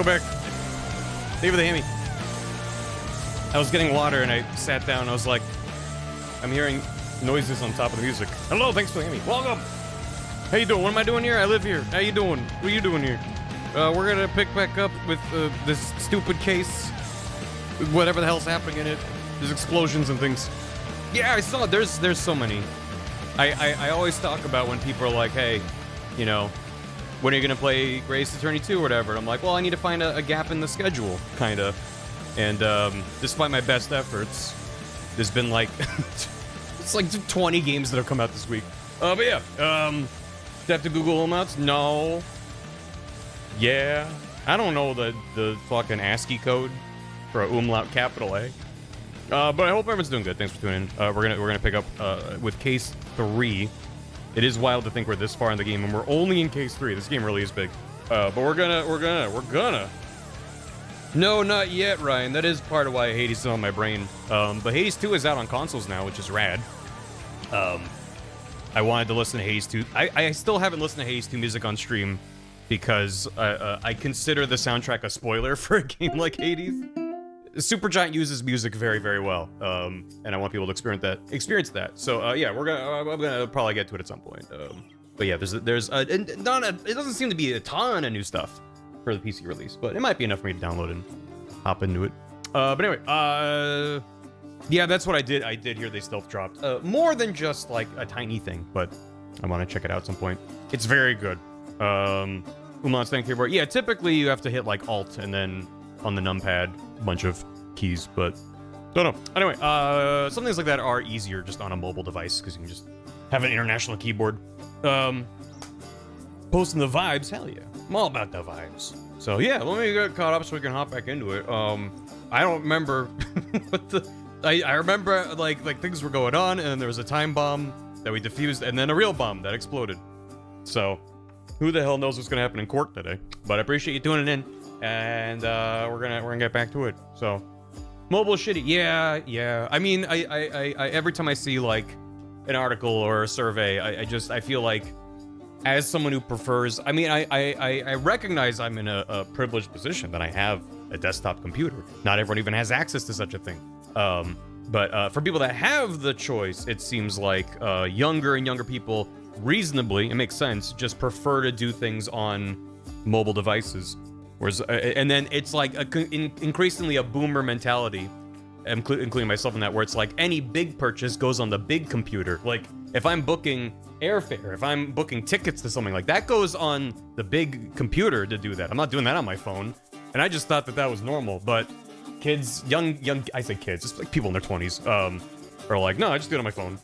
go back. Thank you for the hammy. I was getting water and I sat down and I was like, I'm hearing noises on top of the music. Hello, thanks for the hammy. Welcome. How you doing? What am I doing here? I live here. How you doing? What are you doing here? We're gonna pick back up with this stupid case. Whatever the hell's happening in it. There's explosions and things. Yeah, I saw it. There's so many. I always talk about when people are like, hey, you know, when are you gonna play Grace Attorney 2 or whatever? And I'm like, well, I need to find a gap in the schedule, kinda. And despite my best efforts, there's been like it's like 20 games that have come out this week. But yeah, do I have to Google umlauts? No. Yeah, I don't know the fucking ASCII code for a umlaut capital A. But I hope everyone's doing good. Thanks for tuning in. We're gonna pick up with case 3. It is wild to think we're this far in the game and we're only in case 3. This game really is big. But we're gonna. No, not yet, Ryan. That is part of why Hades is still on my brain. But Hades 2 is out on consoles now, which is rad. I wanted to listen to Hades 2. I still haven't listened to Hades 2 music on stream because I consider the soundtrack a spoiler for a game like Hades. Supergiant uses music very, very well, and I want people to experience that. So yeah, I'm gonna probably get to it at some point. But yeah, it doesn't seem to be a ton of new stuff for the PC release, but it might be enough for me to download and hop into it. But anyway, yeah, that's what I did. I did hear they stealth dropped more than just like a tiny thing, but I want to check it out at some point. It's very good. Umlaut stand keyboard. Yeah, typically you have to hit like Alt and then on the numpad a bunch of keys, but don't know. Anyway, some things like that are easier just on a mobile device because you can just have an international keyboard. Posting the vibes, hell yeah. I'm all about the vibes. So yeah, let me get caught up so we can hop back into it. I don't remember what I remember like things were going on and then there was a time bomb that we defused and then a real bomb that exploded. So who the hell knows what's gonna happen in court today? But I appreciate you tuning in. And we're gonna get back to it. So mobile shitty. Yeah. I mean, I every time I see like an article or a survey, I feel like as someone who prefers, I mean, I recognize I'm in a privileged position that I have a desktop computer. Not everyone even has access to such a thing. But for people that have the choice, it seems like younger and younger people reasonably, it makes sense, just prefer to do things on mobile devices. Whereas, and then it's like increasingly a boomer mentality, including myself in that, where it's like any big purchase goes on the big computer. Like if I'm booking airfare, if I'm booking tickets to something, like that goes on the big computer to do that. I'm not doing that on my phone. And I just thought that was normal. But kids, young, I say kids, just like people in their 20s, are like, no, I just do it on my phone.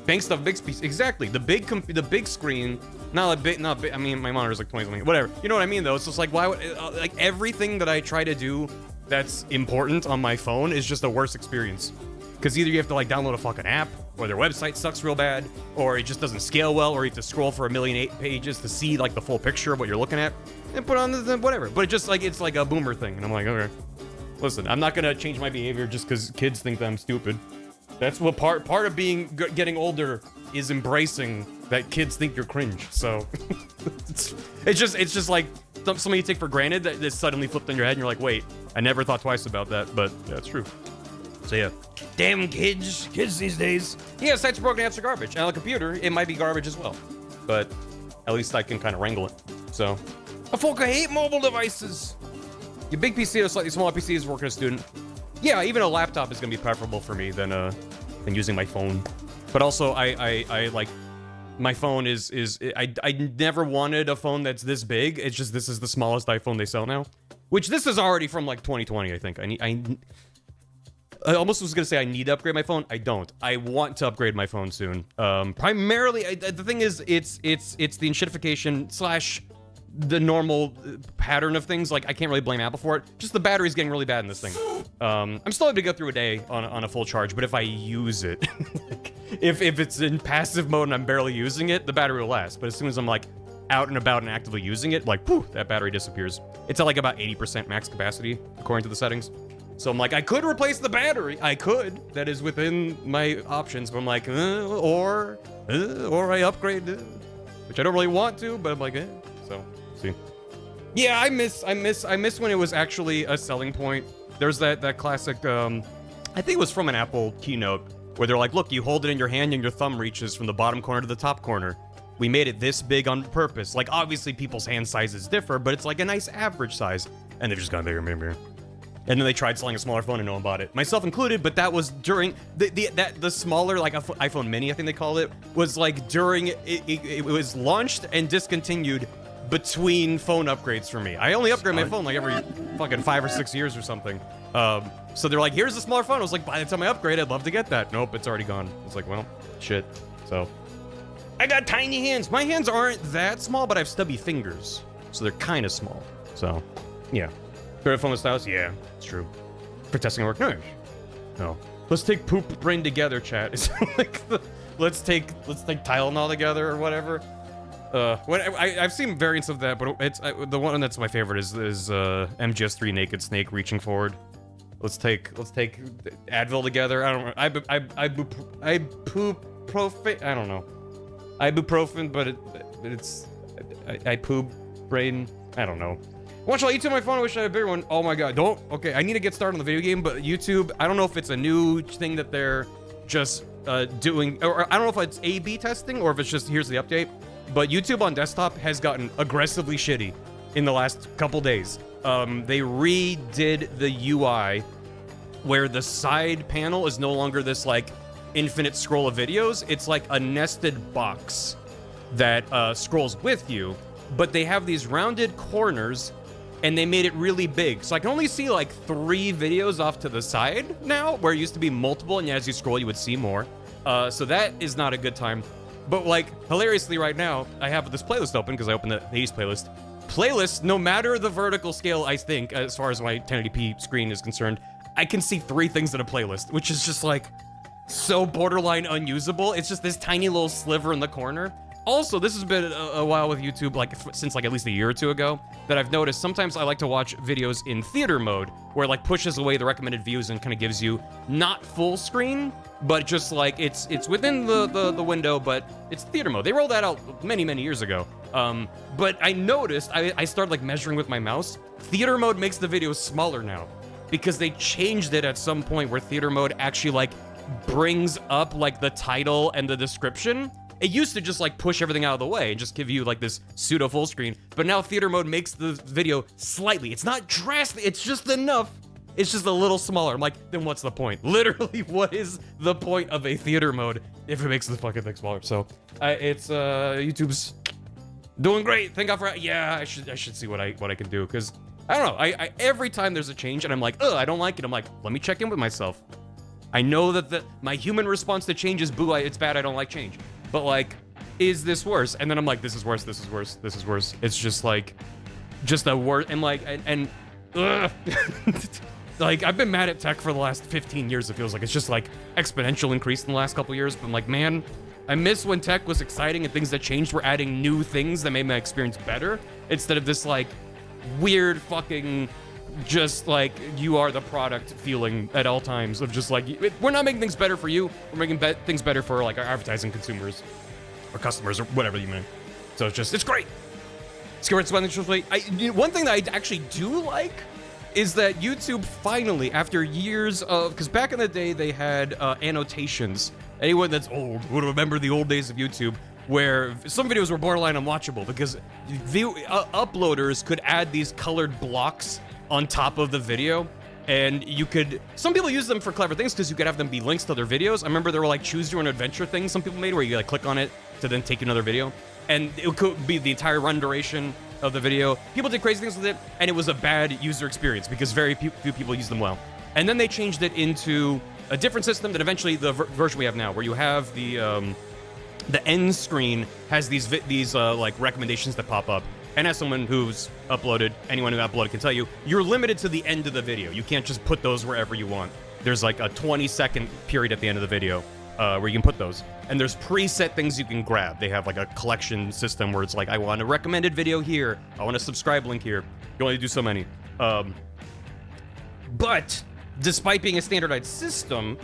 Bank stuff, big piece, exactly. The big screen. Not big. I mean, my monitor's like 20 something. Whatever. You know what I mean, though. It's just like, why would like everything that I try to do that's important on my phone is just a worse experience. Because either you have to like download a fucking app, or their website sucks real bad, or it just doesn't scale well, or you have to scroll for 1,000,008 pages to see like the full picture of what you're looking at, and put on the whatever. But it just like it's like a boomer thing, and I'm like, okay, listen, I'm not gonna change my behavior just because kids think that I'm stupid. That's what part of getting older is embracing that kids think you're cringe. So it's just like something you take for granted that is suddenly flipped in your head and you're like, wait, I never thought twice about that, but that's true. So yeah, damn kids these days. Yeah, sites are broken, apps are garbage. And on a computer, it might be garbage as well, but at least I can kind of wrangle it. So I fucking hate mobile devices. Your big PC or slightly smaller PC is working a student. Yeah, even a laptop is gonna be preferable for me than using my phone. But also, I like my phone is I never wanted a phone that's this big. It's just this is the smallest iPhone they sell now, which this is already from like 2020. I think I almost was gonna say I need to upgrade my phone. I don't. I want to upgrade my phone soon. Primarily, the thing is, it's the enshittification / the normal pattern of things. Like I can't really blame Apple for it. Just the battery's getting really bad in this thing. I'm still able to go through a day on a full charge, but if I use it, like, if it's in passive mode and I'm barely using it, the battery will last. But as soon as I'm like out and about and actively using it, like poof, that battery disappears. It's at like about 80% max capacity according to the settings. So I'm like, I could replace the battery. I could. That is within my options. But I'm like, or I upgrade, which I don't really want to, but I'm like, So, see. Yeah, I miss when it was actually a selling point. There's that classic, I think it was from an Apple keynote, where they're like, look, you hold it in your hand and your thumb reaches from the bottom corner to the top corner. We made it this big on purpose. Like, obviously people's hand sizes differ, but it's like a nice average size. And they've just gone bigger and bigger. And then they tried selling a smaller phone and no one bought it. Myself included, but that was during the smaller, like iPhone mini, I think they called it, was like during, it was launched and discontinued between phone upgrades for me. I only upgrade my phone like every fucking 5 or 6 years or something. So they're like, here's a smaller phone. I was like, by the time I upgrade, I'd love to get that. Nope, it's already gone. It's like, well, shit. So I got tiny hands. My hands aren't that small, but I have stubby fingers. So they're kind of small. So, yeah. Favorite phone with stylus? Yeah, it's true. For testing work? No. Let's take poop brain together, chat. It's like, let's take Tylenol together or whatever. I've seen variants of that, but it's the one that's my favorite is MGS3 Naked Snake reaching forward. Let's take Advil together. I don't know. Ibuprofen. I don't know. Ibuprofen, but it's I poop brain. I don't know. Watch all YouTube on my phone. I wish I had a bigger one. Oh my god. Okay, I need to get started on the video game, but YouTube, I don't know if it's a new thing that they're just doing, or I don't know if it's A/B testing or if it's just here's the update. But YouTube on desktop has gotten aggressively shitty in the last couple days. They redid the UI where the side panel is no longer this like infinite scroll of videos. It's like a nested box that scrolls with you, but they have these rounded corners and they made it really big. So I can only see like 3 videos off to the side now, where it used to be multiple, and as you scroll, you would see more. So that is not a good time. But like, hilariously right now, I have this playlist open because I opened the 80s playlist. Playlist, no matter the vertical scale, I think, as far as my 1080p screen is concerned, I can see 3 things in a playlist, which is just like so borderline unusable. It's just this tiny little sliver in the corner. Also, this has been a while with YouTube, like since like at least a year or 2 ago, that I've noticed sometimes I like to watch videos in theater mode, where it like pushes away the recommended views and kind of gives you not full screen, but just like it's within the window, but it's theater mode. They rolled that out many years ago. But I noticed, I started like measuring with my mouse. Theater mode makes the videos smaller now, because they changed it at some point where theater mode actually like brings up like the title and the description. It used to just like push everything out of the way and just give you like this pseudo full screen, but now theater mode makes the video slightly, it's not drastic, it's just enough. It's just a little smaller. I'm like, then what's the point? Literally, what is the point of a theater mode if it makes the fucking thing smaller? So, YouTube's doing great. Thank God for, yeah, I should see what I can do, because I don't know. I every time there's a change and I'm like, I don't like it. I'm like, let me check in with myself. I know that my human response to change is boo, it's bad, I don't like change. But like, is this worse? And then I'm like, this is worse, this is worse, this is worse. It's just like, just a word, and like, like, I've been mad at tech for the last 15 years, it feels like. It's just like exponential increase in the last couple years. But I'm like, man, I miss when tech was exciting and things that changed were adding new things that made my experience better, instead of this like weird fucking just like you are the product feeling at all times of just like, we're not making things better for you, we're making things better for like our advertising consumers or customers or whatever you mean. So it's great. One thing that I actually do like is that YouTube finally, after years of, because back in the day they had annotations. Anyone that's old would remember the old days of YouTube, where some videos were borderline unwatchable because uploaders could add these colored blocks on top of the video, and some people use them for clever things because you could have them be links to other videos. I remember there were like choose your own adventure things some people made where you like click on it to then take another video, and it could be the entire run duration of the video. People did crazy things with it, and it was a bad user experience because very few people use them well. And then they changed it into a different system that eventually the version we have now, where you have the end screen has these like recommendations that pop up. And as someone who's uploaded, anyone who uploaded can tell you, you're limited to the end of the video. You can't just put those wherever you want. There's like a 20-second period at the end of the video where you can put those. And there's preset things you can grab. They have like a collection system where it's like, I want a recommended video here. I want a subscribe link here. You only do so many. But despite being a standardized system,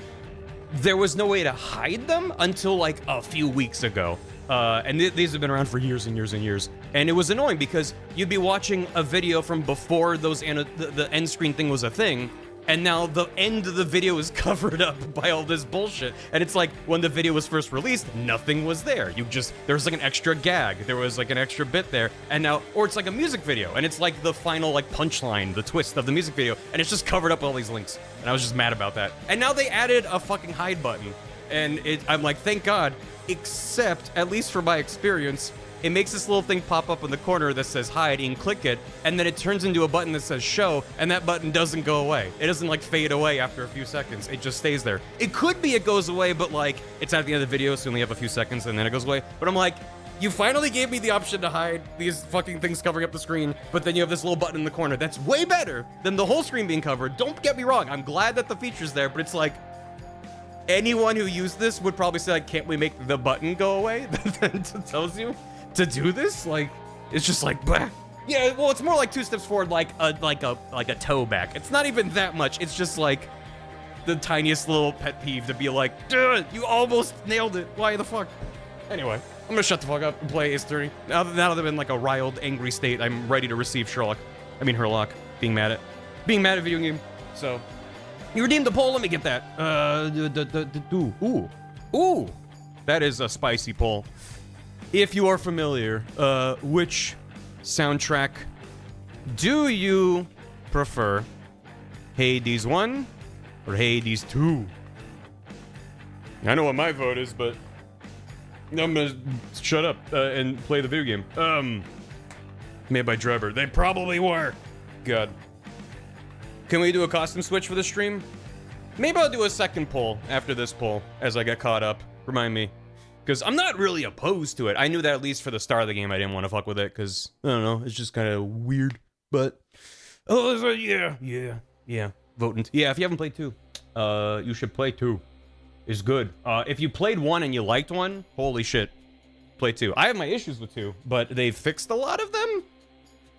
there was no way to hide them until like a few weeks ago. And these have been around for years and years and years. And it was annoying because you'd be watching a video from before the end screen thing was a thing, and now the end of the video is covered up by all this bullshit. And it's like, when the video was first released, nothing was there. There was like an extra gag, there was like an extra bit there, and now, or it's like a music video, and it's like the final like punchline, the twist of the music video, and it's just covered up with all these links. And I was just mad about that. And now they added a fucking hide button, and I'm like, thank God, except, at least for my experience, it makes this little thing pop up in the corner that says hide, and click it, and then it turns into a button that says show, and that button doesn't go away. It doesn't like fade away after a few seconds. It just stays there. It could be it goes away, but like, it's at the end of the video, so you only have a few seconds, and then it goes away. But I'm like, you finally gave me the option to hide these fucking things covering up the screen, but then you have this little button in the corner. That's way better than the whole screen being covered. Don't get me wrong, I'm glad that the feature's there, but it's like, anyone who used this would probably say, like, can't we make the button go away? That tells you to do this. Like, it's just like, bah. Yeah, well, it's more like 2 steps forward, like a toe back. It's not even that much. It's just like the tiniest little pet peeve to be like, dude, you almost nailed it. Why the fuck? Anyway, I'm gonna shut the fuck up and play Ace Attorney. Now that I'm in like a riled, angry state, I'm ready to receive Herlock being mad at video game. So, you redeemed the poll. Let me get that. Ooh, that is a spicy poll. If you are familiar, which soundtrack do you prefer? Hades 1 or Hades 2? I know what my vote is, but I'm gonna shut up and play the video game. Made by Trevor. They probably were. God. Can we do a costume switch for the stream? Maybe I'll do a second poll after this poll as I get caught up. Remind me. Because I'm not really opposed to it. I knew that at least for the start of the game I didn't want to fuck with it, because, I don't know, it's just kind of weird. But, oh, yeah. Voting. Yeah, if you haven't played 2, you should play 2. It's good. If you played 1 and you liked 1, holy shit, play 2. I have my issues with 2, but they've fixed a lot of them.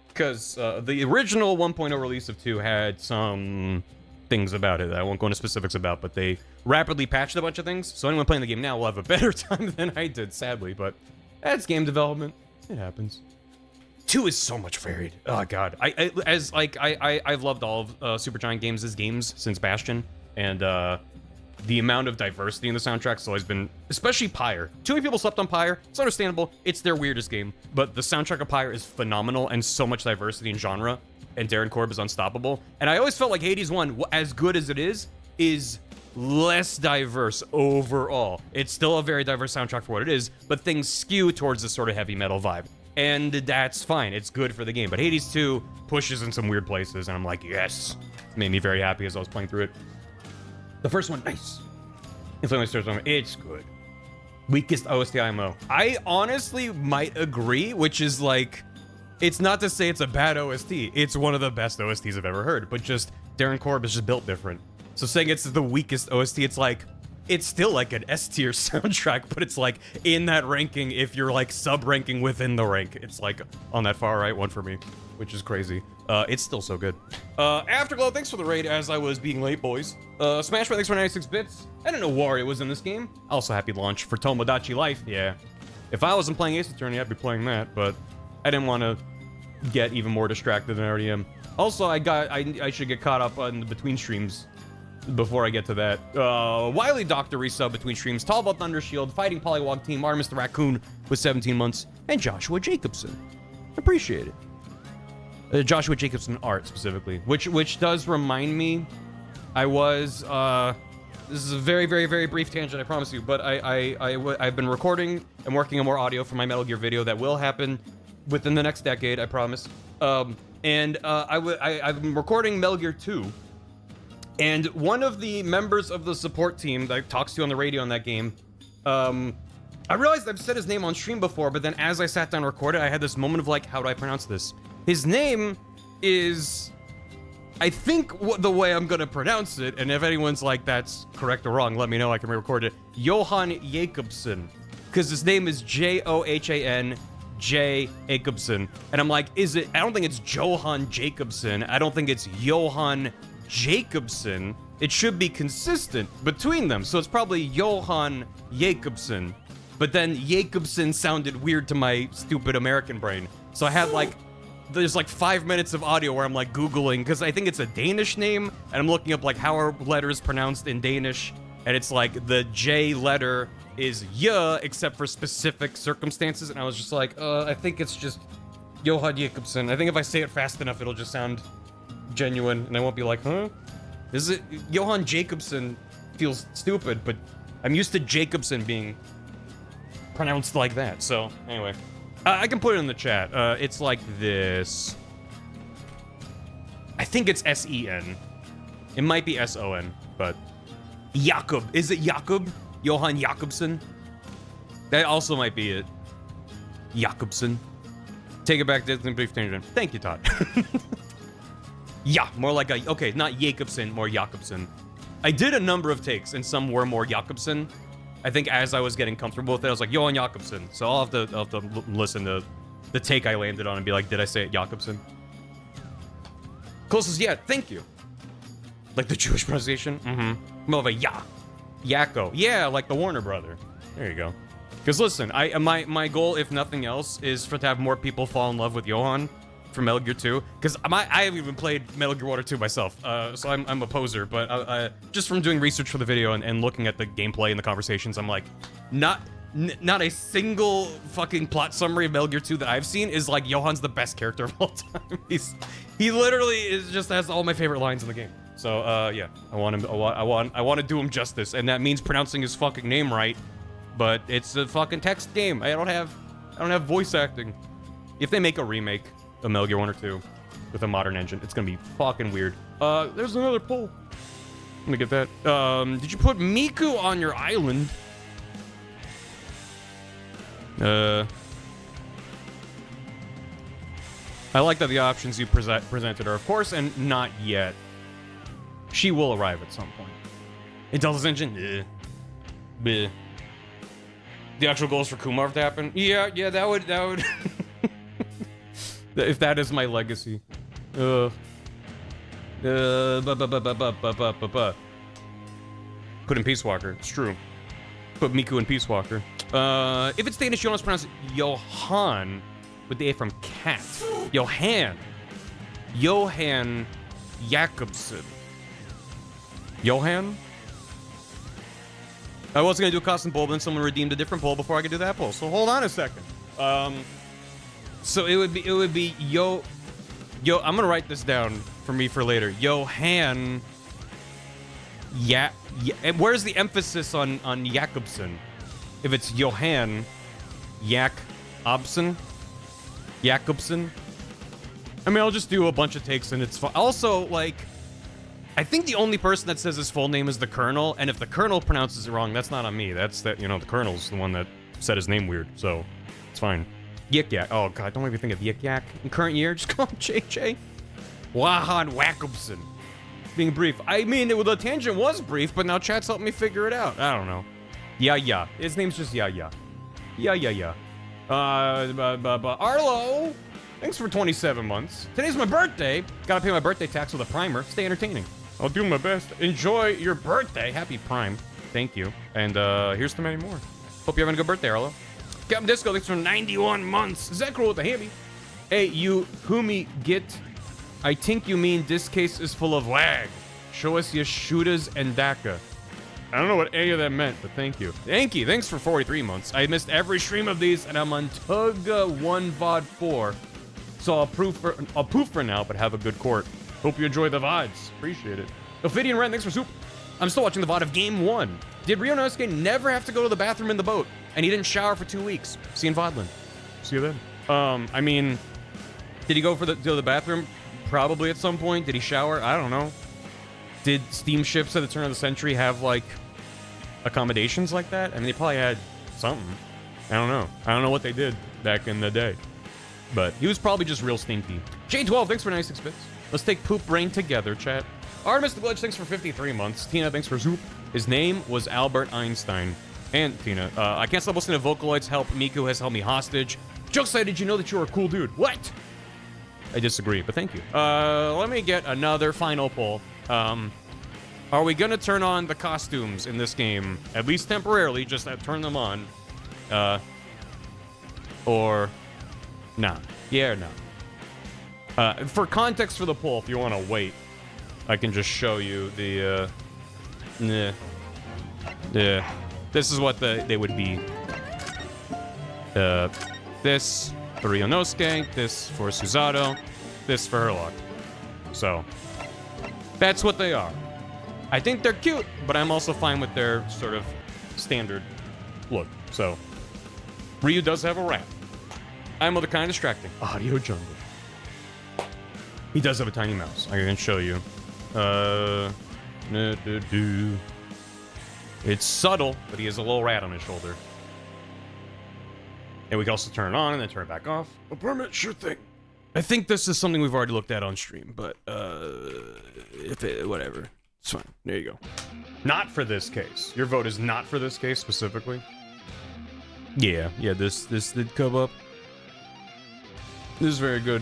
Because the original 1.0 release of 2 had some things about it that I won't go into specifics about, but they rapidly patched a bunch of things, so anyone playing the game now will have a better time than I did, sadly, but that's game development. It happens. 2 is so much varied. Oh god. I've loved all of Supergiant Games' games since Bastion, and the amount of diversity in the soundtrack's always been, especially Pyre. Too many people slept on Pyre. It's understandable. It's their weirdest game, but the soundtrack of Pyre is phenomenal, and so much diversity in genre, and Darren Korb is unstoppable. And I always felt like Hades 1, as good as it is less diverse overall. It's still a very diverse soundtrack for what it is, but things skew towards this sort of heavy metal vibe. And that's fine. It's good for the game. But Hades 2 pushes in some weird places, and I'm like, yes. It made me very happy as I was playing through it. The first one, nice. It's good. Weakest OST IMO. I honestly might agree, which is like, it's not to say it's a bad OST. It's one of the best OSTs I've ever heard, but just Darren Korb is just built different. So saying it's the weakest OST, it's like, it's still like an S tier soundtrack, but it's like in that ranking if you're like sub-ranking within the rank. It's like on that far right one for me, which is crazy. It's still so good. Afterglow, thanks for the raid as I was being late, boys. Smash thanks for 96 bits. I didn't know Wario was in this game. Also happy launch for Tomodachi Life, yeah. If I wasn't playing Ace Attorney, I'd be playing that, but I didn't want to get even more distracted than I already am. Also, I should get caught up on the between streams before I get to that. Wiley Doctor resub between streams. Tallball Thundershield, Fighting Polywog Team, Artemis the Raccoon with 17 months, and Joshua Jacobson. Appreciate it. Joshua Jacobson art specifically, which does remind me, I was this is a very, very, very brief tangent, I promise you, but I've been recording and working on more audio for my Metal Gear video that will happen within the next decade, I promise. I've been recording Metal Gear 2, and one of the members of the support team that talks to you on the radio in that game, I realized I've said his name on stream before, but then as I sat down and recorded, I had this moment of like, how do I pronounce this? His name is, I think the way I'm gonna pronounce it, and if anyone's like, that's correct or wrong, let me know, I can re-record it. Johan Jacobson, because his name is Johan J. Jacobson. And I'm like, I don't think it's Johan Jacobson. I don't think it's Johan Jacobson. It should be consistent between them. So it's probably Johan Jacobson. but then Jacobson sounded weird to my stupid American brain. So I had like, there's like 5 minutes of audio where I'm like Googling, because I think it's a Danish name, and I'm looking up like how are letters pronounced in Danish, and it's like the J letter is Y, except for specific circumstances, and I was just like, I think it's just Johan Jacobson. I think if I say it fast enough, it'll just sound genuine, and I won't be like, huh? Is it Johan Jacobson? Feels stupid, but I'm used to Jacobson being pronounced like that. So anyway, I can put it in the chat. It's like this. I think it's S-E-N. It might be S-O-N, but Jakob. Is it Jakob? Johan Jakobsen? That also might be it. Jakobsen. Take it back to the brief tangent. Thank you, Todd. Yeah, more like a, okay, not Jacobsen, more Jakobsen. I did a number of takes, and some were more Jakobsen. I think as I was getting comfortable with it, I was like, Johan Jakobsen. So I'll have to listen to the take I landed on and be like, did I say it Jakobsen? Closest, yeah, thank you. Like the Jewish pronunciation? Mm-hmm. More of a ya. Yakko. Yeah, like the Warner brother. There you go. Because listen, my goal, if nothing else, is to have more people fall in love with Johan from Metal Gear 2. Because I haven't even played Metal Gear Water 2 myself, so I'm a poser. But just from doing research for the video and looking at the gameplay and the conversations, I'm like, not a single fucking plot summary of Metal Gear 2 that I've seen is like Johan's the best character of all time. He literally just has all my favorite lines in the game. So yeah, I want to do him justice, and that means pronouncing his fucking name right. But it's a fucking text game. I don't have voice acting. If they make a remake of Metal Gear 1 or 2 with a modern engine, it's gonna be fucking weird. There's another poll. Let me get that. Did you put Miku on your island? I like that the options you presented are, of course, and not yet. She will arrive at some point. Intel's engine? Bleh. The actual goal is for Kumar to happen? Yeah, that would... if that is my legacy. Put in Peace Walker. It's true. Put Miku in Peace Walker. If it's Danish, you almost pronounce it Johan with the A from cat. Johan Jakobsen. Johan? I was gonna do a custom poll, but then someone redeemed a different poll before I could do that poll. So hold on a second. So it would be I'm gonna write this down for me for later. Johan. And where's the emphasis on Jakobsen? If it's Johan Jakobsen. I mean, I'll just do a bunch of takes and it's fun. Also, like, I think the only person that says his full name is the Colonel, and if the Colonel pronounces it wrong, that's not on me. That's the Colonel's the one that said his name weird, so it's fine. Yik Yak. Oh god, don't make me think of Yik Yak. In current year, just call him JJ. Johan Jakobsen. Being brief. I mean, the tangent was brief, but now chat's helping me figure it out. I don't know. Yeah. His name's just Yeah. Arlo, thanks for 27 months. Today's my birthday. Gotta pay my birthday tax with a primer. Stay entertaining. I'll do my best. Enjoy your birthday. Happy Prime. Thank you. And here's to many more. Hope you're having a good birthday, Arlo. Captain Disco, thanks for 91 months. Zekro with the hammy. Hey, you whomie get. I think you mean this case is full of lag. Show us your shooters and DACA. I don't know what any of that meant, but thank you. Thank you. Thanks for 43 months. I missed every stream of these, and I'm on Tugga 1 VOD 4. So I'll poof for now, but have a good court. Hope you enjoy the VODs. Appreciate it. Ophidian Ren, thanks for soup. I'm still watching the VOD of Game 1. Did Ryo Nosuke never have to go to the bathroom in the boat? And he didn't shower for 2 weeks. See you in Vodland. See you then. I mean, did he go to the bathroom? Probably at some point. Did he shower? I don't know. Did steamships at the turn of the century have, like, accommodations like that? I mean, they probably had something. I don't know. I don't know what they did back in the day. But he was probably just real stinky. J12, thanks for 96 bits. Let's take poop brain together, chat. Artemis the Glitch, thanks for 53 months. Tina, thanks for Zoop. His name was Albert Einstein. And Tina, I can't stop listening to Vocaloid's help. Miku has held me hostage. Jokeside, did you know that you were a cool dude? What? I disagree, but thank you. Let me get another final poll. Are we gonna turn on the costumes in this game? At least temporarily, just turn them on. Or nah. Yeah or no? For context for the poll, if you want to wait, I can just show you the, this is what they would be. This for Ryonosuke, this for Susato, this for Herlock. So, that's what they are. I think they're cute, but I'm also fine with their sort of standard look. So, Ryu does have a rat. I'm kind of distracting. Audio jungle. He does have a tiny mouse. I can show you. It's subtle, but he has a little rat on his shoulder. And we can also turn it on and then turn it back off. A permit, sure thing. I think this is something we've already looked at on stream, but whatever. It's fine. There you go. Not for this case. Your vote is not for this case specifically. Yeah, this did come up. This is very good.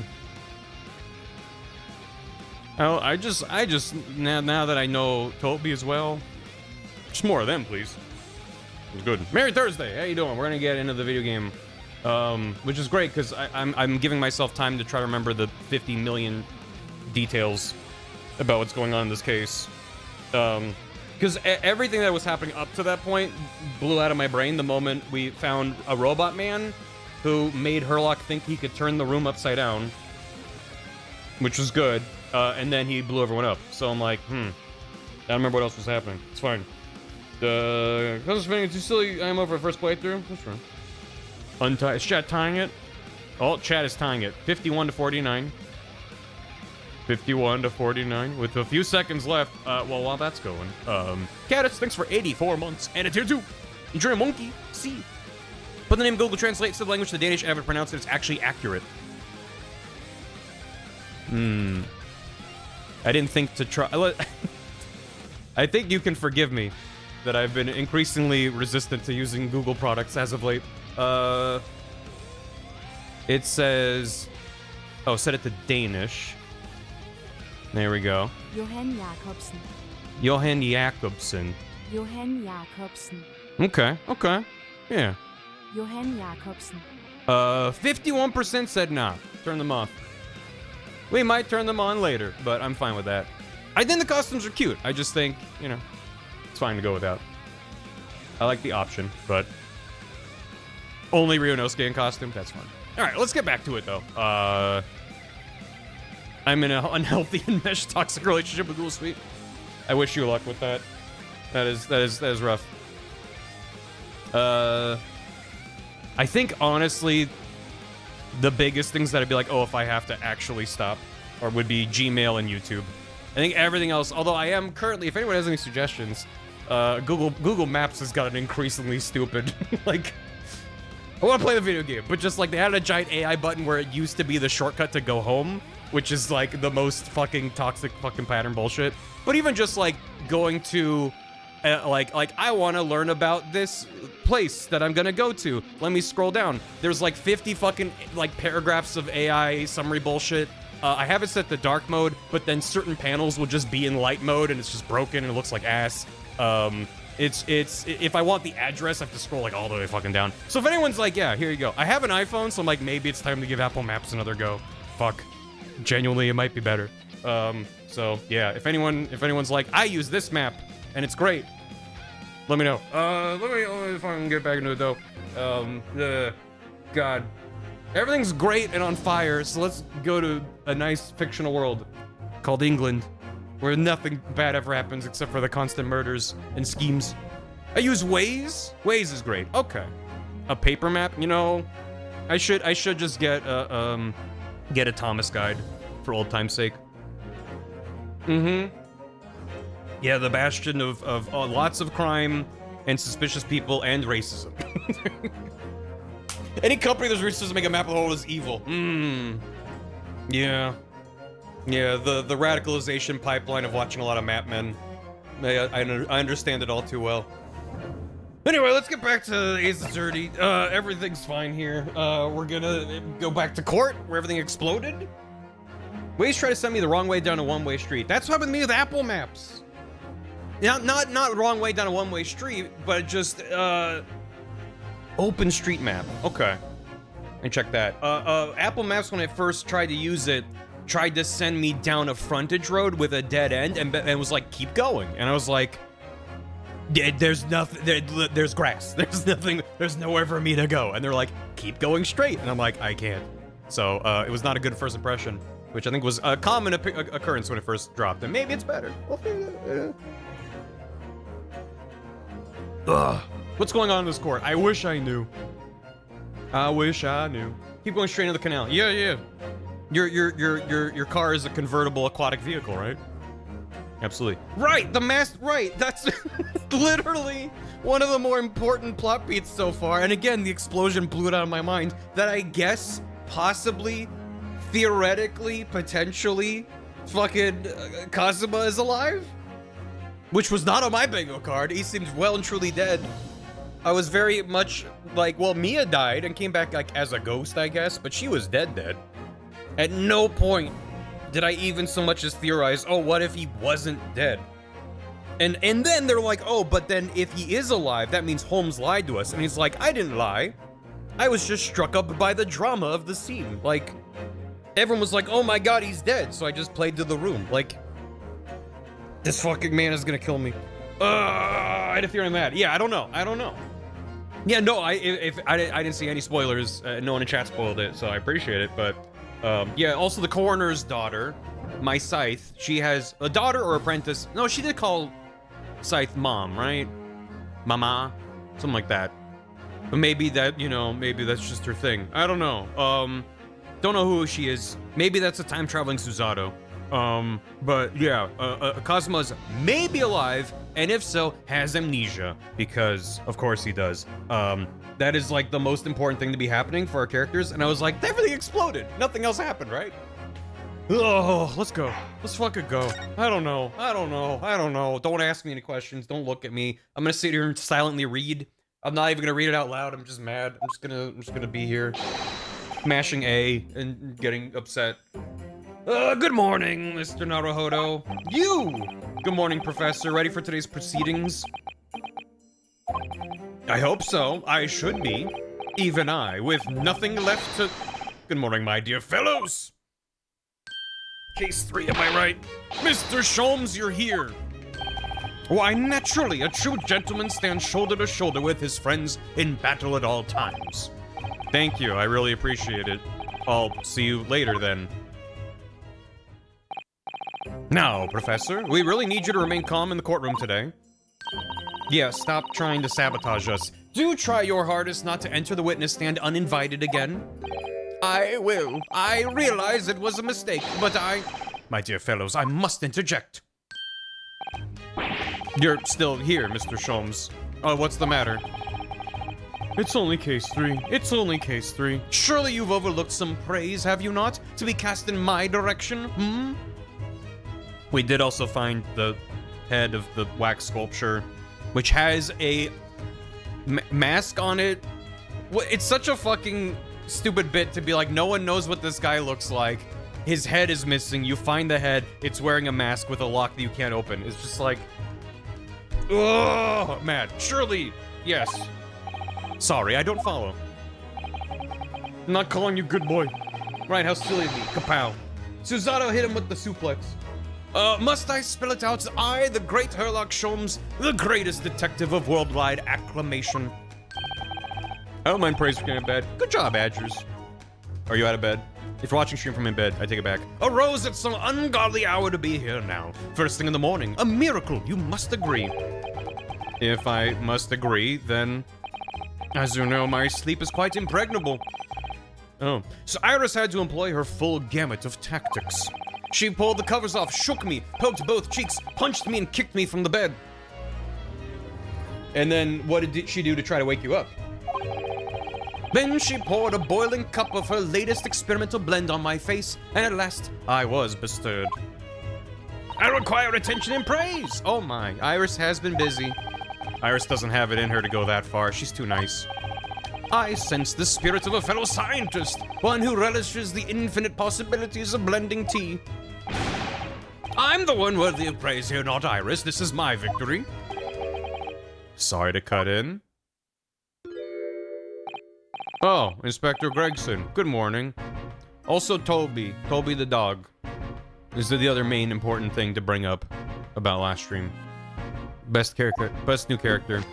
Oh, I just now that I know Toby as well, just more of them, please. It's good. Merry Thursday. How you doing? We're gonna get into the video game, which is great because I'm giving myself time to try to remember the 50 million details about what's going on in this case. Because everything that was happening up to that point blew out of my brain the moment we found a robot man who made Herlock think he could turn the room upside down, which was good. And then he blew everyone up. So I'm like, I don't remember what else was happening. It's fine. Cause it's too silly. I'm over first playthrough. That's right. Untie. Is chat tying it? Oh, chat is tying it. 51 to 49. 51 to 49 with a few seconds left. Well, while that's going, Caddis, thanks for 84 months and a tier 2. Enjoy a monkey. See. Put the name Google Translate to the language the Danish avid pronounce it. It's actually accurate. I didn't think to try. I think you can forgive me that I've been increasingly resistant to using Google products as of late. It says, oh, set it to Danish. There we go. Johan Jakobsen. Johan Jakobsen. Johan Jakobsen. Okay. Yeah. Johan Jakobsen. 51% said nah. Turn them off. We might turn them on later, but I'm fine with that. I think the costumes are cute. I just think, it's fine to go without. I like the option, but only Ryonosuke in costume, that's fine. All right, let's get back to it, though. I'm in an unhealthy and enmeshed toxic relationship with Google Suite. I wish you luck with that. That is rough. I think, honestly, the biggest things that I'd be like, oh, if I have to actually stop, or would be Gmail and YouTube. I think everything else, although I am currently, if anyone has any suggestions, Google Maps has gotten increasingly stupid. Like, I want to play the video game, but just like they added a giant AI button where it used to be the shortcut to go home, which is like the most fucking toxic fucking pattern bullshit. But even just like going to, like I want to learn about this place that I'm gonna go to. Let me scroll down. There's like 50 fucking like paragraphs of AI summary bullshit. I have it set to dark mode, but then certain panels will just be in light mode and it's just broken and it looks like ass. It's if I want the address, I have to scroll like all the way fucking down. So if anyone's like, yeah, here you go. I have an iPhone, so I'm like, maybe it's time to give Apple Maps another go. Fuck. Genuinely, it might be better. So yeah, if anyone's like, I use this map and it's great, let me know. Let me if I can get back into it though. God, everything's great and on fire. So let's go to a nice fictional world called England, where nothing bad ever happens except for the constant murders and schemes. I use Waze. Waze is great. Okay, a paper map. I should just get a Thomas guide for old time's sake. Yeah, the bastion of lots of crime and suspicious people and racism. Any company that's researched to make a map of the world is evil. Yeah. Yeah, the radicalization pipeline of watching a lot of Map Men. I understand it all too well. Anyway, let's get back to Ace Attorney. Everything's fine here. We're gonna go back to court where everything exploded. Waze tried to send me the wrong way down a one-way street. That's what happened to me with Apple Maps. Yeah, not wrong way down a one-way street, but just Open street map. Okay. And check that. Apple Maps, when I first tried to use it, tried to send me down a frontage road with a dead end and was like, keep going. And I was like, there's nothing, there's grass. There's nothing, there's nowhere for me to go. And they're like, keep going straight. And I'm like, I can't. So it was not a good first impression, which I think was a common occurrence when it first dropped. And maybe it's better. We'll figure it out. Ugh. What's going on in this court? I wish I knew. I wish I knew. Keep going straight into the canal. Yeah, yeah. Your car is a convertible aquatic vehicle, right? Absolutely. Right, the mast, right. That's literally one of the more important plot beats so far. And again, the explosion blew it out of my mind that I guess, possibly, theoretically, potentially, fucking Kazuma is alive? Which was not on my bingo card. He seems well and truly dead. I was very much like, well, Mia died and came back like as a ghost, I guess, but she was dead. At no point did I even so much as theorize, oh, what if he wasn't dead? And then they're like, oh, but then if he is alive, that means Holmes lied to us. And he's like, I didn't lie. I was just struck up by the drama of the scene. Like, everyone was like, oh my god, he's dead. So I just played to the room. Like, this fucking man is gonna kill me. I had a theory on that. Yeah, I don't know. Yeah, no, I didn't see any spoilers. No one in chat spoiled it, so I appreciate it. But yeah, also the coroner's daughter, my Scythe, she has a daughter or apprentice. No, she did call Scythe mom, right? Mama, something like that. But maybe that, you know, maybe that's just her thing. I don't know. Don't know who she is. Maybe that's a time traveling Suzato. But yeah, Cosmo's maybe alive, and if so, has amnesia, because of course he does. That is like the most important thing to be happening for our characters, and I was like, everything exploded. Nothing else happened, right? Oh, let's go. Let's fucking go. I don't know. Don't ask me any questions. Don't look at me. I'm gonna sit here and silently read. I'm not even gonna read it out loud. I'm just mad. I'm just gonna be here, mashing A and getting upset. Good morning, Mr. Naruhodo. You! Good morning, Professor. Ready for today's proceedings? I hope so. I should be. Even I, with nothing left to... Good morning, my dear fellows. Case 3, am I right? Mr. Sholmes, you're here. Why, naturally, a true gentleman stands shoulder to shoulder with his friends in battle at all times. Thank you, I really appreciate it. I'll see you later, then. Now, Professor, we really need you to remain calm in the courtroom today. Yeah, stop trying to sabotage us. Do try your hardest not to enter the witness stand uninvited again. I will. I realize it was a mistake, but My dear fellows, I must interject. You're still here, Mr. Sholmes. Oh, what's the matter? It's only case 3. It's only case 3. Surely you've overlooked some praise, have you not? To be cast in my direction, hmm? We did also find the head of the wax sculpture, which has a mask on it. It's such a fucking stupid bit to be like, no one knows what this guy looks like. His head is missing. You find the head. It's wearing a mask with a lock that you can't open. It's just like, oh, mad. Surely, yes. Sorry, I don't follow. I'm not calling you good boy. Right, how silly of me. Kapow. Suzato hit him with the suplex. Must I spell it out? I, the great Herlock Sholmes, the greatest detective of worldwide acclamation. I don't mind praise for getting in bed. Good job, Badgers. Are you out of bed? If you're watching stream from in bed, I take it back. Arose at some ungodly hour to be here now. First thing in the morning. A miracle, you must agree. If I must agree, then... As you know, my sleep is quite impregnable. Oh. So Iris had to employ her full gamut of tactics. She pulled the covers off, shook me, poked both cheeks, punched me, and kicked me from the bed. And then, what did she do to try to wake you up? Then she poured a boiling cup of her latest experimental blend on my face, and at last, I was bestirred. I require attention and praise! Oh my, Iris has been busy. Iris doesn't have it in her to go that far. She's too nice. I sense the spirit of a fellow scientist, one who relishes the infinite possibilities of blending tea. I'm the one worthy of praise here, not Iris. This is my victory. Sorry to cut in. Oh, Inspector Gregson. Good morning. Also Toby. Toby the dog. Is the other main important thing to bring up about last stream. Best new character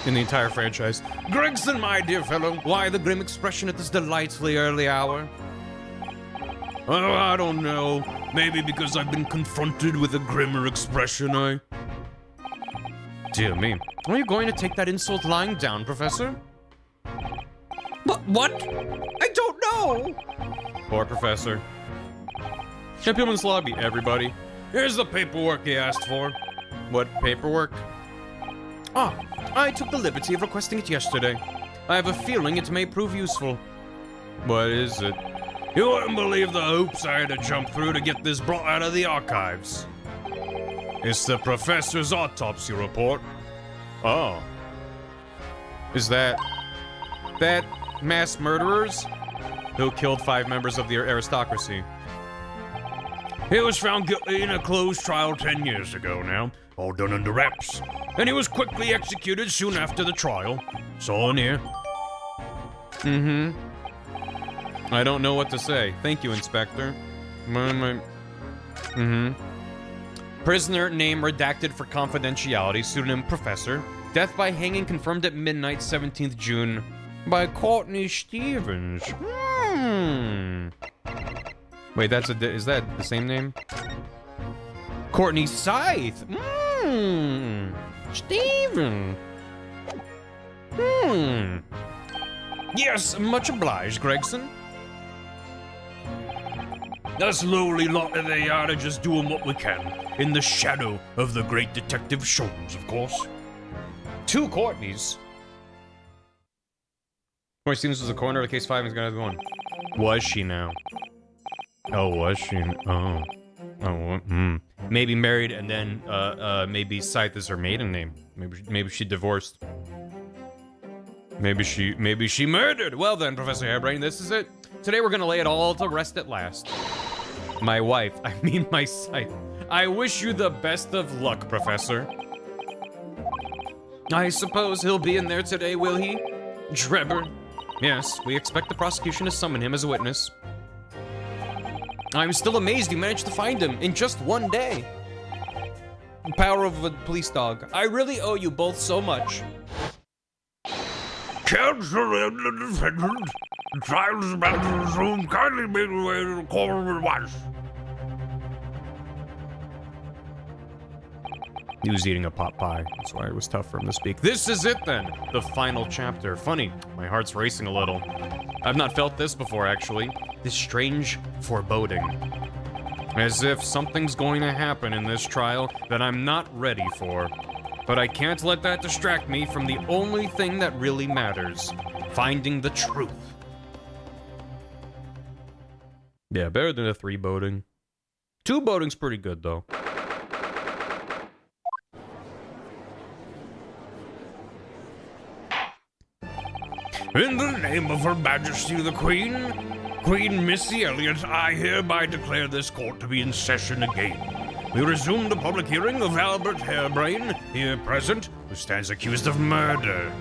in the entire franchise. Gregson, my dear fellow. Why the grim expression at this delightfully early hour? Oh, I don't know. Maybe because I've been confronted with a grimmer expression, Dear me. Are you going to take that insult lying down, Professor? What? I don't know! Poor Professor. Champion's lobby, everybody. Here's the paperwork he asked for. What paperwork? Ah, I took the liberty of requesting it yesterday. I have a feeling it may prove useful. What is it? You wouldn't believe the hoops I had to jump through to get this brought out of the archives. It's the professor's autopsy report. Oh. Is that mass murderers who killed 5 members of the aristocracy? He was found guilty in a closed trial 10 years ago now, all done under wraps. And he was quickly executed soon after the trial. It's all in here. I don't know what to say. Thank you, Inspector. Prisoner name redacted for confidentiality. Pseudonym Professor. Death by hanging confirmed at midnight, 17th June. By Courtney Stevens. Wait, is that the same name? Courtney Scythe. Steven. Yes, much obliged, Gregson. Us lowly lot of the yard are just doing what we can, in the shadow of the great Detective Sholmes, of course. 2 Courtneys. Courtney Stevens was the coroner of case 5 and is gonna have one. Was she now? Oh, was she? Oh. Maybe married and then, maybe Scythe is her maiden name. Maybe she divorced. Maybe she murdered. Well then, Professor Hairbrain, this is it. Today we're gonna lay it all to rest at last. My wife, my Scythe. I wish you the best of luck, Professor. I suppose he'll be in there today, will he? Drebber. Yes, we expect the prosecution to summon him as a witness. I'm still amazed you managed to find him in just one day. The power of a police dog. I really owe you both so much. Counsel and the defendant. The trial is about to resume. Kindly make your way to the courtroom at once. He was eating a pot pie. That's why it was tough for him to speak. This is it then. The final chapter. Funny, my heart's racing a little. I've not felt this before, actually. This strange foreboding. As if something's going to happen in this trial that I'm not ready for. But I can't let that distract me from the only thing that really matters. Finding the truth. Yeah, better than a 3 boding. 2 boding's pretty good, though. In the name of Her Majesty the Queen, Queen Missy Elliott, I hereby declare this court to be in session again. We resume the public hearing of Albert Hairbrain, here present, who stands accused of murder.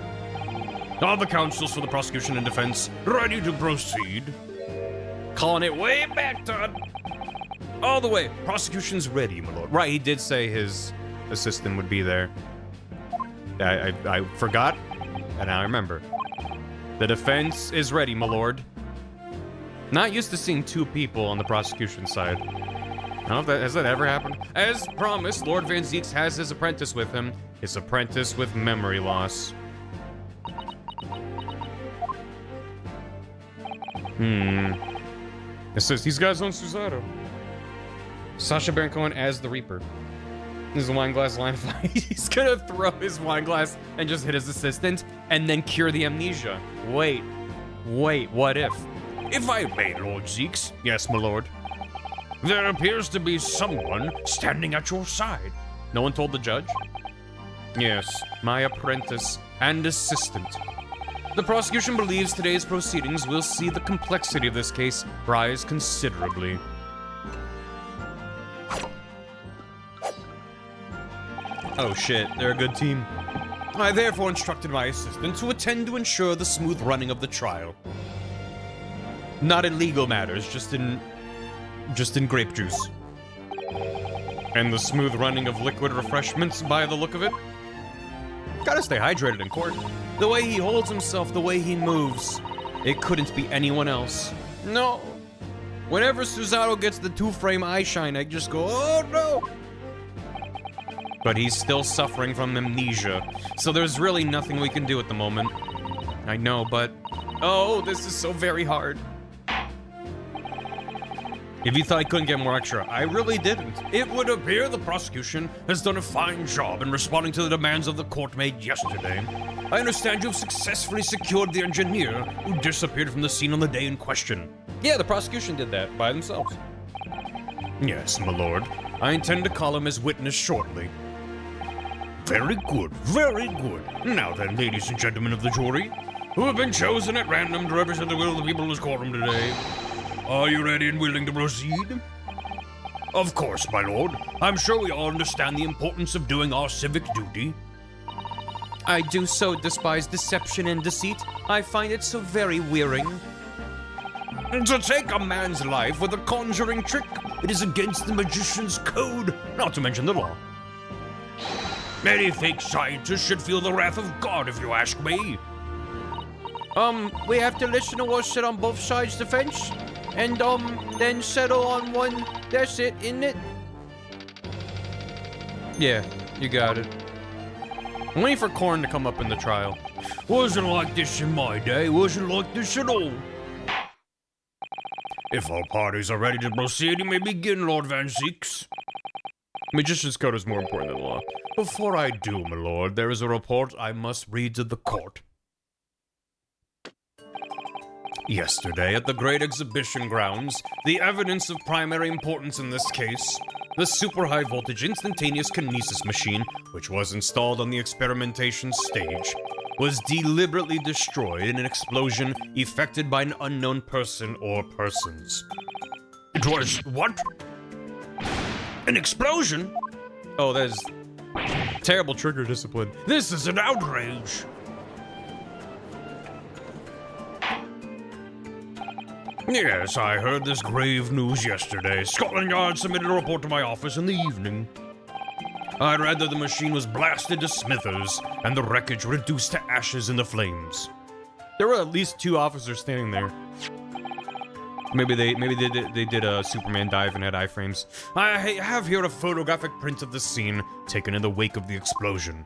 Are the counsels for the prosecution and defense ready to proceed? Calling it way back, Todd. All the way. Prosecution's ready, my lord. Right, he did say his assistant would be there. I forgot, and now I remember. The defense is ready, my lord. Not used to seeing 2 people on the prosecution side. I don't know if has that ever happened. As promised, Lord Van Zeeks has his apprentice with him. His apprentice with memory loss. It says these guys on Susato. Sacha Baron Cohen as the Reaper. This is a wine glass line of fire. He's gonna throw his wine glass and just hit his assistant and then cure the amnesia. Wait, what if? If I may, Lord Zeeks. Yes, my lord. There appears to be someone standing at your side. No one told the judge? Yes, my apprentice and assistant. The prosecution believes today's proceedings will see the complexity of this case rise considerably. Oh shit, they're a good team. I therefore instructed my assistant to attend to ensure the smooth running of the trial. Not in legal matters, just in grape juice. And the smooth running of liquid refreshments by the look of it. Gotta stay hydrated in court. The way he holds himself, the way he moves. It couldn't be anyone else. No. Whenever Susato gets the two-frame eye shine, I just go, oh no! But he's still suffering from amnesia, so there's really nothing we can do at the moment. I know, but... oh, this is so very hard. If you thought I couldn't get more extra, I really didn't. It would appear the prosecution has done a fine job in responding to the demands of the court made yesterday. I understand you've successfully secured the engineer who disappeared from the scene on the day in question. Yeah, the prosecution did that by themselves. Yes, my lord. I intend to call him as witness shortly. Very good, very good. Now then, ladies and gentlemen of the jury, who have been chosen at random to represent the will of the people in this courtroom today, are you ready and willing to proceed? Of course, my lord. I'm sure we all understand the importance of doing our civic duty. I do so despise deception and deceit. I find it so very wearing. To take a man's life with a conjuring trick, it is against the magician's code, not to mention the law. Any fake scientist should feel the wrath of God, if you ask me. We have to listen to what's said on both sides of the fence, and, then settle on one. That's it, isn't it? Yeah, you got it. I'm waiting for Korn to come up in the trial. Wasn't like this in my day, wasn't like this at all. If all parties are ready to proceed, you may begin, Lord Van Zieks. Magician's code is more important than law. Before I do, my lord, there is a report I must read to the court. Yesterday, at the Great Exhibition Grounds, the evidence of primary importance in this case, the super high voltage instantaneous kinesis machine, which was installed on the experimentation stage, was deliberately destroyed in an explosion effected by an unknown person or persons. It was what? An explosion? Oh, there's terrible trigger discipline. This is an outrage. Yes, I heard this grave news yesterday. Scotland Yard submitted a report to my office in the evening. I read that the machine was blasted to smithers and the wreckage reduced to ashes in the flames. There were at least 2 officers standing there. Maybe they did a Superman dive and had iframes. I have here a photographic print of the scene taken in the wake of the explosion.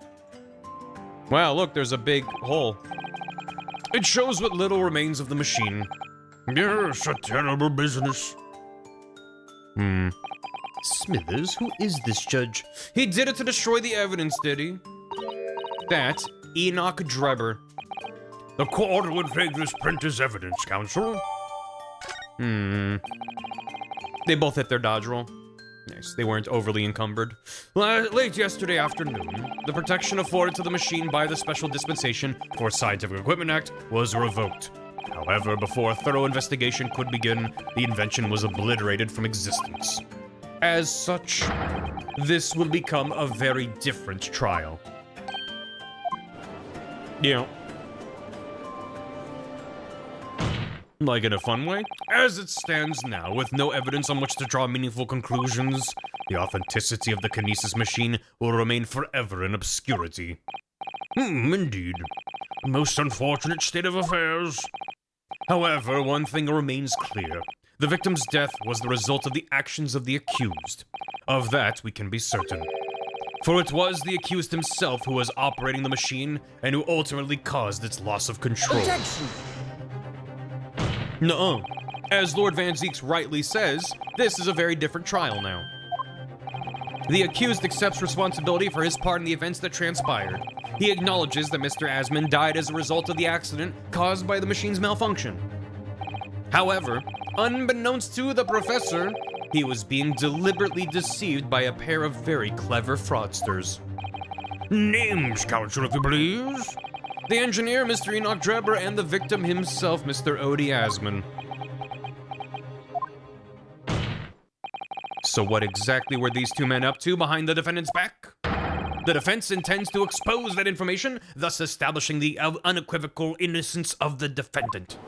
Wow, look, there's a big hole. It shows what little remains of the machine. Yes, a terrible business. Smithers? Who is this judge? He did it to destroy the evidence, did he? That's Enoch Drebber. The court would take this print as evidence, counsel. They both hit their dodge roll. Nice, they weren't overly encumbered. Late yesterday afternoon, the protection afforded to the machine by the Special Dispensation for Scientific Equipment Act was revoked. However, before a thorough investigation could begin, the invention was obliterated from existence. As such, this will become a very different trial. Yeah. Like in a fun way? As it stands now, with no evidence on which to draw meaningful conclusions, the authenticity of the kinesis machine will remain forever in obscurity. Indeed. Most unfortunate state of affairs. However, one thing remains clear. The victim's death was the result of the actions of the accused. Of that, we can be certain. For it was the accused himself who was operating the machine, and who ultimately caused its loss of control. Objection! Nuh-uh. As Lord Van Zieks rightly says, this is a very different trial now. The accused accepts responsibility for his part in the events that transpired. He acknowledges that Mr. Asman died as a result of the accident caused by the machine's malfunction. However, unbeknownst to the professor, he was being deliberately deceived by a pair of very clever fraudsters. Names, counsel, if you please. The engineer, Mr. Enoch Drebber, and the victim himself, Mr. Odie Asman. So what exactly were these 2 men up to behind the defendant's back? The defense intends to expose that information, thus establishing the unequivocal innocence of the defendant.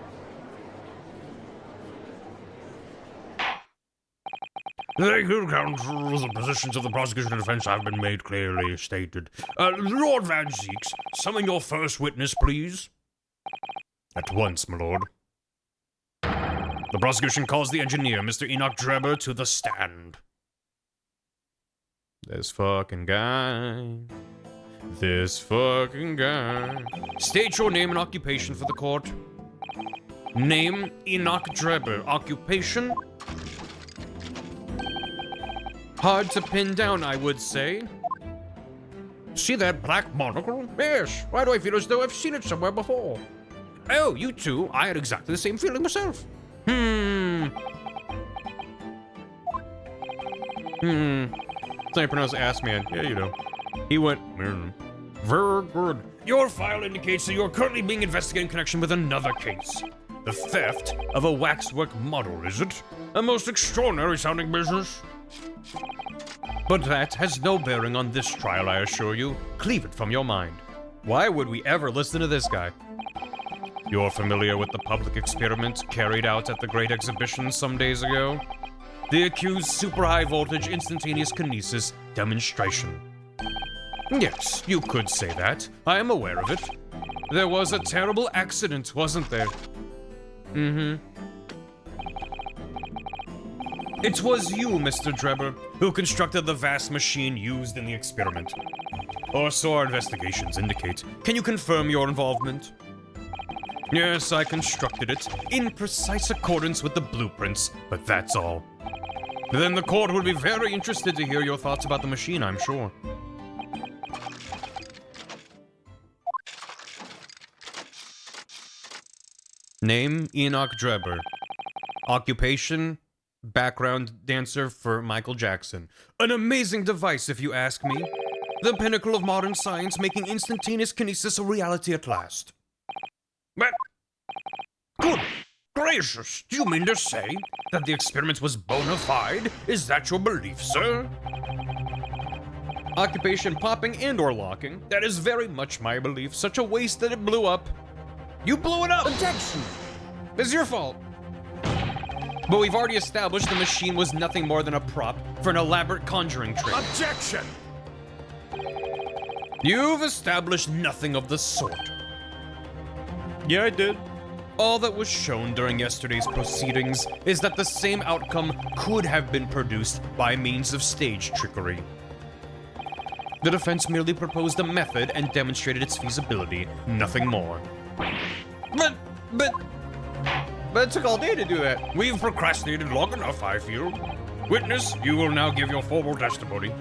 Thank you, counsel. The positions of the prosecution and defense have been made clearly stated. Lord Van Zeeks, summon your first witness, please. At once, my lord. The prosecution calls the engineer, Mr. Enoch Drebber, to the stand. This fucking guy. This fucking guy. State your name and occupation for the court. Name, Enoch Drebber. Occupation? Hard to pin down, I would say. See that black monocle? Yes. Why do I feel as though I've seen it somewhere before? Oh, you too. I had exactly the same feeling myself. That's how you pronounce ass man. Yeah, you know. He went, very good. Your file indicates that you're currently being investigated in connection with another case. The theft of a waxwork model, is it? A most extraordinary sounding business. But that has no bearing on this trial, I assure you. Cleave it from your mind. Why would we ever listen to this guy? You're familiar with the public experiment carried out at the Great Exhibition some days ago? The accused super high voltage instantaneous kinesis demonstration. Yes, you could say that. I am aware of it. There was a terrible accident, wasn't there? It was you, Mr. Drebber, who constructed the vast machine used in the experiment. Or so our investigations indicate. Can you confirm your involvement? Yes, I constructed it, in precise accordance with the blueprints, but that's all. Then the court would be very interested to hear your thoughts about the machine, I'm sure. Name, Enoch Drebber. Occupation, background dancer for Michael Jackson. An amazing device, if you ask me. The pinnacle of modern science, making instantaneous kinesis a reality at last. But, good gracious, do you mean to say that the experiment was bona fide? Is that your belief, sir? Occupation popping and or locking. That is very much my belief. Such a waste that it blew up. You blew it up! Objection! It's your fault. But we've already established the machine was nothing more than a prop for an elaborate conjuring trick. Objection! You've established nothing of the sort. Yeah, I did. All that was shown during yesterday's proceedings is that the same outcome could have been produced by means of stage trickery. The defense merely proposed a method and demonstrated its feasibility, nothing more. But it took all day to do that. We've procrastinated long enough, I feel. Witness, you will now give your formal testimony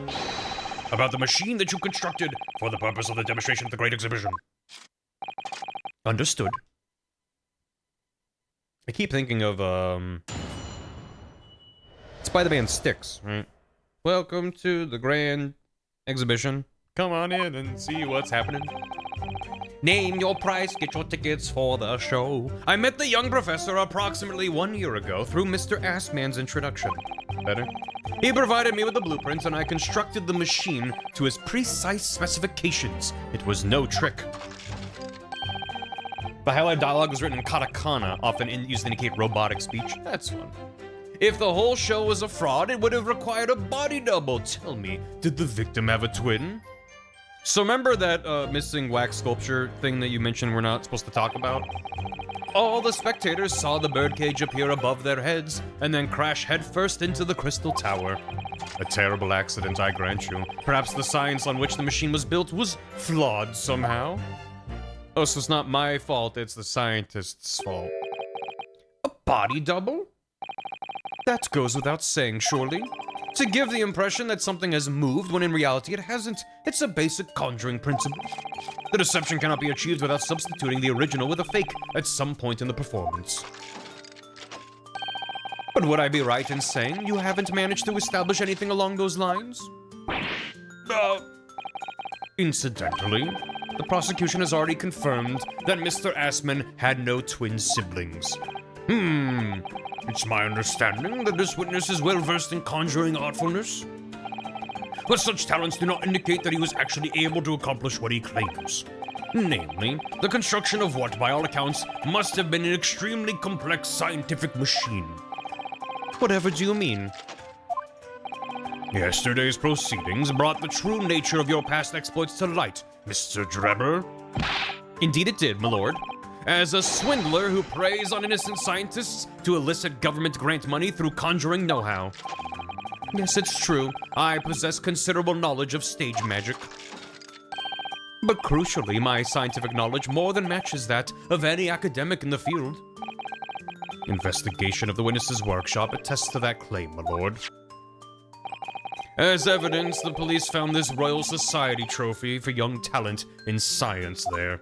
about the machine that you constructed for the purpose of the demonstration at the Great Exhibition. Understood. I keep thinking of, it's by the band Styx, right? Welcome to the Grand Exhibition. Come on in and see what's happening. Name your price, get your tickets for the show. I met the young professor approximately 1 year ago through Mr. Assman's introduction. Better? He provided me with the blueprints and I constructed the machine to his precise specifications. It was no trick. The highlight dialogue was written in katakana, often used to indicate robotic speech. That's fun. If the whole show was a fraud, it would have required a body double. Tell me, did the victim have a twin? So remember that missing wax sculpture thing that you mentioned we're not supposed to talk about? All the spectators saw the birdcage appear above their heads and then crash headfirst into the crystal tower. A terrible accident, I grant you. Perhaps the science on which the machine was built was flawed somehow. Oh, so it's not my fault, it's the scientist's fault. A body double? That goes without saying, surely. To give the impression that something has moved when in reality it hasn't. It's a basic conjuring principle. The deception cannot be achieved without substituting the original with a fake at some point in the performance. But would I be right in saying you haven't managed to establish anything along those lines? Incidentally, the prosecution has already confirmed that Mr. Assman had no twin siblings. It's my understanding that this witness is well versed in conjuring artfulness. but such talents do not indicate that he was actually able to accomplish what he claims. Namely, the construction of what, by all accounts, must have been an extremely complex scientific machine. Whatever do you mean? Yesterday's proceedings brought the true nature of your past exploits to light, Mr. Drebber. Indeed it did, my lord. As a swindler who preys on innocent scientists to elicit government grant money through conjuring know-how. Yes, it's true. I possess considerable knowledge of stage magic. But crucially, my scientific knowledge more than matches that of any academic in the field. Investigation of the witness's workshop attests to that claim, my lord. As evidence, the police found this Royal Society trophy for young talent in science there.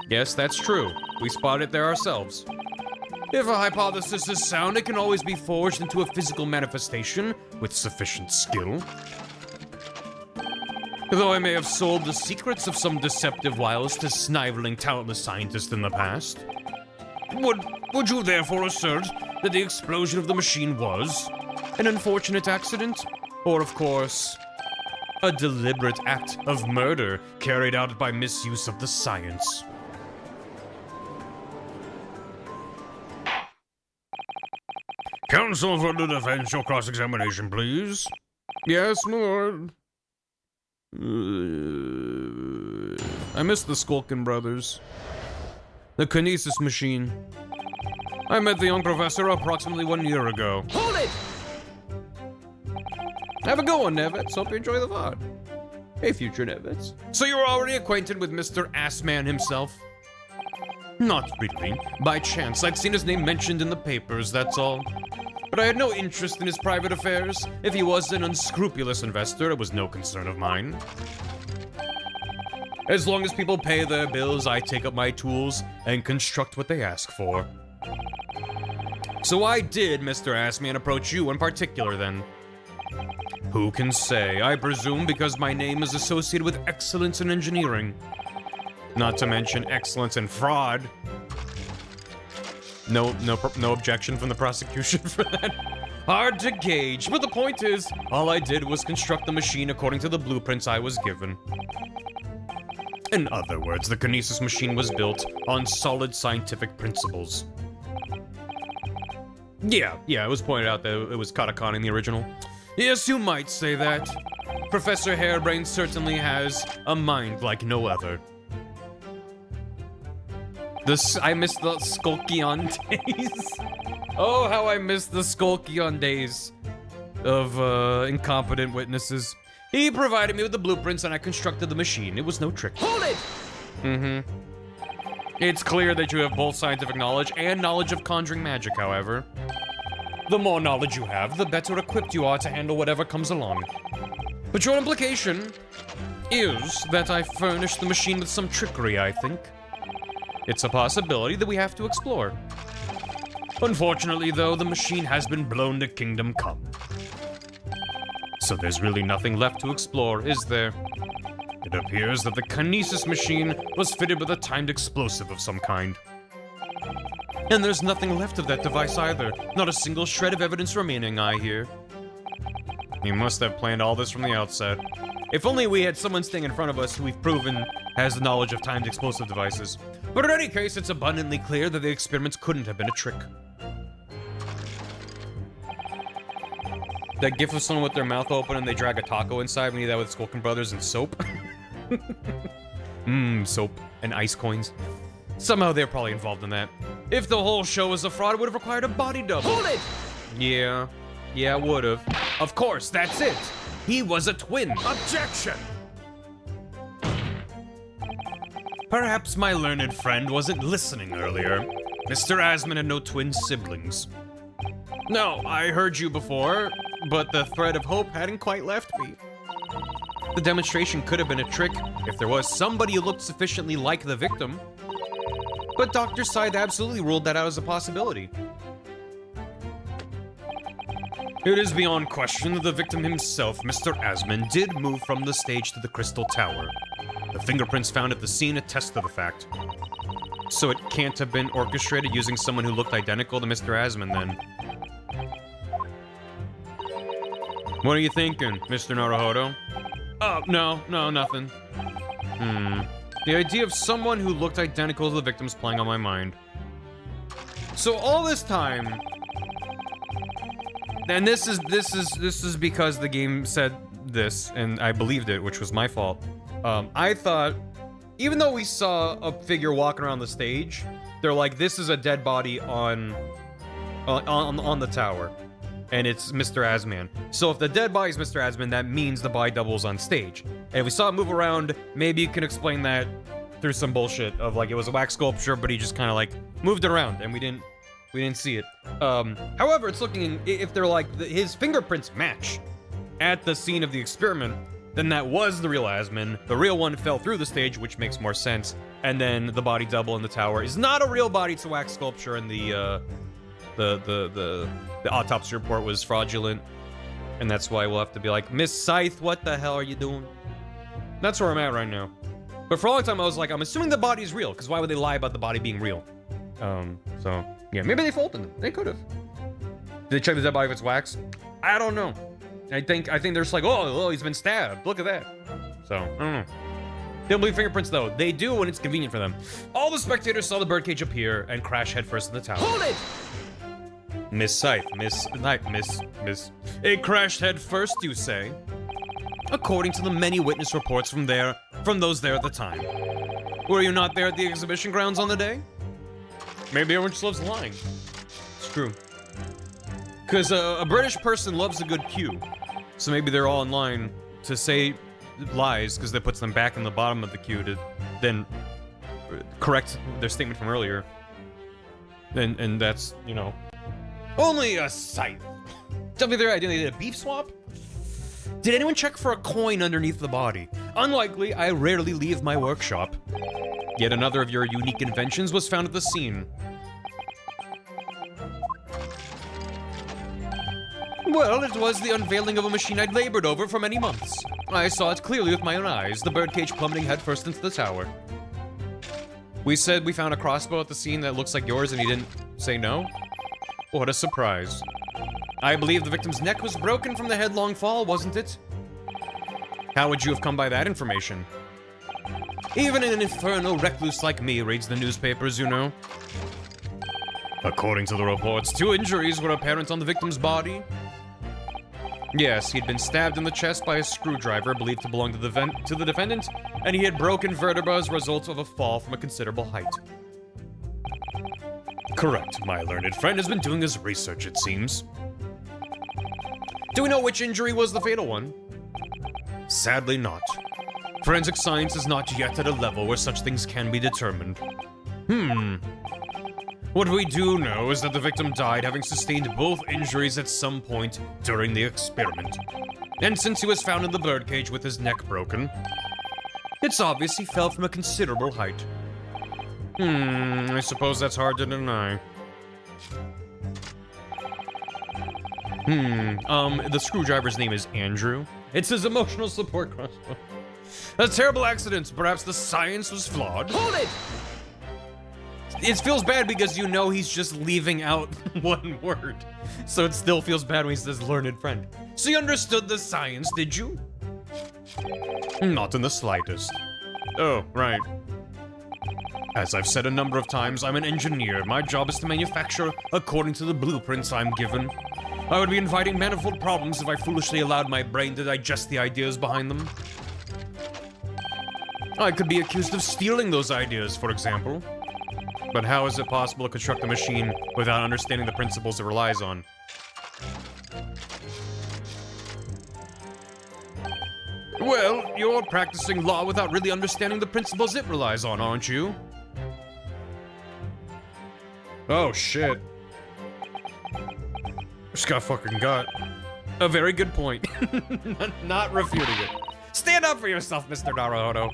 Yes, that's true. We spotted it there ourselves. If a hypothesis is sound, it can always be forged into a physical manifestation with sufficient skill. Though I may have sold the secrets of some deceptive wiles to sniveling talentless scientists in the past. Would you therefore assert that the explosion of the machine was an unfortunate accident? Or, of course, a deliberate act of murder carried out by misuse of the science? Counsel for the defense, your cross-examination, please. Yes, my lord. I miss the Skulkin brothers. The Kinesis machine. I met the young professor approximately 1 year ago. Hold it! Have a good one, Nevitz. Hope you enjoy the VOD. Hey, future Nevitz. So you were already acquainted with Mr. Assman himself? Not really. By chance, I'd seen his name mentioned in the papers, that's all. But I had no interest in his private affairs. If he was an unscrupulous investor, it was no concern of mine. As long as people pay their bills, I take up my tools and construct what they ask for. So why did Mr. Assman approach you in particular, then? Who can say? I presume because my name is associated with excellence in engineering. Not to mention excellence in fraud. No objection from the prosecution for that. Hard to gauge, but the point is, all I did was construct the machine according to the blueprints I was given. In other words, the Kinesis machine was built on solid scientific principles. Yeah, it was pointed out that it was Katakana in the original. Yes, you might say that. Professor Hairbrain certainly has a mind like no other. I miss the Skulkion days. Oh, how I miss the Skulkion days of incompetent witnesses. He provided me with the blueprints and I constructed the machine. It was no trick. Hold it! It's clear that you have both scientific knowledge and knowledge of conjuring magic, however. The more knowledge you have, the better equipped you are to handle whatever comes along. But your implication is that I furnished the machine with some trickery, I think. It's a possibility that we have to explore. Unfortunately, though, the machine has been blown to Kingdom Come. So there's really nothing left to explore, is there? It appears that the Kinesis machine was fitted with a timed explosive of some kind. And there's nothing left of that device either. Not a single shred of evidence remaining, I hear. He must have planned all this from the outset. If only we had someone staying in front of us who we've proven has the knowledge of timed explosive devices. But in any case, it's abundantly clear that the experiments couldn't have been a trick. That gif of someone with their mouth open and they drag a taco inside, we need that with Skulkin Brothers and soap. Soap and ice coins. Somehow they're probably involved in that. If the whole show was a fraud, it would have required a body double. Hold it! Yeah, it would have. Of course, that's it. He was a twin. Objection! Perhaps my learned friend wasn't listening earlier. Mr. Asman had no twin siblings. No, I heard you before, but the thread of hope hadn't quite left me. The demonstration could have been a trick if there was somebody who looked sufficiently like the victim. But Dr. Syed absolutely ruled that out as a possibility. It is beyond question that the victim himself, Mr. Asman, did move from the stage to the Crystal Tower. The fingerprints found at the scene attest to the fact. So it can't have been orchestrated using someone who looked identical to Mr. Asman, then. What are you thinking, Mr. Naruhodo? Oh, no, nothing. The idea of someone who looked identical to the victims playing on my mind. So all this time, and this is because the game said this, and I believed it, which was my fault. I thought, even though we saw a figure walking around the stage, they're like, this is a dead body on the tower, and it's Mr. Asman. So if the dead body is Mr. Asman, that means the body double is on stage. And if we saw it move around, maybe you can explain that through some bullshit of like it was a wax sculpture, but he just kind of like moved it around, and we didn't see it. However, it's looking, if they're like his fingerprints match at the scene of the experiment, then that was the real Asman. The real one fell through the stage, which makes more sense. And then the body double in the tower is not a real body, it's a wax sculpture, and the autopsy report was fraudulent. And that's why we'll have to be like, Miss Scythe, what the hell are you doing? That's where I'm at right now. But for a long time, I was like, I'm assuming the body's real, because why would they lie about the body being real? So, yeah, maybe they faulted them. They could have. Did they check the dead body if it's wax? I don't know. I think they're just like, oh, he's been stabbed. Look at that. So, I don't know. They don't believe fingerprints, though. They do when it's convenient for them. All the spectators saw the birdcage appear and crash headfirst in the tower. Hold it! Miss Scythe, Miss... It crashed headfirst, you say? According to the many witness reports from those there at the time. Were you not there at the exhibition grounds on the day? Maybe everyone just loves lying. It's true. Because a British person loves a good cue. So maybe they're all in line to say lies, because that puts them back in the bottom of the queue to then correct their statement from earlier. And that's, you know, only a scythe. Tell me their idea, they did a beef swap? Did anyone check for a coin underneath the body? Unlikely, I rarely leave my workshop. Yet another of your unique inventions was found at the scene. Well, it was the unveiling of a machine I'd labored over for many months. I saw it clearly with my own eyes, the birdcage plummeting headfirst into the tower. We said we found a crossbow at the scene that looks like yours and he didn't say no? What a surprise. I believe the victim's neck was broken from the headlong fall, wasn't it? How would you have come by that information? Even an infernal recluse like me reads the newspapers, you know. According to the reports, 2 injuries were apparent on the victim's body. Yes, he'd been stabbed in the chest by a screwdriver believed to belong to the defendant, and he had broken vertebrae as a result of a fall from a considerable height. Correct. My learned friend has been doing his research, it seems. Do we know which injury was the fatal one? Sadly not. Forensic science is not yet at a level where such things can be determined. What we do know is that the victim died having sustained both injuries at some point during the experiment. And since he was found in the birdcage with his neck broken, it's obvious he fell from a considerable height. I suppose that's hard to deny. The screwdriver's name is Andrew. It's his emotional support crossbow. A terrible accident. Perhaps the science was flawed. Hold it! It feels bad because you know he's just leaving out one word. So it still feels bad when he says learned friend. So you understood the science, did you? Not in the slightest. Oh, right. As I've said a number of times, I'm an engineer. My job is to manufacture according to the blueprints I'm given. I would be inviting manifold problems if I foolishly allowed my brain to digest the ideas behind them. I could be accused of stealing those ideas, for example. But how is it possible to construct a machine without understanding the principles it relies on? Well, you're practicing law without really understanding the principles it relies on, aren't you? Oh, shit. Just got fucking got. A very good point. Not refuting it. Stand up for yourself, Mr. Naruhodo.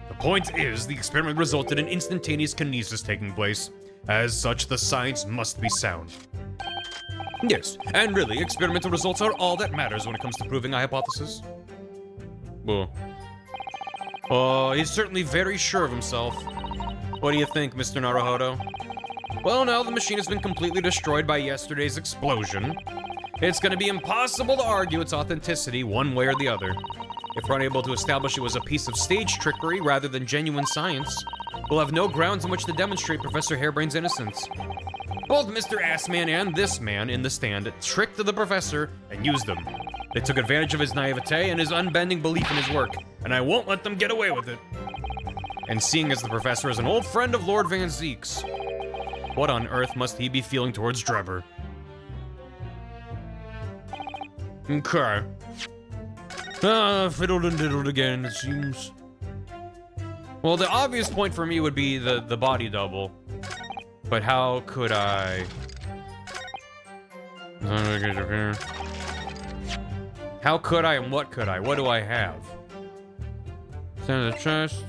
The point is, the experiment resulted in instantaneous kinesis taking place. As such, the science must be sound. Yes, and really, experimental results are all that matters when it comes to proving a hypothesis. Well, he's certainly very sure of himself. What do you think, Mr. Naruhodo? Well, now the machine has been completely destroyed by yesterday's explosion. It's going to be impossible to argue its authenticity one way or the other. If we're unable to establish it was a piece of stage trickery rather than genuine science, we'll have no grounds in which to demonstrate Professor Hairbrain's innocence. Both Mr. Assman and this man in the stand tricked the professor and used him. They took advantage of his naivete and his unbending belief in his work, and I won't let them get away with it. And seeing as the professor is an old friend of Lord Van Zeek's, what on earth must he be feeling towards Drebber? Okay. Fiddled and diddled again, it seems. Well, the obvious point for me would be the body double. But how could I... How could I and what could I? What do I have? Center of the chest.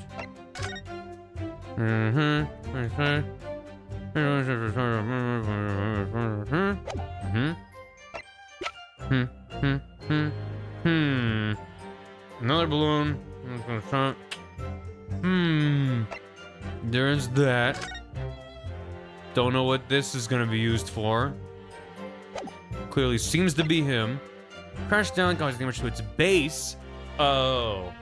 Another balloon. There's that. Don't know what this is gonna be used for. Clearly seems to be him. Crash down, causing damage to its base. Oh.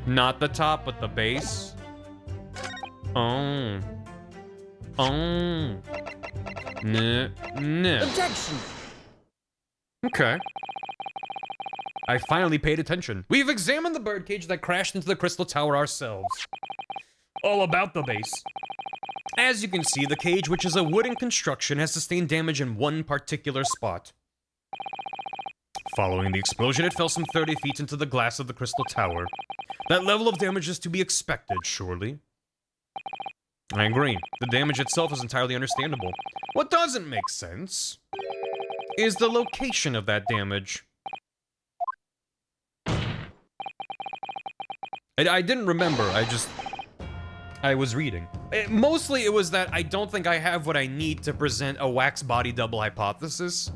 Not the top, but the base. Oh. Oh. Nah. Objection! Okay. I finally paid attention. We've examined the birdcage that crashed into the crystal tower ourselves. All about the base. As you can see, the cage, which is a wooden construction, has sustained damage in one particular spot. Following the explosion, it fell some 30 feet into the glass of the crystal tower. That level of damage is to be expected, surely. I agree. The damage itself is entirely understandable. What doesn't make sense is the location of that damage. I didn't remember, I was reading. Mostly it was that I don't think I have what I need to present a wax body double hypothesis.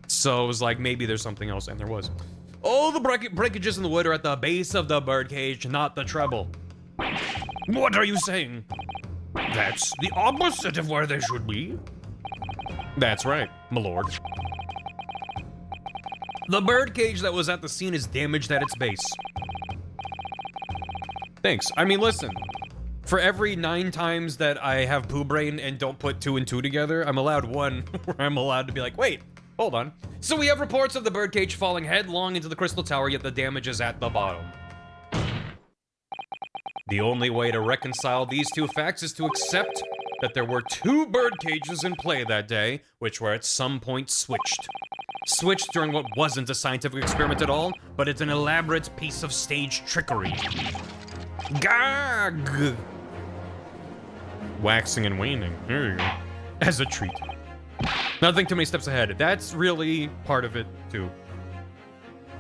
So it was like, maybe there's something else, and there was. All the breakages in the wood are at the base of the birdcage, not the treble. What are you saying? That's the opposite of where they should be. That's right, my lord. The birdcage that was at the scene is damaged at its base. Thanks. I mean, listen. For every 9 times that I have poo brain and don't put 2 and 2 together, I'm allowed one where I'm allowed to be like, wait, hold on. So we have reports of the birdcage falling headlong into the crystal tower, yet the damage is at the bottom. The only way to reconcile these two facts is to accept that there were 2 birdcages in play that day, which were at some point switched. Switched during what wasn't a scientific experiment at all, but it's an elaborate piece of stage trickery. Gag! Waxing and waning. Here you go. As a treat. Nothing too many steps ahead. That's really part of it, too.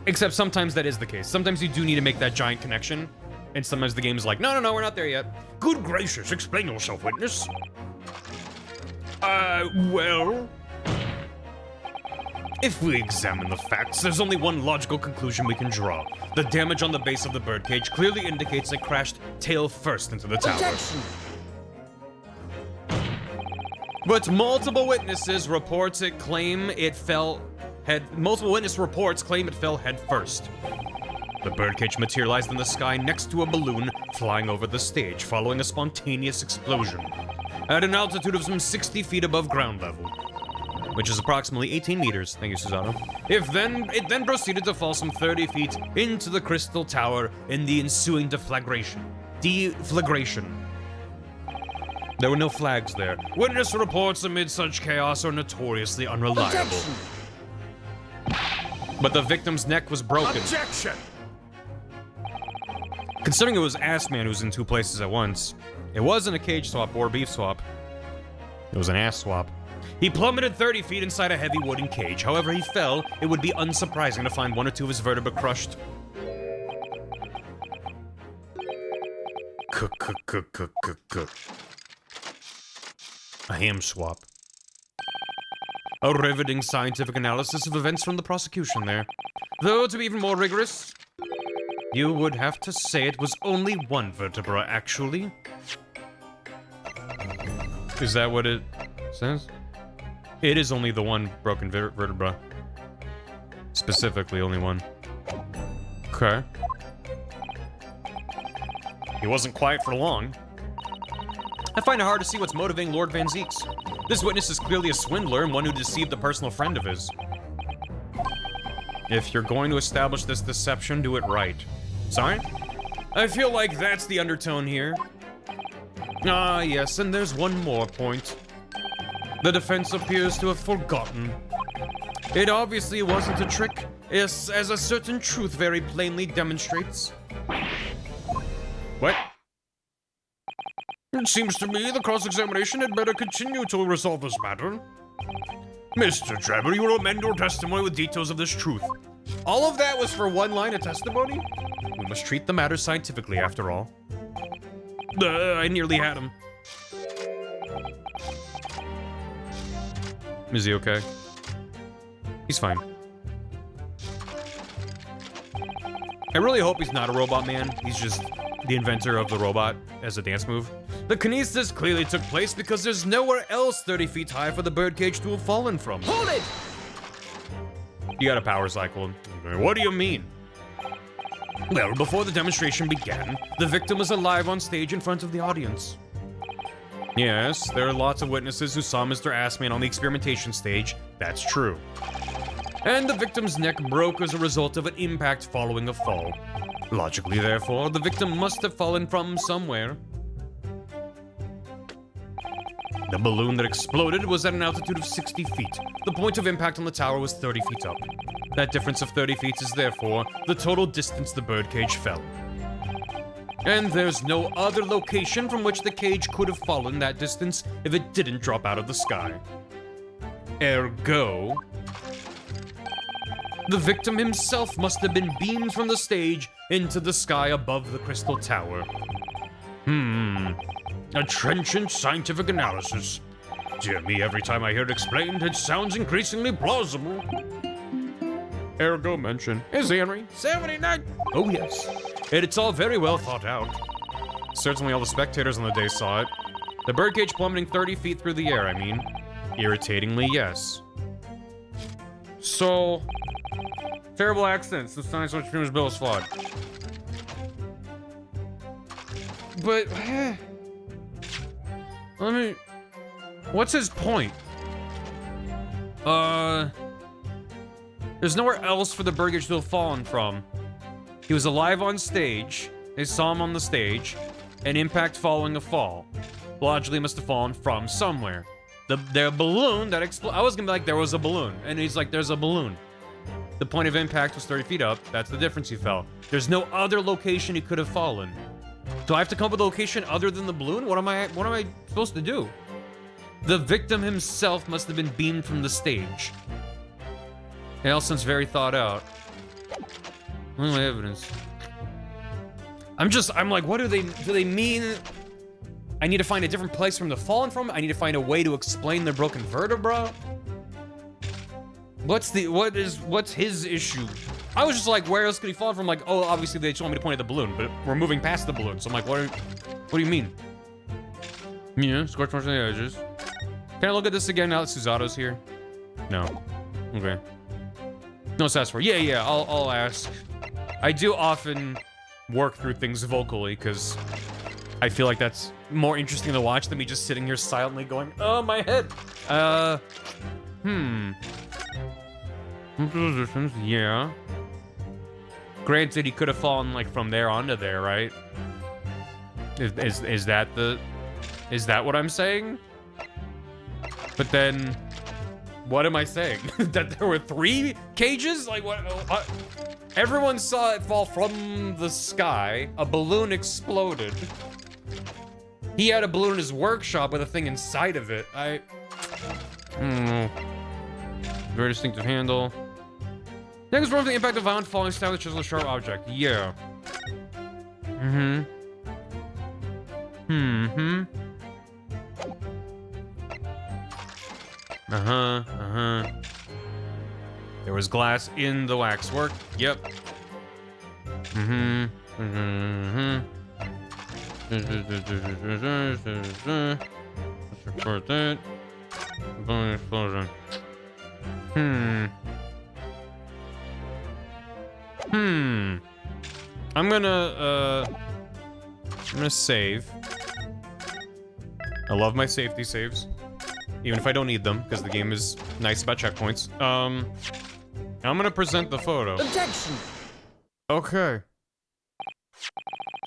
Except sometimes that is the case. Sometimes you do need to make that giant connection, and sometimes the game's like, no, we're not there yet. Good gracious, explain yourself, witness. Well... If we examine the facts, there's only one logical conclusion we can draw. The damage on the base of the birdcage clearly indicates it crashed tail first into the tower. Objection! But multiple witness reports claim it fell head first. The birdcage materialized in the sky next to a balloon flying over the stage, following a spontaneous explosion at an altitude of some 60 feet above ground level, which is approximately 18 meters. Thank you, Susanna. It then proceeded to fall some 30 feet into the crystal tower in the ensuing deflagration. There were no flags there. Witness reports amid such chaos are notoriously unreliable. Objection! But the victim's neck was broken. Objection! Considering it was Assman who was in 2 places at once, it wasn't a cage swap or beef swap. It was an ass swap. He plummeted 30 feet inside a heavy wooden cage. However he fell, it would be unsurprising to find 1 or 2 of his vertebrae crushed. A ham swap. A riveting scientific analysis of events from the prosecution there. Though, to be even more rigorous, you would have to say it was only 1 vertebra, actually. Is that what it says? It is only the one broken vertebra. Specifically, only one. Okay. He wasn't quiet for long. I find it hard to see what's motivating Lord Van Zeeks. This witness is clearly a swindler and one who deceived a personal friend of his. If you're going to establish this deception, do it right. Sorry? I feel like that's the undertone here. Ah, yes, and there's one more point. The defense appears to have forgotten. It obviously wasn't a trick, as a certain truth very plainly demonstrates. What? It seems to me the cross-examination had better continue to resolve this matter. Mr. Trevor, you will amend your testimony with details of this truth. All of that was for one line of testimony? We must treat the matter scientifically, after all. I nearly had him. Is he okay? He's fine. I really hope he's not a robot man. He's just the inventor of the robot as a dance move. The kinesis clearly took place because there's nowhere else 30 feet high for the birdcage to have fallen from. Hold it! You got a power cycle. What do you mean? Well, before the demonstration began, the victim was alive on stage in front of the audience. Yes, there are lots of witnesses who saw Mr. Assman on the experimentation stage. That's true. And the victim's neck broke as a result of an impact following a fall. Logically, therefore, the victim must have fallen from somewhere. The balloon that exploded was at an altitude of 60 feet. The point of impact on the tower was 30 feet up. That difference of 30 feet is therefore the total distance the birdcage fell. And there's no other location from which the cage could have fallen that distance if it didn't drop out of the sky. Ergo, the victim himself must have been beamed from the stage into the sky above the crystal tower. A trenchant scientific analysis. Dear me, every time I hear it explained, it sounds increasingly plausible. Ergo mention. Is Henry 79? Oh yes. It's all very well thought out. Certainly all the spectators on the day saw it. The birdcage plummeting 30 feet through the air, I mean. Irritatingly, yes. So, terrible accents. The science which Freeman's bill is flawed. But, what's his point? There's nowhere else for the birdcage to have fallen from. He was alive on stage. They saw him on the stage. An impact following a fall. Logically must have fallen from somewhere. The balloon that exploded. I was gonna be like, there was a balloon. And he's like, there's a balloon. The point of impact was 30 feet up. That's the difference he fell. There's no other location he could have fallen. Do I have to come up with a location other than the balloon? What am I supposed to do? The victim himself must have been beamed from the stage. It all sounds very thought out. What is my evidence? I'm like, what do they mean? I need to find a different place from the fallen from? I need to find a way to explain the broken vertebra? What's his issue? I was just like, where else could he fall from? Like, oh, obviously they just want me to point at the balloon, but we're moving past the balloon. So I'm like, what do you mean? Yeah, scorch marks on the edges. Can I look at this again now that Susato's here? No. Okay. No sass for. Yeah, I'll ask. I do often work through things vocally, because I feel like that's more interesting to watch than me just sitting here silently going, oh, my head. Positions, yeah. Granted, he could have fallen, like, from there onto there, right? Is that what I'm saying? But then, what am I saying? That there were 3 cages? Like, what? Everyone saw it fall from the sky. A balloon exploded. He had a balloon in his workshop with a thing inside of it. I don't know. Very distinctive handle. Next, from the impact of violent falling style, which is a sharp object. Yeah. There was glass in the waxwork. Yep. Support that. balloon explosion. I'm gonna save. I love my safety saves, even if I don't need them, because the game is nice about checkpoints. I'm gonna present the photo. Objection! Okay.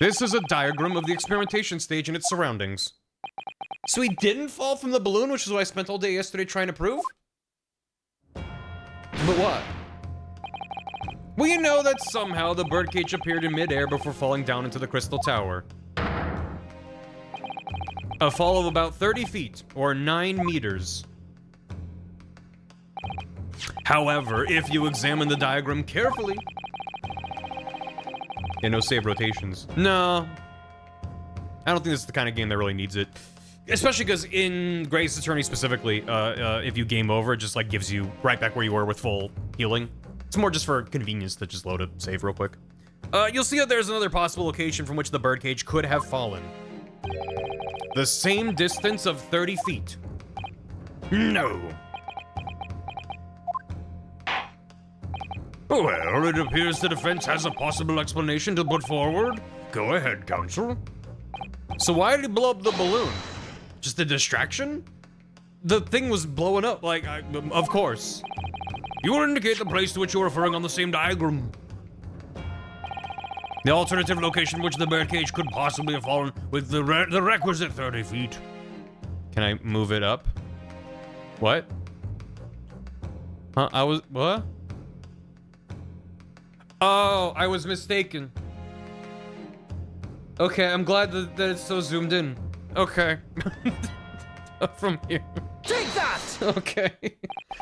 This is a diagram of the experimentation stage and its surroundings. So he didn't fall from the balloon, which is what I spent all day yesterday trying to prove? But what? Well, you know that somehow the birdcage appeared in midair before falling down into the crystal tower. A fall of about 30 feet, or 9 meters. However, if you examine the diagram carefully... Yeah, no save rotations. No. I don't think this is the kind of game that really needs it. Especially because in Grace Attorney specifically, if you game over, it just like gives you right back where you were with full healing. It's more just for convenience to just load a save real quick. You'll see that there's another possible location from which the birdcage could have fallen. The same distance of 30 feet. No. Well, it appears the defense has a possible explanation to put forward. Go ahead, counsel. So why did he blow up the balloon? Just a distraction? The thing was blowing up, like, of course. You will indicate the place to which you're referring on the same diagram. The alternative location which the birdcage could possibly have fallen with the requisite 30 feet. Can I move it up? What? Huh? What? Oh, I was mistaken. Okay, I'm glad that it's so zoomed in. Okay. From here. Take that! Okay.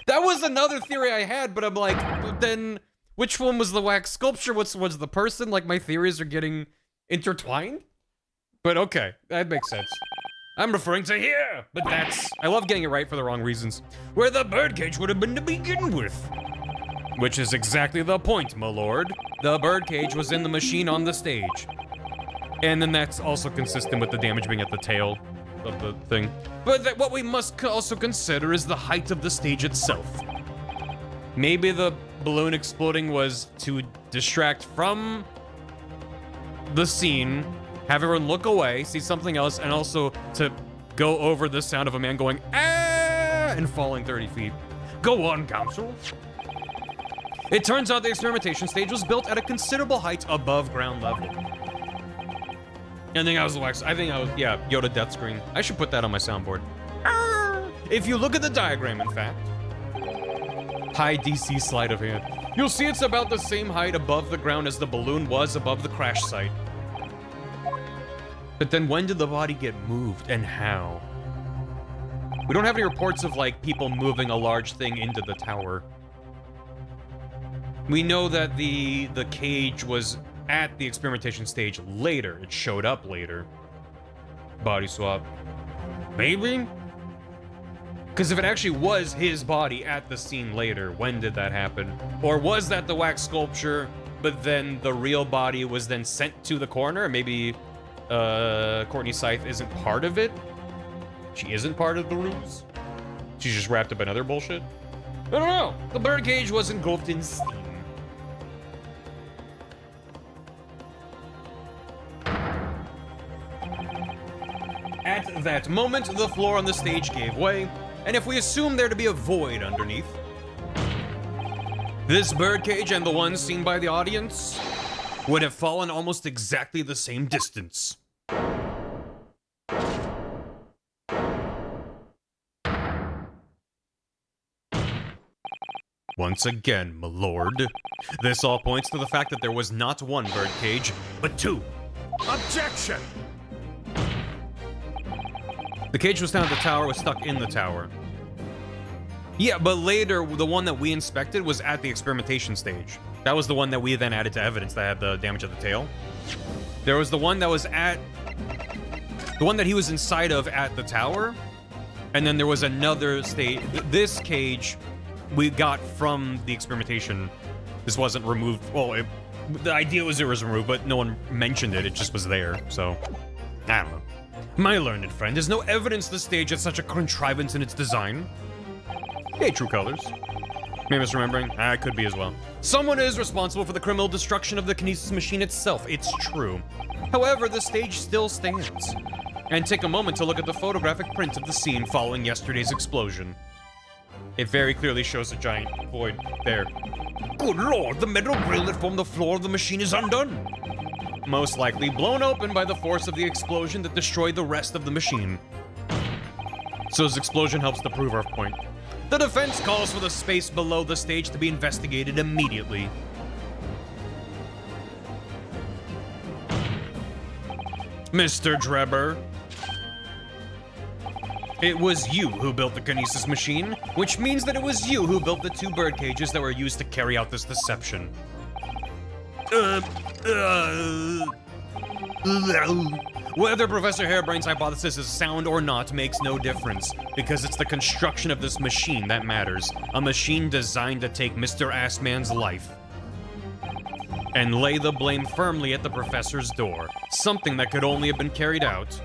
That was another theory I had, but I'm like, then which one was the wax sculpture? What's the person? Like, my theories are getting intertwined? But okay, that makes sense. I'm referring to here, but that's... I love getting it right for the wrong reasons. Where the birdcage would have been to begin with. Which is exactly the point, my lord. The birdcage was in the machine on the stage. And then that's also consistent with the damage being at the tail of the thing. But what we must also consider is the height of the stage itself. Maybe the balloon exploding was to distract from the scene, have everyone look away, see something else, and also to go over the sound of a man going, ah, and falling 30 feet. Go on, counsel. It turns out the experimentation stage was built at a considerable height above ground level. I think I was, yeah, Yoda death screen. I should put that on my soundboard. If you look at the diagram, in fact, high DC sleight of hand, you'll see it's about the same height above the ground as the balloon was above the crash site. But then when did the body get moved and how? We don't have any reports of, like, people moving a large thing into the tower. We know that the cage was at the experimentation stage later. It showed up later. Body swap. Maybe? Because if it actually was his body at the scene later, when did that happen? Or was that the wax sculpture, but then the real body was then sent to the corner? Maybe Courtney Scythe isn't part of it? She isn't part of the ruse? She's just wrapped up in other bullshit? I don't know. The birdcage was engulfed in steam. At that moment, the floor on the stage gave way, and if we assume there to be a void underneath, this birdcage and the one seen by the audience would have fallen almost exactly the same distance. Once again, my lord, this all points to the fact that there was not one birdcage, but two. Objection! The cage was down at the tower, was stuck in the tower. Yeah, but later, the one that we inspected was at the experimentation stage. That was the one that we then added to evidence that had the damage of the tail. There was the one that was at... the one that he was inside of at the tower. And then there was another stage. This cage we got from the experimentation. This wasn't removed. Well, the idea was it was removed, but no one mentioned it. It just was there, so... I don't know. My learned friend, there's no evidence the stage had such a contrivance in its design. Okay, true colors. Maybe misremembering. I could be as well. Someone is responsible for the criminal destruction of the kinesis machine itself. It's true. However, the stage still stands. And take a moment to look at the photographic print of the scene following yesterday's explosion. It very clearly shows a giant void there. Good lord, the metal grill that formed the floor of the machine is undone. Most likely blown open by the force of the explosion that destroyed the rest of the machine. So this explosion helps to prove our point. The defense calls for the space below the stage to be investigated immediately. Mr. Drebber, it was you who built the kinesis machine, which means that it was you who built the 2 bird cages that were used to carry out this deception. Whether Professor Harebrain's hypothesis is sound or not makes no difference, because it's the construction of this machine that matters. A machine designed to take Mr. Assman's life. And lay the blame firmly at the professor's door, something that could only have been carried out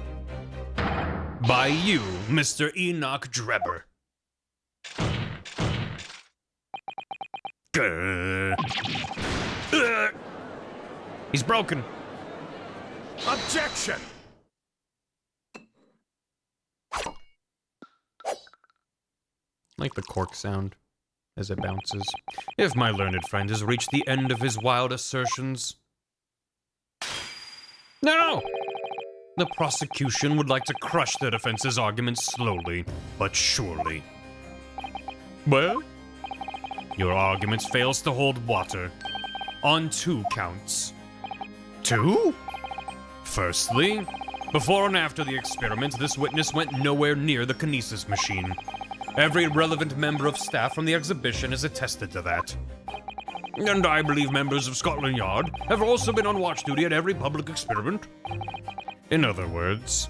by you, Mr. Enoch Drebber. He's broken. Objection! Like the cork sound as it bounces. If my learned friend has reached the end of his wild assertions... No! The prosecution would like to crush the defense's arguments slowly, but surely. Well? Your argument fails to hold water. On 2 counts. 2? Firstly, before and after the experiment, this witness went nowhere near the kinesis machine. Every relevant member of staff from the exhibition has attested to that. And I believe members of Scotland Yard have also been on watch duty at every public experiment. In other words,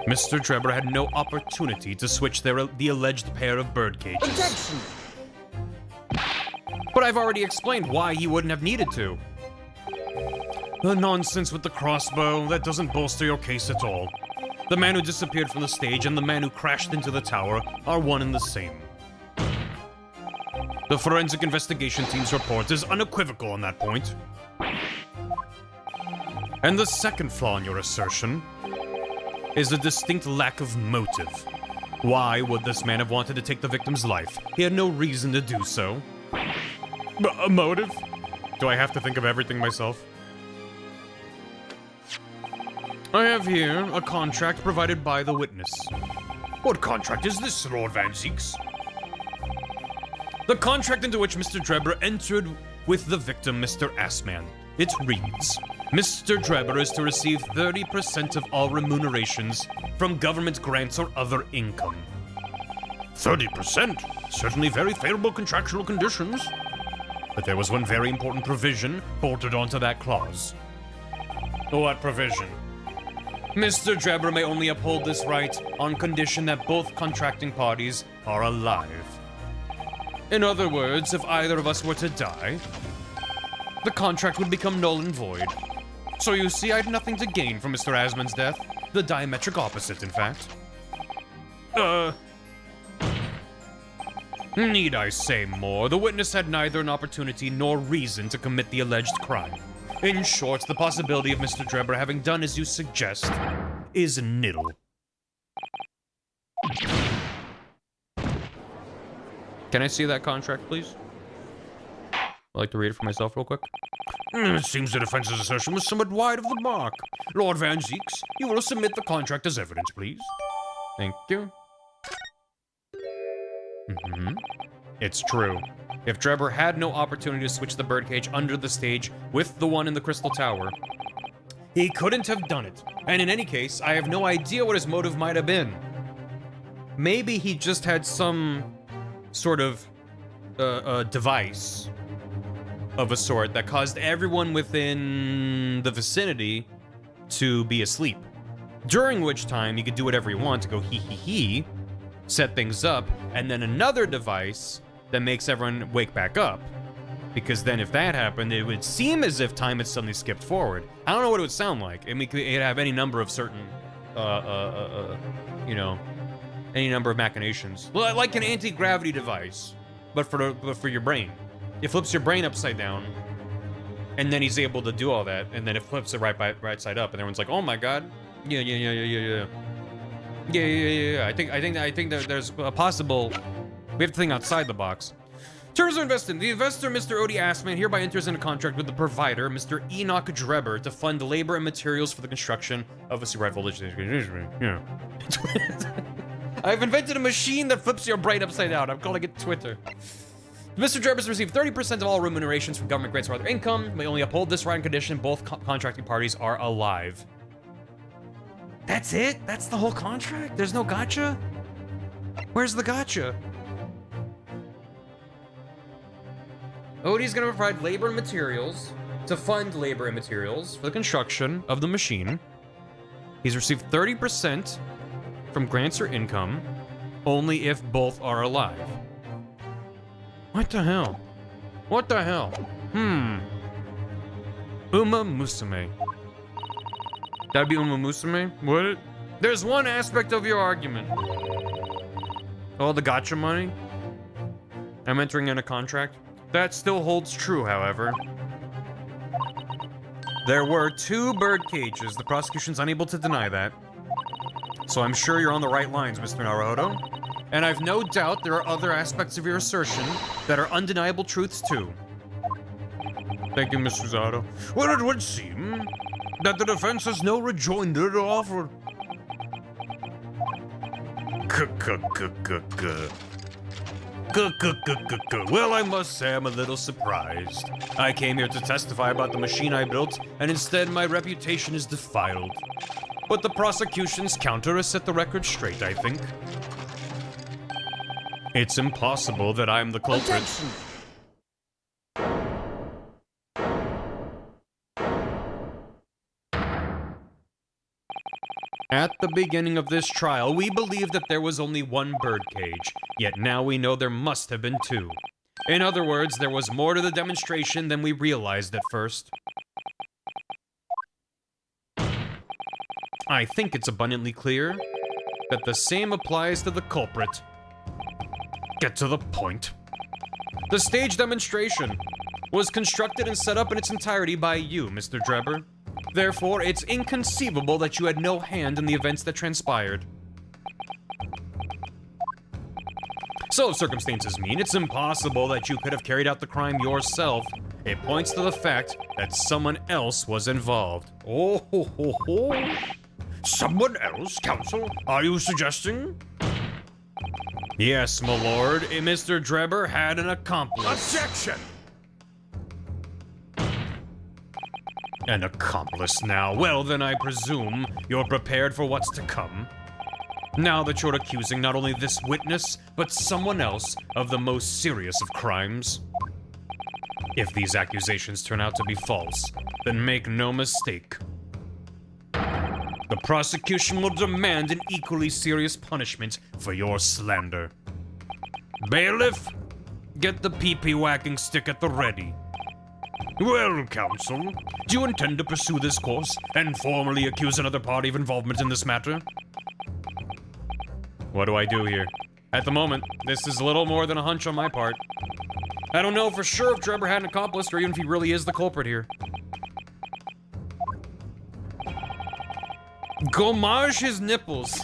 Mr. Drebber had no opportunity to switch the alleged pair of bird cages. Objection! But I've already explained why he wouldn't have needed to. The nonsense with the crossbow, that doesn't bolster your case at all. The man who disappeared from the stage and the man who crashed into the tower are one and the same. The forensic investigation team's report is unequivocal on that point. And the second flaw in your assertion is a distinct lack of motive. Why would this man have wanted to take the victim's life? He had no reason to do so. A motive? Do I have to think of everything myself? I have here a contract provided by the witness. What contract is this, Lord Van Zieks? The contract into which Mr. Drebber entered with the victim, Mr. Assman. It reads, Mr. Drebber is to receive 30% of all remunerations from government grants or other income. 30%? Certainly very favorable contractual conditions. But there was one very important provision bolted onto that clause. What provision? Mr. Drebber may only uphold this right on condition that both contracting parties are alive. In other words, if either of us were to die, the contract would become null and void. So you see, I had nothing to gain from Mr. Asman's death. The diametric opposite, in fact. Need I say more? The witness had neither an opportunity nor reason to commit the alleged crime. In short, the possibility of Mr. Drebber having done as you suggest is nil. Can I see that contract, please? I'd like to read it for myself real quick. It seems the defense's assertion was somewhat wide of the mark. Lord Van Zieks, you will submit the contract as evidence, please. Thank you. It's true. If Drebber had no opportunity to switch the birdcage under the stage with the one in the Crystal Tower, he couldn't have done it. And in any case, I have no idea what his motive might have been. Maybe he just had some sort of device of a sort that caused everyone within the vicinity to be asleep. During which time he could do whatever he wanted to go hee hee hee, set things up, and then another device that makes everyone wake back up. Because then if that happened, it would seem as if time had suddenly skipped forward. I don't know what it would sound like. I mean, it'd have any number of certain, you know, any number of machinations. Well, like an anti-gravity device, but for your brain. It flips your brain upside down, and then he's able to do all that, and then it flips it right side up, and everyone's like, "Oh my god, yeah. I think that there's a possible. We have to think outside the box." Terms of investment. The investor, Mr. Odie Assman, hereby enters into contract with the provider, Mr. Enoch Drebber, to fund labor and materials for the construction of a super high voltage. Yeah. I've invented a machine that flips your brain upside down. I'm calling it Twitter. Mr. Drebber's received 30% of all remunerations from government grants or other income. May only uphold this right on condition both contracting parties are alive. That's it? That's the whole contract? There's no gotcha? Where's the gotcha? Odie's gonna provide labor and materials to fund labor and materials for the construction of the machine. He's received 30% from grants or income, only if both are alive. What the hell? What the hell? Uma Musume. That'd be Uma Musume? Would it? There's one aspect of your argument. All the gotcha money? I'm entering in a contract? That still holds true, however. There were 2 bird cages. The prosecution's unable to deny that. So I'm sure you're on the right lines, Mr. Naruhodo. And I've no doubt there are other aspects of your assertion that are undeniable truths, too. Thank you, Mr. Zato. Well, it would seem that the defense has no rejoinder to offer. Well, I must say I'm a little surprised. I came here to testify about the machine I built, and instead my reputation is defiled. But the prosecution's counter has set the record straight, I think. It's impossible that I'm the culprit. At the beginning of this trial, we believed that there was only 1 birdcage, yet now we know there must have been 2. In other words, there was more to the demonstration than we realized at first. I think it's abundantly clear that the same applies to the culprit. Get to the point. The stage demonstration was constructed and set up in its entirety by you, Mr. Drebber. Therefore, it's inconceivable that you had no hand in the events that transpired. So, circumstances mean it's impossible that you could have carried out the crime yourself. It points to the fact that someone else was involved. Oh, ho, ho, ho. Someone else, counsel? Are you suggesting? Yes, my lord. Mr. Drebber had an accomplice. Objection! An accomplice now. Well, then I presume you're prepared for what's to come. Now that you're accusing not only this witness, but someone else of the most serious of crimes. If these accusations turn out to be false, then make no mistake. The prosecution will demand an equally serious punishment for your slander. Bailiff, get the pee-pee whacking stick at the ready. Well, counsel, do you intend to pursue this course and formally accuse another party of involvement in this matter? What do I do here? At the moment, this is a little more than a hunch on my part. I don't know for sure if Drebber had an accomplice or even if he really is the culprit here. Gommage his nipples.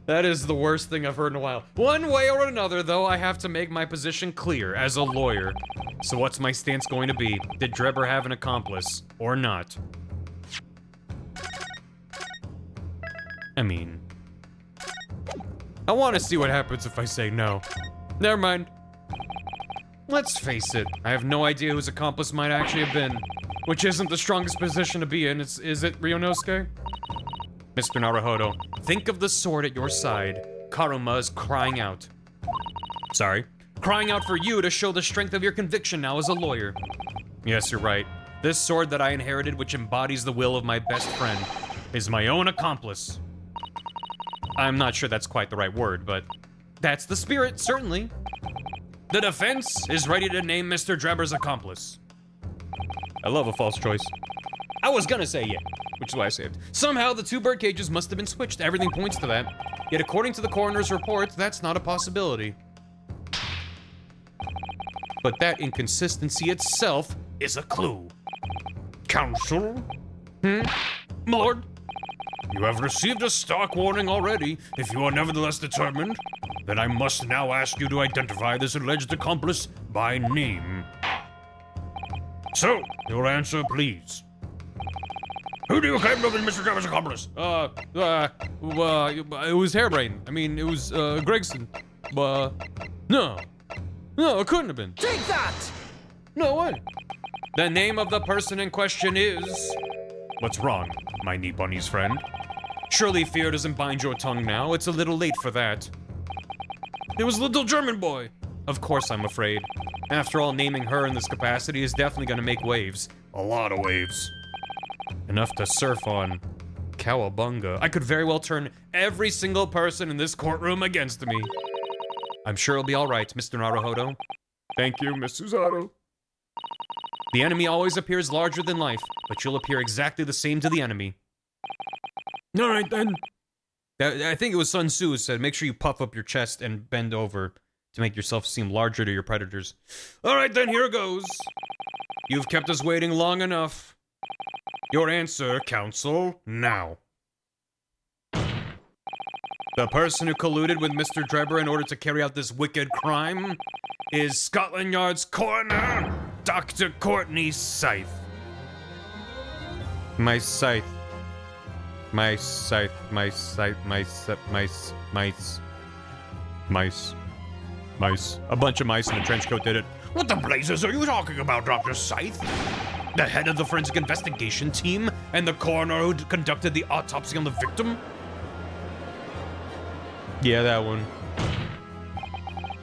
That is the worst thing I've heard in a while. One way or another, though, I have to make my position clear as a lawyer. So what's my stance going to be? Did Drebber have an accomplice or not? I mean, I want to see what happens if I say no. Never mind. Let's face it, I have no idea whose accomplice might actually have been. Which isn't the strongest position to be in, is it, Ryunosuke? Mr. Naruhodo, think of the sword at your side. Karuma is crying out. Sorry. Crying out for you to show the strength of your conviction now as a lawyer. Yes, you're right. This sword that I inherited, which embodies the will of my best friend, is my own accomplice. I'm not sure that's quite the right word, but that's the spirit, certainly. The defense is ready to name Mr. Drebber's accomplice. I love a false choice. I was gonna say yeah. which is why I saved. Somehow, the two bird cages must have been switched. Everything points to that. Yet, according to the coroner's report, that's not a possibility. But that inconsistency itself is a clue. Counsel? My lord? You have received a stock warning already. If you are nevertheless determined, then I must now ask you to identify this alleged accomplice by name. So, your answer, please. Who do you claim to be Mr. Trevor's accomplice? It was Hairbrain. I mean, it was, Gregson. No, it couldn't have been. Take that! No way. The name of the person in question is... What's wrong, my knee bunny's friend? Surely fear doesn't bind your tongue now. It's a little late for that. It was little German boy. Of course I'm afraid. After all, naming her in this capacity is definitely gonna make waves. A lot of waves. Enough to surf on. Cowabunga. I could very well turn every single person in this courtroom against me. I'm sure it'll be alright, Mr. Naruhodo. Thank you, Miss Susato. The enemy always appears larger than life, but you'll appear exactly the same to the enemy. Alright then. I think it was Sun Tzu who said, make sure you puff up your chest and bend over to make yourself seem larger to your predators. Alright then, here goes. You've kept us waiting long enough. Your answer, counsel, now. The person who colluded with Mr. Drebber in order to carry out this wicked crime is Scotland Yard's coroner, Dr. Courtney Scythe. My scythe. My scythe. My scythe. Mice. A bunch of mice in a trench coat did it. What the blazes are you talking about, Dr. Scythe? The head of the forensic investigation team and the coroner who conducted the autopsy on the victim? Yeah, that one.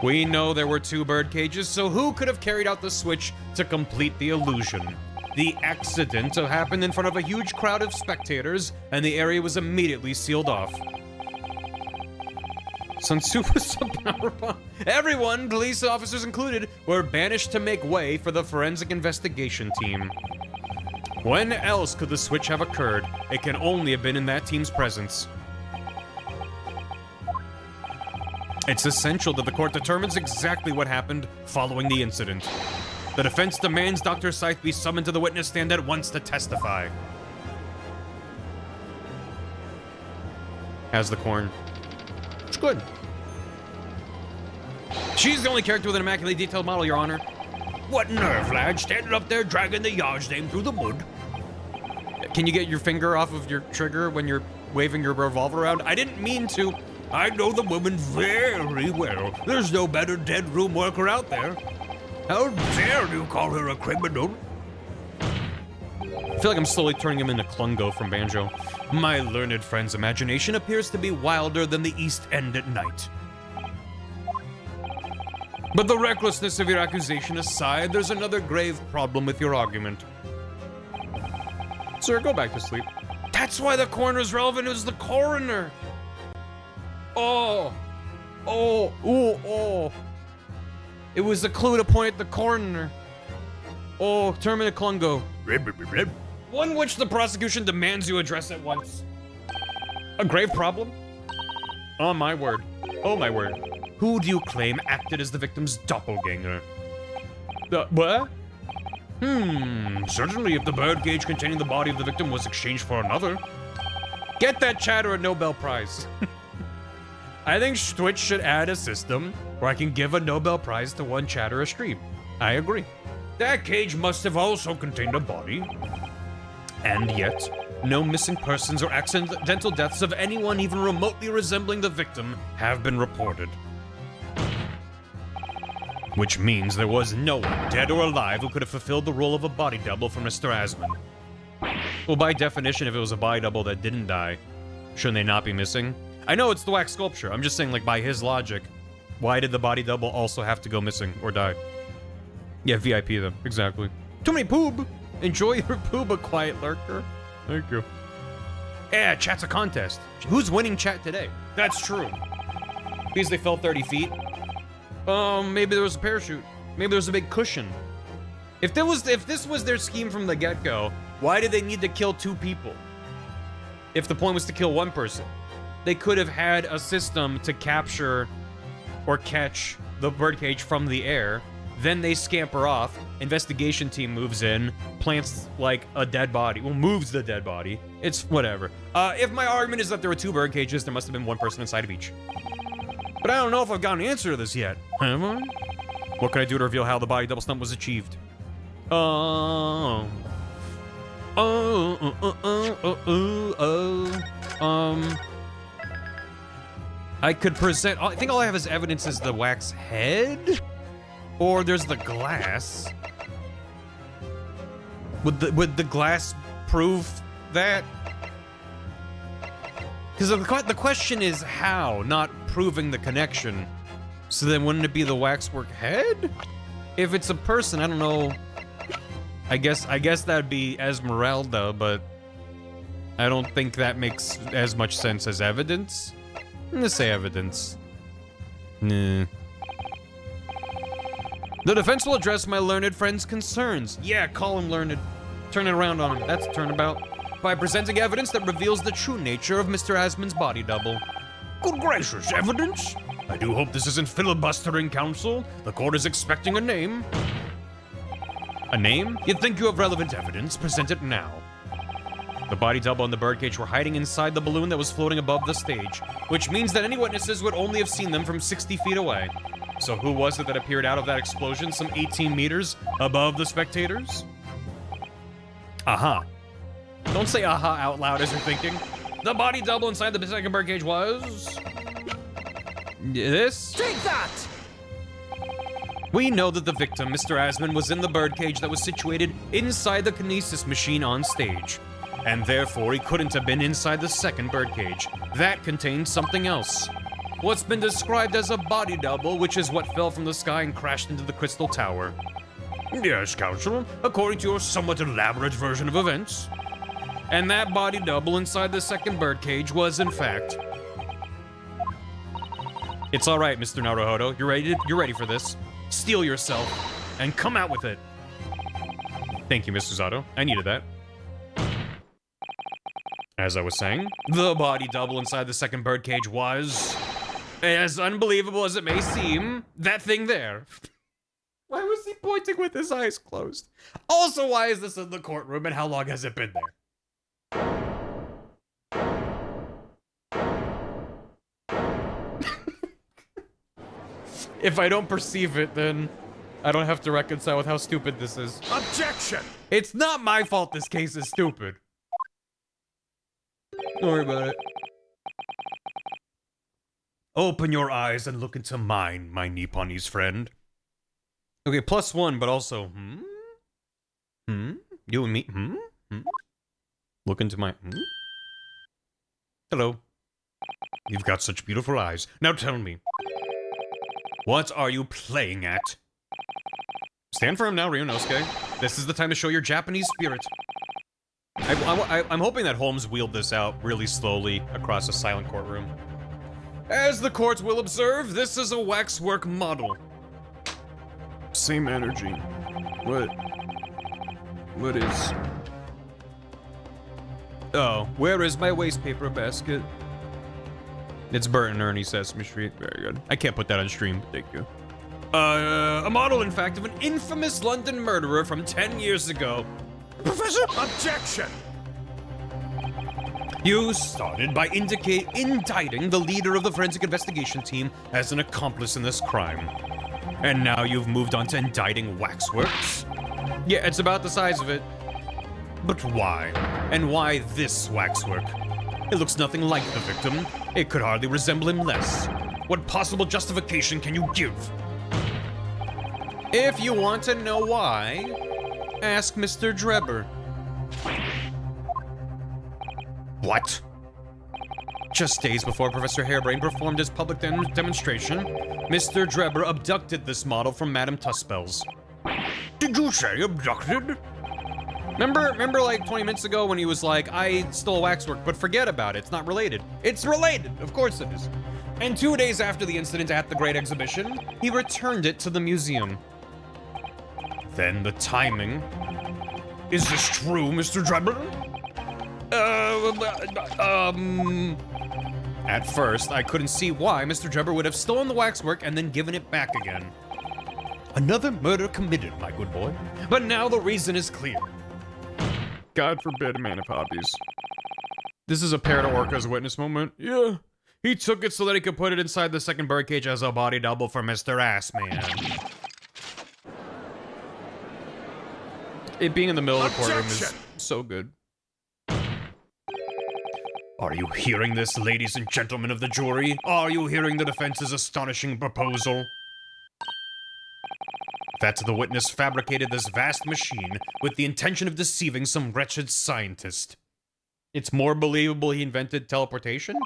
We know there were two bird cages, so who could have carried out the switch to complete the illusion? The accident happened in front of a huge crowd of spectators, and the area was immediately sealed off. Sun Tzu was a power bomb. Everyone, police officers included, were banished to make way for the forensic investigation team. When else could the switch have occurred? It can only have been in that team's presence. It's essential that the court determines exactly what happened following the incident. The defense demands Dr. Scythe be summoned to the witness stand at once to testify. How's the corn? It's good. She's the only character with an immaculately detailed model, Your Honor. What nerve, lad, standing up there dragging the yard's name through the mud? Can you get your finger off of your trigger when you're waving your revolver around? I didn't mean to. I know the woman very well. There's no better dead room worker out there. How dare you call her a criminal? I feel like I'm slowly turning him into Klungo from Banjo. My learned friend's imagination appears to be wilder than the East End at night. But the recklessness of your accusation aside, there's another grave problem with your argument. Sir, go back to sleep. That's why the coroner's relevant. It was the coroner. Oh. It was a clue to point at the coroner. Oh, Terminate Klungo. One which the prosecution demands you address at once. A grave problem? Oh my word. Oh my word. Who do you claim acted as the victim's doppelganger? What? Certainly if the birdcage containing the body of the victim was exchanged for another. Get that chatter a Nobel Prize. I think Twitch should add a system where I can give a Nobel Prize to one chatter a stream. I agree. That cage must have also contained a body. And yet, no missing persons or accidental deaths of anyone even remotely resembling the victim have been reported. Which means there was no one, dead or alive, who could have fulfilled the role of a body double for Mr. Asman. Well, by definition, if it was a body double that didn't die, shouldn't they not be missing? I know it's the wax sculpture. I'm just saying, like, by his logic, why did the body double also have to go missing or die? Yeah, VIP them. Exactly. Too many poob. Enjoy your poob, a quiet lurker. Thank you. Yeah, chat's a contest. Who's winning chat today? That's true. Because they fell 30 feet. Maybe there was a parachute. Maybe there was a big cushion. If this was their scheme from the get-go, why did they need to kill two people? if the point was to kill one person. They could have had a system to capture or catch the birdcage from the air. Then they scamper off. Investigation team moves in, plants like a dead body. Well, moves the dead body. It's whatever. If my argument is that there were 2 bird cages, there must have been 1 person inside of each. But I don't know if I've got an answer to this yet. Have I? What can I do to reveal how the body double stunt was achieved? I could present. I think all I have as evidence is the wax head, or there's the glass. Would the glass prove that? Because the question is how, not proving the connection. So then wouldn't it be the waxwork head? If it's a person, I don't know. I guess that'd be Esmeralda, but I don't think that makes as much sense as evidence. I'm gonna say evidence. Nah. The defense will address my learned friend's concerns. Yeah, call him learned. Turn it around on him. That's a turnabout. By presenting evidence that reveals the true nature of Mr. Asmon's body double. Good gracious, evidence? I do hope this isn't filibustering, counsel. The court is expecting a name. A name? You'd think you have relevant evidence. Present it now. The body double and the birdcage were hiding inside the balloon that was floating above the stage, which means that any witnesses would only have seen them from 60 feet away. So who was it that appeared out of that explosion some 18 meters above the spectators? Aha. Don't say aha out loud as you're thinking. The body double inside the second birdcage was... this? Take that! We know that the victim, Mr. Asmon, was in the birdcage that was situated inside the kinesis machine on stage. And therefore, he couldn't have been inside the second birdcage. That contained something else. What's been described as a body double, which is what fell from the sky and crashed into the Crystal Tower. Yes, counsel, according to your somewhat elaborate version of events. And that body double inside the second birdcage was, in fact... It's all right, Mr. Naruhodo. You're ready for this. Steel yourself and come out with it. Thank you, Mr. Zato. I needed that. As I was saying, the body double inside the second birdcage was, as unbelievable as it may seem, that thing there. Why was he pointing with his eyes closed? Also, why is this in the courtroom and how long has it been there? If I don't perceive it, then I don't have to reconcile with how stupid this is. Objection! It's not my fault this case is stupid. Don't worry about it. Open your eyes and look into mine, my Nipponese friend. Okay, +1, but also, You and me, Look into my, Hello. You've got such beautiful eyes. Now tell me. What are you playing at? Stand firm now, Ryunosuke. This is the time to show your Japanese spirit. I'm hoping that Holmes wheeled this out really slowly across a silent courtroom. As the court will observe, this is a waxwork model. Same energy. What is... Oh, where is my waste paper basket? It's Bert and Ernie Sesame Street. Very good. I can't put that on stream. Thank you. A model, in fact, of an infamous London murderer from 10 years ago. Professor? Objection! You started by indicting the leader of the forensic investigation team as an accomplice in this crime. And now you've moved on to indicting waxworks? Yeah, it's about the size of it. But why? And why this waxwork? It looks nothing like the victim. It could hardly resemble him less. What possible justification can you give? If you want to know why, ask Mr. Drebber. What? Just days before Professor Harebrain performed his public demonstration, Mr. Drebber abducted this model from Madame Tuspel's. Did you say abducted? Remember like 20 minutes ago when he was like, I stole waxwork, but forget about it, it's not related. It's related, of course it is. And 2 days after the incident at the Great Exhibition, he returned it to the museum. Then the timing. Is this true, Mr. Drebber? At first, I couldn't see why Mr. Drebber would have stolen the waxwork and then given it back again. Another murder committed, my good boy. But now the reason is clear. God forbid a man of hobbies. This is a pair to Orca's witness moment. Yeah. He took it so that he could put it inside the second birdcage as a body double for Mr. Assman. It being in the middle of the courtroom is so good. Are you hearing this, ladies and gentlemen of the jury? Are you hearing the defense's astonishing proposal? That the witness fabricated this vast machine with the intention of deceiving some wretched scientist. It's more believable he invented teleportation?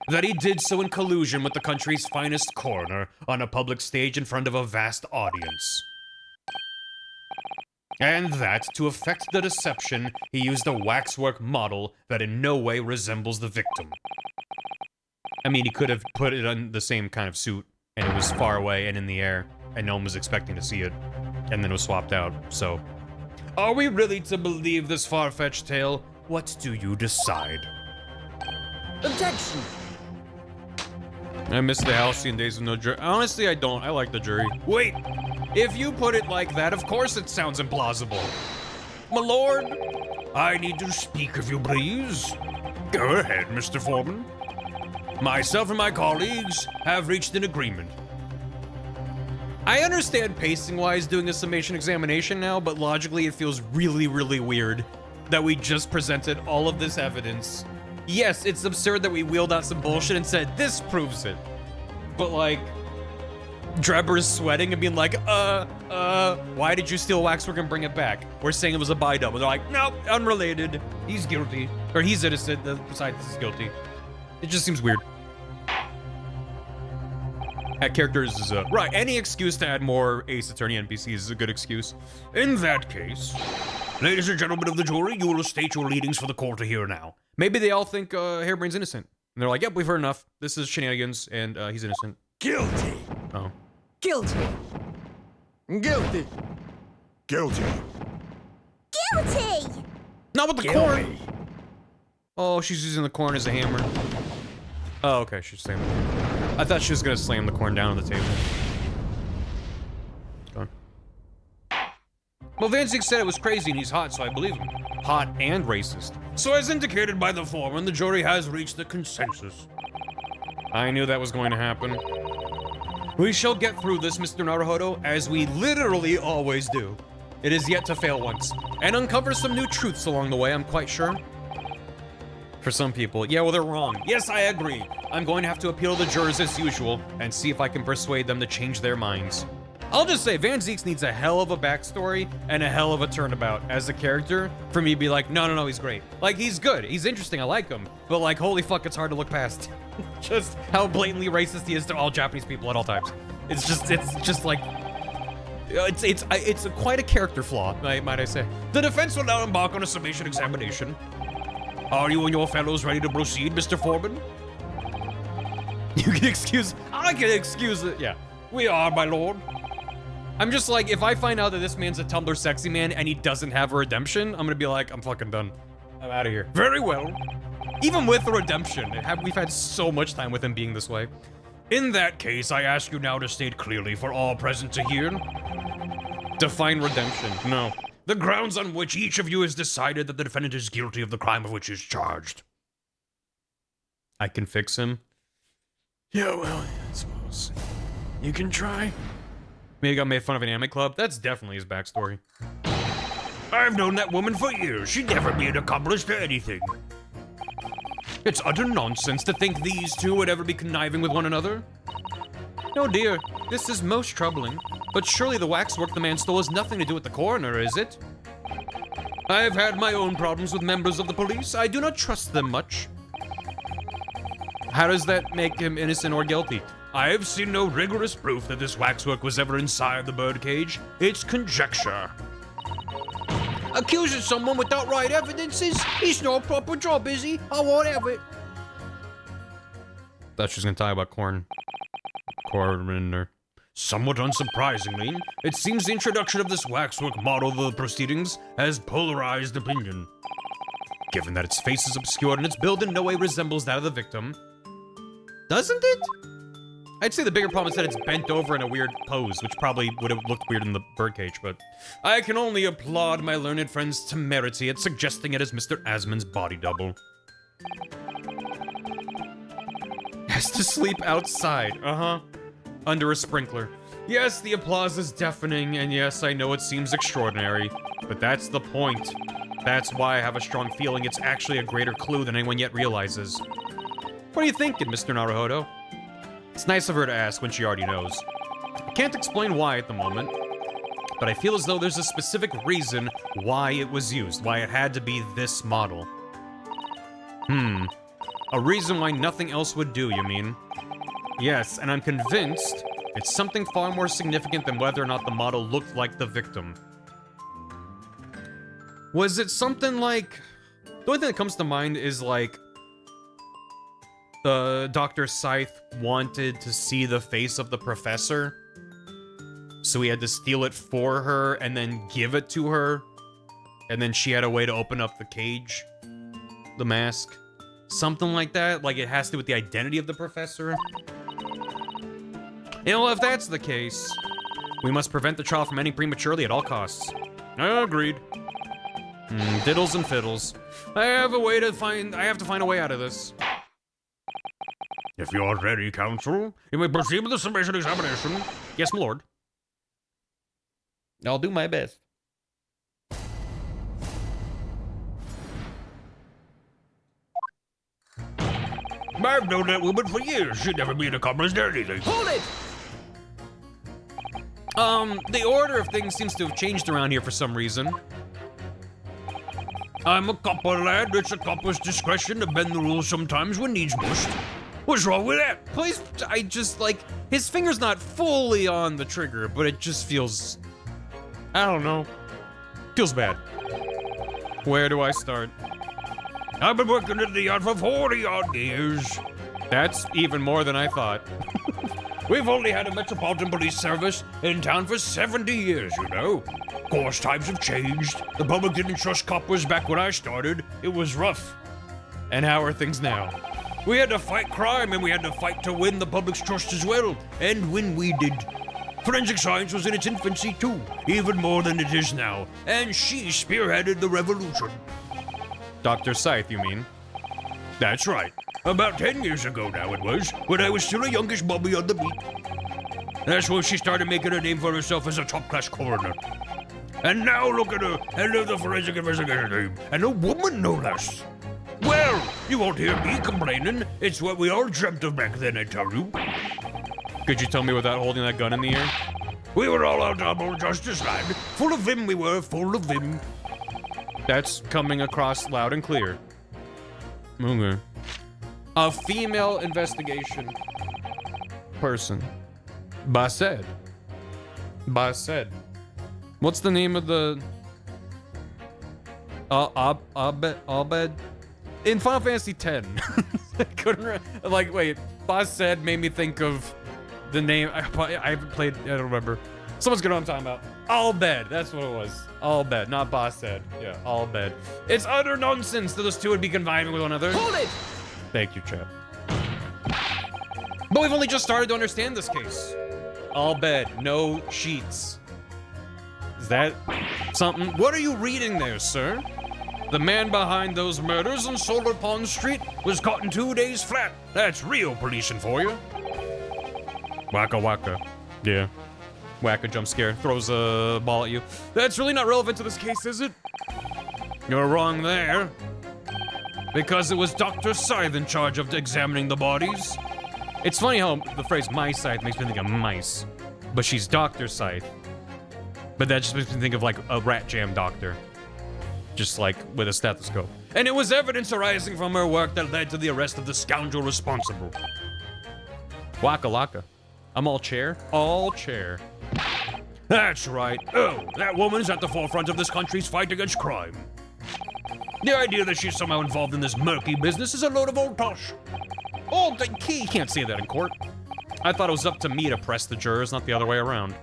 That he did so in collusion with the country's finest coroner on a public stage in front of a vast audience. And that, to effect the deception, he used a waxwork model that in no way resembles the victim. I mean, he could have put it on the same kind of suit, and it was far away and in the air, and no one was expecting to see it, and then it was swapped out, so... Are we really to believe this far-fetched tale? What do you decide? Objection! I miss the halcyon days of no jury. Honestly, I don't. I like the jury. Wait! If you put it like that, of course it sounds implausible. My lord, I need to speak if you please. Go ahead, Mr. Foreman. Myself and my colleagues have reached an agreement. I understand pacing-wise doing a summation examination now, but logically it feels really, really weird that we just presented all of this evidence. Yes, it's absurd that we wheeled out some bullshit and said, this proves it. But like, Drebber's sweating and being like, why did you steal waxwork and bring it back? We're saying it was a buy double. They're like, nope, unrelated. He's guilty. Or he's innocent, besides he's guilty. It just seems weird. Add characters is right, any excuse to add more Ace Attorney NPCs is a good excuse. In that case, ladies and gentlemen of the jury, you will state your leadings for the court to hear now. Maybe they all think Hairbrain's innocent. And they're like, yep, we've heard enough. This is shenanigans, and he's innocent. Guilty. Oh. Guilty. Guilty. Guilty. Guilty! Not with the corn! Oh, she's using the corn as a hammer. Oh, okay, she's saying I thought she was gonna slam the corn down on the table. Go on. Well, Van Zeke said it was crazy and he's hot, so I believe him. Hot and racist. So as indicated by the foreman, the jury has reached a consensus. I knew that was going to happen. We shall get through this, Mr. Naruhodo, as we literally always do. It is yet to fail once, and uncover some new truths along the way, I'm quite sure. For some people, yeah, well, they're wrong. Yes, I agree. I'm going to have to appeal to the jurors as usual, and see if I can persuade them to change their minds. I'll just say, Van Zeeks needs a hell of a backstory and a hell of a turnabout as a character for me to be like, no, he's great. Like, he's good, he's interesting, I like him, but like, holy fuck, it's hard to look past. Just how blatantly racist he is to all Japanese people at all times. It's just like, it's quite a character flaw, might I say. The defense will now embark on a summation examination. Are you and your fellows ready to proceed, Mr. Foreman? You can excuse, I can excuse it, yeah. We are, my lord. I'm just like, if I find out that this man's a Tumblr sexy man and he doesn't have a redemption, I'm gonna be like, I'm fucking done. I'm out of here. Very well. Even with the redemption, we've had so much time with him being this way. In that case, I ask you now to state clearly for all present to hear. Define redemption. No. The grounds on which each of you has decided that the defendant is guilty of the crime of which he is charged. I can fix him. Yeah, well, I suppose. You can try. Maybe he got made fun of an anime club. That's definitely his backstory. I've known that woman for years. She'd never be an accomplice to anything. It's utter nonsense to think these two would ever be conniving with one another. Oh dear, this is most troubling. But surely the waxwork the man stole has nothing to do with the coroner, is it? I've had my own problems with members of the police. I do not trust them much. How does that make him innocent or guilty? I have seen no rigorous proof that this waxwork was ever inside the birdcage. It's conjecture. Accusing someone without right evidences? It's no proper job, is he? I won't have it. Thought she was gonna talk about coroner. Somewhat unsurprisingly, it seems the introduction of this waxwork model of the proceedings has polarized opinion. given that its face is obscured and its build in no way resembles that of the victim. Doesn't it? I'd say the bigger problem is that it's bent over in a weird pose, which probably would have looked weird in the birdcage, but I can only applaud my learned friend's temerity at suggesting it as Mr. Asman's body double. Has to sleep outside, under a sprinkler. Yes, the applause is deafening, and yes, I know it seems extraordinary, but that's the point. That's why I have a strong feeling it's actually a greater clue than anyone yet realizes. What are you thinking, Mr. Naruhodo? It's nice of her to ask when she already knows. I can't explain why at the moment, but I feel as though there's a specific reason why it was used, why it had to be this model. A reason why nothing else would do, you mean? Yes, and I'm convinced it's something far more significant than whether or not the model looked like the victim. Was it something like... The only thing that comes to mind is like... Dr. Scythe wanted to see the face of the professor, so he had to steal it for her and then give it to her, and then she had a way to open up the cage, the mask. Something like that, like it has to do with the identity of the professor. You know, if that's the case, we must prevent the child from ending prematurely at all costs. Agreed. Diddles and fiddles. I have to find a way out of this. If you are ready, counsel, you may proceed with the summation examination. Yes, my lord. I'll do my best. I've known that woman for years. She'd never been accomplished to anything. Hold it! The order of things seems to have changed around here for some reason. I'm a copper lad. It's a copper's discretion to bend the rules sometimes when needs must. What's wrong with that? Please, I just, like, his finger's not fully on the trigger, but it just feels, I don't know, feels bad. Where do I start? I've been working in the yard for 40-odd years. That's even more than I thought. We've only had a Metropolitan Police Service in town for 70 years, you know. Of course, times have changed. The public didn't trust coppers back when I started. It was rough. And how are things now? We had to fight crime, and we had to fight to win the public's trust as well. And when we did, forensic science was in its infancy too, even more than it is now. And she spearheaded the revolution. Dr. Scythe, you mean? That's right. About 10 years ago now it was, when I was still a youngish bobby on the beat. That's when she started making a name for herself as a top-class coroner. And now look at her, head of the forensic investigator team, and a woman no less. Well, you won't hear me complaining. It's what we all dreamt of back then, I tell you. Could you tell me without holding that gun in the air? We were all out double justice, lad. Full of vim we were, full of vim. That's coming across loud and clear. Okay. A female investigation person. Based. What's the name of the... Abed? In Final Fantasy X. I couldn't like, wait. Based made me think of the name. I haven't played, I don't remember. Someone's gonna know what I'm talking about. Albed, that's what it was. Albed, not Based. Yeah, Albed. It's utter nonsense that those two would be conniving with one another. Hold it! Thank you, chap. But we've only just started to understand this case. Albed, no sheets. Is that something? What are you reading there, sir? The man behind those murders on Solar Pond Street was caught in 2 days flat. That's real policing for you. Waka waka. Yeah. Whack-a jump scare. Throws a ball at you. That's really not relevant to this case, is it? You're wrong there. Because it was Dr. Scythe in charge of examining the bodies. It's funny how the phrase my Scythe makes me think of mice. But she's Dr. Scythe. But that just makes me think of like a rat jam doctor. Just like with a stethoscope. And it was evidence arising from her work that led to the arrest of the scoundrel responsible. Waka laka. I'm all chair? All chair. That's right. Oh, that woman's at the forefront of this country's fight against crime. The idea that she's somehow involved in this murky business is a load of old tosh. Old key. Can't say that in court. I thought it was up to me to press the jurors, not the other way around.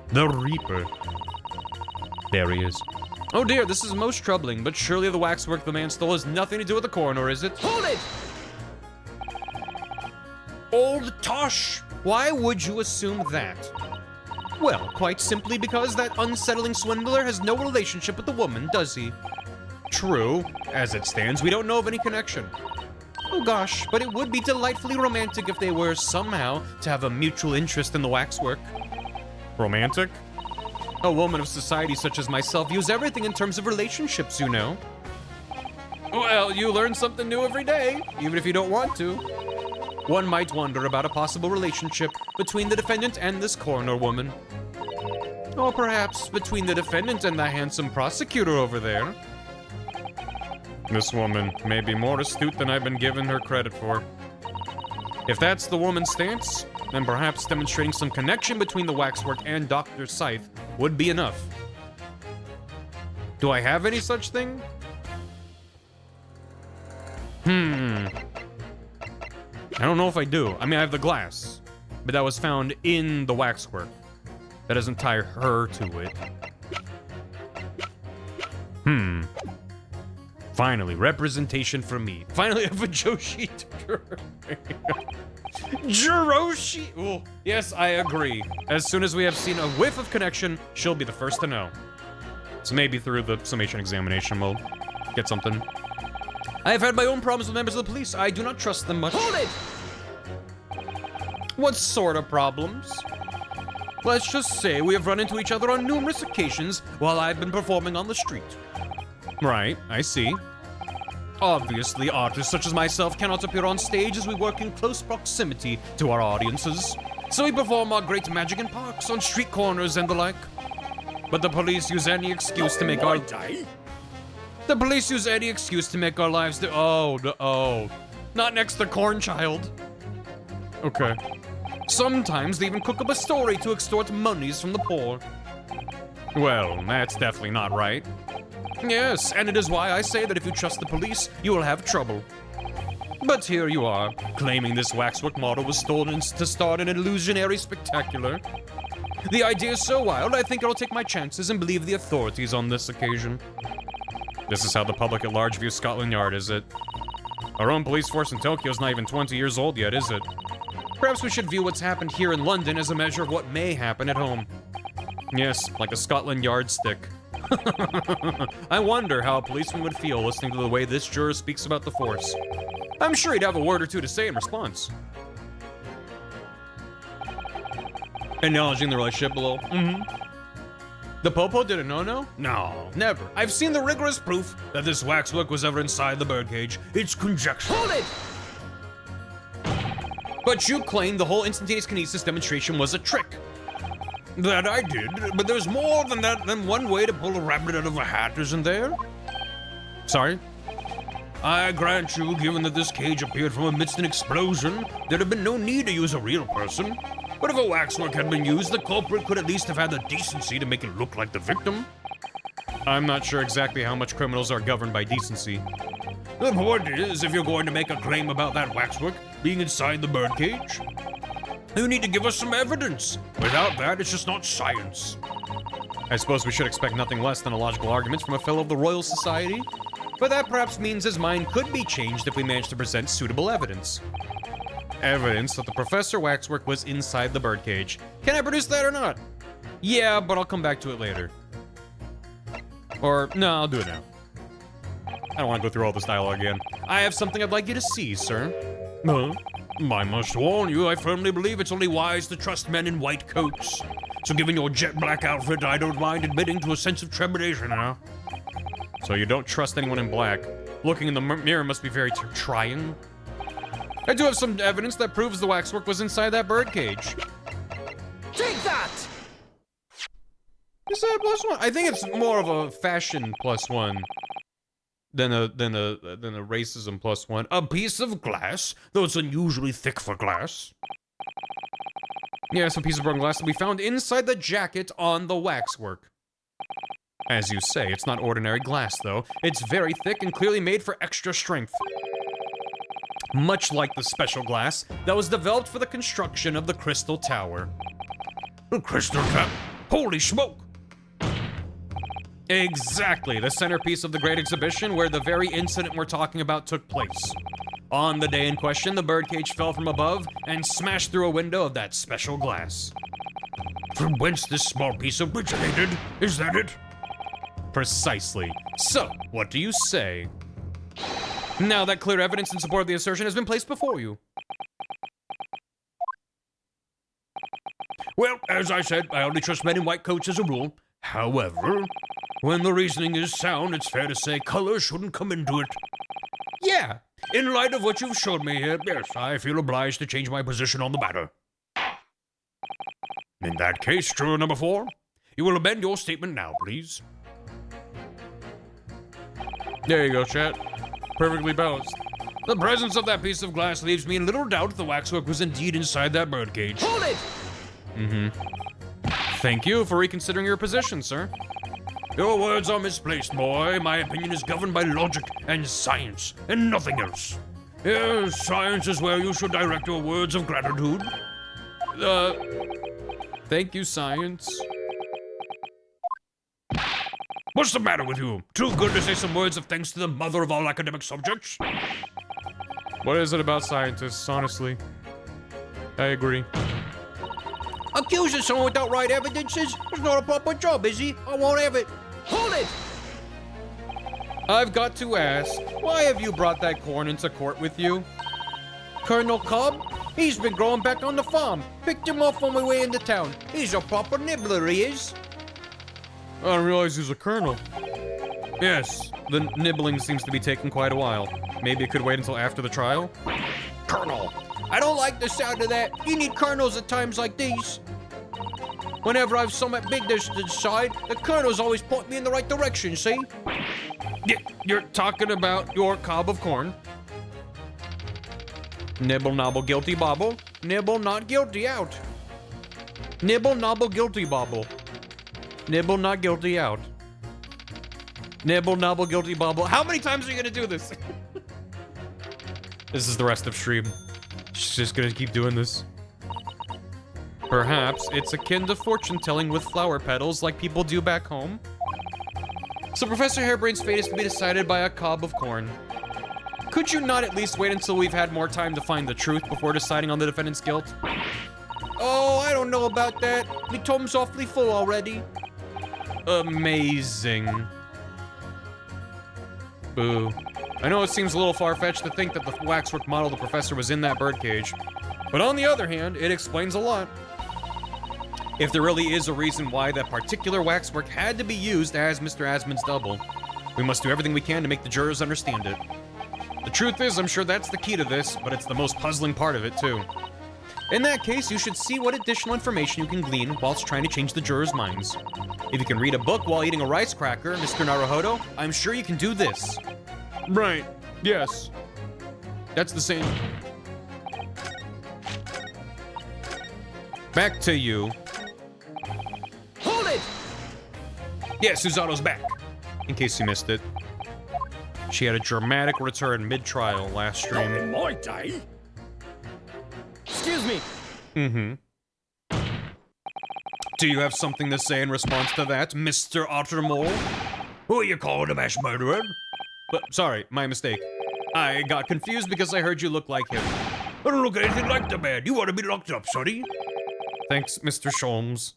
The Reaper. There he is. Oh dear, this is most troubling, but surely the waxwork the man stole has nothing to do with the coroner, is it? Hold it! Old Tosh! Why would you assume that? Well, quite simply because that unsettling swindler has no relationship with the woman, does he? True. As it stands, we don't know of any connection. Oh gosh, but it would be delightfully romantic if they were somehow to have a mutual interest in the waxwork. Romantic? A woman of society such as myself views everything in terms of relationships, you know. Well, you learn something new every day, even if you don't want to. One might wonder about a possible relationship between the defendant and this coroner woman. Or perhaps between the defendant and the handsome prosecutor over there. This woman may be more astute than I've been given her credit for. If that's the woman's stance, then perhaps demonstrating some connection between the waxwork and Dr. Scythe would be enough. Do I have any such thing? I don't know if I do. I mean, I have the glass, but that was found in the waxwork. That doesn't tie her to it. Finally, representation for me. Finally, I have a Joshi. Jiroshi! Oh, yes, I agree. As soon as we have seen a whiff of connection, she'll be the first to know. So maybe through the summation examination we'll get something. I have had my own problems with members of the police. I do not trust them much. Hold it! What sort of problems? Let's just say we have run into each other on numerous occasions while I've been performing on the street. Right, I see. Obviously, artists such as myself cannot appear on stage as we work in close proximity to our audiences. So we perform our great magic in parks, on street corners, and the like. But the police use any excuse to make our... The police use any excuse to make our lives... Oh. Not next to Cornchild. Okay. Sometimes they even cook up a story to extort monies from the poor. Well, that's definitely not right. Yes, and it is why I say that if you trust the police, you will have trouble. But here you are, claiming this waxwork model was stolen to start an illusionary spectacular. The idea is so wild, I think I'll take my chances and believe the authorities on this occasion. This is how the public at large views Scotland Yard, is it? Our own police force in Tokyo is not even 20 years old yet, is it? Perhaps we should view what's happened here in London as a measure of what may happen at home. Yes, like a Scotland Yard stick. I wonder how a policeman would feel listening to the way this juror speaks about the force. I'm sure he'd have a word or two to say in response. Acknowledging the relationship a little. The Popo did a no-no? No, never. I've seen the rigorous proof that this waxwork was ever inside the birdcage. It's conjecture. Hold it! But you claim the whole instantaneous kinesis demonstration was a trick. That I did, but there's more than that than one way to pull a rabbit out of a hat, isn't there? Sorry? I grant you, given that this cage appeared from amidst an explosion, there'd have been no need to use a real person. But if a waxwork had been used, the culprit could at least have had the decency to make it look like the victim. I'm not sure exactly how much criminals are governed by decency. The point is, if you're going to make a claim about that waxwork being inside the birdcage, you need to give us some evidence. Without that, it's just not science. I suppose we should expect nothing less than a logical argument from a fellow of the Royal Society, but that perhaps means his mind could be changed if we manage to present suitable evidence. Evidence that the Professor Waxwork was inside the birdcage. Can I produce that or not? Yeah, but I'll come back to it later. Or, no, I'll do it now. I don't want to go through all this dialogue again. I have something I'd like you to see, sir. I must warn you, I firmly believe it's only wise to trust men in white coats. So given your jet black outfit, I don't mind admitting to a sense of trepidation, huh? So you don't trust anyone in black. Looking in the mirror must be very trying. I do have some evidence that proves the waxwork was inside that birdcage. Take that! Is that a +1? I think it's more of a fashion +1 than a racism +1. A piece of glass, though it's unusually thick for glass. Yes, a piece of broken glass that we found inside the jacket on the waxwork. As you say, it's not ordinary glass, though. It's very thick and clearly made for extra strength. Much like the special glass that was developed for the construction of the Crystal Tower. The Crystal Tower? Holy smoke! Exactly, the centerpiece of the Great Exhibition where the very incident we're talking about took place. On the day in question, the birdcage fell from above and smashed through a window of that special glass. From whence this small piece originated, is that it? Precisely. So, what do you say? Now that clear evidence in support of the assertion has been placed before you. Well, as I said, I only trust men in white coats as a rule. However, when the reasoning is sound, it's fair to say color shouldn't come into it. Yeah, in light of what you've shown me here, yes, I feel obliged to change my position on the matter. In that case, juror number 4, you will amend your statement now, please. There you go, chat. Perfectly balanced. The presence of that piece of glass leaves me in little doubt the waxwork was indeed inside that birdcage. Hold it! Thank you for reconsidering your position, sir. Your words are misplaced, boy. My opinion is governed by logic and science, and nothing else. Yes, science is where you should direct your words of gratitude. Thank you, science. What's the matter with you? Too good to say some words of thanks to the mother of all academic subjects? What is it about scientists, honestly? I agree. Accusing someone without right evidences is not a proper job, is he? I won't have it. Hold it! I've got to ask, why have you brought that corn into court with you? Colonel Cobb? He's been growing back on the farm. Picked him up on my way into town. He's a proper nibbler, he is. I didn't realize he was a colonel. Yes, the nibbling seems to be taking quite a while. Maybe it could wait until after the trial? Colonel. I don't like the sound of that. You need colonels at times like these. Whenever I've something big to decide, the colonels always point me in the right direction, see? You're talking about your cob of corn. Nibble, nobble, guilty, bobble. Nibble, not guilty, out. Nibble, nobble, guilty, bobble. Nibble, not guilty, out. Nibble, nobble, guilty, bobble. How many times are you gonna do this? This is the rest of stream. She's just gonna keep doing this. Perhaps it's akin to fortune-telling with flower petals like people do back home. So Professor Hairbrain's fate is to be decided by a cob of corn. Could you not at least wait until we've had more time to find the truth before deciding on the defendant's guilt? Oh, I don't know about that. My tome's awfully full already. Amazing. Boo. I know it seems a little far-fetched to think that the waxwork model the professor was in that birdcage, but on the other hand, it explains a lot. If there really is a reason why that particular waxwork had to be used as Mr. Asmund's double, we must do everything we can to make the jurors understand it. The truth is, I'm sure that's the key to this, but it's the most puzzling part of it, too. In that case, you should see what additional information you can glean whilst trying to change the jurors' minds. If you can read a book while eating a rice cracker, Mr. Naruhodo, I'm sure you can do this. Right. Yes. That's the same. Back to you. Hold it! Yeah, Susano's back. In case you missed it. She had a dramatic return mid-trial last stream. Not in my day. Excuse me. Do you have something to say in response to that, Mr. Ottermole? Who are you calling a mass murderer? But, sorry, my mistake. I got confused because I heard you look like him. I don't look anything like the man. You ought to be locked up, sonny. Thanks, Mr. Sholmes.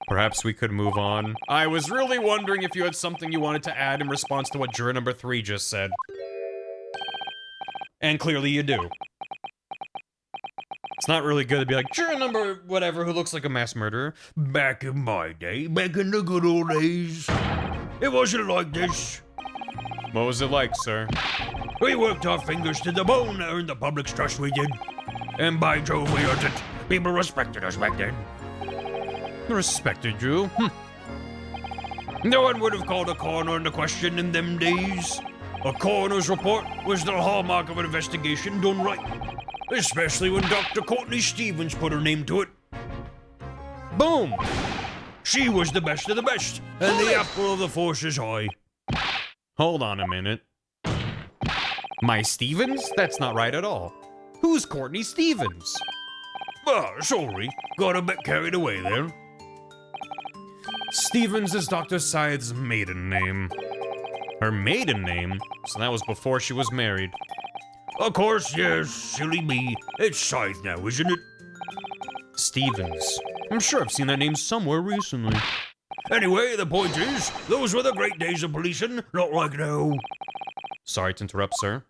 Perhaps we could move on. I was really wondering if you had something you wanted to add in response to what juror number 3 just said. And clearly you do. It's not really good to be like, juror number whatever who looks like a mass murderer. Back in my day, back in the good old days, it wasn't like this. What was it like, sir? We worked our fingers to the bone to earn the public's trust, we did. And by Jove, we earned it. People respected us back then. Respected you? No one would have called a coroner into question in them days. A coroner's report was the hallmark of an investigation done right. Especially when Dr. Courtney Stevens put her name to it. Boom! She was the best of the best, and the apple of the force's eye. Hold on a minute. My Stevens? That's not right at all. Who's Courtney Stevens? Ah, sorry. Got a bit carried away there. Stevens is Dr. Scythe's maiden name. Her maiden name? So that was before she was married. Of course, yes, silly me. It's Scythe now, isn't it? Stevens. I'm sure I've seen that name somewhere recently. Anyway, the point is, those were the great days of policing, not like now. Sorry to interrupt, sir.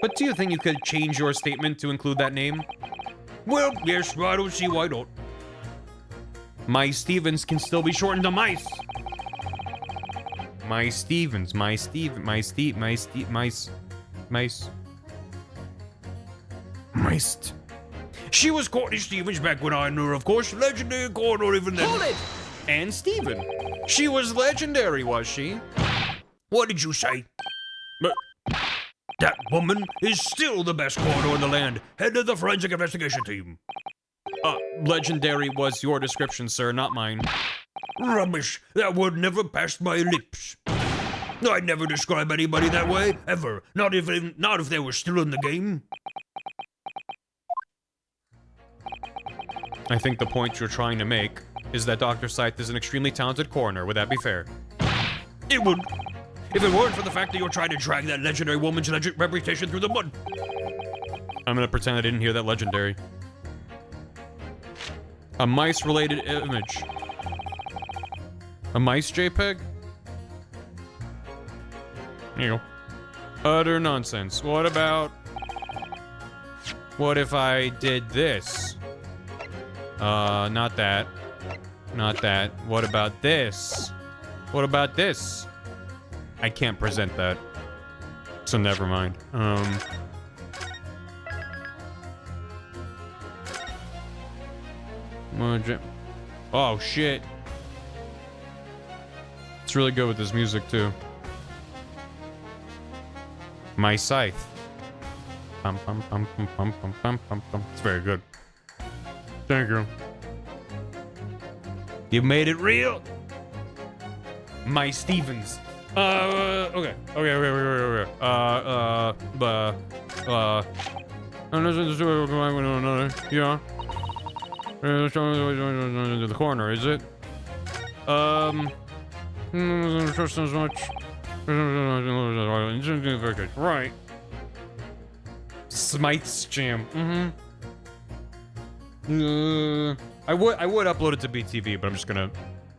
But do you think you could change your statement to include that name? Well, yes, I don't see why not. My Stevens can still be shortened to Mice. My Stevens, my Steve, my Steve, my Steve, Mice. Mice. Miced. She was Courtney Stevens back when I knew her, of course. Legendary coroner even then. Hold it! And Steven. She was legendary, was she? What did you say? That woman is still the best coroner in the land. Head of the forensic investigation team. Legendary was your description, sir, not mine. Rubbish. That word never passed my lips. I'd never describe anybody that way, ever. Not if they were still in the game. I think the point you're trying to make is that Dr. Scythe is an extremely talented coroner. Would that be fair? It would. If it weren't for the fact that you're trying to drag that legendary woman's reputation through the mud. I'm gonna pretend I didn't hear that legendary. A mice-related image. A mice JPEG? Here you go. Utter nonsense. What about... What if I did this? Not that. Not that. What about this? What about this? I can't present that. So never mind. Oh, shit. It's really good with this music, too. My Scythe. Pum, pum, pum, pum, pum, pum, pum, pum, pum. It's very good. Thank you. You made it real. My Stevens. Okay. Yeah. The corner, is it? Trust as much. Right. Smythe's jam. I would upload it to BTV, but I'm just gonna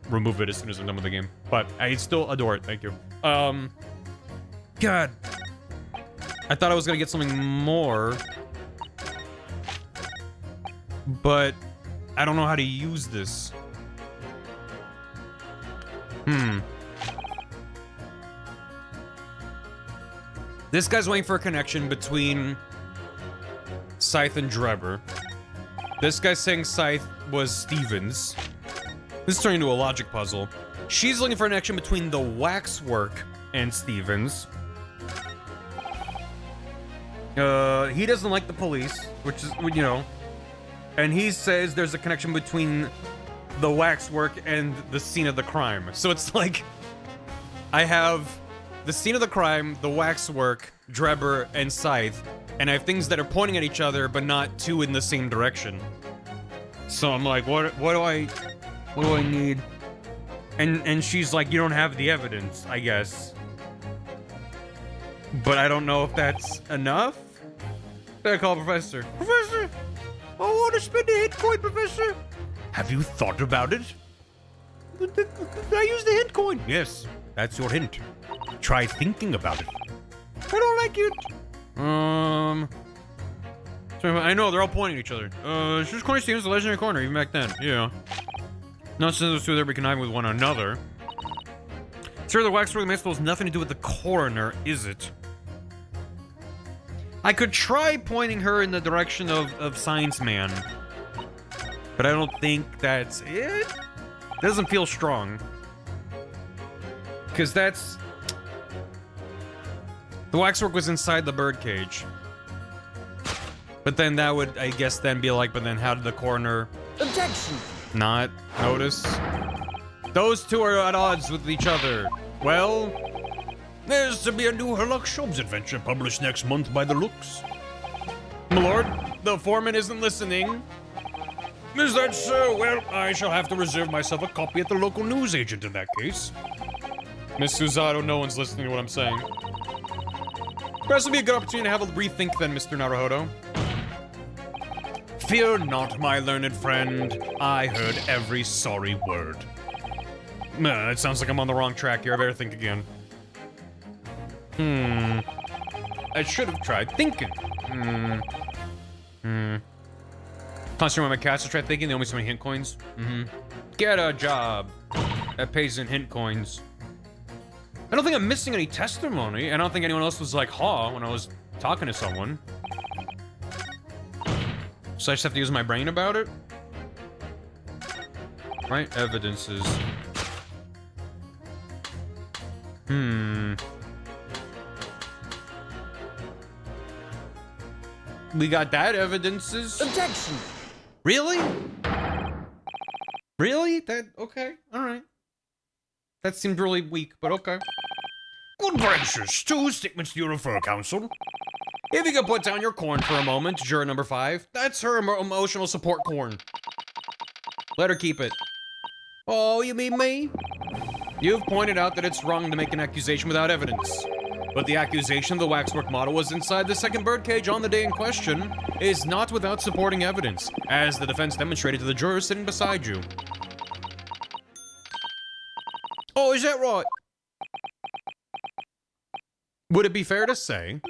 remove it as soon as I'm done with the game. But I still adore it. Thank you. God. I thought I was gonna get something more, but I don't know how to use this. This guy's waiting for a connection between Scythe and Drebber. This guy's saying Scythe was Stevens. This is turning into a logic puzzle. She's looking for a connection between the waxwork and Stevens. He doesn't like the police, which is, you know. And he says there's a connection between the waxwork and the scene of the crime. So it's like, I have the scene of the crime, the waxwork, Drebber, and Scythe, and I have things that are pointing at each other, but not two in the same direction. So I'm like, what do I need? And she's like, you don't have the evidence, I guess. But I don't know if that's enough. I call Professor. Professor, I want to spend a hint coin, Professor. Have you thought about it? I use the hint coin. Yes, that's your hint. Try thinking about it. I don't like it. So I know, they're all pointing at each other. It's just Corny Stevens, the legendary corner, even back then. Yeah. Not since those two they're conniving with one another. Sir, the waxwork Maxwell has nothing to do with the coroner, is it? I could try pointing her in the direction of Science Man. But I don't think that's it. It doesn't feel strong. Because that's... The waxwork was inside the birdcage. But then that would, I guess, then be like, but then how did the coroner... Objection! Not notice? Those two are at odds with each other. Well... There's to be a new Herlock Sholmes adventure published next month by the looks. My lord, the foreman isn't listening. Is that so? Well, I shall have to reserve myself a copy at the local newsagent in that case. Miss Suzato, no one's listening to what I'm saying. Perhaps it'll be a good opportunity to have a rethink then, Mr. Naruhodo. Fear not, my learned friend. I heard every sorry word. It sounds like I'm on the wrong track here. I better think again. I should have tried thinking. Constantly my cats to try thinking, they owe me so many hint coins. Get a job. That pays in hint coins. I don't think I'm missing any testimony. I don't think anyone else was like, "Ha," when I was talking to someone. So I just have to use my brain about it? Right? Evidences. We got that evidences. Objection! Really? Really? That, okay, alright. That seemed really weak, but okay. Good gracious, 2 statements to your refer, counsel. If you could put down your corn for a moment, juror number 5. That's her emotional support corn. Let her keep it. Oh, you mean me? You've pointed out that it's wrong to make an accusation without evidence. But the accusation of the waxwork model was inside the second birdcage on the day in question is not without supporting evidence, as the defense demonstrated to the jurors sitting beside you. Oh, is that right? Would it be fair to say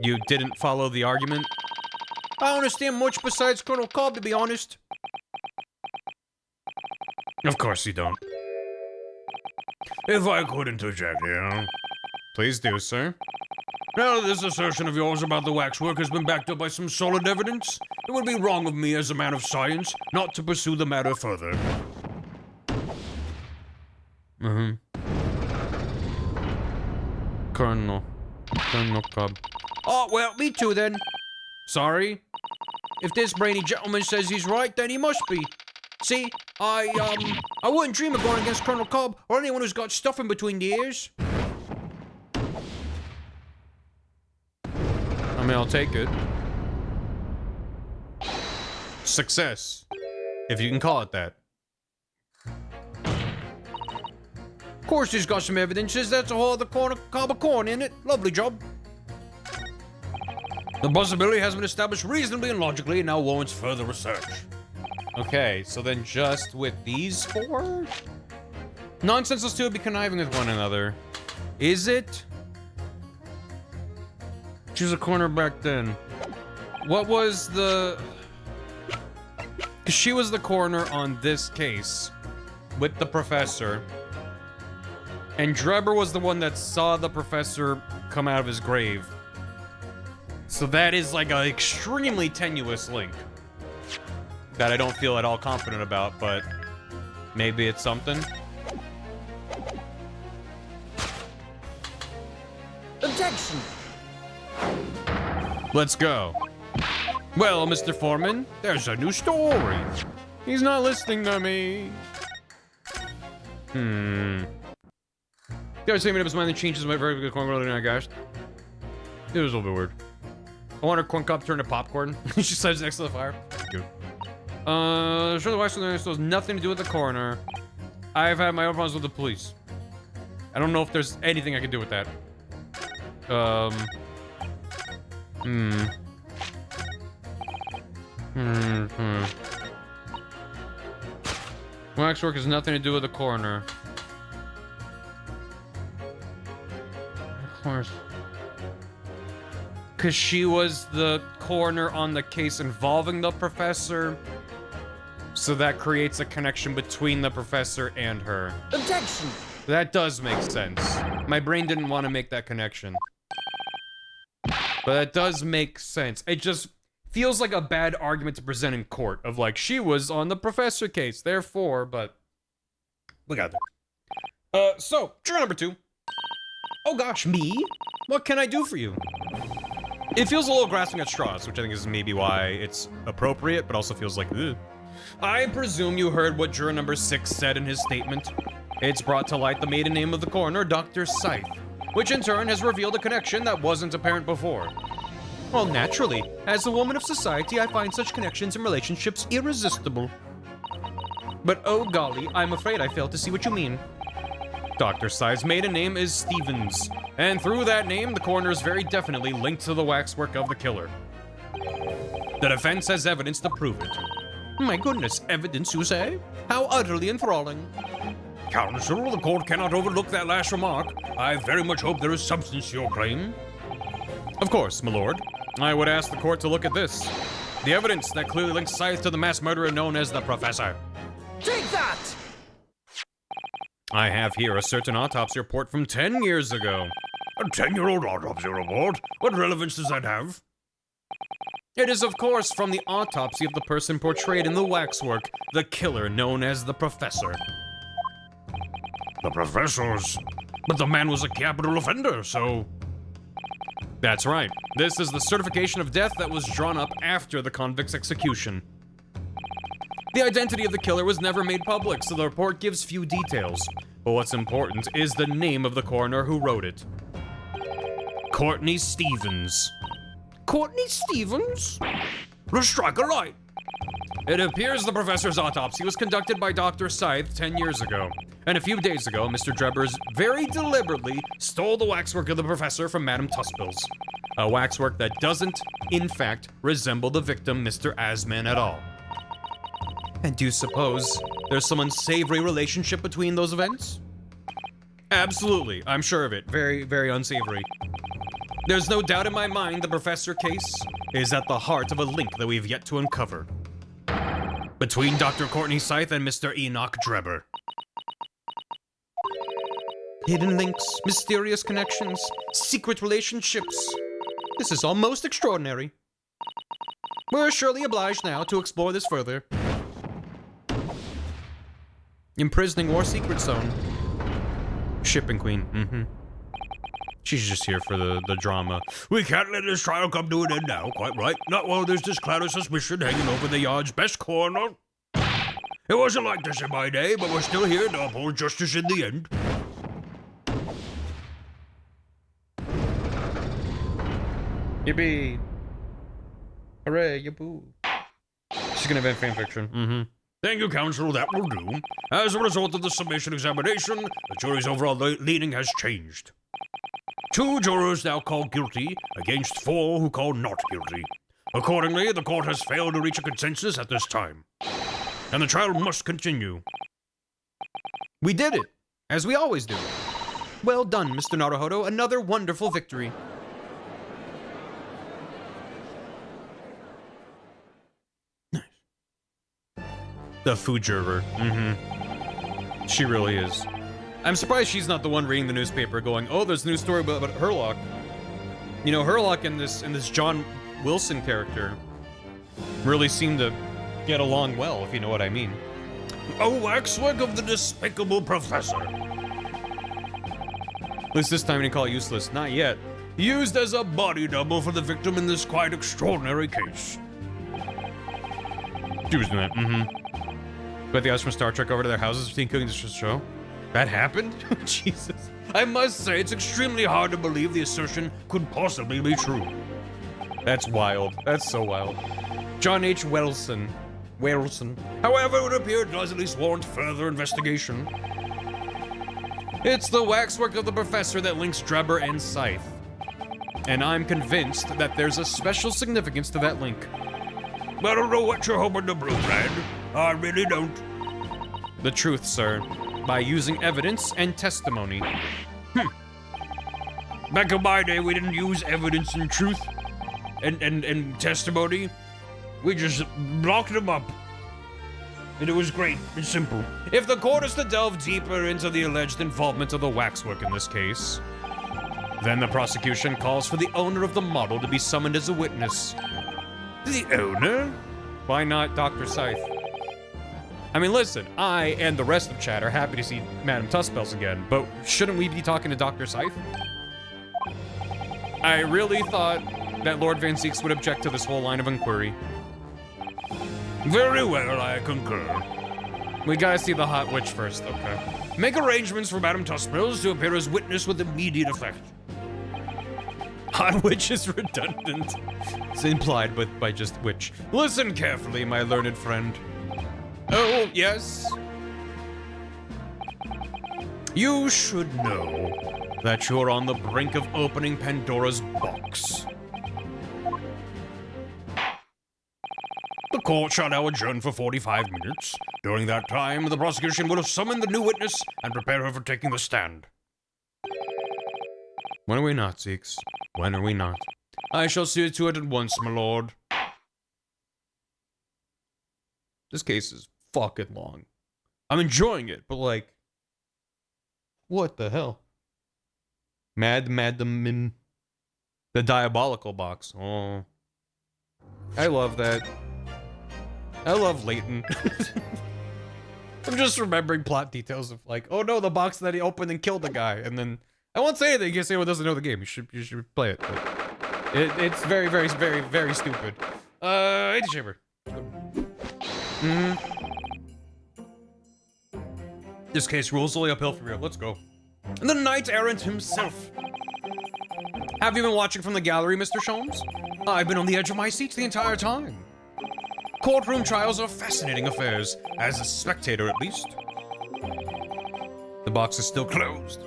you didn't follow the argument? I don't understand much besides Colonel Cobb, to be honest. Of course you don't. If I could interject here. Please do, sir. Now that this assertion of yours about the waxwork has been backed up by some solid evidence, it would be wrong of me as a man of science not to pursue the matter further. Colonel Cobb. Oh, well, me too then. Sorry? If this brainy gentleman says he's right, then he must be. See, I wouldn't dream of going against Colonel Cobb or anyone who's got stuff in between the ears. I mean, I'll take it. Success. If you can call it that. Of course he's got some evidences. That's a whole other corner cob of corn, isn't it? Lovely job. The possibility has been established reasonably and logically and now warrants further research. Okay, so then just with these 4? Nonsense, those two would be conniving with one another. Is it? She was a corner back then. What was the... Because she was the coroner on this case with the professor. And Drebber was the one that saw the professor come out of his grave. So that is like an extremely tenuous link that I don't feel at all confident about, but maybe it's something. Objection! Let's go. Well, Mr. Foreman, there's a new story. He's not listening to me. The other statement of his mind that changes my very good corn roller than I guessed. It was a little bit weird. I want her corn cup turned to popcorn. She slides next to the fire. Good. Sure the wax still has nothing to do with the coroner. I've had my own problems with the police. I don't know if there's anything I can do with that. Waxwork has nothing to do with the coroner. Of course. Because she was the coroner on the case involving the professor. So that creates a connection between the professor and her. Objection! That does make sense. My brain didn't want to make that connection. But that does make sense. It just feels like a bad argument to present in court of like, she was on the professor case, therefore, but we got there. So, juror number 2. Oh gosh, me? What can I do for you? It feels a little grasping at straws, which I think is maybe why it's appropriate, but also feels like, ugh. I presume you heard what juror number 6 said in his statement. It's brought to light the maiden name of the coroner, Dr. Scythe, which in turn has revealed a connection that wasn't apparent before. Well, naturally, as a woman of society, I find such connections and relationships irresistible. But oh golly, I'm afraid I fail to see what you mean. Dr. Sai's maiden name is Stevens, and through that name, the coroner is very definitely linked to the waxwork of the killer. The defense has evidence to prove it. My goodness, evidence, you say? How utterly enthralling. Counsel, the court cannot overlook that last remark. I very much hope there is substance to your claim. Of course, my lord. I would ask the court to look at this. The evidence that clearly links Scythe to the mass murderer known as the Professor. Take that! I have here a certain autopsy report from 10 years ago. A 10-year-old autopsy report? What relevance does that have? It is, of course, from the autopsy of the person portrayed in the waxwork, the killer known as the Professor. The Professor's? But the man was a capital offender, so... That's right. This is the certification of death that was drawn up after the convict's execution. The identity of the killer was never made public, so the report gives few details. But what's important is the name of the coroner who wrote it. Courtney Stevens. Courtney Stevens? Let's strike a light. It appears the professor's autopsy was conducted by Dr. Scythe 10 years ago. And a few days ago, Mr. Drebbers very deliberately stole the waxwork of the professor from Madame Tuspill's. A waxwork that doesn't, in fact, resemble the victim, Mr. Asman, at all. And do you suppose there's some unsavory relationship between those events? Absolutely, I'm sure of it. Very, very unsavory. There's no doubt in my mind the professor case is at the heart of a link that we've yet to uncover. Between Dr. Courtney Scythe and Mr. Enoch Drebber. Hidden links, mysterious connections, secret relationships. This is all most extraordinary. We're surely obliged now to explore this further. Imprisoning War Secret Zone. Shipping Queen, She's just here for the drama. We can't let this trial come to an end now, quite right. Not while there's this cloud of suspicion hanging over the yard's best coroner. It wasn't like this in my day, but we're still here to uphold justice in the end. Yippee. Hooray, yippoo. She's gonna invent fanfiction. Thank you, counsel, that will do. As a result of the summation examination, the jury's overall leaning has changed. 2 jurors now call guilty against 4 who call not guilty. Accordingly, the court has failed to reach a consensus at this time. And the trial must continue. We did it, as we always do. Well done, Mr. Naruhodo. Another wonderful victory. Nice. The food juror. She really is. I'm surprised she's not the one reading the newspaper going, oh, there's a new story about Herlock. You know, Herlock and this John Wilson character really seem to get along well, if you know what I mean. A waxwork of the despicable professor. At least this time he didn't call it useless. Not yet. Used as a body double for the victim in this quite extraordinary case. She was doing that, But the guys from Star Trek over to their houses for cooking this show? That happened? Jesus. I must say, it's extremely hard to believe the assertion could possibly be true. That's wild. That's so wild. John H. Wilson. However, it would appear it does at least warrant further investigation. It's the waxwork of the professor that links Drebber and Scythe. And I'm convinced that there's a special significance to that link. I don't know what you're hoping to prove, Brad. I really don't. The truth, sir. By using evidence and testimony. Back in my day, we didn't use evidence and truth and testimony. We just blocked them up. And it was great and simple. If the court is to delve deeper into the alleged involvement of the waxwork in this case, then the prosecution calls for the owner of the model to be summoned as a witness. The owner? Why not Dr. Scythe? I mean, listen, I and the rest of chat are happy to see Madame Tuspells again, but shouldn't we be talking to Dr. Scythe? I really thought that Lord Van Zeeks would object to this whole line of inquiry. Very well, I concur. We gotta see the hot witch first, okay. Make arrangements for Madame Tuspells to appear as witness with immediate effect. not which is redundant. It's implied by just which. Listen carefully, my learned friend. Oh, yes. You should know that you're on the brink of opening Pandora's box. The court shall now adjourn for 45 minutes. During that time, the prosecution will have summoned the new witness and prepare her for taking the stand. When are we not, Zeeks? When are we not? I shall see to it at once, my lord. This case is fucking long. I'm enjoying it, but like... What the hell? Madam... The diabolical box. Oh. I love that. I love Leighton. I'm just remembering plot details of like, oh no, the box that he opened and killed the guy, and then I won't say anything in case anyone doesn't know the game. You should play it. But it's very, very, very, very stupid. Chamber. This case rules only uphill for real. Let's go. And the knight errant himself. Have you been watching from the gallery, Mr. Sholmes? I've been on the edge of my seat the entire time. Courtroom trials are fascinating affairs, as a spectator at least. The box is still closed.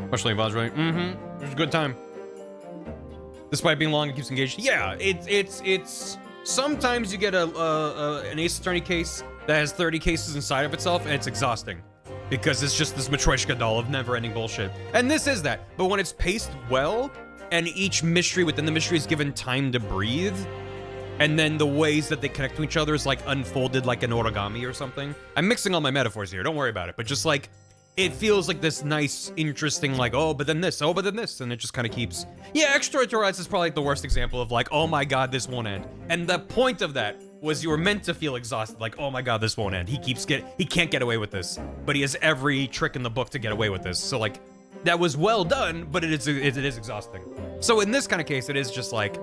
Especially if I was right. It was a good time. Despite being long, it keeps engaged. Yeah, it's sometimes you get an Ace Attorney case that has 30 cases inside of itself, and it's exhausting. Because it's just this Matryoshka doll of never-ending bullshit. And this is that, but when it's paced well, and each mystery within the mystery is given time to breathe, and then the ways that they connect to each other is like unfolded like an origami or something. I'm mixing all my metaphors here, don't worry about it, but just like, it feels like this nice, interesting, like, oh, but then this, oh, but then this, and it just kind of keeps... Yeah, Extraterritorials is probably like the worst example of like, oh my god, this won't end. And the point of that was you were meant to feel exhausted, like, oh my god, this won't end. He can't get away with this, but he has every trick in the book to get away with this. So like, that was well done, but it is exhausting. So in this kind of case, it is just like,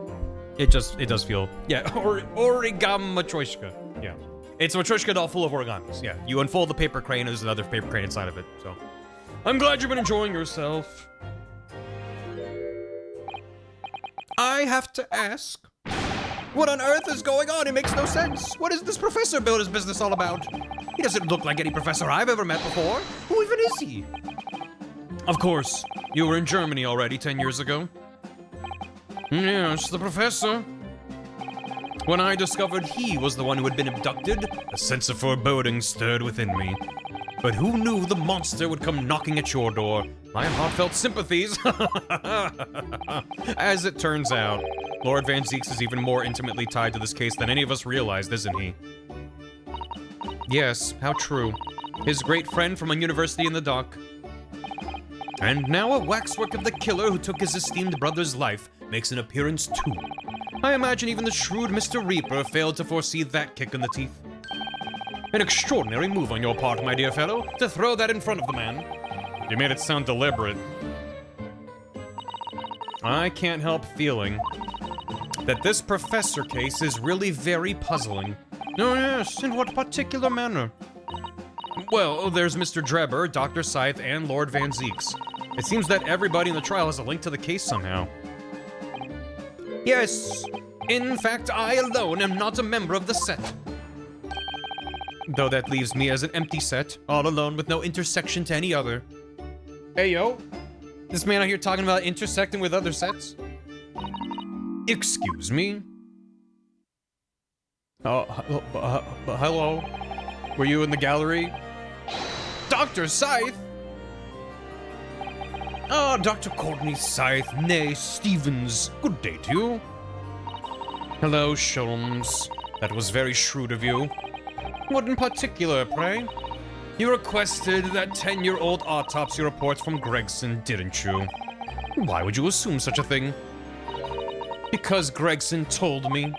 it does feel, yeah, origami Matryoshka, yeah. It's a Matryoshka doll full of origamis, yeah. You unfold the paper crane, there's another paper crane inside of it, so. I'm glad you've been enjoying yourself. I have to ask, what on earth is going on? It makes no sense. What is this Professor Builder's business all about? He doesn't look like any professor I've ever met before. Who even is he? Of course, you were in Germany already 10 years ago. Yes, the professor. When I discovered he was the one who had been abducted, a sense of foreboding stirred within me. But who knew the monster would come knocking at your door? My heartfelt sympathies. As it turns out, Lord Van Zeeks is even more intimately tied to this case than any of us realized, isn't he? Yes, how true. His great friend from a university in the dock. And now a waxwork of the killer who took his esteemed brother's life makes an appearance too. I imagine even the shrewd Mr. Reaper failed to foresee that kick in the teeth. An extraordinary move on your part, my dear fellow, to throw that in front of the man. You made it sound deliberate. I can't help feeling that this professor case is really very puzzling. Oh yes, in what particular manner? Well, there's Mr. Drebber, Dr. Scythe, and Lord Van Zeeks. It seems that everybody in the trial has a link to the case somehow. Yes, in fact, I alone am not a member of the set. Though that leaves me as an empty set, all alone with no intersection to any other. Hey yo, this man out here talking about intersecting with other sets? Excuse me? Hello? Were you in the gallery? Dr. Scythe? Ah, Dr. Courtney Scythe, nay, Stevens. Good day to you. Hello, Sholmes. That was very shrewd of you. What in particular, pray? You requested that 10-year-old autopsy report from Gregson, didn't you? Why would you assume such a thing? Because Gregson told me.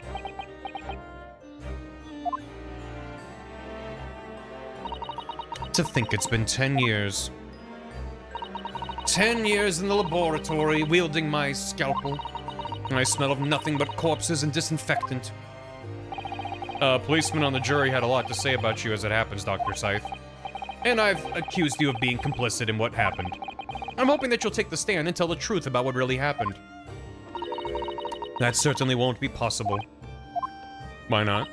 To think it's been 10 years. 10 years in the laboratory, wielding my scalpel. I smell of nothing but corpses and disinfectant. Policeman on the jury had a lot to say about you as it happens, Dr. Scythe. And I've accused you of being complicit in what happened. I'm hoping that you'll take the stand and tell the truth about what really happened. That certainly won't be possible. Why not?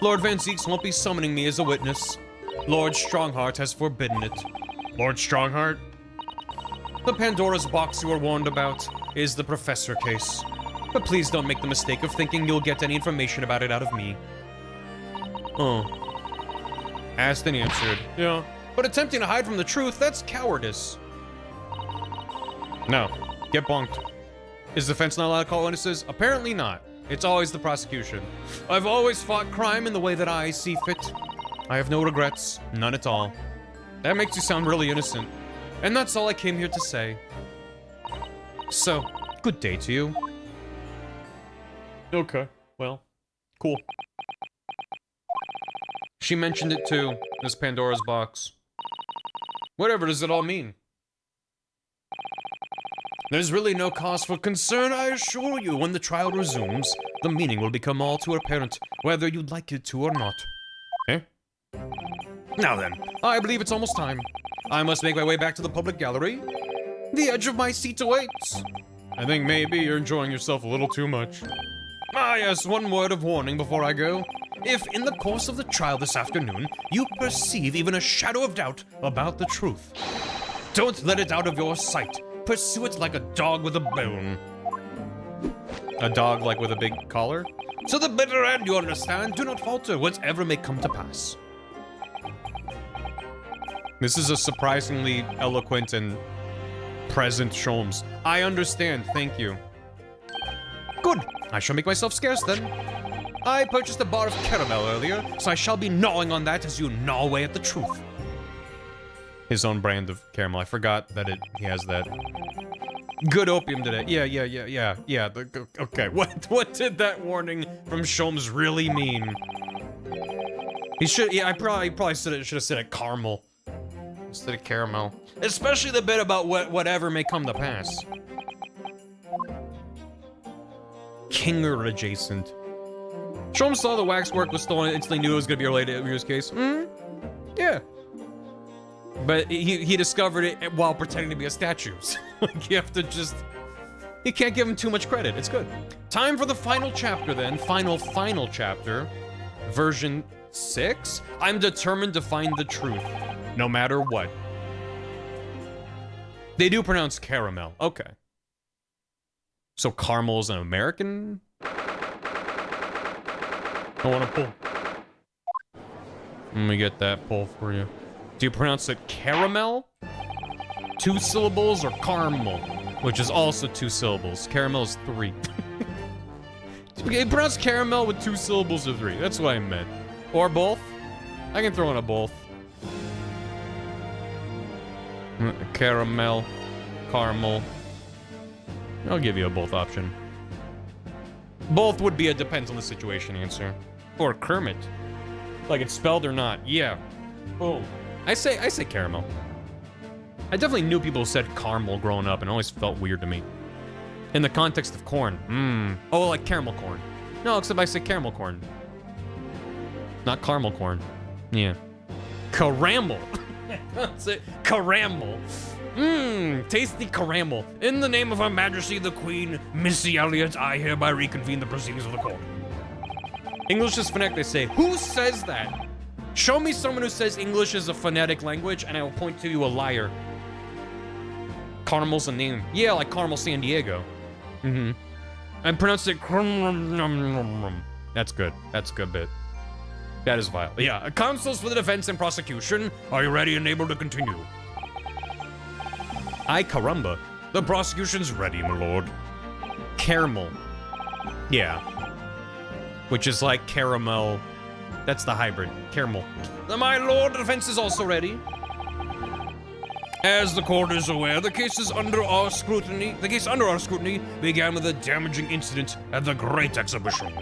Lord Van Zeeks won't be summoning me as a witness. Lord Strongheart has forbidden it. Lord Strongheart? The Pandora's box you were warned about is the Professor case. But please don't make the mistake of thinking you'll get any information about it out of me. Oh. Asked and answered. Yeah. But attempting to hide from the truth, that's cowardice. No. Get bonked. Is the defense not allowed to call witnesses? Apparently not. It's always the prosecution. I've always fought crime in the way that I see fit. I have no regrets. None at all. That makes you sound really innocent. And that's all I came here to say. So, good day to you. Okay, well, cool. She mentioned it too, this Pandora's box. Whatever does it all mean? There's really no cause for concern, I assure you. When the trial resumes, the meaning will become all too apparent, whether you'd like it to or not. Eh? Now then, I believe it's almost time. I must make my way back to the public gallery. The edge of my seat awaits. I think maybe you're enjoying yourself a little too much. Ah yes, one word of warning before I go. If, in the course of the trial this afternoon, you perceive even a shadow of doubt about the truth, don't let it out of your sight. Pursue it like a dog with a bone. A dog like with a big collar? To the bitter end, you understand? Do not falter, whatever may come to pass. This is a surprisingly eloquent and present Sholmes. I understand, thank you. Good, I shall make myself scarce then. I purchased a bar of caramel earlier, so I shall be gnawing on that as you gnaw away at the truth. His own brand of caramel. I forgot that he has that. Good opium today. Yeah. Okay, what did that warning from Sholmes really mean? He should. Yeah, I probably should have said it caramel instead of caramel. Especially the bit about whatever may come to pass. Kinger adjacent. Sholmes saw the waxwork was stolen and instantly knew it was going to be related to Ryu's case. Yeah. But he discovered it while pretending to be a statue. So, like, you have to just... You can't give him too much credit. It's good. Time for the final chapter, then. Final chapter. Version 6? I'm determined to find the truth. No matter what. They do pronounce caramel. Okay. So caramel's an American? I want to pull. Let me get that pull for you. Do you pronounce it caramel? 2 syllables or caramel? Which is also 2 syllables. Caramel is 3. You pronounce caramel with 2 syllables or 3. That's what I meant. Or both. I can throw in a both. Caramel. Caramel. I'll give you a both option. Both would be a depends on the situation answer. Or Kermit. Like it's spelled or not. Yeah. Boom. I say caramel. I definitely knew people who said caramel growing up and it always felt weird to me. In the context of corn. Oh, like caramel corn. No, except I say caramel corn. Not caramel corn. Yeah. Caramel. That's it. Caramel. Tasty caramel. In the name of Her Majesty the Queen, Missy Elliott, I hereby reconvene the proceedings of the court. English is phonetic, they say. Who says that? Show me someone who says English is a phonetic language, and I will point to you a liar. Caramel's a name. Yeah, like Carmel San Diego. I pronounced it. That's good. That's a good bit. That is vile. Yeah, counsels for the defense and prosecution. Are you ready and able to continue? Ay caramba. The prosecution's ready, my lord. Caramel. Yeah. Which is like caramel. That's the hybrid. Caramel. My lord, the defense is also ready. As the court is aware, the case under our scrutiny began with a damaging incident at the Great Exhibition.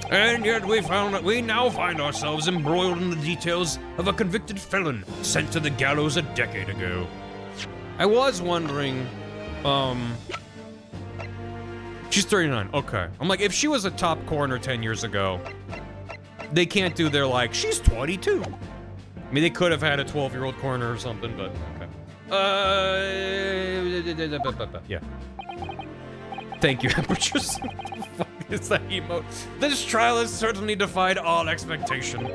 And yet we now find ourselves embroiled in the details of a convicted felon sent to the gallows a decade ago. I was wondering, she's 39, okay. I'm like, if she was a top coroner 10 years ago, they can't do their like, she's 22. I mean, they could have had a 12-year-old coroner or something, but okay. Yeah. Thank you, Apertures. What the fuck is that emote? This trial has certainly defied all expectation.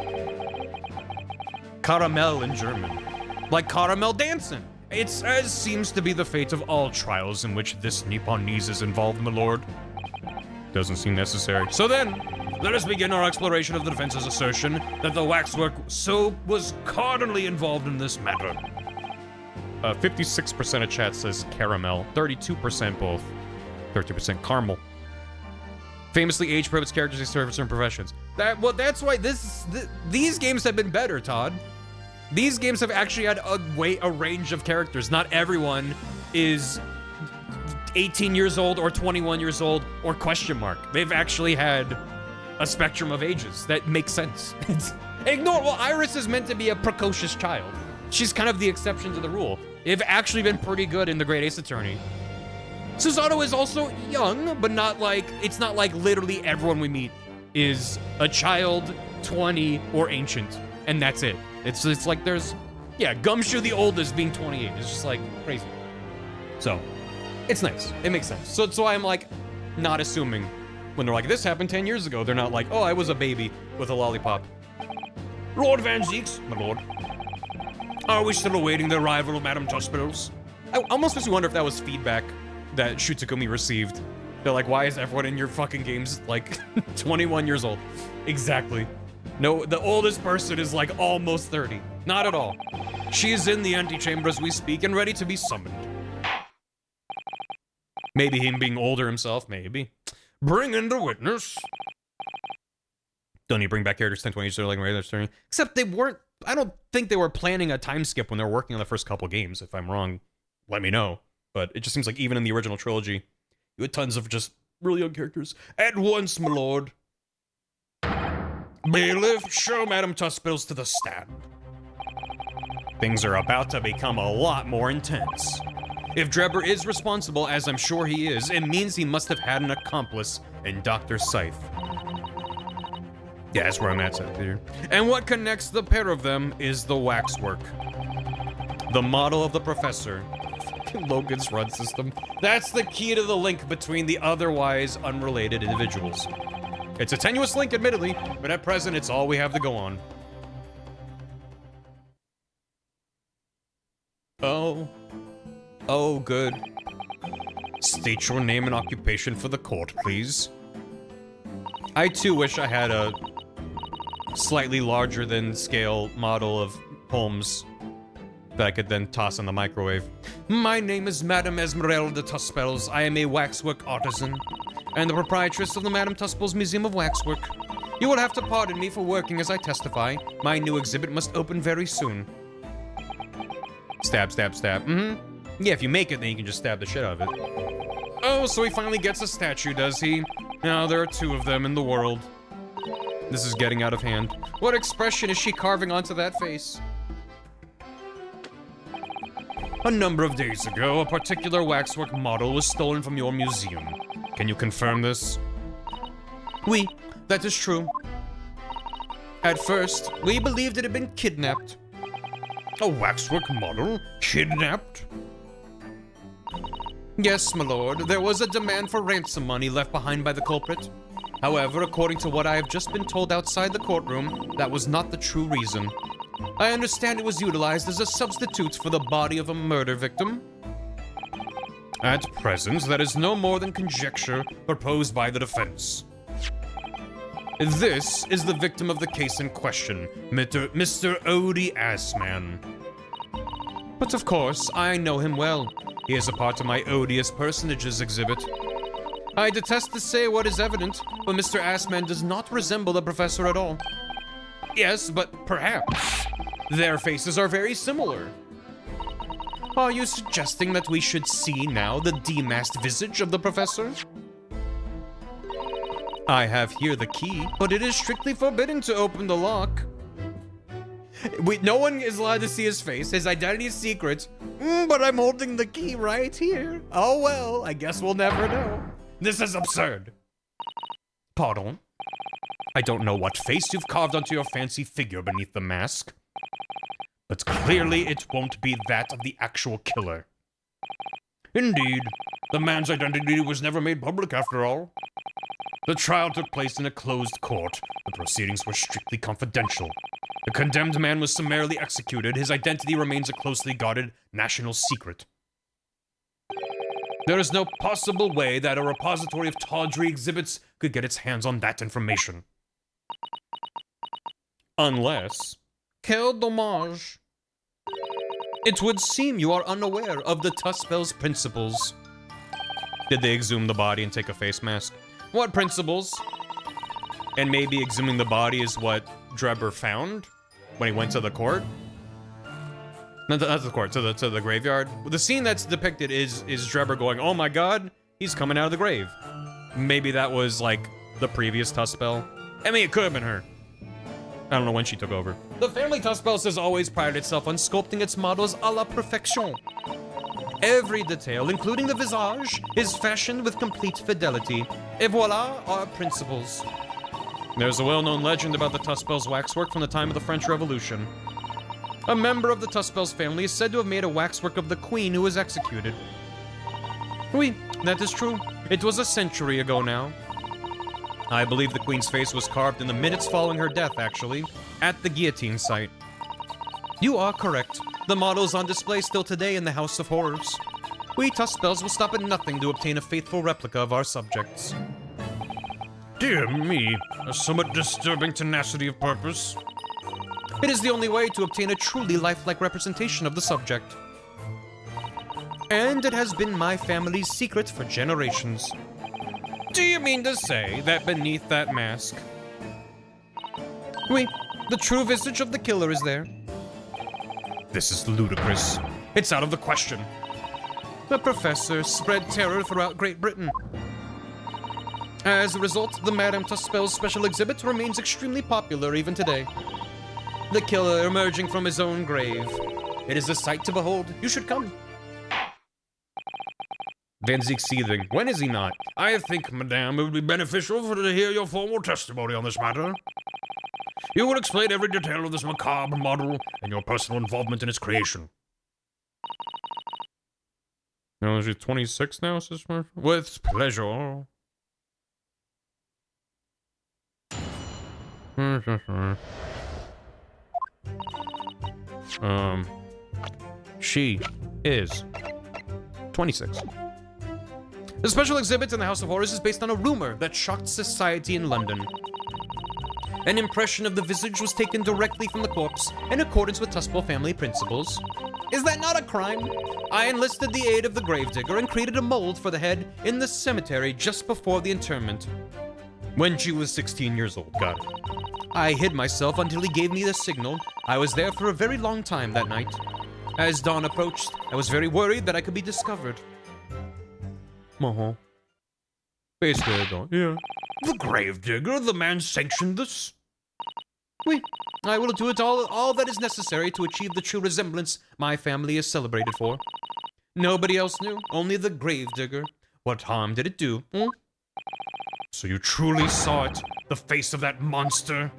Caramel in German. Like caramel dancing. It's as seems to be the fate of all trials in which this Nipponese is involved, my lord. Doesn't seem necessary. So then, let us begin our exploration of the defense's assertion that the waxwork was cardinally involved in this matter. 56% of chat says caramel, 32% both, 13% caramel. Famously age prohibits characters they serve in certain professions. That's why these games have been better, Todd. These games have actually had a range of characters. Not everyone is 18 years old or 21 years old or question mark. They've actually had a spectrum of ages that makes sense. Well, Iris is meant to be a precocious child. She's kind of the exception to the rule. They've actually been pretty good in The Great Ace Attorney. Susanoo is also young, but it's not like literally everyone we meet is a child, 20, or ancient, and that's it. It's like there's, yeah, Gumshoe the oldest being 28. It's just like crazy. So, it's nice. It makes sense. So I'm like not assuming when they're like, this happened 10 years ago. They're not like, oh, I was a baby with a lollipop. Lord Van Zeeks, my lord. Are we still awaiting the arrival of Madame Tussbills? I almost makes me wonder if that was feedback that Shutakumi received. They're like, why is everyone in your fucking games like 21 years old? Exactly. No, the oldest person is like almost 30. Not at all. She is in the antechamber as we speak and ready to be summoned. Maybe him being older himself, maybe. Bring in the witness. Don't you bring back characters 10, 20 years like regular story? Except they weren't, I don't think they were planning a time skip when they were working on the first couple games. If I'm wrong, let me know. But it just seems like even in the original trilogy, you had tons of just really young characters. At once, my lord. Bailiff, show Madame Tussbills to the stand. Things are about to become a lot more intense. If Drebber is responsible, as I'm sure he is, it means he must have had an accomplice in Dr. Scythe. Yeah, that's where I'm at, here. And what connects the pair of them is the waxwork. The model of the professor. Logan's run system. That's the key to the link between the otherwise unrelated individuals. It's a tenuous link, admittedly, but at present, it's all we have to go on. Oh, good. State your name and occupation for the court, please. I, too, wish I had a slightly larger than scale model of Holmes that I could then toss in the microwave. My name is Madame Esmeralda Tussbills. I am a waxwork artisan and the proprietress of the Madame Tussbills Museum of Waxwork. You will have to pardon me for working as I testify. My new exhibit must open very soon. Stab, stab, stab. Yeah, if you make it, then you can just stab the shit out of it. Oh, so he finally gets a statue, does he? Now, there are 2 of them in the world. This is getting out of hand. What expression is she carving onto that face? A number of days ago, a particular waxwork model was stolen from your museum. Can you confirm this? Oui, that is true. At first, we believed it had been kidnapped. A waxwork model? Kidnapped? Yes, my lord. There was a demand for ransom money left behind by the culprit. However, according to what I have just been told outside the courtroom, that was not the true reason. I understand it was utilized as a substitute for the body of a murder victim. At present, that is no more than conjecture proposed by the defense. This is the victim of the case in question, Mr. Odie Assman. But of course, I know him well. He is a part of my odious personages exhibit. I detest to say what is evident, but Mr. Assman does not resemble the professor at all. Yes, but perhaps. Their faces are very similar. Are you suggesting that we should see now the demasked visage of the professor? I have here the key, but it is strictly forbidden to open the lock. No one is allowed to see his face. His identity is secret. But I'm holding the key right here. Oh well, I guess we'll never know. This is absurd. Pardon? I don't know what face you've carved onto your fancy figure beneath the mask. But clearly it won't be that of the actual killer. Indeed. The man's identity was never made public after all. The trial took place in a closed court. The proceedings were strictly confidential. The condemned man was summarily executed. His identity remains a closely guarded national secret. There is no possible way that a repository of tawdry exhibits could get its hands on that information. Unless... Quel dommage. It would seem you are unaware of the Tuspel's principles. Did they exhume the body and take a face mask? What principles? And maybe exhuming the body is what Drebber found when he went to the court? Not the court, to the graveyard. The scene that's depicted is Drebber going, oh my god, he's coming out of the grave. Maybe that was like the previous Tuspel. I mean, it could have been her. I don't know when she took over. The family Tuspels has always prided itself on sculpting its models a la perfection. Every detail, including the visage, is fashioned with complete fidelity. Et voila, our principles. There's a well-known legend about the Tuspel's waxwork from the time of the French Revolution. A member of the Tuspel's family is said to have made a waxwork of the queen who was executed. Oui, that is true. It was a century ago now. I believe the queen's face was carved in the minutes following her death, actually, at the guillotine site. You are correct. The model is on display still today in the House of Horrors. We Tuspels will stop at nothing to obtain a faithful replica of our subjects. Dear me, a somewhat disturbing tenacity of purpose. It is the only way to obtain a truly lifelike representation of the subject. And it has been my family's secret for generations. Do you mean to say that beneath that mask... Oui, the true visage of the killer is there. This is ludicrous. It's out of the question. The professor spread terror throughout Great Britain. As a result, the Madame Tuspel's special exhibit remains extremely popular even today. The killer emerging from his own grave. It is a sight to behold. You should come. Van Ziek seething. When is he not? I think, madame, it would be beneficial for to hear your formal testimony on this matter. You will explain every detail of this macabre model and your personal involvement in its creation. No, is he 26 now, sister? With pleasure. She is 26. The special exhibit in the House of Horrors is based on a rumor that shocked society in London. An impression of the visage was taken directly from the corpse in accordance with Tuspel family principles. Is that not a crime? I enlisted the aid of the gravedigger and created a mold for the head in the cemetery just before the interment. When she was 16 years old, got it. I hid myself until he gave me the signal. I was there for a very long time that night. As dawn approached, I was very worried that I could be discovered. Basically, I don't. Yeah. The gravedigger, the man sanctioned this? Oui. I will do it all that is necessary to achieve the true resemblance my family is celebrated for. Nobody else knew, only the gravedigger. What harm did it do? So you truly saw it? The face of that monster?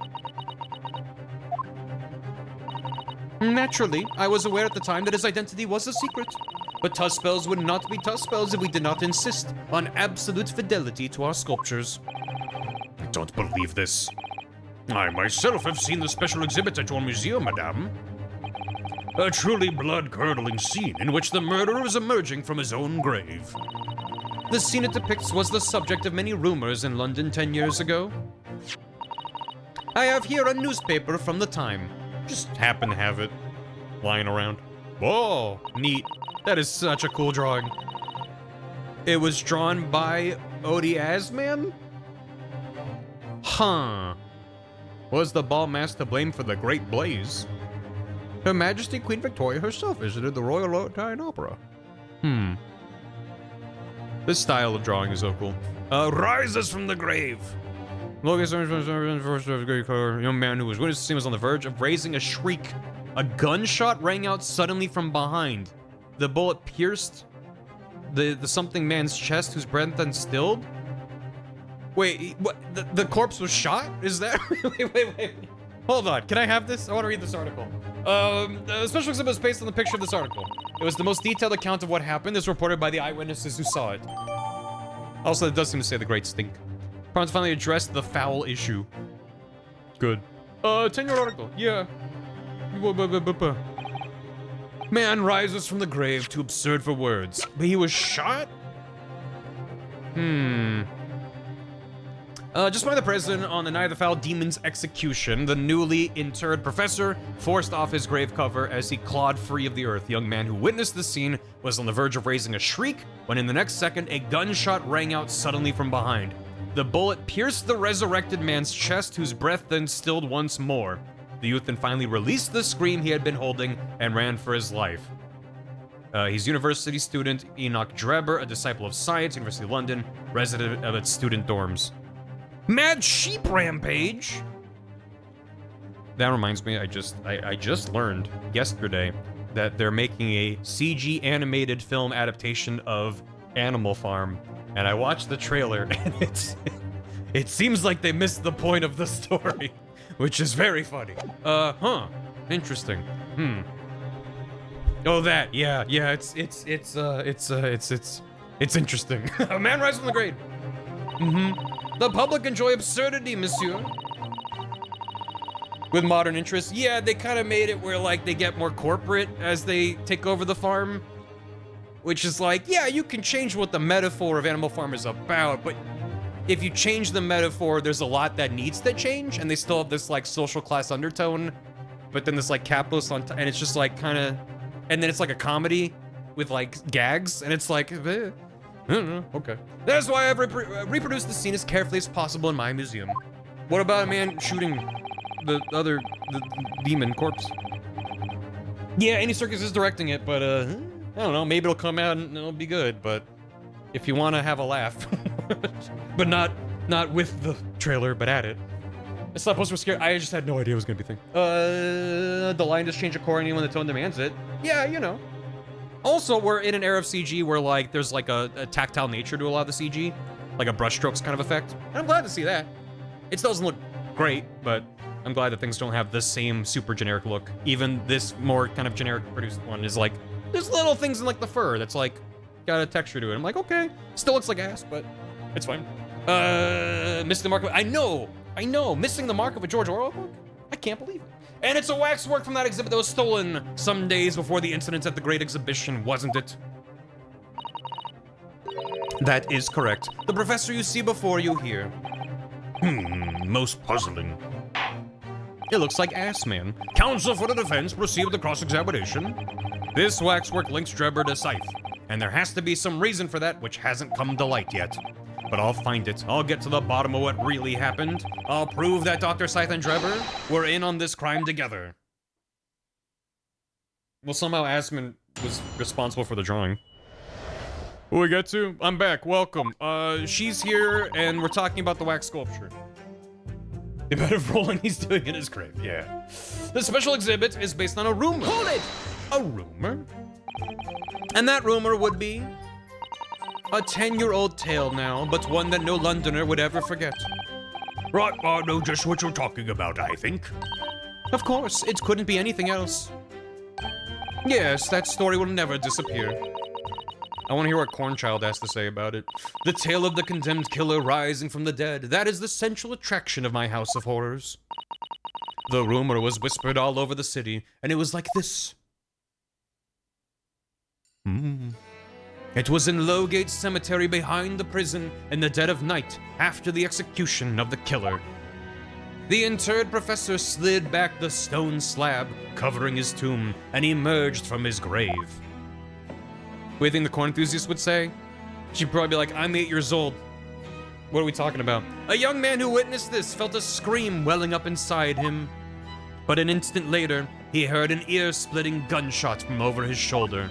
Naturally, I was aware at the time that his identity was a secret. But Tuspels would not be Tuspels if we did not insist on absolute fidelity to our sculptures. I don't believe this. I myself have seen the special exhibit at your museum, madame. A truly blood-curdling scene in which the murderer is emerging from his own grave. The scene it depicts was the subject of many rumors in London 10 years ago. I have here a newspaper from the time. Just happen to have it lying around. Whoa, neat. That is such a cool drawing. It was drawn by Odie Asman? Huh. Was the ball mask to blame for the Great Blaze? Her Majesty Queen Victoria herself visited the Royal Italian Opera. This style of drawing is so cool. Rises from the grave. Look at a young man who was witnessed was on the verge of raising a shriek. A gunshot rang out suddenly from behind. The bullet pierced the something man's chest, whose breath then stilled. Wait, what? The corpse was shot? Is that? Wait. Hold on. Can I have this? I want to read this article. The special exhibit was based on the picture of this article. It was the most detailed account of what happened, as reported by the eyewitnesses who saw it. Also, it does seem to say the great stink. Problems finally addressed the foul issue. Good. 10-year article. Yeah. Man rises from the grave, too absurd for words. But he was shot? Just by the president on the night of the foul demon's execution, the newly interred professor forced off his grave cover as he clawed free of the earth. The young man who witnessed the scene was on the verge of raising a shriek when in the next second, a gunshot rang out suddenly from behind. The bullet pierced the resurrected man's chest, whose breath then stilled once more. The youth then finally released the scream he had been holding and ran for his life. He's university student Enoch Drebber, a disciple of science, University of London, resident of its student dorms. Mad sheep rampage? That reminds me, I just learned yesterday that they're making a CG animated film adaptation of Animal Farm, and I watched the trailer, and it seems like they missed the point of the story, which is very funny. Interesting. Oh, that, yeah, it's interesting. A man rises from the grave. The public enjoy absurdity, monsieur. With modern interests, yeah, they kind of made it where, like, they get more corporate as they take over the farm. Which is like, yeah, you can change what the metaphor of Animal Farm is about, but if you change the metaphor, there's a lot that needs to change, and they still have this, like, social class undertone, but then this, like, capitalist on and it's just, like, kind of, and then it's, like, a comedy with, like, gags, and it's like, I don't know, okay. That's why I've reproduced the scene as carefully as possible in my museum. What about a man shooting the demon corpse? Yeah, Andy Serkis is directing it, but, I don't know, maybe it'll come out and it'll be good, but if you want to have a laugh, but not with the trailer, but at it. I saw poster was scared. I just had no idea it was gonna be a thing. The line just change accordingly when the tone demands it. Yeah, you know. Also, we're in an era of CG where, like, there's, like, a tactile nature to a lot of the CG. Like a brushstrokes kind of effect. And I'm glad to see that. It still doesn't look great, but I'm glad that things don't have the same super generic look. Even this more kind of generic produced one is, like, there's little things in, like, the fur that's, like, got a texture to it. I'm like, okay. Still looks like ass, but it's fine. Missing the mark of... I know! Missing the mark of a George Orwell book? I can't believe it. And it's a waxwork from that exhibit that was stolen some days before the incidents at the Great Exhibition, wasn't it? That is correct. The professor you see before you here. Most puzzling. It looks like Ass Man. Counsel for the defense, proceed with the cross-examination. This waxwork links Drebber to Scythe, and there has to be some reason for that which hasn't come to light yet. But I'll find it. I'll get to the bottom of what really happened. I'll prove that Dr. Scythe and Drebber were in on this crime together. Well, somehow Asman was responsible for the drawing. Who we get to? I'm back. Welcome. She's here, and we're talking about the wax sculpture. The amount of rolling he's doing in his grave, yeah. The special exhibit is based on a rumor. Hold it! A rumor? And that rumor would be a 10-year-old tale now, but one that no Londoner would ever forget. Right, I know just what you're talking about, I think. Of course, it couldn't be anything else. Yes, that story will never disappear. I want to hear what Cornchild has to say about it. The tale of the condemned killer rising from the dead. That is the central attraction of my house of horrors. The rumor was whispered all over the city, and it was like this. It was in Lowgate Cemetery behind the prison in the dead of night after the execution of the killer. The interred professor slid back the stone slab covering his tomb and emerged from his grave. What do you think the corn enthusiast would say? She'd probably be like, I'm 8 years old. What are we talking about? A young man who witnessed this felt a scream welling up inside him. But an instant later, he heard an ear-splitting gunshot from over his shoulder.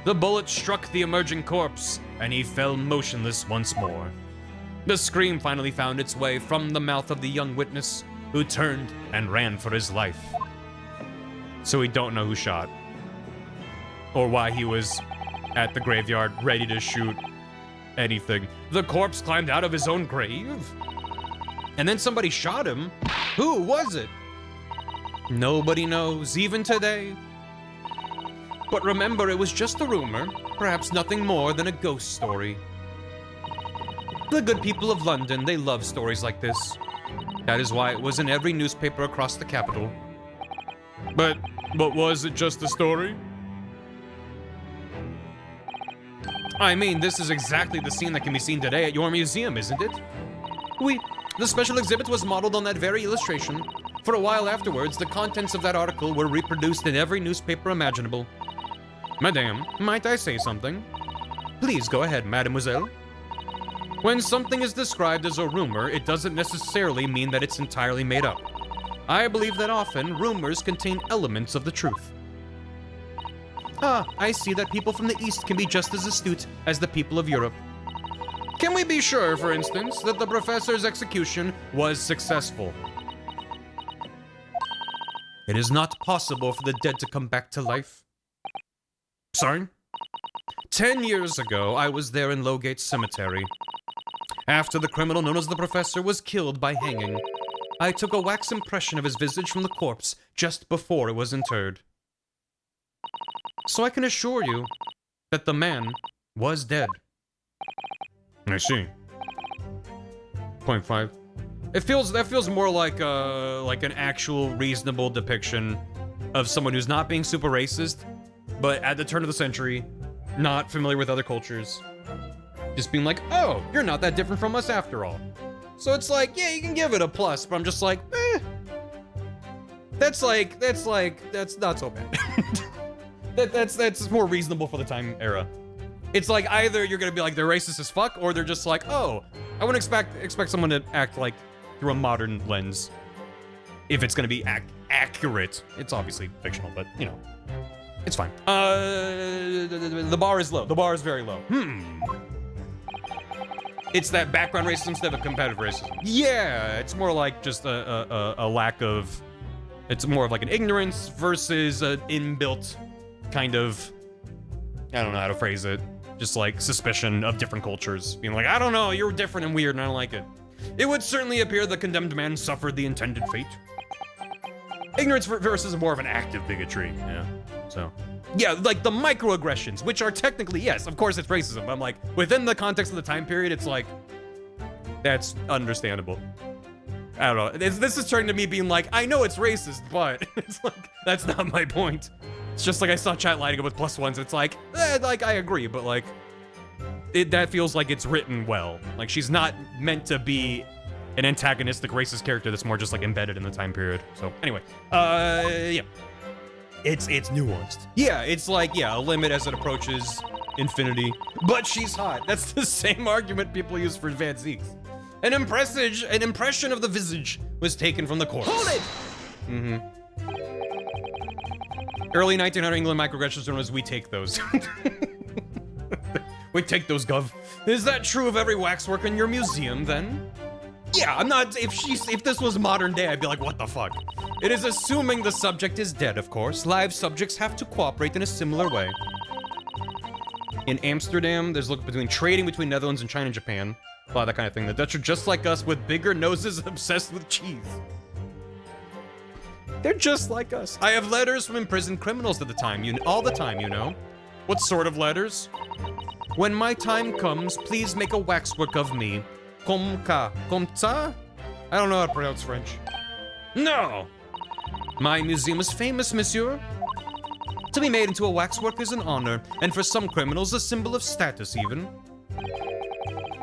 The bullet struck the emerging corpse, and he fell motionless once more. The scream finally found its way from the mouth of the young witness, who turned and ran for his life. So we don't know who shot, or why he was at the graveyard ready to shoot anything. The corpse climbed out of his own grave? And then somebody shot him? Who was it? Nobody knows, even today. But remember, it was just a rumor, perhaps nothing more than a ghost story. The good people of London, they love stories like this. That is why it was in every newspaper across the capital. But was it just a story? I mean, this is exactly the scene that can be seen today at your museum, isn't it? Oui, the special exhibit was modeled on that very illustration. For a while afterwards, the contents of that article were reproduced in every newspaper imaginable. Madame, might I say something? Please go ahead, mademoiselle. When something is described as a rumor, it doesn't necessarily mean that it's entirely made up. I believe that often, rumors contain elements of the truth. Ah, I see that people from the East can be just as astute as the people of Europe. Can we be sure, for instance, that the professor's execution was successful? It is not possible for the dead to come back to life. Sorry? 10 years ago, I was there in Lowgate Cemetery. After the criminal known as the Professor was killed by hanging, I took a wax impression of his visage from the corpse just before it was interred. So I can assure you that the man was dead. I see. 0.5. That feels more like an actual reasonable depiction of someone who's not being super racist, but at the turn of the century, not familiar with other cultures. Just being like, oh, you're not that different from us after all. So it's like, yeah, you can give it a plus, but I'm just like, eh. That's not so bad. that's more reasonable for the time era. It's like either you're gonna be like they're racist as fuck, or they're just like, oh, I wouldn't expect someone to act like through a modern lens. If it's gonna be accurate, it's obviously fictional, but you know, it's fine. The bar is low. The bar is very low. It's that background racism instead of competitive racism. Yeah, it's more like just a lack of. It's more of like an ignorance versus an inbuilt kind of. I don't know how to phrase it. Just like suspicion of different cultures. Being like, I don't know, you're different and weird and I don't like it. It would certainly appear the condemned man suffered the intended fate. Ignorance versus more of an active bigotry. Yeah, so. Yeah, like the microaggressions, which are technically, yes, of course it's racism. I'm like, within the context of the time period, it's like, that's understandable. I don't know. This is turning to me being like, I know it's racist, but it's like, that's not my point. It's just like I saw chat lighting up with +1s. It's like, like I agree, but like, that feels like it's written well. Like she's not meant to be an antagonistic racist character that's more just like embedded in the time period. So anyway, yeah, it's nuanced. Yeah, it's like, yeah, a limit as it approaches infinity, but she's hot. That's the same argument people use for Van Zeeks. An impression of the visage was taken from the corpse. Hold it! Early 1900 England microaggressions known as we take those. We take those, Gov. Is that true of every waxwork in your museum, then? Yeah, I'm not. If this was modern day, I'd be like, what the fuck? It is assuming the subject is dead, of course. Live subjects have to cooperate in a similar way. In Amsterdam, there's a look between trading between Netherlands and China and Japan. A lot of that kind of thing. The Dutch are just like us with bigger noses obsessed with cheese. They're just like us. I have letters from imprisoned criminals at the time, all the time, you know. What sort of letters? When my time comes, please make a waxwork of me. Comme ça? I don't know how to pronounce French. No! My museum is famous, monsieur. To be made into a waxwork is an honor, and for some criminals, a symbol of status, even.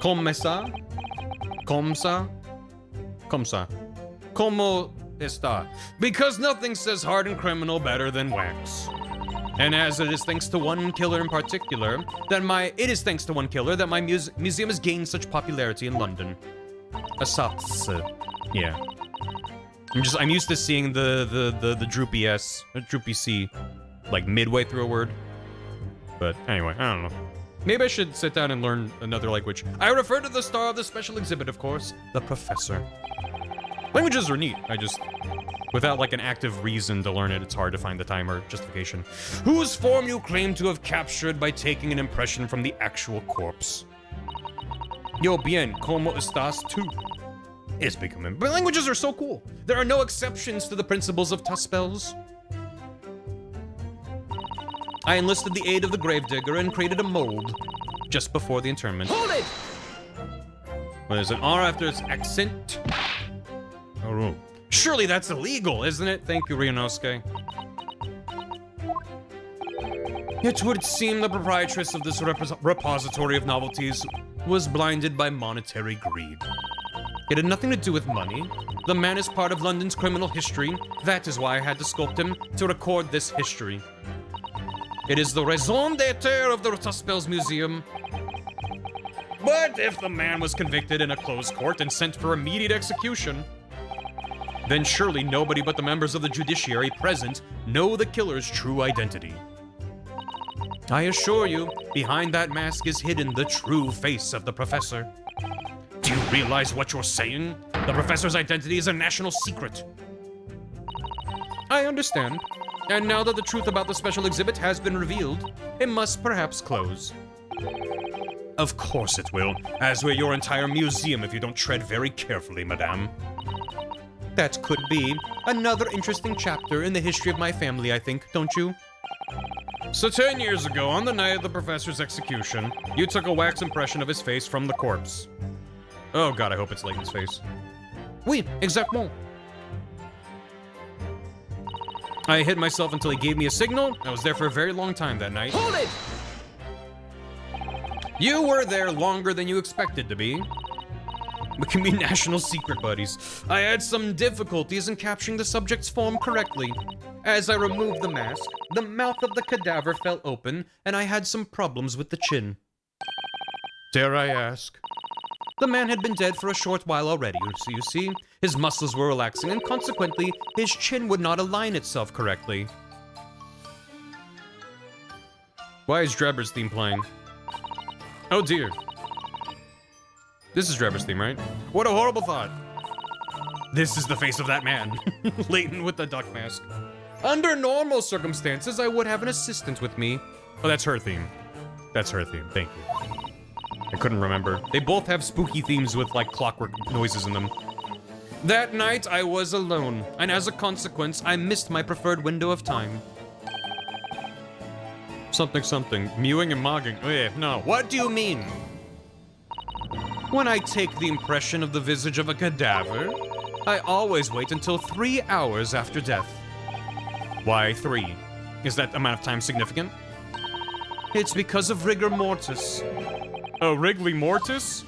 Comme ça? Comme ça? Comme ça? Como está? Because nothing says hardened criminal better than wax. And as it is thanks to one killer in particular, that my museum has gained such popularity in London. Assats. Yeah. I'm used to seeing the droopy S, droopy C, like midway through a word. But anyway, I don't know. Maybe I should sit down and learn another language. I refer to the star of the special exhibit, of course, the Professor. Languages are neat. Without like an active reason to learn it, it's hard to find the time or justification. Whose form you claim to have captured by taking an impression from the actual corpse. Yo bien, como estás tú? It's becoming... But languages are so cool. There are no exceptions to the principles of Tuspels. I enlisted the aid of the gravedigger and created a mold just before the interment. Hold it! What is it? R after its accent? Oh, surely that's illegal, isn't it? Thank you, Ryunosuke. It would seem the proprietress of this repository of novelties was blinded by monetary greed. It had nothing to do with money. The man is part of London's criminal history. That is why I had to sculpt him to record this history. It is the raison d'etre of the Tuspels Museum. But if the man was convicted in a closed court and sent for immediate execution, then surely nobody but the members of the judiciary present know the killer's true identity. I assure you, behind that mask is hidden the true face of the professor. Do you realize what you're saying? The professor's identity is a national secret. I understand. And now that the truth about the special exhibit has been revealed, it must perhaps close. Of course it will, as will your entire museum if you don't tread very carefully, madame. That could be another interesting chapter in the history of my family, I think, don't you? So 10 years ago, on the night of the professor's execution, you took a wax impression of his face from the corpse. Oh god, I hope it's Layton's face. Oui, exactement. I hid myself until he gave me a signal. I was there for a very long time that night. Hold it! You were there longer than you expected to be. We can be national secret buddies. I had some difficulties in capturing the subject's form correctly. As I removed the mask, the mouth of the cadaver fell open, and I had some problems with the chin. Dare I ask? The man had been dead for a short while already, so you see, his muscles were relaxing, and consequently, his chin would not align itself correctly. Why is Drebber's theme playing? Oh dear. This is Drebber's theme, right? What a horrible thought. This is the face of that man. Layton with the duck mask. Under normal circumstances, I would have an assistant with me. Oh, that's her theme. That's her theme, thank you. I couldn't remember. They both have spooky themes with, like, clockwork noises in them. That night, I was alone, and as a consequence, I missed my preferred window of time. Something, something. Mewing and mogging. No. What do you mean? When I take the impression of the visage of a cadaver, I always wait until 3 hours after death. Why 3? Is that amount of time significant? It's because of rigor mortis. Oh, Wrigley Mortis?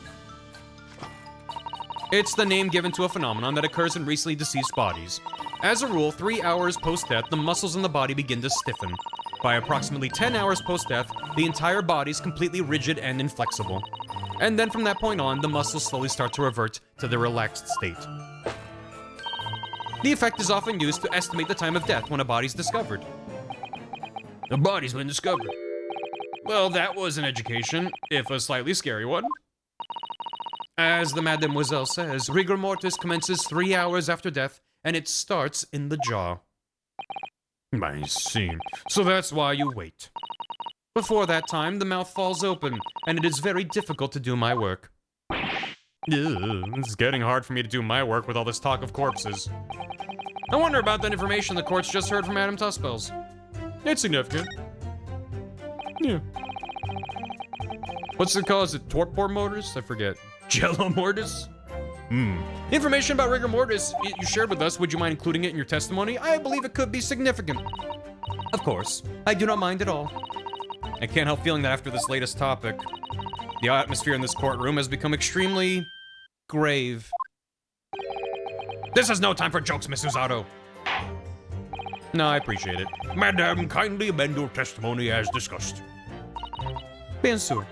It's the name given to a phenomenon that occurs in recently deceased bodies. As a rule, 3 hours post-death, the muscles in the body begin to stiffen. By approximately 10 hours post-death, the entire body is completely rigid and inflexible. And then from that point on, the muscles slowly start to revert to their relaxed state. The effect is often used to estimate the time of death when a body's discovered. The body's been discovered. Well, that was an education, if a slightly scary one. As the Mademoiselle says, rigor mortis commences 3 hours after death, and it starts in the jaw. I see. So that's why you wait. Before that time, the mouth falls open, and it is very difficult to do my work. It's getting hard for me to do my work with all this talk of corpses. I wonder about that information the courts just heard from Madame Tuspels. It's significant. Yeah. What's it called? Is it torpor mortis? I forget. Jello mortis? Information about rigor mortis you shared with us. Would you mind including it in your testimony? I believe it could be significant. Of course. I do not mind at all. I can't help feeling that after this latest topic, the atmosphere in this courtroom has become extremely grave. This is no time for jokes, Miss Usato. No, I appreciate it. Madame, kindly amend your testimony as discussed. Bien sûr.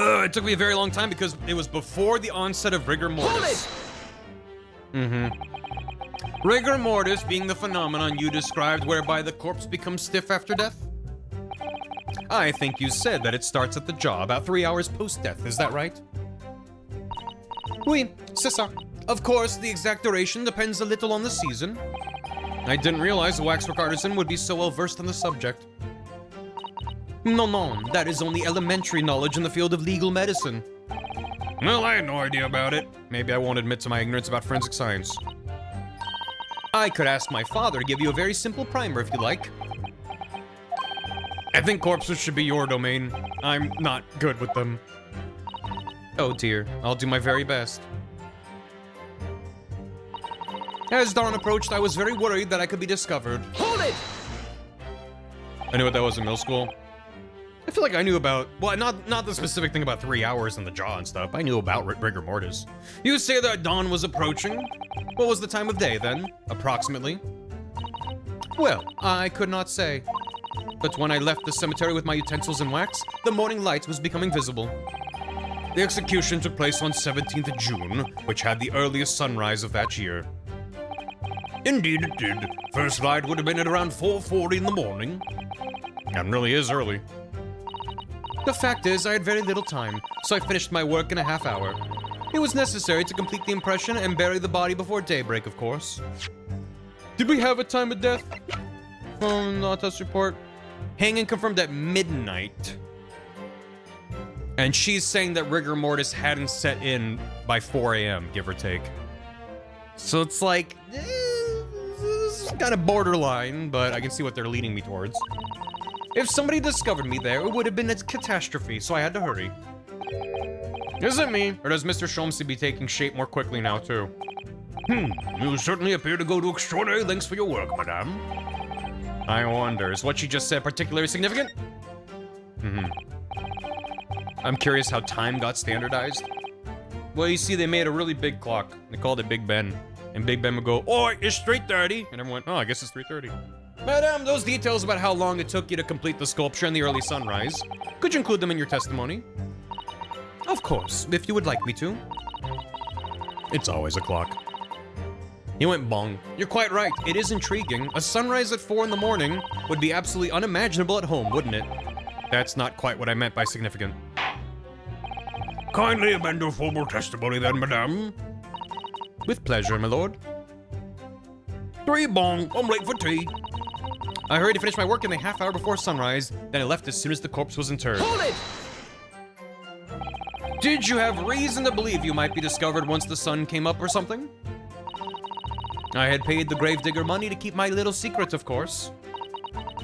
It took me a very long time because it was before the onset of rigor mortis. Rigor mortis being the phenomenon you described whereby the corpse becomes stiff after death? I think you said that it starts at the jaw about 3 hours post-death, is that right? Oui, c'est ça. Of course, the exact duration depends a little on the season. I didn't realize a waxwork artisan would be so well versed on the subject. No, that is only elementary knowledge in the field of legal medicine. Well, I had no idea about it. Maybe I won't admit to my ignorance about forensic science. I could ask my father to give you a very simple primer if you like. I think corpses should be your domain. I'm not good with them. Oh dear, I'll do my very best. As dawn approached, I was very worried that I could be discovered. Hold it! I knew what that was in middle school. I feel like I knew about, well, not the specific thing about 3 hours in the jaw and stuff. I knew about rigor mortis. You say that dawn was approaching? What was the time of day then, approximately? Well, I could not say. But when I left the cemetery with my utensils and wax, the morning light was becoming visible. The execution took place on 17th of June, which had the earliest sunrise of that year. Indeed it did. First light would have been at around 4:40 in the morning. That really is early. The fact is, I had very little time, so I finished my work in a half hour. It was necessary to complete the impression and bury the body before daybreak, of course. Did we have a time of death? From the autopsy report. Hanging confirmed at midnight. And she's saying that rigor mortis hadn't set in by 4 a.m., give or take. So it's like, this is kind of borderline, but I can see what they're leading me towards. If somebody discovered me there, it would have been a catastrophe, so I had to hurry. Is it me, or does Mr. Sholmesy be taking shape more quickly now, too? You certainly appear to go to extraordinary lengths for your work, madame. I wonder, is what she just said particularly significant? I'm curious how time got standardized. Well, you see, they made a really big clock. They called it Big Ben. And Big Ben would go, "Oh, it's 3:30." And everyone went, "Oh, I guess it's 3:30. Madame, those details about how long it took you to complete the sculpture and the early sunrise, could you include them in your testimony? Of course, if you would like me to. It's always a clock. He went bong. You're quite right, it is intriguing. A sunrise at 4 in the morning would be absolutely unimaginable at home, wouldn't it? That's not quite what I meant by significant. Kindly amend your formal testimony then, madame. With pleasure, my lord. 3 bong, I'm late for tea. I hurried to finish my work in the half hour before sunrise, then I left as soon as the corpse was interred. Hold it! Did you have reason to believe you might be discovered once the sun came up or something? I had paid the gravedigger money to keep my little secret, of course.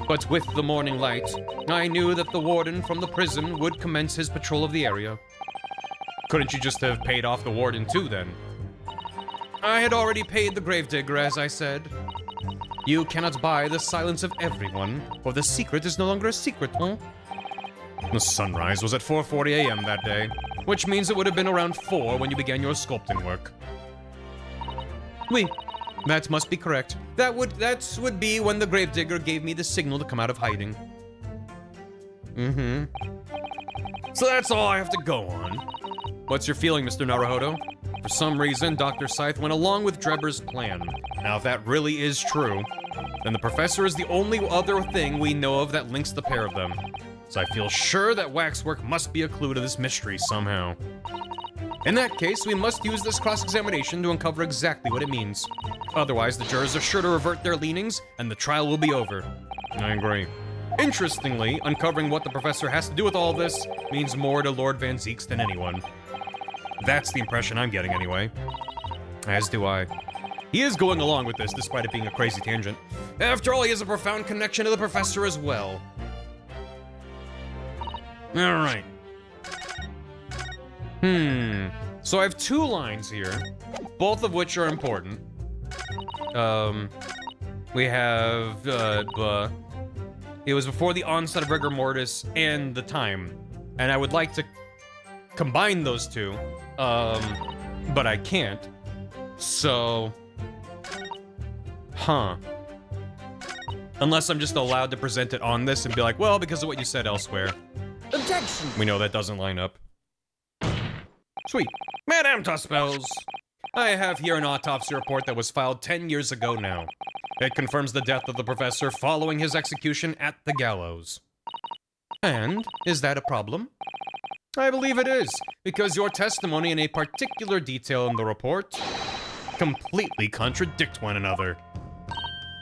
But with the morning light, I knew that the warden from the prison would commence his patrol of the area. Couldn't you just have paid off the warden too, then? I had already paid the gravedigger, as I said. You cannot buy the silence of everyone, for the secret is no longer a secret, huh? The sunrise was at 4:40 a.m. that day, which means it would have been around 4 when you began your sculpting work. Oui, that must be correct. That would be when the gravedigger gave me the signal to come out of hiding. So that's all I have to go on. What's your feeling, Mr. Naruhodo? For some reason, Dr. Scythe went along with Drebber's plan. Now, if that really is true, then the professor is the only other thing we know of that links the pair of them. So I feel sure that waxwork must be a clue to this mystery somehow. In that case, we must use this cross-examination to uncover exactly what it means. Otherwise, the jurors are sure to revert their leanings, and the trial will be over. I agree. Interestingly, uncovering what the professor has to do with all this means more to Lord Van Zeeks than anyone. That's the impression I'm getting anyway. As do I. He is going along with this, despite it being a crazy tangent. After all, he has a profound connection to the professor as well. Alright. So I have 2 lines here, both of which are important. We have, it was before the onset of rigor mortis and the time. And I would like to combine those 2, but I can't. So, unless I'm just allowed to present it on this and be like, well, because of what you said elsewhere. Objection! We know that doesn't line up. Sweet. Madame Tuspels, I have here an autopsy report that was filed 10 years ago now. It confirms the death of the professor following his execution at the gallows. And is that a problem? I believe it is, because your testimony and a particular detail in the report completely contradict one another.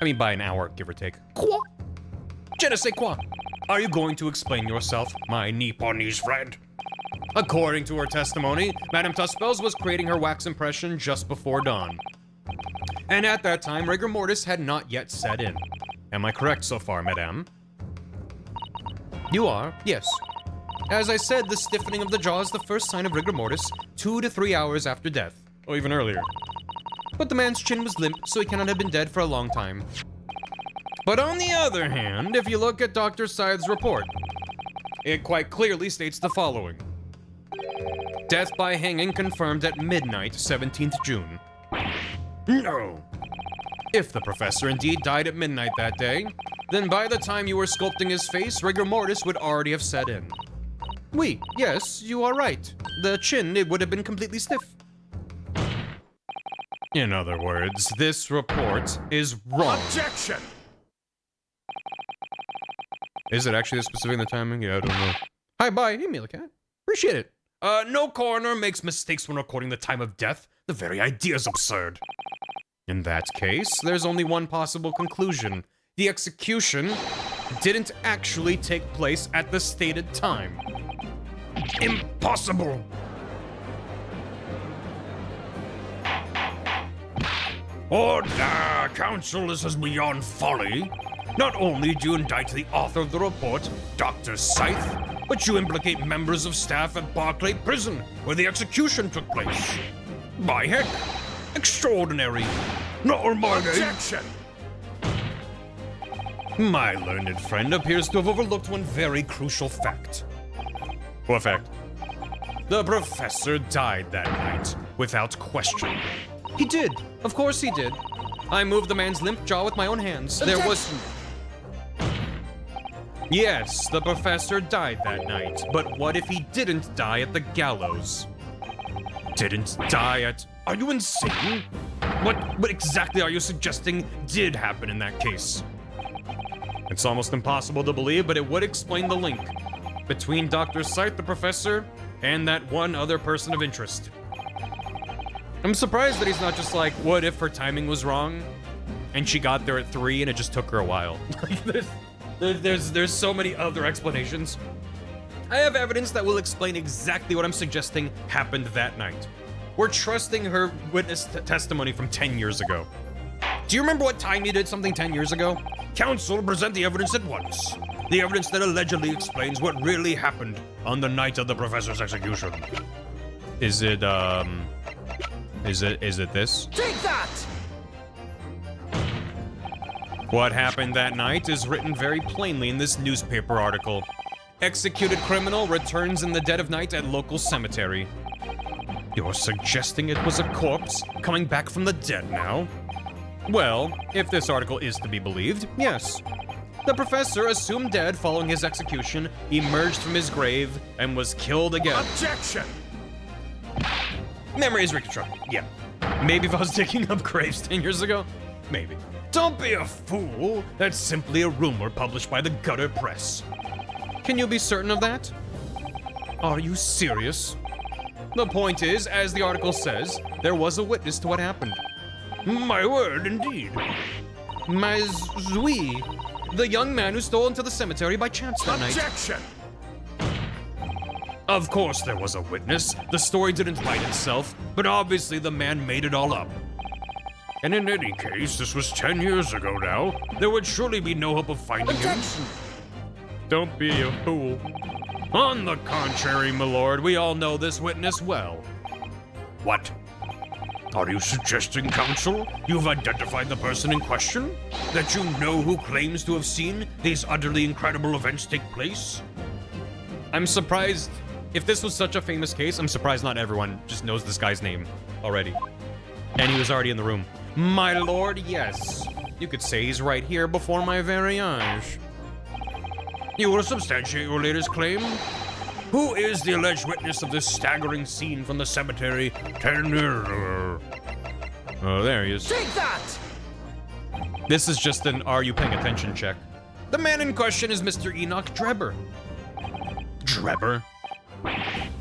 I mean, by an hour, give or take. Quoi? Je ne sais quoi. Are you going to explain yourself, my Nipponese friend? According to her testimony, Madame Tuspels was creating her wax impression just before dawn. And at that time, rigor mortis had not yet set in. Am I correct so far, Madame? You are, yes. As I said, the stiffening of the jaw is the first sign of rigor mortis 2 to 3 hours after death, or even earlier. But the man's chin was limp, so he cannot have been dead for a long time. But on the other hand, if you look at Dr. Scythe's report, it quite clearly states the following. Death by hanging confirmed at midnight, 17th June. No. If the professor indeed died at midnight that day, then by the time you were sculpting his face, rigor mortis would already have set in. Oui, yes, you are right. The chin, it would have been completely stiff. In other words, this report is wrong. Objection! Is it actually specific in the timing? Yeah, I don't know. Hi, bye. Hey, Mealcat. Appreciate it. No coroner makes mistakes when recording the time of death. The very idea is absurd. In that case, there's only one possible conclusion. The execution didn't actually take place at the stated time. Impossible! Order, counsel, this is beyond folly. Not only do you indict the author of the report, Dr. Scythe, but you implicate members of staff at Barclay Prison, where the execution took place. By heck, extraordinary. Not on my name. Objection! My learned friend appears to have overlooked one very crucial fact. What fact? The professor died that night, without question. He did. Of course he did. I moved the man's limp jaw with my own hands. There was... Yes, the professor died that night, but what if he didn't die at the gallows? Didn't die at... Are you insane? What exactly are you suggesting did happen in that case? It's almost impossible to believe, but it would explain the link between Dr. Scythe, the professor, and that one other person of interest. I'm surprised that he's not just like, what if her timing was wrong, and she got there at 3 and it just took her a while? There's so many other explanations. I have evidence that will explain exactly what I'm suggesting happened that night. We're trusting her witness testimony from 10 years ago. Do you remember what time you did something 10 years ago? Counsel, present the evidence at once. The evidence that allegedly explains what really happened on the night of the professor's execution. Is it this? Take that! What happened that night is written very plainly in this newspaper article. Executed criminal returns in the dead of night at local cemetery. You're suggesting it was a corpse coming back from the dead now? Well, if this article is to be believed, yes. The professor, assumed dead following his execution, emerged from his grave and was killed again. Objection! Memory is reconstructed, yeah. Maybe if I was digging up graves 10 years ago? Maybe. Don't be a fool. That's simply a rumor published by the gutter press. Can you be certain of that? Are you serious? The point is, as the article says, there was a witness to what happened. My word, indeed. Mais oui. The young man who stole into the cemetery by chance that night. Objection! Of course there was a witness. The story didn't write itself, but obviously the man made it all up. And in any case, this was 10 years ago now. There would surely be no hope of finding him. Don't be a fool. On the contrary, my lord, we all know this witness well. What? Are you suggesting, counsel, you've identified the person in question? That you know who claims to have seen these utterly incredible events take place? I'm surprised. If this was such a famous case, I'm surprised not everyone just knows this guy's name already. And he was already in the room. My lord, yes. You could say he's right here before my very eyes. You will substantiate your latest claim? Who is the alleged witness of this staggering scene from the cemetery 10 years ago? Oh, there he is. Take that! This is just an are you paying attention check. The man in question is Mr. Enoch Drebber. Drebber?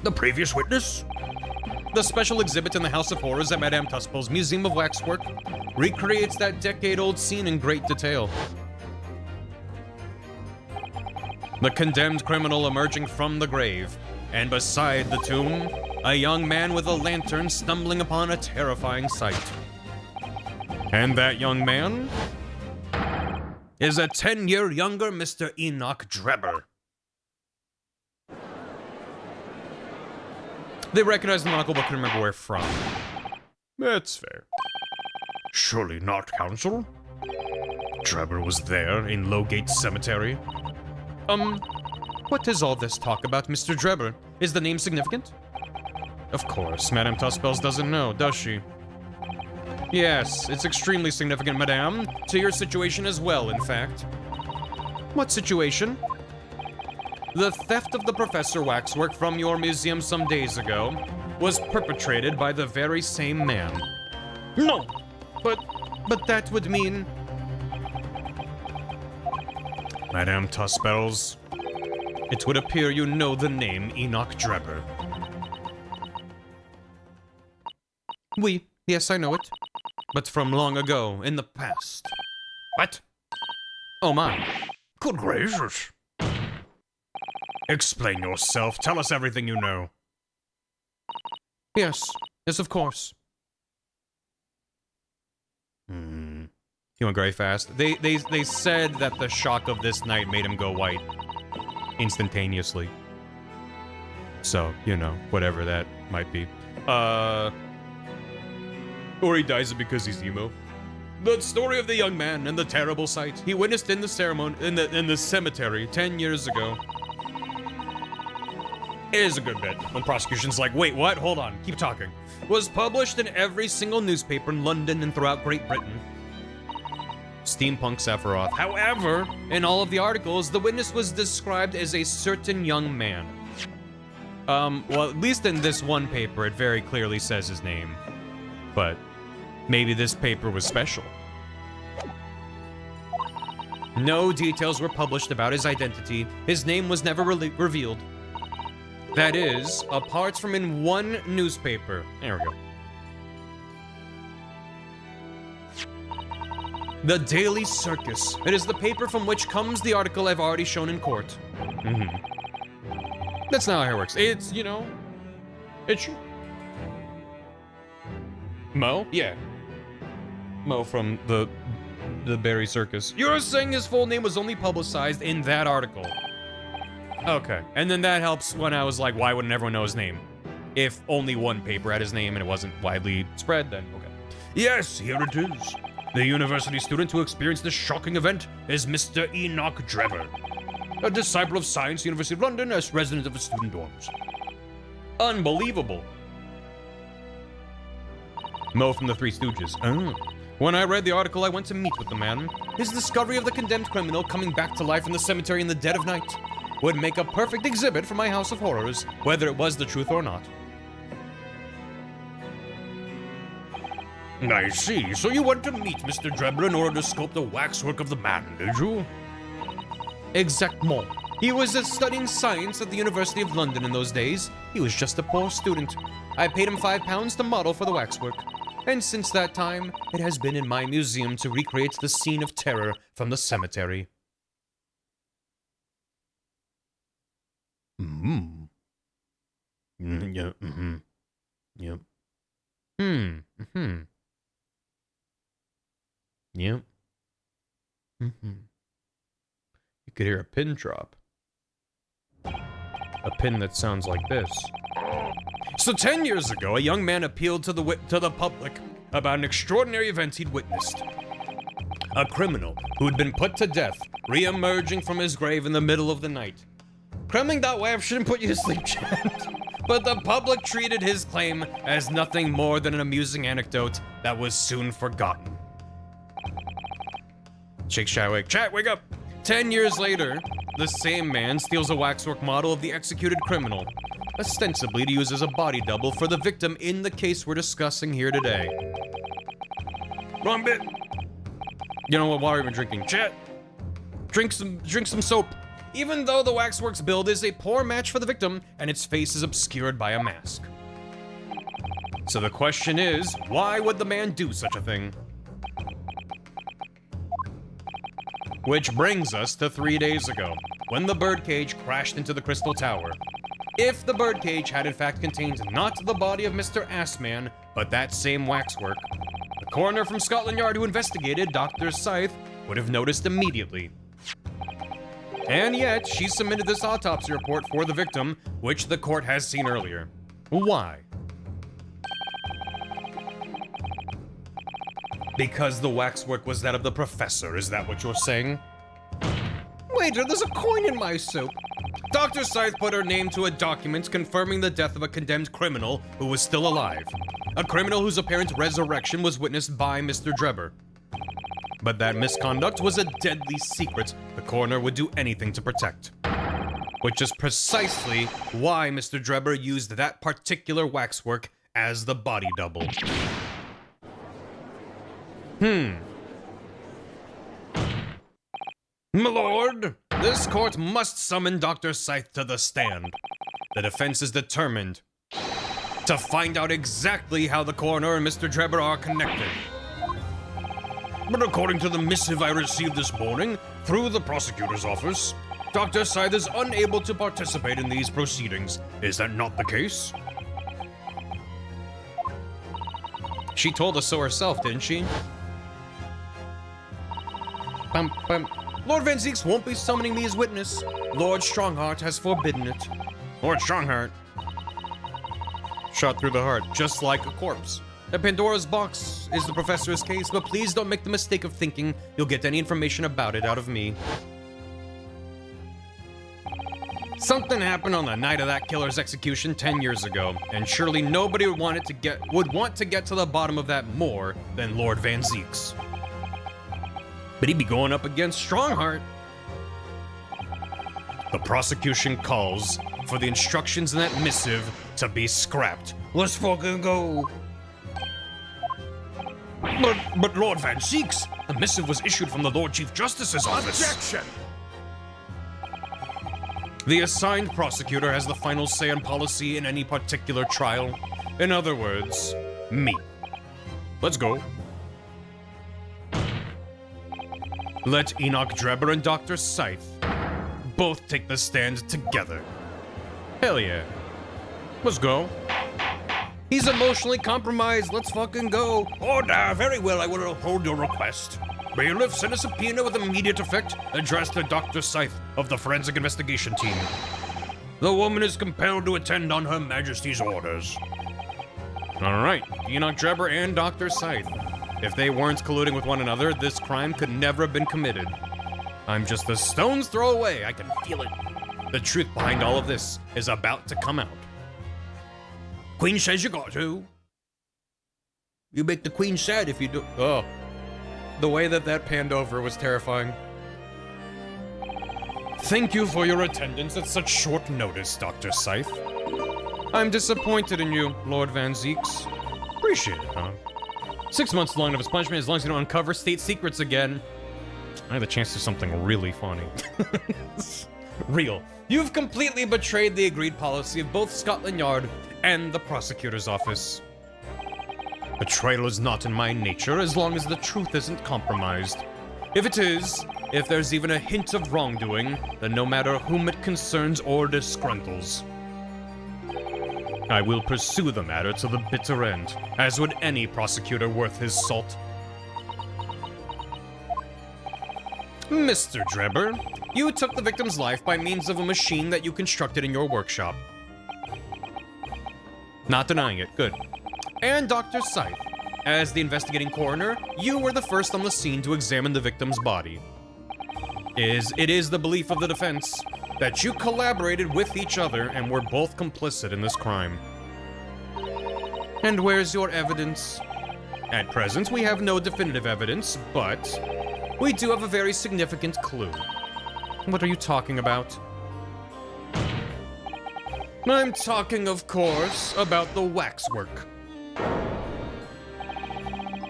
The previous witness? The special exhibit in the House of Horrors at Madame Tuspel's Museum of Waxwork recreates that decade-old scene in great detail. The condemned criminal emerging from the grave, and beside the tomb, a young man with a lantern stumbling upon a terrifying sight. And that young man is a 10-year younger Mr. Enoch Drebber. They recognize the monocle, but couldn't remember where from. That's fair. Surely not, Counsel. Drebber was there in Lowgate Cemetery. What is all this talk about Mr. Drebber? Is the name significant? Of course, Madame Tuspels doesn't know, does she? Yes, it's extremely significant, Madame. To your situation as well, in fact. What situation? The theft of the Professor Waxwork from your museum some days ago was perpetrated by the very same man. No! But that would mean... Madame Tuspels, it would appear you know the name Enoch Drebber. Oui, yes, I know it. But from long ago, in the past. What? Oh my. Good gracious. Explain yourself. Tell us everything you know. Yes, of course. He went very fast. They said that the shock of this night made him go white instantaneously. So, you know, whatever that might be. Or he dies because he's emo. The story of the young man and the terrible sight he witnessed in the ceremony in the cemetery 10 years ago. It is a good bit. When prosecution's like, wait, what? Hold on, keep talking. Was published in every single newspaper in London and throughout Great Britain. Steampunk Sephiroth. However, in all of the articles, the witness was described as a certain young man. Well, at least in this one paper, it very clearly says his name. But maybe this paper was special. No details were published about his identity. His name was never revealed. That is, apart from in one newspaper. There we go. The Daily Circus. It is the paper from which comes the article I've already shown in court. That's not how it works. It's, you know, it's... Mo? Yeah. Mo from the Barry Circus. You're saying his full name was only publicized in that article. Okay. And then that helps when I was like, why wouldn't everyone know his name? If only one paper had his name and it wasn't widely spread, then okay. Yes, here it is. The university student who experienced this shocking event is Mr. Enoch Drebber, a disciple of science, University of London, as resident of the student dorms. Unbelievable. Mo from the Three Stooges. Oh. When I read the article, I went to meet with the man. His discovery of the condemned criminal coming back to life in the cemetery in the dead of night would make a perfect exhibit for my house of horrors, whether it was the truth or not. I see. So you went to meet Mr. Drebber in order to sculpt the waxwork of the man, did you? Exactement. He was studying science at the University of London in those days. He was just a poor student. I paid him £5 to model for the waxwork. And since that time, it has been in my museum to recreate the scene of terror from the cemetery. Yeah. Yep. Yep. You could hear a pin drop. A pin that sounds like this. So 10 years ago, a young man appealed to the public about an extraordinary event he'd witnessed. A criminal who had been put to death, re-emerging from his grave in the middle of the night. Kremling.web shouldn't put you to sleep, chat. But the public treated his claim as nothing more than an amusing anecdote that was soon forgotten. Shake Shack, wake. Chat, wake up! 10 years later, the same man steals a waxwork model of the executed criminal, ostensibly to use as a body double for the victim in the case we're discussing here today. Wrong bit. You know what, while we've been drinking, chat, drink some soap. Even though the waxwork's build is a poor match for the victim, and its face is obscured by a mask. So the question is, why would the man do such a thing? Which brings us to 3 days ago. when the birdcage crashed into the crystal tower. If the birdcage had in fact contained not the body of Mr. Assman, but that same waxwork, the coroner from Scotland Yard who investigated, Dr. Scythe, would have noticed immediately. And yet, she submitted this autopsy report for the victim, which the court has seen earlier. Why? Because the waxwork was that of the professor, is that what you're saying? Waiter, there's a coin in my soup. Dr. Scythe put her name to a document confirming the death of a condemned criminal who was still alive. A criminal whose apparent resurrection was witnessed by Mr. Drebber. But that misconduct was a deadly secret the coroner would do anything to protect. Which is precisely why Mr. Drebber used that particular waxwork as the body double. My lord, this court must summon Dr. Scythe to the stand. The defense is determined to find out exactly how the coroner and Mr. Drebber are connected. But according to the missive I received this morning through the prosecutor's office, Dr. Scythe is unable to participate in these proceedings. Is that not the case? She told us so herself, didn't she? Lord Van Zeeks won't be summoning me as witness. Lord Strongheart has forbidden it. Lord Strongheart. Shot through the heart, just like a corpse. The Pandora's box is the professor's case, but please don't make the mistake of thinking you'll get any information about it out of me. Something happened on the night of that killer's execution 10 years ago, and surely nobody would want to get to the bottom of that more than Lord Van Zeeks. But he'd be going up against Strongheart. The prosecution calls for the instructions in that missive to be scrapped. Let's fucking go. But Lord Van Zeeks, The missive was issued from the Lord Chief Justice's office. objection! The assigned prosecutor has the final say on policy in any particular trial. In other words, me. Let's go. Let Enoch Drebber and Dr. Scythe both take the stand together. Hell yeah. Let's go. He's emotionally compromised. Let's fucking go. Order! Very well, I will uphold your request. Bailiff, send a subpoena with immediate effect addressed to Dr. Scythe of the Forensic Investigation Team. The woman is compelled to attend on Her Majesty's orders. All right, Enoch Drebber and Dr. Scythe. If they weren't colluding with one another, this crime could never have been committed. I'm just a stone's throw away. I can feel it. The truth behind all of this is about to come out. Queen says you got to. You make the queen sad if you do. Oh. The way that panned over was terrifying. Thank you for your attendance at such short notice, Dr. Scythe. I'm disappointed in you, Lord Van Zeeks. Appreciate it, huh? 6 months long of his punishment as long as you don't uncover state secrets again. I had the chance to do something really funny. Real. You've completely betrayed the agreed policy of both Scotland Yard and the prosecutor's office. Betrayal is not in my nature as long as the truth isn't compromised. If it is, if there's even a hint of wrongdoing, then no matter whom it concerns or disgruntles, I will pursue the matter to the bitter end, as would any prosecutor worth his salt. Mr. Drebber, you took the victim's life by means of a machine that you constructed in your workshop. Not denying it, good. And Dr. Scythe, as the investigating coroner, you were the first on the scene to examine the victim's body. It is the belief of the defense that you collaborated with each other and were both complicit in this crime. And where's your evidence? At present, we have no definitive evidence, but we do have a very significant clue. What are you talking about? I'm talking, of course, about the waxwork.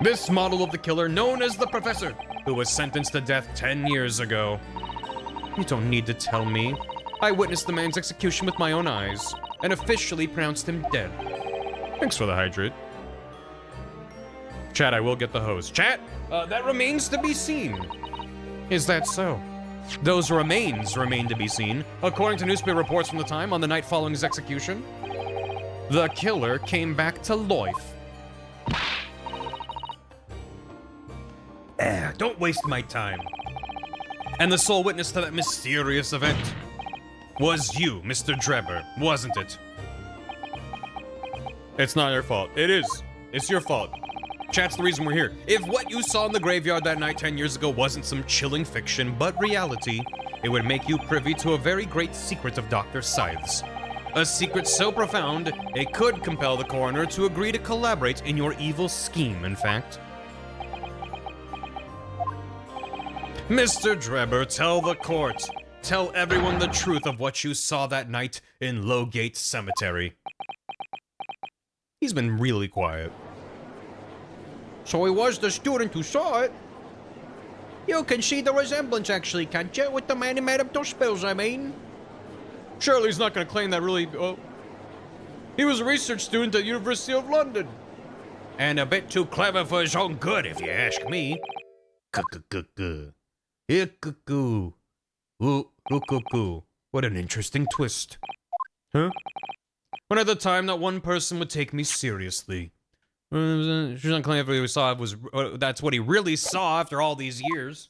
This model of the killer, known as the Professor, who was sentenced to death 10 years ago. You don't need to tell me. I witnessed the man's execution with my own eyes, and officially pronounced him dead. Thanks for the hydrate. Chat, I will get the hose. Chat, that remains to be seen. Is that so? Those remains remain to be seen. According to newspaper reports from the time, on the night following his execution, the killer came back to life. Don't waste my time. And the sole witness to that mysterious event was you, Mr. Drebber, wasn't it? It's not your fault. It is. It's your fault. Chat's the reason we're here. If what you saw in the graveyard that night 10 years ago wasn't some chilling fiction, but reality, it would make you privy to a very great secret of Dr. Scythe's. A secret so profound, it could compel the coroner to agree to collaborate in your evil scheme, in fact. Mr. Drebber, tell the court. Tell everyone the truth of what you saw that night in Lowgate Cemetery. He's been really quiet. So he was the student who saw it. You can see the resemblance, actually, can't you? With the man who made up those spells, I mean. Surely he's not going to claim that really... Oh. He was a research student at University of London. And a bit too clever for his own good, if you ask me. What an interesting twist. Huh? When at the time, not one person would take me seriously. She's not claiming everything we saw was that's what he really saw after all these years.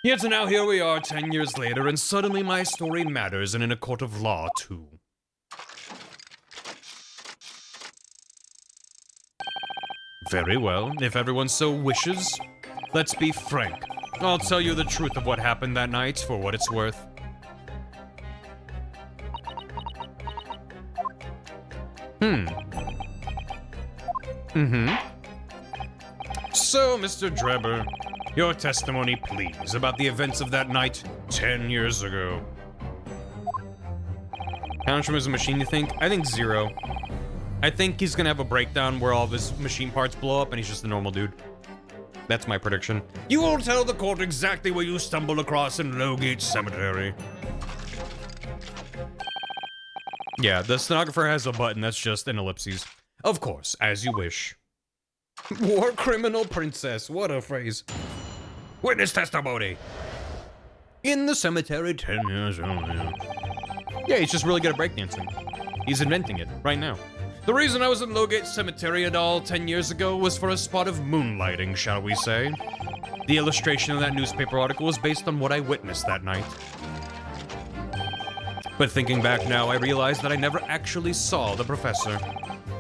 Yet now here we are 10 years later, and suddenly my story matters, and in a court of law, too. Very well, if everyone so wishes. Let's be frank. I'll tell you the truth of what happened that night, for what it's worth. So, Mr. Drebber, your testimony, please, about the events of that night 10 years ago. How much is a machine, you think? I think 0. I think he's gonna have a breakdown where all of his machine parts blow up and he's just a normal dude. That's my prediction. You will tell the court exactly what you stumbled across in Lowgate Cemetery. Yeah, the stenographer has a button that's just an ellipses. Of course, as you wish. War criminal princess, what a phrase. Witness testimony. In the cemetery 10 years earlier. Yeah, he's just really good at breakdancing. He's inventing it right now. The reason I was in Lowgate Cemetery at all 10 years ago was for a spot of moonlighting, shall we say. The illustration of that newspaper article was based on what I witnessed that night. But thinking back now, I realized that I never actually saw the professor.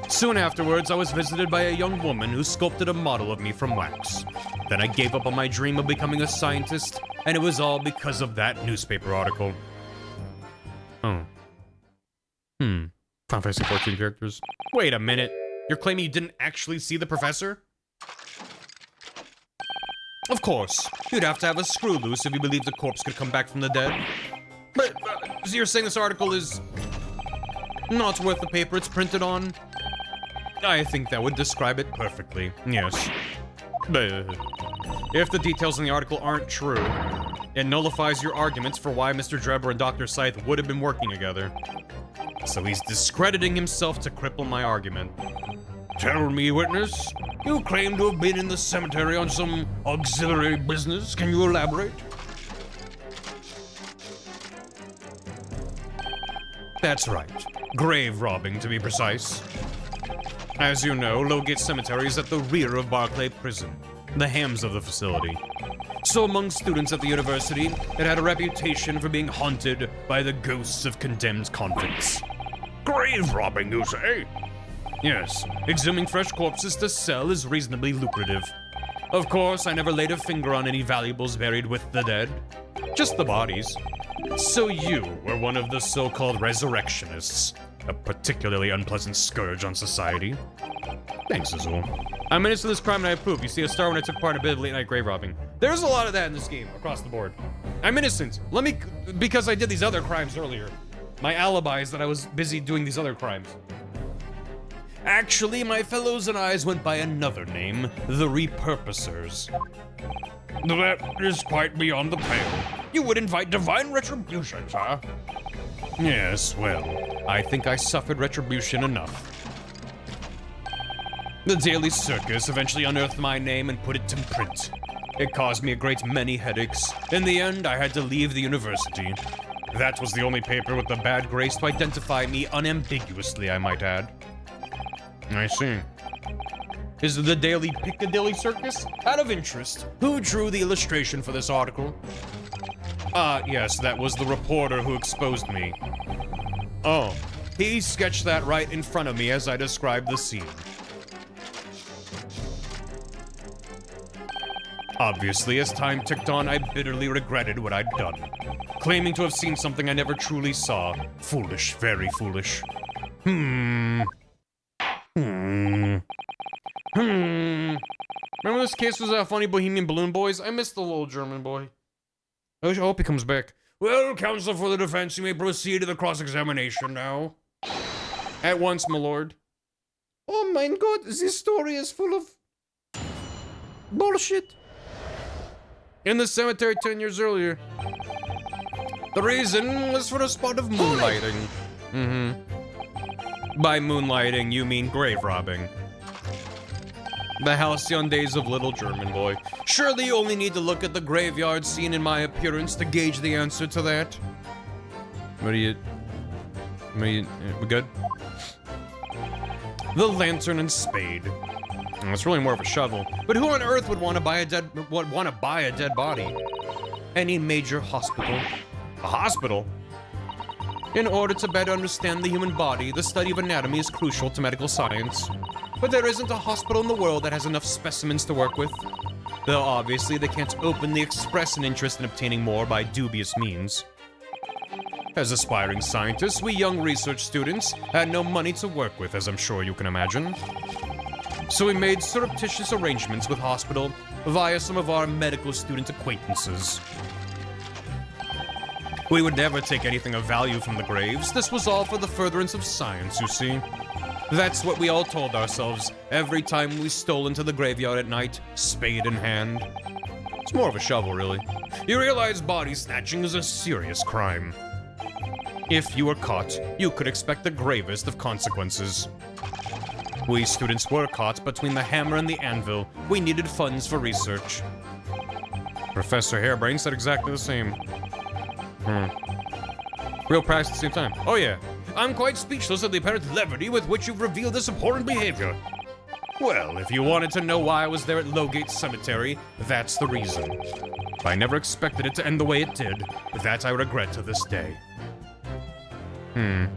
Soon afterwards, I was visited by a young woman who sculpted a model of me from wax. Then I gave up on my dream of becoming a scientist, and it was all because of that newspaper article. Oh. Final Fantasy 14 characters. Wait a minute. You're claiming you didn't actually see the professor? Of course. You'd have to have a screw loose if you believed the corpse could come back from the dead. But, so you're saying this article is not worth the paper it's printed on? I think that would describe it perfectly, yes. But if the details in the article aren't true, it nullifies your arguments for why Mr. Drebber and Dr. Scythe would have been working together. So he's discrediting himself to cripple my argument. Tell me, witness, you claim to have been in the cemetery on some auxiliary business. Can you elaborate? That's right. Grave robbing, to be precise. As you know, Lowgate Cemetery is at the rear of Barclay Prison, the hams of the facility. So among students at the university, it had a reputation for being haunted by the ghosts of condemned convicts. Grave robbing, you say? Yes, exhuming fresh corpses to sell is reasonably lucrative. Of course, I never laid a finger on any valuables buried with the dead, just the bodies. So you were one of the so-called resurrectionists, a particularly unpleasant scourge on society. Thanks, Azul. I'm innocent of this crime and I approve. You see a star when I took part in a bit of late-night grave robbing. There's a lot of that in this game, across the board. I'm innocent. Because I did these other crimes earlier. My alibi is that I was busy doing these other crimes. Actually, my fellows and I went by another name, the Repurposers. That is quite beyond the pale. You would invite divine retribution, sir? Yes, well, I think I suffered retribution enough. The Daily Circus eventually unearthed my name and put it to print. It caused me a great many headaches. In the end, I had to leave the university. That was the only paper with the bad grace to identify me unambiguously, I might add. I see. Is it the Daily Piccadilly Circus? Out of interest, who drew the illustration for this article? Yes, that was the reporter who exposed me. Oh, he sketched that right in front of me as I described the scene. Obviously, as time ticked on, I bitterly regretted what I'd done. Claiming to have seen something I never truly saw. Foolish, very foolish. Remember this case was Funny Bohemian Balloon Boys? I miss the little German boy. I hope he comes back. Well, counsel for the defense, you may proceed to the cross-examination now. At once, my lord. Oh my god, this story is full of bullshit. In the cemetery 10 years earlier. The reason was for a spot of moonlighting. By moonlighting, you mean grave robbing. The halcyon days of little German boy. Surely you only need to look at the graveyard scene in my appearance to gauge the answer to that. We good? The lantern and spade. It's really more of a shovel. But who on earth would want to buy a dead body? Any major hospital. A hospital? In order to better understand the human body, the study of anatomy is crucial to medical science. But there isn't a hospital in the world that has enough specimens to work with. Though obviously they can't openly express an interest in obtaining more by dubious means. As aspiring scientists, we young research students had no money to work with, as I'm sure you can imagine. So we made surreptitious arrangements with hospital via some of our medical student acquaintances. We would never take anything of value from the graves. This was all for the furtherance of science, you see. That's what we all told ourselves every time we stole into the graveyard at night, spade in hand. It's more of a shovel, really. You realize body snatching is a serious crime. If you were caught, you could expect the gravest of consequences. We students were caught between the hammer and the anvil. We needed funds for research. Professor Hairbrain said exactly the same. Real practice at the same time. Oh yeah. I'm quite speechless at the apparent levity with which you've revealed this abhorrent behavior. Well, if you wanted to know why I was there at Lowgate Cemetery, that's the reason. I never expected it to end the way it did. That I regret to this day. The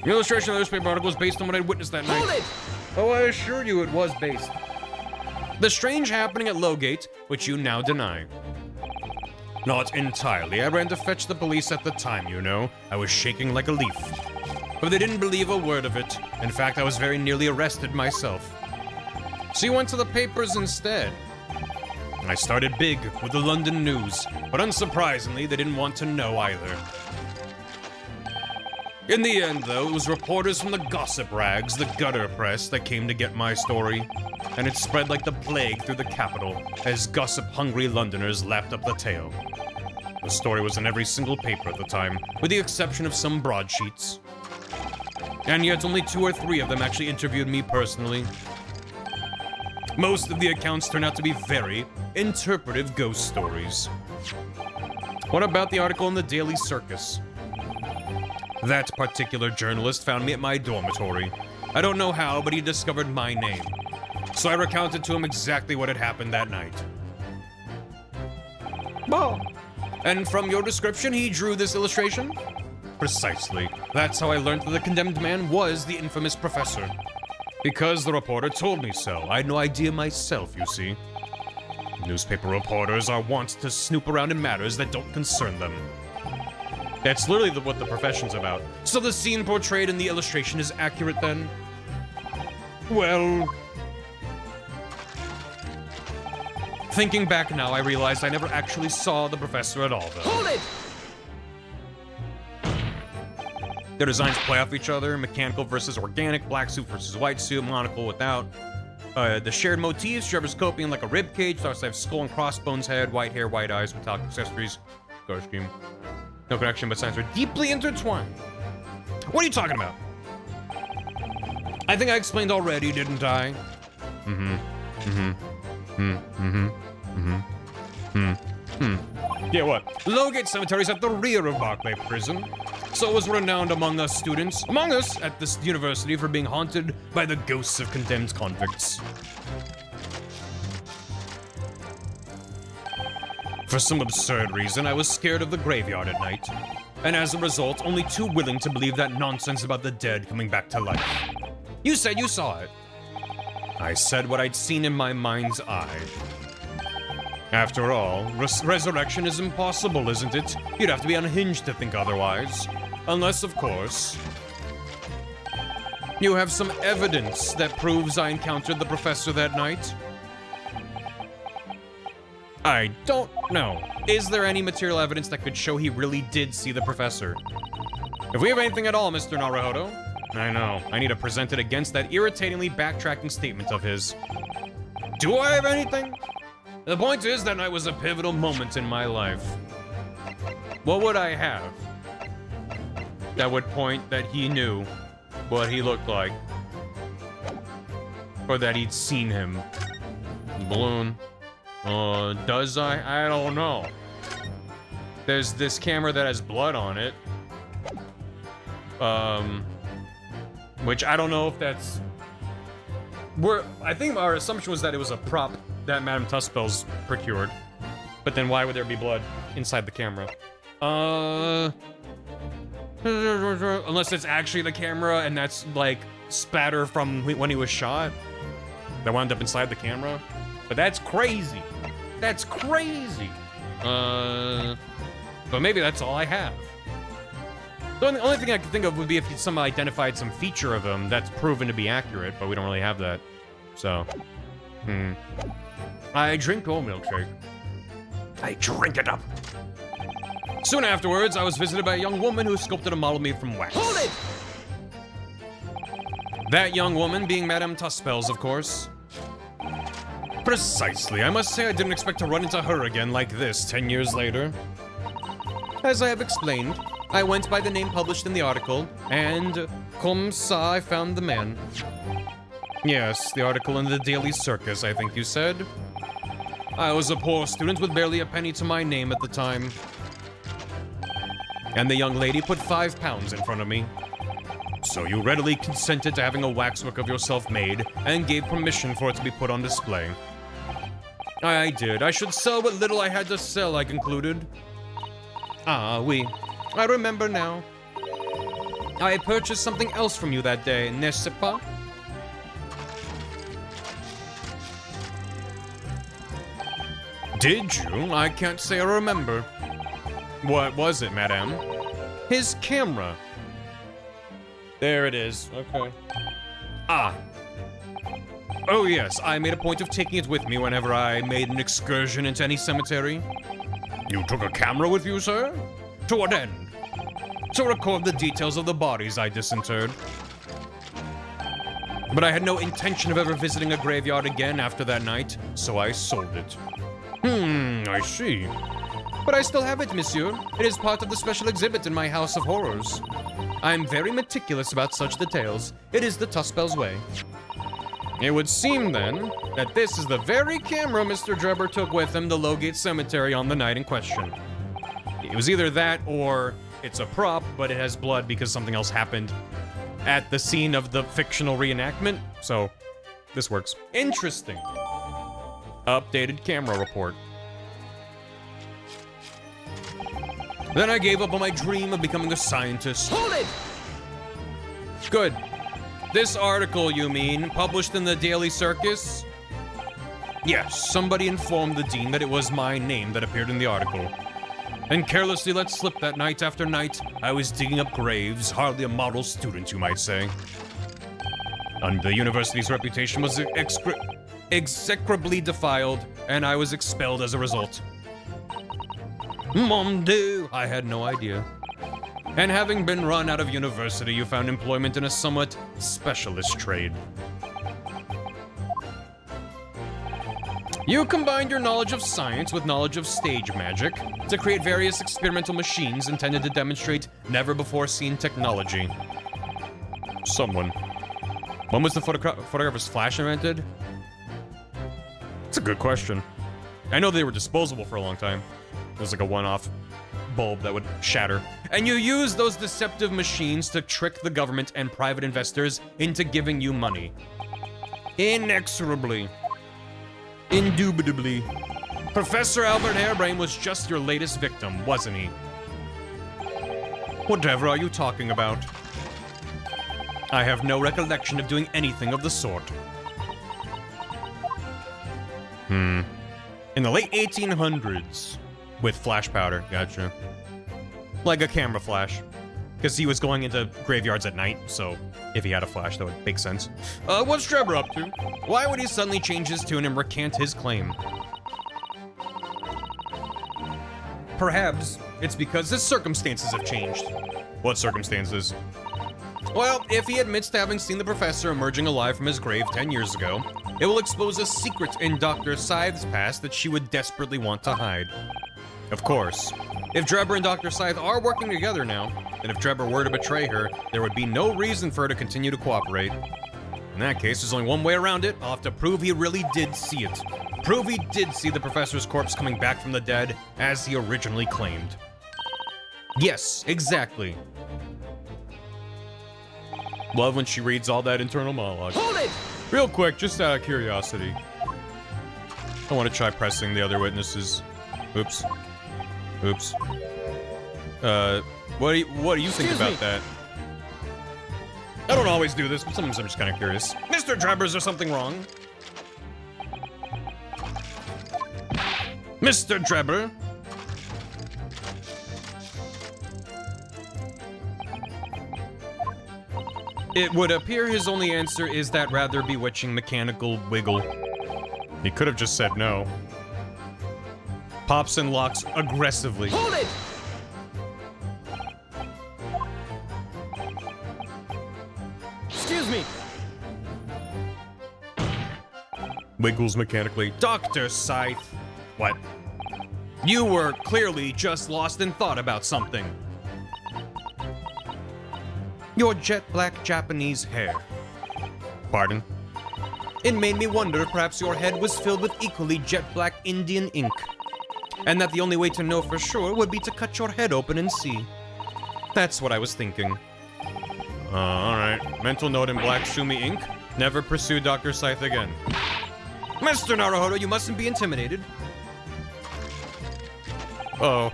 illustration of the newspaper article was based on what I witnessed that night. Hold it! Oh, I assure you it was based. The strange happening at Lowgate, which you now deny. Not entirely. I ran to fetch the police at the time, you know. I was shaking like a leaf. But they didn't believe a word of it. In fact, I was very nearly arrested myself. So you went to the papers instead. I started big with the London News, but unsurprisingly, they didn't want to know either. In the end, though, it was reporters from the gossip rags, the gutter press, that came to get my story. And it spread like the plague through the capital, as gossip-hungry Londoners lapped up the tale. The story was in every single paper at the time, with the exception of some broadsheets. And yet only 2 or 3 of them actually interviewed me personally. Most of the accounts turned out to be very interpretive ghost stories. What about the article in the Daily Circus? That particular journalist found me at my dormitory. I don't know how, but he discovered my name. So I recounted to him exactly what had happened that night. Bah. And from your description, he drew this illustration? Precisely. That's how I learned that the condemned man was the infamous professor. Because the reporter told me so. I had no idea myself, you see. Newspaper reporters are wont to snoop around in matters that don't concern them. That's literally what the profession's about. So the scene portrayed in the illustration is accurate then? Well... Thinking back now, I realized I never actually saw the professor at all, though. Hold it! Their designs play off each other, mechanical versus organic, black suit versus white suit, monocle without. The shared motifs, Trevor's coping like a rib cage, starts to have skull and crossbones head, white hair, white eyes, metallic accessories, color scheme. No connection, but signs are deeply intertwined. What are you talking about? I think I explained already, didn't I? Yeah, what? Lowgate Cemetery is at the rear of Barclay Prison. So it was renowned among us students, among us at this university, for being haunted by the ghosts of condemned convicts. For some absurd reason, I was scared of the graveyard at night, and as a result, only too willing to believe that nonsense about the dead coming back to life. You said you saw it. I said what I'd seen in my mind's eye. After all, resurrection is impossible, isn't it? You'd have to be unhinged to think otherwise. Unless, of course, you have some evidence that proves I encountered the professor that night. I don't know. Is there any material evidence that could show he really did see the professor? If we have anything at all, Mr. Naruhodo, I know, I need to present it against that irritatingly backtracking statement of his. Do I have anything? The point is, that night was a pivotal moment in my life. What would I have that would point that he knew what he looked like? Or that he'd seen him? Balloon. Does I? I don't know. There's this camera that has blood on it. Which I don't know if that's... I think our assumption was that it was a prop that Madame Tussbell's procured. But then why would there be blood inside the camera? Unless it's actually the camera and that's like spatter from when he was shot that wound up inside the camera. But that's crazy. That's crazy. But maybe that's all I have. The only thing I could think of would be if someone identified some feature of him that's proven to be accurate, but we don't really have that. So, I drink old milkshake. I drink it up. Soon afterwards, I was visited by a young woman who sculpted a model of me from wax. Hold it! That young woman being Madame Tussbell's, of course. Precisely. I must say I didn't expect to run into her again like this 10 years later. As I have explained, I went by the name published in the article, and comme ça, I found the man. Yes, the article in the Daily Circus, I think you said. I was a poor student with barely a penny to my name at the time. And the young lady put £5 in front of me. So you readily consented to having a waxwork of yourself made, and gave permission for it to be put on display. I did. I should sell what little I had to sell, I concluded. Ah, oui. I remember now. I purchased something else from you that day, n'est-ce pas? Did you? I can't say I remember. What was it, madame? His camera. There it is. Okay. Ah. Oh yes, I made a point of taking it with me whenever I made an excursion into any cemetery. You took a camera with you, sir? To what end? To record the details of the bodies I disinterred. But I had no intention of ever visiting a graveyard again after that night, so I sold it. I see. But I still have it, monsieur. It is part of the special exhibit in my House of Horrors. I'm very meticulous about such details. It is the Tussbell's way. It would seem, then, that this is the very camera Mr. Drebber took with him to Lowgate Cemetery on the night in question. It was either that, or it's a prop, but it has blood because something else happened at the scene of the fictional reenactment. So, this works. Interesting. Updated camera report. Then I gave up on my dream of becoming a scientist. Hold it! Good. This article, you mean, published in the Daily Circus? Yes, somebody informed the dean that it was my name that appeared in the article. And carelessly let slip that night after night, I was digging up graves, hardly a model student, you might say. And the university's reputation was execrably defiled, and I was expelled as a result. Mon Dieu, I had no idea. And having been run out of university, you found employment in a somewhat specialist trade. You combined your knowledge of science with knowledge of stage magic to create various experimental machines intended to demonstrate never-before-seen technology. Someone. When was the photographer's flash invented? That's a good question. I know they were disposable for a long time. It was like a one-off bulb that would shatter. And you use those deceptive machines to trick the government and private investors into giving you money. Inexorably. Indubitably. Professor Albert Hairbrain was just your latest victim, wasn't he? Whatever are you talking about? I have no recollection of doing anything of the sort. In the late 1800s. With flash powder, gotcha. Like a camera flash. Because he was going into graveyards at night, so if he had a flash, that would make sense. What's Trevor up to? Why would he suddenly change his tune and recant his claim? Perhaps it's because his circumstances have changed. What circumstances? Well, if he admits to having seen the professor emerging alive from his grave 10 years ago, it will expose a secret in Dr. Scythe's past that she would desperately want to hide. Of course, if Drebber and Dr. Scythe are working together now, and if Drebber were to betray her, there would be no reason for her to continue to cooperate. In that case, there's only one way around it. I'll have to prove he really did see it. Prove he did see the professor's corpse coming back from the dead, as he originally claimed. Yes, exactly. Love when she reads all that internal monologue. Hold it! Real quick, just out of curiosity. I want to try pressing the other witnesses. Oops. Oops. What do you think about that? I don't always do this, but sometimes I'm just kind of curious. Mr. Drebber, is there something wrong? Mr. Drebber? It would appear his only answer is that rather bewitching mechanical wiggle. He could have just said no. Pops and locks aggressively. Hold it! Excuse me. Wiggles mechanically. Dr. Scythe. What? You were clearly just lost in thought about something. Your jet black Japanese hair. Pardon? It made me wonder if perhaps your head was filled with equally jet black Indian ink. And that the only way to know for sure would be to cut your head open and see. That's what I was thinking. Alright. Mental note in black Sumi ink. Never pursue Dr. Scythe again. Mr. Naruhodo, you mustn't be intimidated. Oh.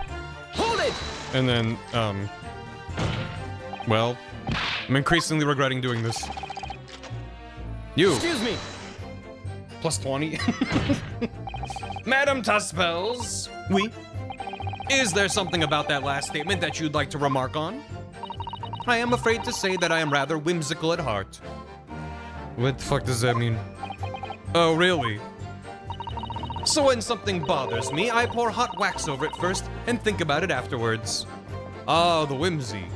Hold it! And then, well, I'm increasingly regretting doing this. You. Excuse me. Plus 20. Madam Tuspels. Oui. Is there something about that last statement that you'd like to remark on? I am afraid to say that I am rather whimsical at heart. What the fuck does that mean? Oh, really? So when something bothers me, I pour hot wax over it first and think about it afterwards. Oh, the whimsy.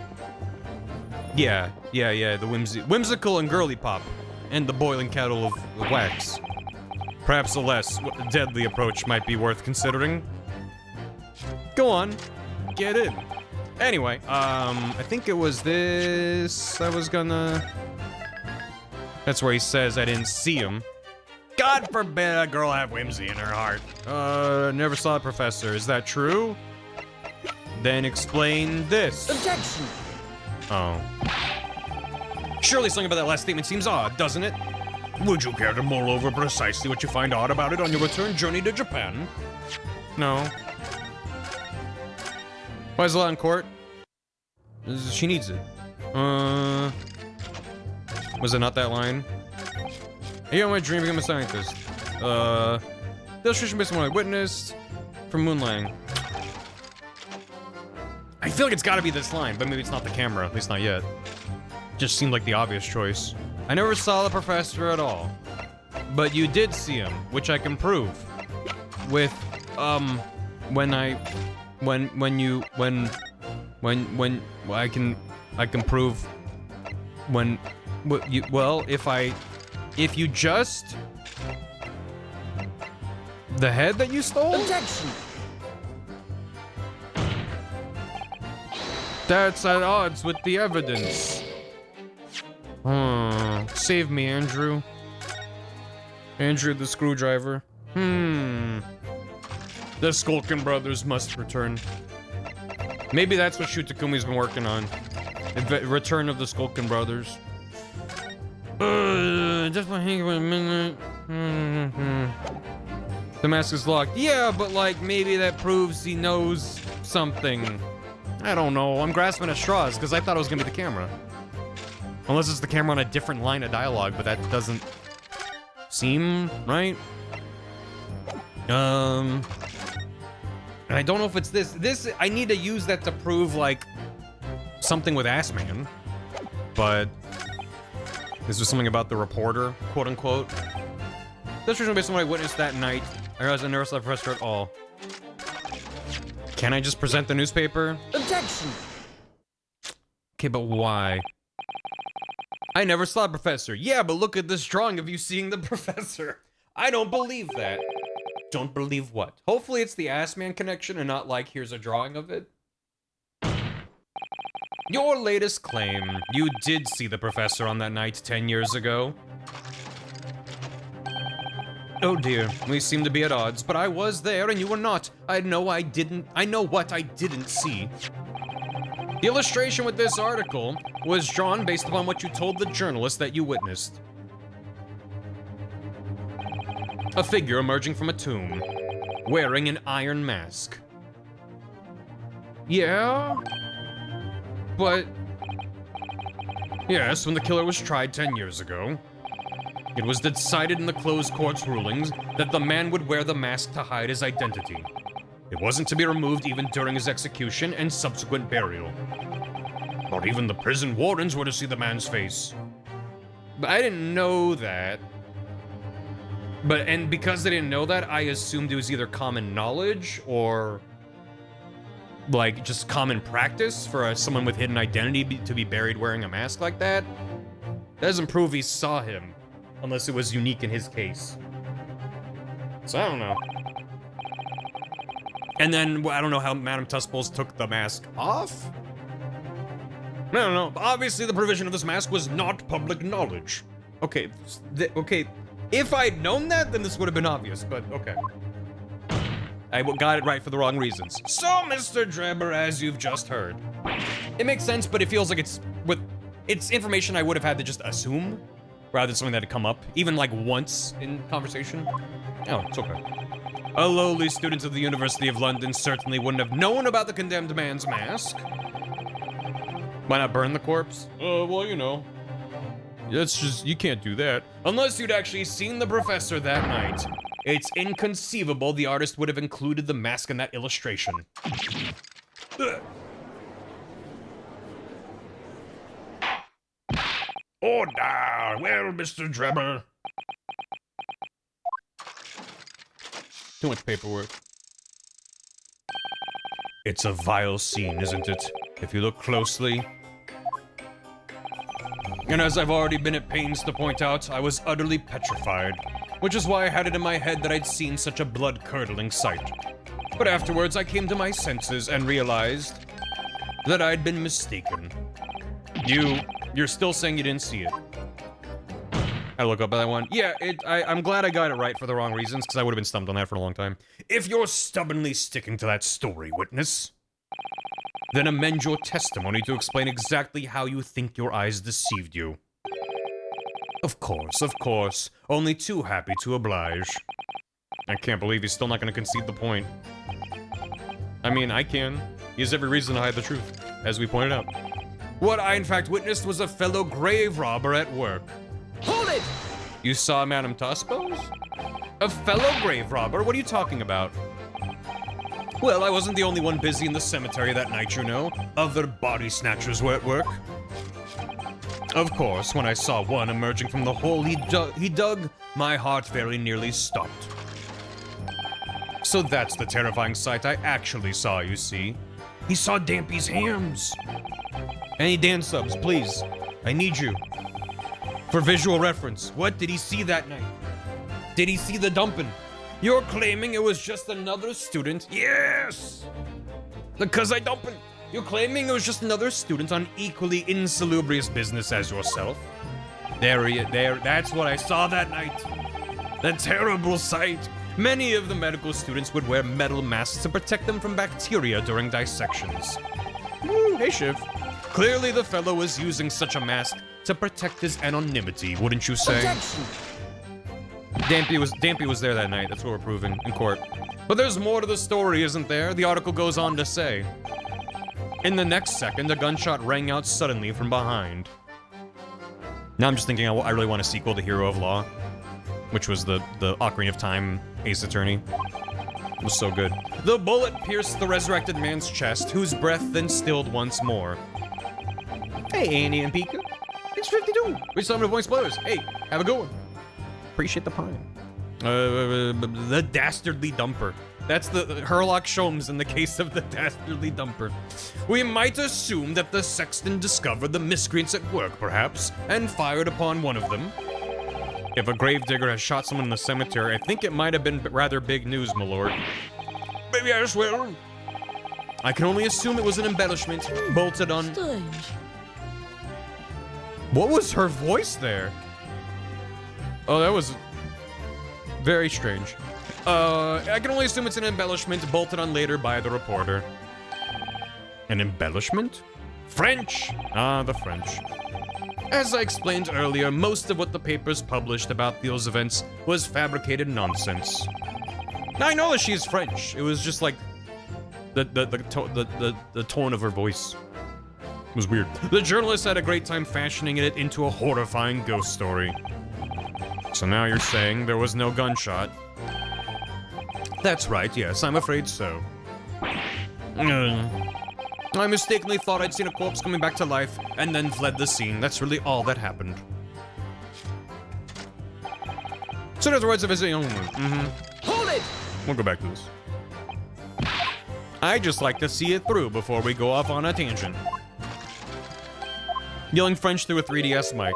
Yeah, the whimsy. Whimsical and girly pop. And the boiling kettle of wax. Perhaps a less deadly approach might be worth considering. Go on. Get in. Anyway, I think it was this I was gonna... That's where he says I didn't see him. God forbid a girl have whimsy in her heart. Never saw the professor. Is that true? Then explain this. Objection. Oh. Surely something about that last statement seems odd, doesn't it? Would you care to mull over precisely what you find odd about it on your return journey to Japan? No. Why is it in court? She needs it. Was it not that line? Hey, I'm my dream become a scientist. The illustration based on what I witnessed from Moonlang. I feel like it's gotta be this line, but maybe it's not the camera, at least not yet. Just seemed like the obvious choice. I never saw the professor at all. But you did see him, which I can prove. With, when I can prove when, if you just, the head that you stole? Objection. That's at odds with the evidence. Save me, Andrew. Andrew the screwdriver. The Skulkin brothers must return. Maybe that's what Shutakumi's been working on. Return of the Skulkin brothers. Just want to hang for a minute. The mask is locked. Yeah, but like maybe that proves he knows something. I don't know. I'm grasping at straws because I thought it was gonna be the camera. Unless it's the camera on a different line of dialogue, but that doesn't seem right. And I don't know if it's this. I need to use that to prove like something with Assman, but this was something about the reporter, quote unquote. This was based on what I witnessed that night. I wasn't nervous of the professor at all. Can I just present the newspaper? Objection! Okay, but why? I never saw the professor. Yeah, but look at this drawing of you seeing the professor. I don't believe that. Don't believe what? Hopefully it's the Assman connection and not like here's a drawing of it. Your latest claim. You did see the professor on that night 10 years ago. Oh dear, we seem to be at odds, but I was there and you were not. I know what I didn't see. The illustration with this article was drawn based upon what you told the journalist that you witnessed. A figure emerging from a tomb, wearing an iron mask. Yeah? But... yes, when the killer was tried 10 years ago, it was decided in the closed court's rulings that the man would wear the mask to hide his identity. It wasn't to be removed even during his execution and subsequent burial. Not even the prison wardens were to see the man's face. But I didn't know that. And because I didn't know that, I assumed it was either common knowledge or like just common practice for someone with hidden identity to be buried wearing a mask like that. That doesn't prove he saw him, unless it was unique in his case. So I don't know. And then I don't know how Madame Tussballs took the mask off? I don't know. Obviously the provision of this mask was not public knowledge. Okay, okay. If I'd known that, then this would have been obvious, but okay. I got it right for the wrong reasons. So, Mr. Drebber, as you've just heard. It makes sense, but it feels like it's information I would have had to just assume, rather than something that had come up, even like once in conversation. Oh, it's okay. A lowly student of the University of London certainly wouldn't have known about the condemned man's mask. Why not burn the corpse? Well, you know. That's just, you can't do that. Unless you'd actually seen the professor that night. It's inconceivable the artist would have included the mask in that illustration. Order! Well, Mr. Drebber. Too much paperwork. It's a vile scene, isn't it? If you look closely. And as I've already been at pains to point out, I was utterly petrified, which is why I had it in my head that I'd seen such a blood-curdling sight. But afterwards, I came to my senses and realized that I'd been mistaken. You're still saying you didn't see it. I look up at that one. Yeah, I'm glad I got it right for the wrong reasons, because I would have been stumped on that for a long time. If you're stubbornly sticking to that story, witness, then amend your testimony to explain exactly how you think your eyes deceived you. Of course. Only too happy to oblige. I can't believe he's still not going to concede the point. I mean, I can. He has every reason to hide the truth, as we pointed out. What I in fact witnessed was a fellow grave robber at work. Hold it! You saw Madame Tussballs? A fellow grave robber? What are you talking about? Well, I wasn't the only one busy in the cemetery that night, you know. Other body snatchers were at work. Of course, when I saw one emerging from the hole he dug, my heart very nearly stopped. So that's the terrifying sight I actually saw, you see. He saw Dampy's hams. Any Dan subs, please. I need you. For visual reference, what did he see that night? Did he see the dumping? You're claiming it was just another student? Yes! Because I dumping. You're claiming it was just another student on equally insalubrious business as yourself? There, that's what I saw that night. The terrible sight. Many of the medical students would wear metal masks to protect them from bacteria during dissections. Ooh, hey, Shiv. Clearly, the fellow was using such a mask to protect his anonymity, wouldn't you say? Objection! Dampy was there that night. That's what we're proving in court. But there's more to the story, isn't there? The article goes on to say. In the next second, a gunshot rang out suddenly from behind. Now I'm just thinking I really want a sequel to Hero of Law, which was the Ocarina of Time Ace Attorney. It was so good. The bullet pierced the resurrected man's chest, whose breath then stilled once more. Hey, Andy and Pika. It's 52. We still have no voice spoilers. Hey, have a good one. Appreciate the pine. The dastardly dumper. That's the Herlock Sholmes in the case of the dastardly dumper. We might assume that the sexton discovered the miscreants at work, perhaps, and fired upon one of them. If a gravedigger has shot someone in the cemetery, I think it might have been rather big news, my lord. Maybe I swear. I can only assume it was an embellishment bolted on. Strange. What was her voice there? Oh, that was very strange. I can only assume it's an embellishment bolted on later by the reporter. An embellishment? French! Ah, the French. As I explained earlier, most of what the papers published about those events was fabricated nonsense. Now, I know that she's French. It was just like the tone of her voice. It was weird. The journalist had a great time fashioning it into a horrifying ghost story. So now you're saying there was no gunshot? That's right, yes, I'm afraid so. I mistakenly thought I'd seen a corpse coming back to life and then fled the scene. That's really all that happened. So there's words of his own. Hold it! We'll go back to this. I just like to see it through before we go off on a tangent. Yelling French through a 3DS mic.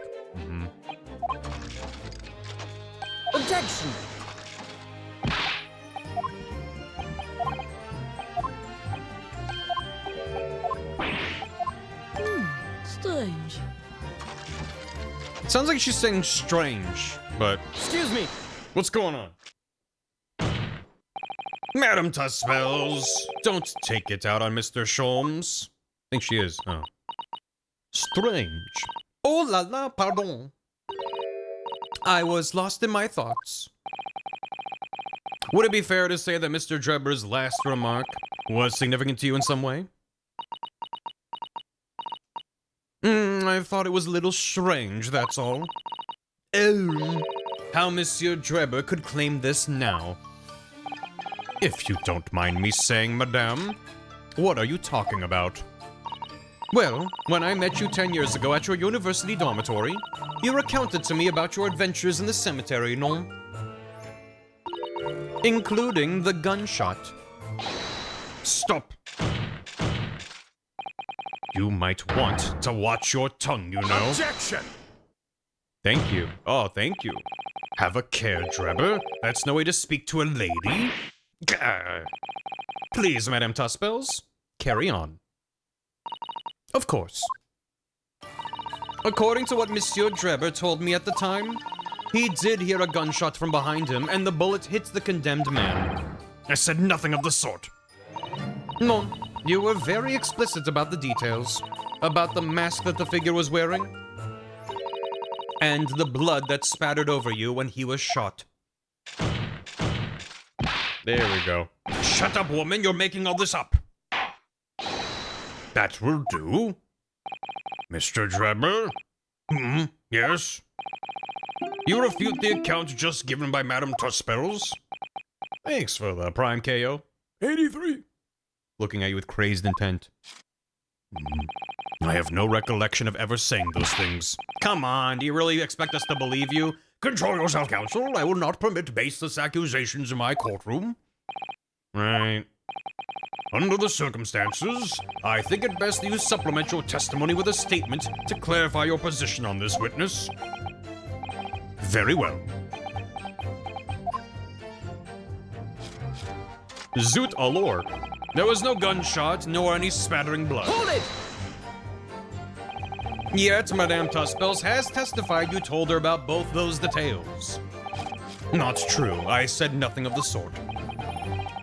Objection! Strange. It sounds like she's saying strange, but Excuse me! what's going on? Madam Tuspels, don't take it out on Mr. Sholmes. I think she is. Oh. Strange. Oh la la, pardon. I was lost in my thoughts. Would it be fair to say that Mr. Drebber's last remark was significant to you in some way? I thought it was a little strange, that's all. Oh, how Monsieur Drebber could claim this now. If you don't mind me saying, madame, what are you talking about? Well, when I met you 10 years ago at your university dormitory, you recounted to me about your adventures in the cemetery, non? Including the gunshot. Stop. You might want to watch your tongue, you know. Objection! Thank you. Oh, thank you. Have a care, Drebber. That's no way to speak to a lady. Gah. Please, Madame Tuspels, carry on. Of course. According to what Monsieur Drebber told me at the time, he did hear a gunshot from behind him and the bullet hit the condemned man. I said nothing of the sort. No, you were very explicit about the details. About the mask that the figure was wearing. And the blood that spattered over you when he was shot. There we go. Shut up, woman, you're making all this up. That will do. Mr. Drebber? Yes? You refute the account just given by Madame Tuspels? Thanks for the prime KO. 83. Looking at you with crazed intent. I have no recollection of ever saying those things. Come on, do you really expect us to believe you? Control yourself, counsel. I will not permit baseless accusations in my courtroom. Right. Under the circumstances, I think it best that you supplement your testimony with a statement to clarify your position on this witness. Very well. Zoot allure. There was no gunshot, nor any spattering blood. Hold it! Yet, Madame Tuspels has testified you told her about both those details. Not true. I said nothing of the sort.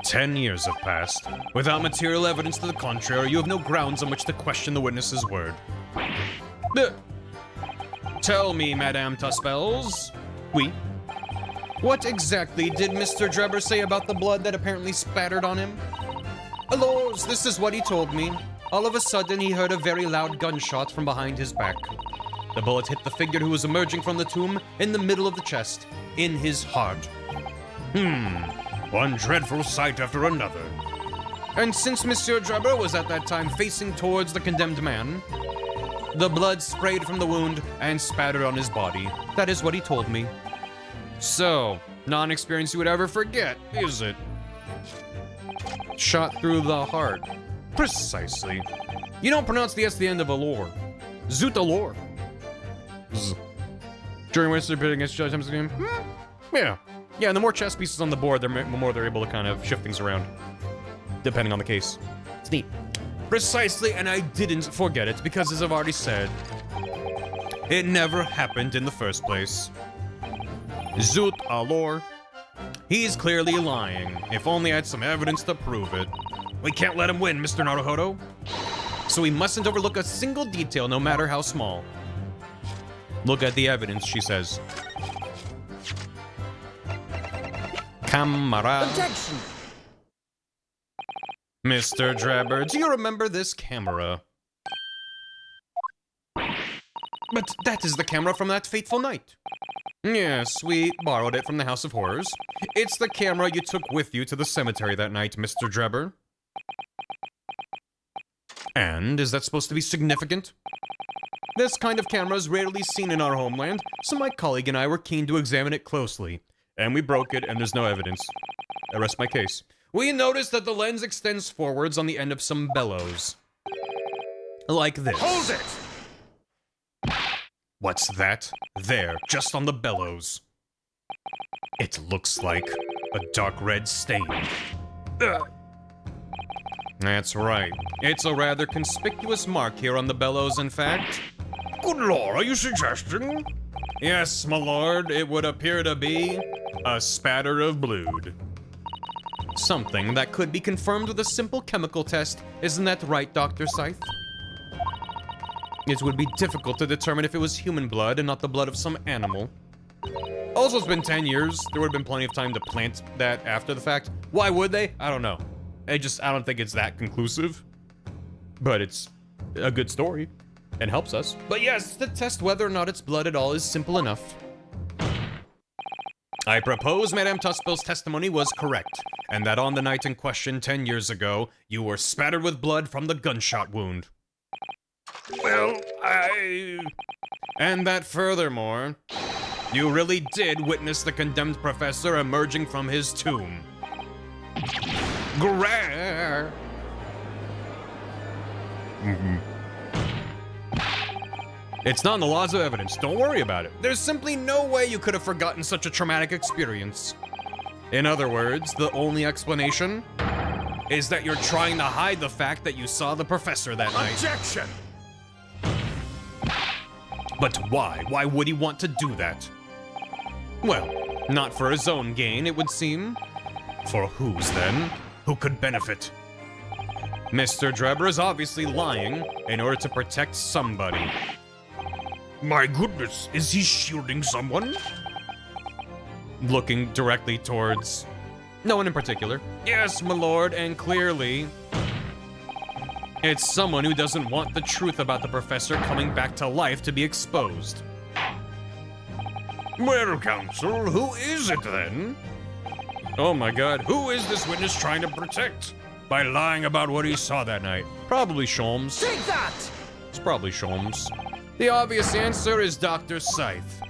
10 years have passed. Without material evidence to the contrary, you have no grounds on which to question the witness's word. Tell me, Madame Tuspels. Oui. What exactly did Mr. Drebber say about the blood that apparently spattered on him? Lors, this is what he told me. All of a sudden, he heard a very loud gunshot from behind his back. The bullet hit the figure who was emerging from the tomb in the middle of the chest, in his heart. One dreadful sight after another. And since Monsieur Drebber was at that time facing towards the condemned man, the blood sprayed from the wound and spattered on his body. That is what he told me. So, not an experience you would ever forget, is it? Shot through the heart. Precisely. You don't pronounce the S at the end of allure. Zoot allure. During which they're bidding against Judge Times game? Yeah. Yeah, and the more chess pieces on the board, the more they're able to kind of shift things around. Depending on the case. It's neat. Precisely, and I didn't forget it, because as I've already said, it never happened in the first place. Zoot allure. He's clearly lying. If only I had some evidence to prove it. We can't let him win, Mr. Naruhodo. So we mustn't overlook a single detail, no matter how small. Look at the evidence, she says. Camera. Objection! Mr. Drebber, do you remember this camera? But that is the camera from that fateful night. Yes, we borrowed it from the House of Horrors. It's the camera you took with you to the cemetery that night, Mr. Drebber. And is that supposed to be significant? This kind of camera is rarely seen in our homeland, so my colleague and I were keen to examine it closely. And we broke it, and there's no evidence. I rest my case. We noticed that the lens extends forwards on the end of some bellows. Like this. Hold it! What's that? There, just on the bellows. It looks like a dark red stain. That's right. It's a rather conspicuous mark here on the bellows, in fact. Good lord, are you suggesting? Yes, my lord, it would appear to be a spatter of blood. Something that could be confirmed with a simple chemical test. Isn't that right, Dr. Scythe? It would be difficult to determine if it was human blood and not the blood of some animal. Also, it's been 10 years. There would have been plenty of time to plant that after the fact. Why would they? I don't know. I don't think it's that conclusive. But it's a good story and helps us. But yes, to test whether or not it's blood at all is simple enough. I propose Madame Tuspel's testimony was correct, and that on the night in question 10 years ago, you were spattered with blood from the gunshot wound. Well, And that furthermore, you really did witness the condemned professor emerging from his tomb. Grrr. It's not in the laws of evidence. Don't worry about it. There's simply no way you could have forgotten such a traumatic experience. In other words, the only explanation is that you're trying to hide the fact that you saw the professor that night. objection! But why? Why would he want to do that? Well, not for his own gain, it would seem. For whose, then? Who could benefit? Mr. Drebber is obviously lying in order to protect somebody. My goodness, is he shielding someone? Looking directly towards no one in particular. Yes, my lord, and clearly it's someone who doesn't want the truth about the professor coming back to life to be exposed. Well, counsel, who is it then? Oh my god, Who is this witness trying to protect by lying about what he saw that night? probably Sholmes. Take that! It's probably Sholmes. The obvious answer is Dr. Scythe.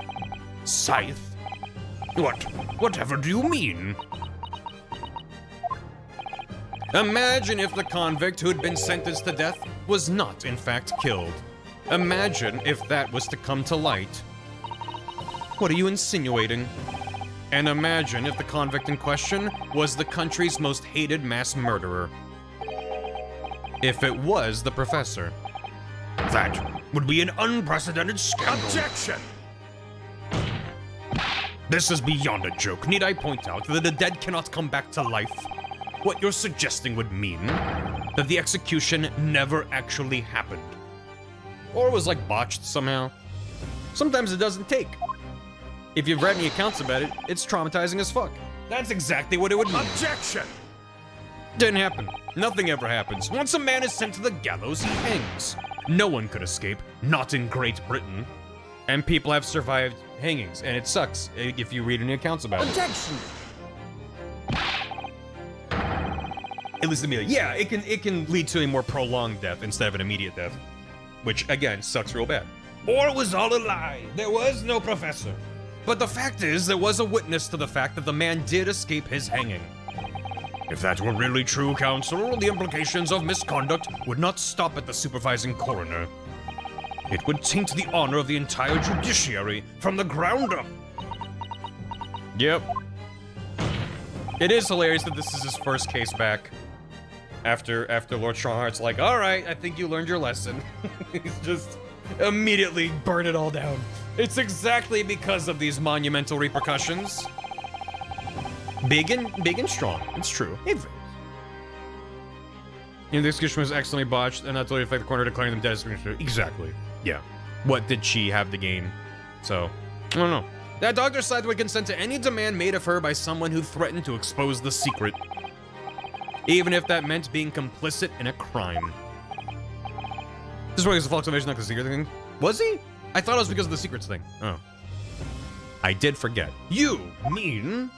Scythe? Whatever do you mean? Imagine if the convict who had been sentenced to death was not, in fact, killed. Imagine if that was to come to light. What are you insinuating? And imagine if the convict in question was the country's most hated mass murderer. If it was the professor. That would be an unprecedented scandal. Objection! This is beyond a joke. Need I point out that the dead cannot come back to life? What you're suggesting would mean that the execution never actually happened. Or was like botched somehow. Sometimes it doesn't take. If you've read any accounts about it, it's traumatizing as fuck. That's exactly what it would mean. Objection! Didn't happen. Nothing ever happens. Once a man is sent to the gallows, he hangs. No one could escape, not in Great Britain. And people have survived hangings, and it sucks if you read any accounts about it. Objection! At least immediately. Yeah, it can lead to a more prolonged death instead of an immediate death. Which, again, sucks real bad. Or it was all a lie. There was no professor. But the fact is, there was a witness to the fact that the man did escape his hanging. If that were really true, Counselor, the implications of misconduct would not stop at the supervising coroner. It would taint the honor of the entire judiciary from the ground up. Yep. It is hilarious that this is his first case back. After Lord Strongheart's like, all right, I think you learned your lesson. He's just immediately burn it all down. It's exactly because of these monumental repercussions. Big and strong. It's true. You know, the execution was excellently botched, and that's totally affect the coroner declaring them dead as exactly. Yeah. What did she have to gain? So, I don't know. That Dr. Scythe would consent to any demand made of her by someone who threatened to expose the secret. Even if that meant being complicit in a crime. This is why he's a false information, not the secret thing. Was he? I thought it was because of the secrets thing. Oh. I did forget. You mean...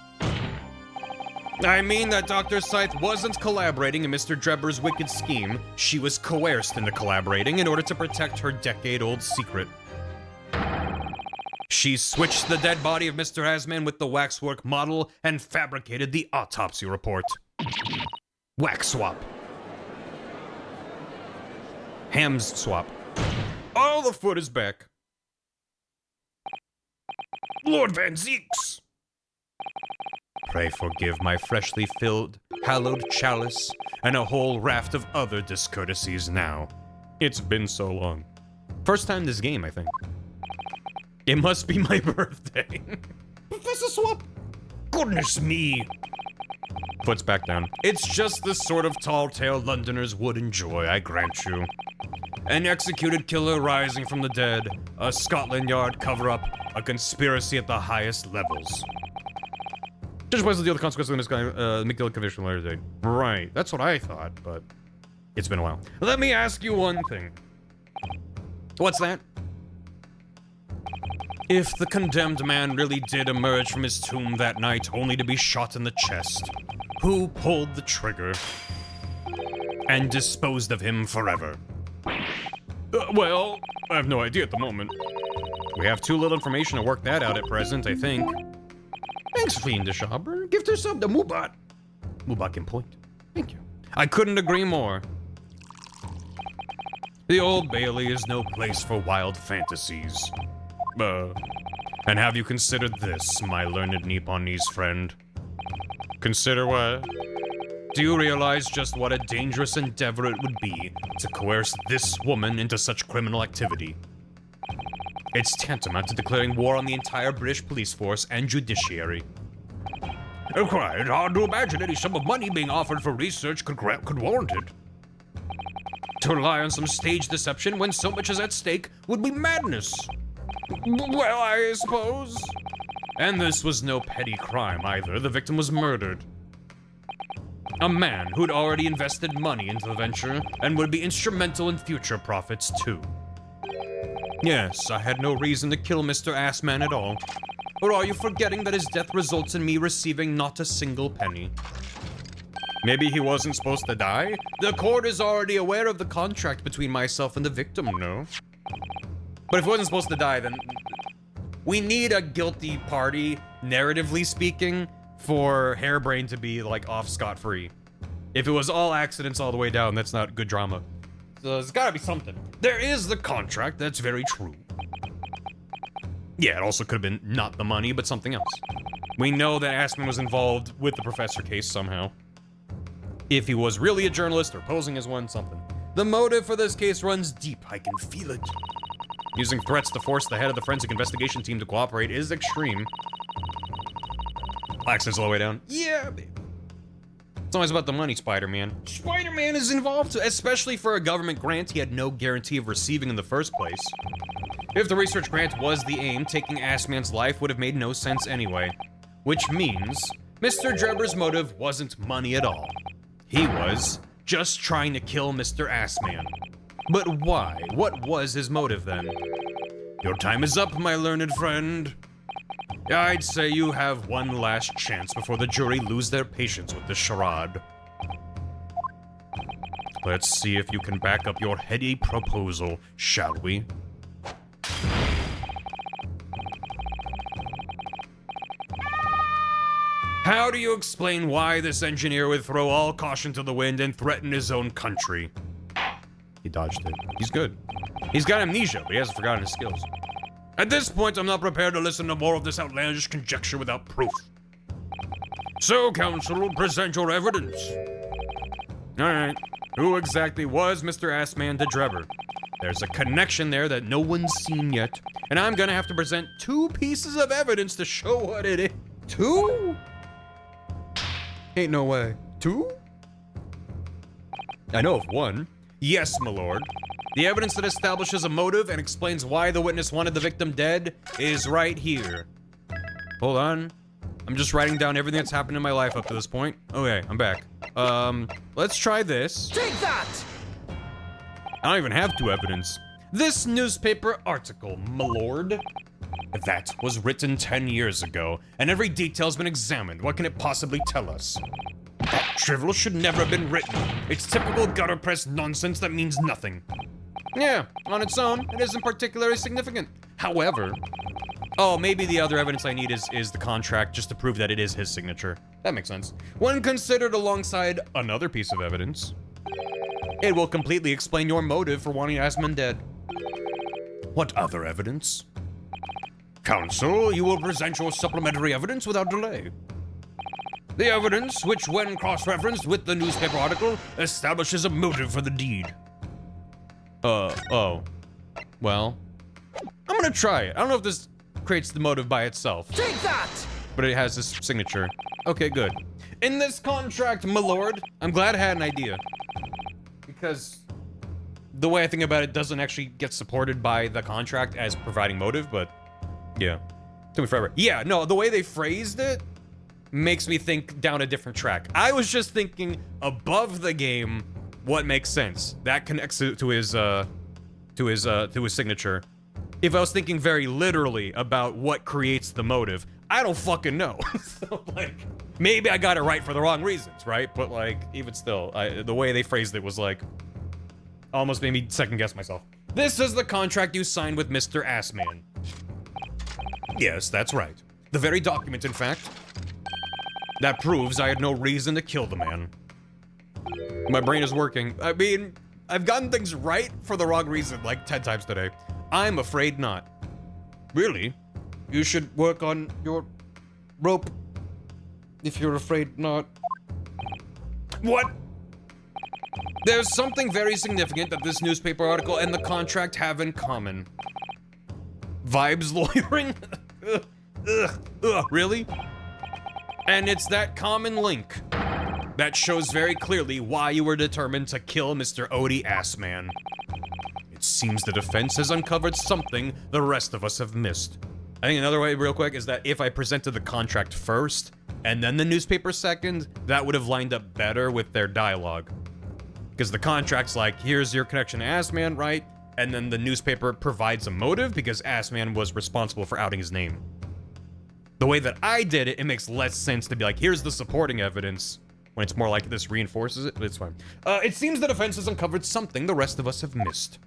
I mean that Dr. Scythe wasn't collaborating in Mr. Drebber's wicked scheme. She was coerced into collaborating in order to protect her decade-old secret. She switched the dead body of Mr. Asman with the waxwork model and fabricated the autopsy report. Wax swap. Hams swap. All the foot is back. Lord Van Zeeks! Pray forgive my freshly filled, hallowed chalice, and a whole raft of other discourtesies now. It's been so long. First time this game, I think. It must be my birthday. Professor Swap! Goodness me! Foot's back down. It's just the sort of tall tale Londoners would enjoy, I grant you. An executed killer rising from the dead, a Scotland Yard cover-up, a conspiracy at the highest levels. Judge West will deal with the consequences of the McGill conviction later today. Right, that's what I thought, but it's been a while. Let me ask you one thing. What's that? If the condemned man really did emerge from his tomb that night only to be shot in the chest, who pulled the trigger and disposed of him forever? Well, I have no idea at the moment. We have too little information to work that out at present, I think. Thanks, Fiendish Auburn. Give to sub to Mubat. Mubat can point. Thank you. I couldn't agree more. The Old Bailey is no place for wild fantasies. And have you considered this, my learned Nipponese friend? Consider what? Do you realize just what a dangerous endeavor it would be to coerce this woman into such criminal activity? It's tantamount to declaring war on the entire British police force and judiciary. Quite hard to imagine any sum of money being offered for research could warrant it. To rely on some stage deception when so much is at stake would be madness. Well, I suppose. And this was no petty crime either. The victim was murdered. A man who'd already invested money into the venture and would be instrumental in future profits too. Yes, I had no reason to kill Mr. Assman at all. Or are you forgetting that his death results in me receiving not a single penny? Maybe he wasn't supposed to die? The court is already aware of the contract between myself and the victim, no? But if he wasn't supposed to die, then we need a guilty party, narratively speaking, for Hairbrain to be, like, off scot-free. If it was all accidents all the way down, that's not good drama. So there's gotta be something. There is the contract, that's very true. Yeah, it also could have been not the money, but something else. We know that Assman was involved with the professor case somehow. If he was really a journalist or posing as one, something. The motive for this case runs deep, I can feel it. Using threats to force the head of the forensic investigation team to cooperate is extreme. Accents all the way down. Yeah, baby. It's always about the money, Spider-Man. Spider-Man is involved, especially for a government grant he had no guarantee of receiving in the first place. If the research grant was the aim, taking Assman's life would have made no sense anyway. Which means Mr. Drebber's motive wasn't money at all. He was just trying to kill Mr. Assman. But why? What was his motive then? Your time is up, my learned friend. I'd say you have one last chance before the jury lose their patience with this charade. Let's see if you can back up your heady proposal, shall we? How do you explain why this engineer would throw all caution to the wind and threaten his own country? He dodged it. He's good. He's got amnesia, but he hasn't forgotten his skills. At this point, I'm not prepared to listen to more of this outlandish conjecture without proof. So, counsel, present your evidence. Alright, who exactly was Mr. Assman to Drebber? There's a connection there that no one's seen yet, and I'm gonna have to present 2 pieces of evidence to show what it is. 2? Ain't no way. 2? I know of 1. Yes, my lord. The evidence that establishes a motive and explains why the witness wanted the victim dead is right here. Hold on. I'm just writing down everything that's happened in my life up to this point. Okay, I'm back. Let's try this. Take that! I don't even have 2 evidence. This newspaper article, my lord. That was written 10 years ago, and every detail's been examined. What can it possibly tell us? That drivel should never have been written. It's typical gutter press nonsense that means nothing. Yeah, on its own, it isn't particularly significant. However, oh, maybe the other evidence I need is the contract just to prove that it is his signature. That makes sense. When considered alongside another piece of evidence, it will completely explain your motive for wanting Assman dead. What other evidence? Counsel, you will present your supplementary evidence without delay. The evidence, which when cross-referenced with the newspaper article, establishes a motive for the deed. Oh. Well, I'm gonna try it. I don't know if this creates the motive by itself. Take that! But it has this signature. Okay, good. In this contract, my lord, I'm glad I had an idea. Because the way I think about it doesn't actually get supported by the contract as providing motive, but yeah. Took me forever. Yeah, no, the way they phrased it makes me think down a different track. I was just thinking above the game, what makes sense. That connects it to his signature. If I was thinking very literally about what creates the motive, I don't fucking know. So, like, maybe I got it right for the wrong reasons, right? But, like, even still, the way they phrased it was, like, almost made me second guess myself. This is the contract you signed with Mr. Assman. Yes, that's right. The very document, in fact, that proves I had no reason to kill the man. My brain is working. I mean, I've gotten things right for the wrong reason like 10 times today. I'm afraid not. Really? You should work on your rope if you're afraid not. What? There's something very significant that this newspaper article and the contract have in common. Vibes lawyering? Really? And it's that common link that shows very clearly why you were determined to kill Mr. Odie Assman. It seems the defense has uncovered something the rest of us have missed. I think another way, real quick, is that if I presented the contract first, and then the newspaper second, that would have lined up better with their dialogue. Because the contract's like, here's your connection to Assman, right? And then the newspaper provides a motive because Assman was responsible for outing his name. The way that I did it, it makes less sense to be like, here's the supporting evidence, when it's more like this reinforces it, but it's fine. It seems the defense has uncovered something the rest of us have missed.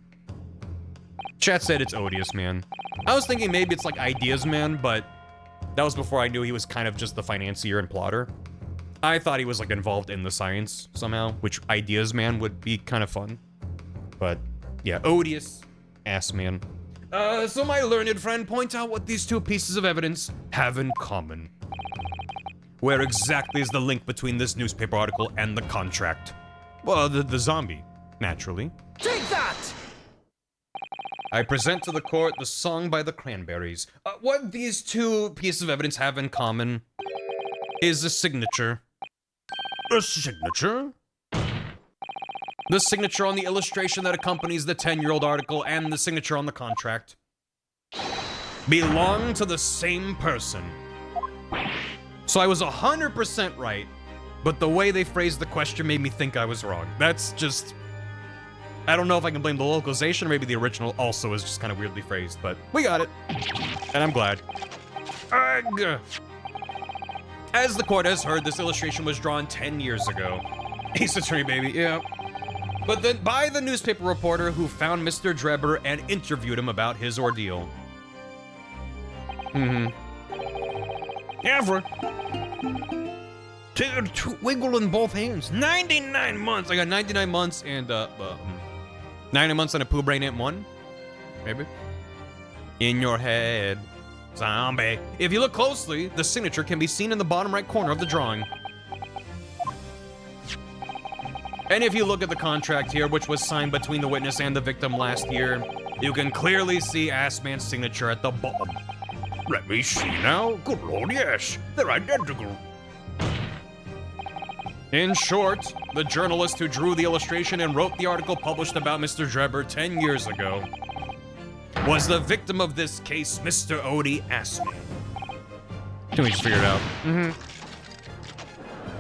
Chat said it's odious, man. I was thinking maybe it's like Ideas Man, but that was before I knew he was kind of just the financier and plotter. I thought he was like involved in the science somehow, which Ideas Man would be kind of fun. But yeah, odious ass man. So my learned friend, point out what these 2 pieces of evidence have in common. Where exactly is the link between this newspaper article and the contract? Well, the zombie, naturally. Take that! I present to the court the song by the Cranberries. What these 2 pieces of evidence have in common? is a signature. A signature? The signature on the illustration that accompanies the 10-year-old article and the signature on the contract belong to the same person. So I was 100% right, but the way they phrased the question made me think I was wrong. That's just... I don't know if I can blame the localization, or maybe the original also is just kind of weirdly phrased, but we got it. And I'm glad. Ugh. As the court has heard, this illustration was drawn 10 years ago. Ace Attorney, baby, yeah. But then by the newspaper reporter who found Mr. Drebber and interviewed him about his ordeal. Ever. Wiggle in both hands. 99 months. I got 99 months and 99 months and a poo brain ant 1. Maybe. In your head. Zombie. If you look closely, the signature can be seen in the bottom right corner of the drawing. And if you look at the contract here, which was signed between the witness and the victim last year, you can clearly see Assman's signature at the bottom. Let me see now. Good lord, yes. They're identical. In short, the journalist who drew the illustration and wrote the article published about Mr. Drebber 10 years ago was the victim of this case, Mr. Odie Assman. Can we just figure it out?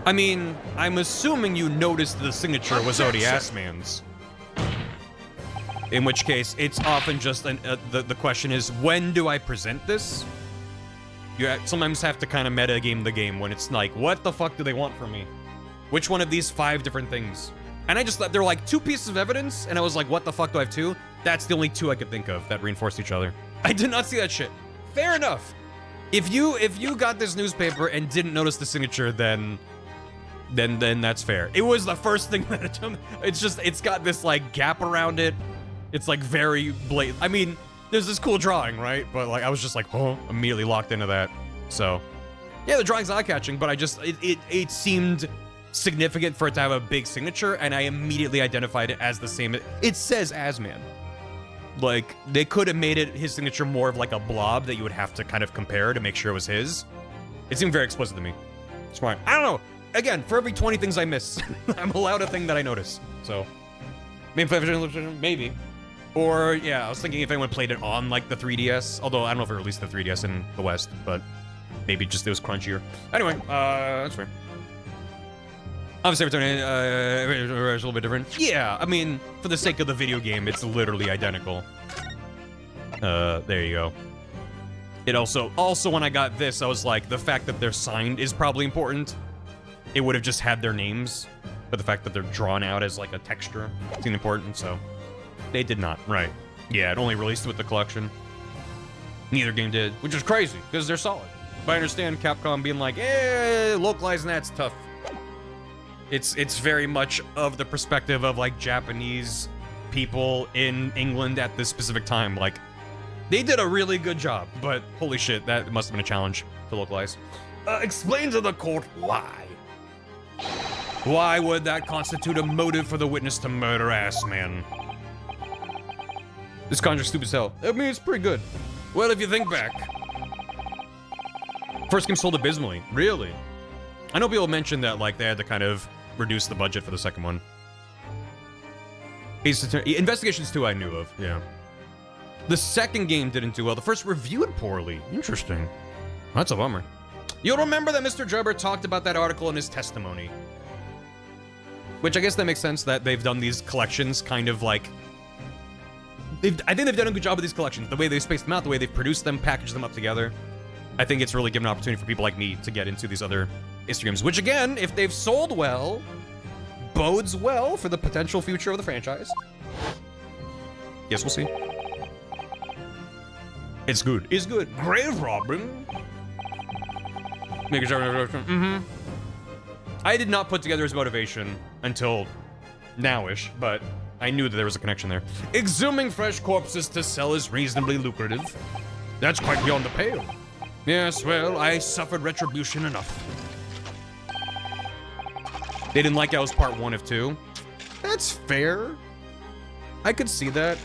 I mean, I'm assuming you noticed the signature was Odie Assman's. In which case, it's often just the question is, when do I present this? You sometimes have to kind of meta game the game when it's like, what the fuck do they want from me? Which one of these 5 different things? And I just thought there were like 2 pieces of evidence, and I was like, what the fuck do I have 2? That's the only 2 I could think of that reinforced each other. I did not see that shit. Fair enough. If you got this newspaper and didn't notice the signature, then that's fair. It was the first thing that it's got this like gap around it. It's like very blatant. I mean, there's this cool drawing, right? But like I was just like, oh, immediately locked into that. So yeah, the drawing's eye-catching, but I just it seemed significant for it to have a big signature, and I immediately identified it as the same. It says Assman. Like, they could have made it his signature more of like a blob that you would have to kind of compare to make sure it was his. It seemed very explicit to me. It's fine. I don't know. Again, for every 20 things I miss, I'm allowed a thing that I notice. So, maybe. Or, yeah, I was thinking if anyone played it on like the 3DS, although I don't know if it released the 3DS in the West, but maybe just it was crunchier. Anyway, that's fair. Obviously, it's a little bit different. Yeah, I mean, for the sake of the video game, it's literally identical. There you go. It also when I got this, I was like, the fact that they're signed is probably important. It would have just had their names, but the fact that they're drawn out as like a texture seemed important, so they did not. Right. Yeah, it only released with the collection. Neither game did, which is crazy, because they're solid. But I understand Capcom being like, localizing that's tough. It's very much of the perspective of like Japanese people in England at this specific time. Like, they did a really good job, but holy shit, that must have been a challenge to localize. Explain to the court why. Why would that constitute a motive for the witness to murder Assman? This contract's stupid as hell. I mean, it's pretty good. Well, if you think back. First game sold abysmally. Really? I know people mentioned that like they had to kind of reduce the budget for the second one. Investigations 2 I knew of, yeah. The second game didn't do well. The first reviewed poorly. Interesting. That's a bummer. You'll remember that Mr. Drebber talked about that article in his testimony. Which I guess that makes sense that they've done these collections kind of like... I think they've done a good job with these collections. The way they've spaced them out, the way they've produced them, packaged them up together. I think it's really given an opportunity for people like me to get into these other history games, which again, if they've sold well, bodes well for the potential future of the franchise. Yes, we'll see. It's good. It's good. Grave robbing. Making sure. I did not put together his motivation until nowish, but I knew that there was a connection there. Exhuming fresh corpses to sell is reasonably lucrative. That's quite beyond the pale. Yes, well, I suffered retribution enough. They didn't like I was part 1 of 2. That's fair. I could see that.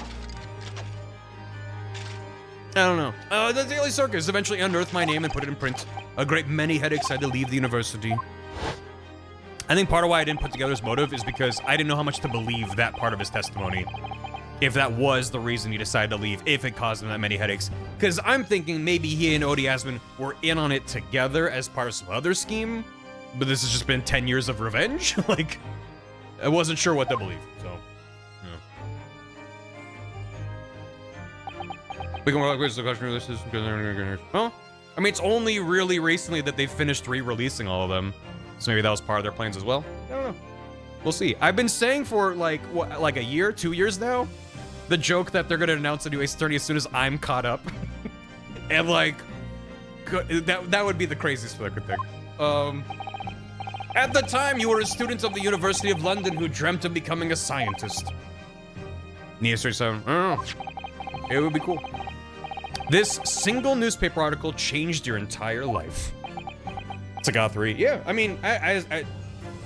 I don't know. The Daily Circus eventually unearthed my name and put it in print. A great many headaches had to leave the university. I think part of why I didn't put together his motive is because I didn't know how much to believe that part of his testimony. If that was the reason he decided to leave, if it caused him that many headaches. Because I'm thinking maybe he and Odie Asman were in on it together as part of some other scheme, but this has just been 10 years of revenge? Like, I wasn't sure what to believe, so, yeah. We can walk with the question, this is... Well, I mean, it's only really recently that they've finished re-releasing all of them, so maybe that was part of their plans as well. I don't know. We'll see. I've been saying for, like, what, like a year, 2 years now, the joke that they're gonna announce a new Ace Attorney as soon as I'm caught up. And, like, that would be the craziest thing I could think. At the time, you were a student of the University of London who dreamt of becoming a scientist. Nia 37, oh, it would be cool. This single newspaper article changed your entire life. Saga 3, yeah, I mean, I'm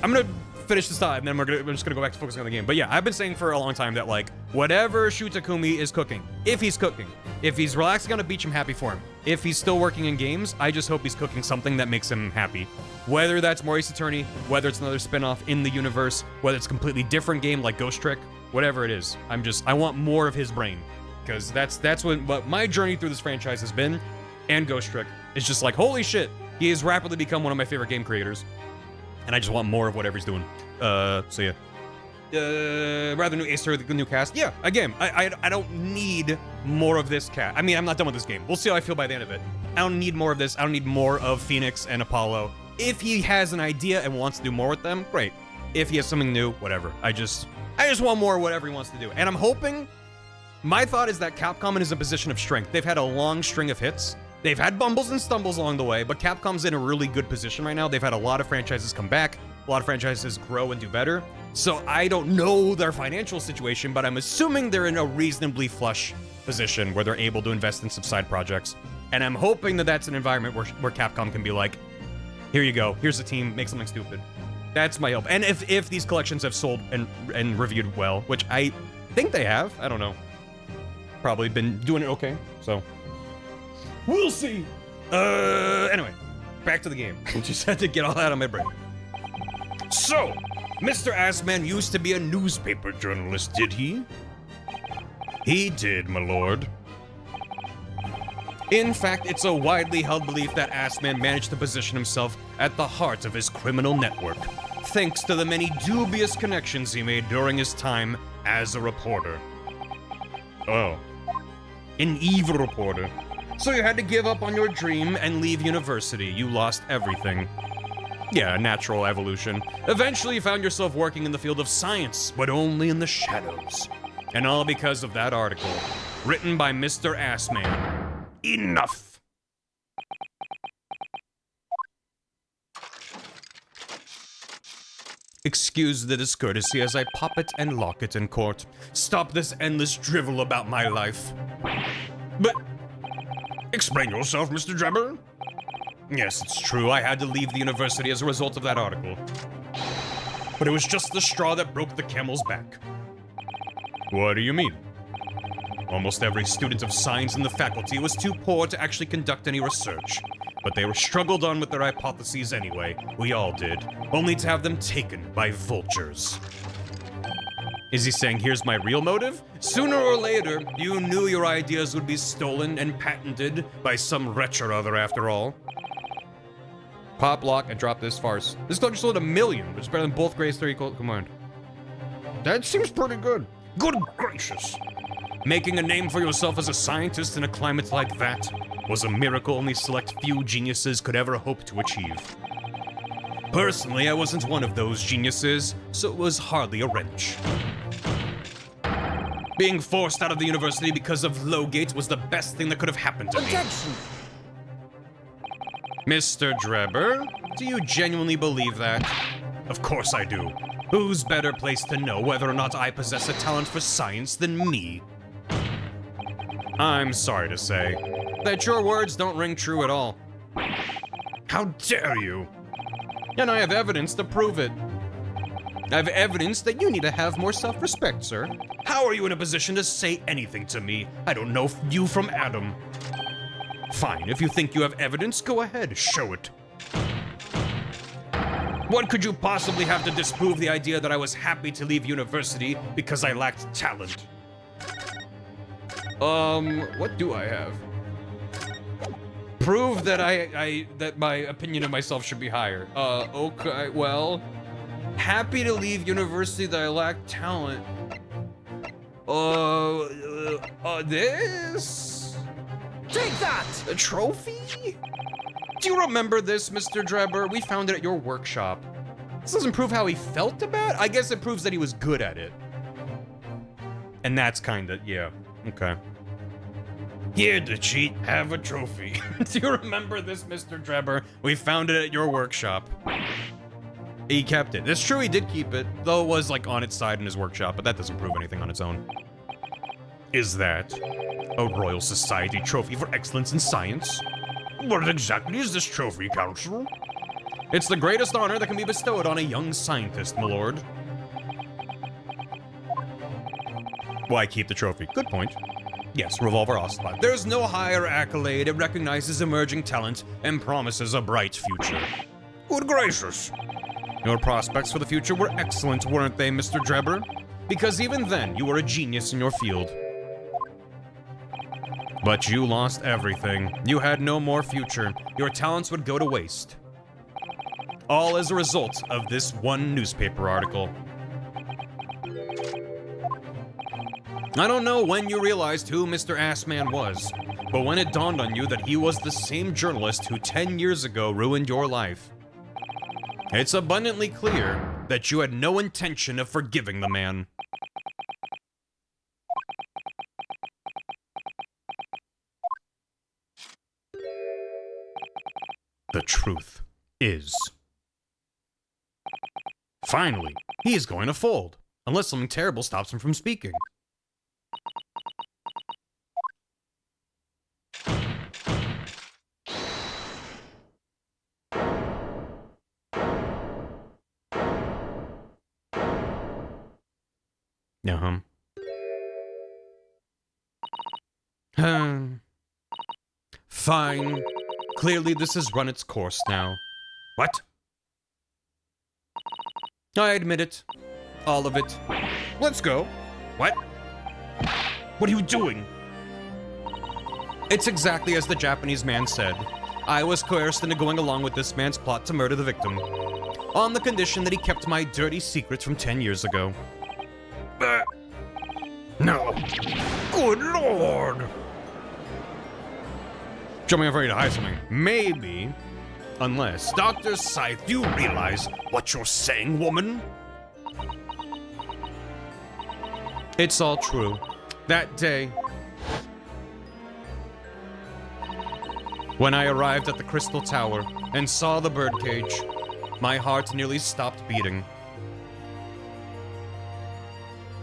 gonna finish this thought, and then we're just gonna go back to focusing on the game. But yeah, I've been saying for a long time that, like, whatever Shu Takumi is cooking, if he's cooking, if he's relaxing on a beach, I'm happy for him. If he's still working in games, I just hope he's cooking something that makes him happy. Whether that's more Ace Attorney, whether it's another spin-off in the universe, whether it's a completely different game like Ghost Trick, whatever it is, I want more of his brain. Because that's what my journey through this franchise has been, and Ghost Trick. It's just like, holy shit, he has rapidly become one of my favorite game creators. And I just want more of whatever he's doing. So yeah. Rather new Ace Attorney, the new cast. Yeah, again, I don't need more of this cast. I mean, I'm not done with this game. We'll see how I feel by the end of it. I don't need more of this. I don't need more of Phoenix and Apollo. If he has an idea and wants to do more with them, great. If he has something new, whatever. I just want more of whatever he wants to do. And I'm hoping, my thought is that Capcom is in a position of strength. They've had a long string of hits. They've had bumbles and stumbles along the way, but Capcom's in a really good position right now. They've had a lot of franchises come back, a lot of franchises grow and do better. So I don't know their financial situation, but I'm assuming they're in a reasonably flush position where they're able to invest in some side projects. And I'm hoping that that's an environment where Capcom can be like, here you go, here's a team, make something stupid. That's my hope. And if these collections have sold and reviewed well, which I think they have, I don't know. Probably been doing it okay, so. We'll see. Anyway, back to the game. Just had to get all that out of my brain. So, Mr. Assman used to be a newspaper journalist, did he? He did, my lord. In fact, it's a widely held belief that Assman managed to position himself at the heart of his criminal network, thanks to the many dubious connections he made during his time as a reporter. Oh. An evil reporter. So you had to give up on your dream and leave university. You lost everything. Yeah, natural evolution. Eventually you found yourself working in the field of science, but only in the shadows. And all because of that article, written by Mr. Assman. Enough! Excuse the discourtesy as I pop it and lock it in court. Stop this endless drivel about my life. But... Explain yourself, Mr. Drebber. Yes, it's true. I had to leave the university as a result of that article. But it was just the straw that broke the camel's back. What do you mean? Almost every student of science in the faculty was too poor to actually conduct any research. But they were struggled on with their hypotheses anyway. We all did. Only to have them taken by vultures. Is he saying, here's my real motive? Sooner or later, you knew your ideas would be stolen and patented by some wretch or other after all. Pop, lock, and drop this farce. This collection sold 1 million, which is better than both grades 3 combined. That seems pretty good. Good gracious. Making a name for yourself as a scientist in a climate like that was a miracle only select few geniuses could ever hope to achieve. Personally, I wasn't one of those geniuses, so it was hardly a wrench. Being forced out of the university because of Lowgate was the best thing that could have happened to me. Objection! Mr. Drebber, do you genuinely believe that? Of course I do. Who's better placed to know whether or not I possess a talent for science than me? I'm sorry to say that your words don't ring true at all. How dare you? And I have evidence to prove it. I have evidence that you need to have more self-respect, sir. How are you in a position to say anything to me? I don't know you from Adam. Fine, if you think you have evidence, go ahead, show it. What could you possibly have to disprove the idea that I was happy to leave university because I lacked talent? What do I have? Prove that that my opinion of myself should be higher. Okay, well, happy to leave university that I lack talent. This? Take that! A trophy? Do you remember this, Mr. Drebber? We found it at your workshop. This doesn't prove how he felt about it. I guess it proves that he was good at it. And that's kinda, yeah, okay. Here to cheat, have a trophy. Do you remember this, Mr. Drebber? We found it at your workshop. He kept it. It's true, he did keep it, though it was like on its side in his workshop, but that doesn't prove anything on its own. Is that a Royal Society trophy for excellence in science? What exactly is this trophy, Council? It's the greatest honor that can be bestowed on a young scientist, my lord. Why keep the trophy? Good point. Yes, Revolver Ocelot. There's no higher accolade. It recognizes emerging talent and promises a bright future. Good gracious. Your prospects for the future were excellent, weren't they, Mr. Drebber? Because even then, you were a genius in your field. But you lost everything. You had no more future. Your talents would go to waste. All as a result of this one newspaper article. I don't know when you realized who Mr. Assman was, but when it dawned on you that he was the same journalist who 10 years ago ruined your life, it's abundantly clear that you had no intention of forgiving the man. The truth is... Finally, he is going to fold, unless something terrible stops him from speaking. Fine. Clearly this has run its course now. What? I admit it. All of it. Let's go. What? What are you doing? It's exactly as the Japanese man said. I was coerced into going along with this man's plot to murder the victim, on the condition that he kept my dirty secrets from 10 years ago. No. Good lord. Jumping afraid to hide something. Maybe. Unless. Dr. Scythe, do you realize what you're saying, woman? It's all true. That day, when I arrived at the Crystal Tower and saw the birdcage, my heart nearly stopped beating.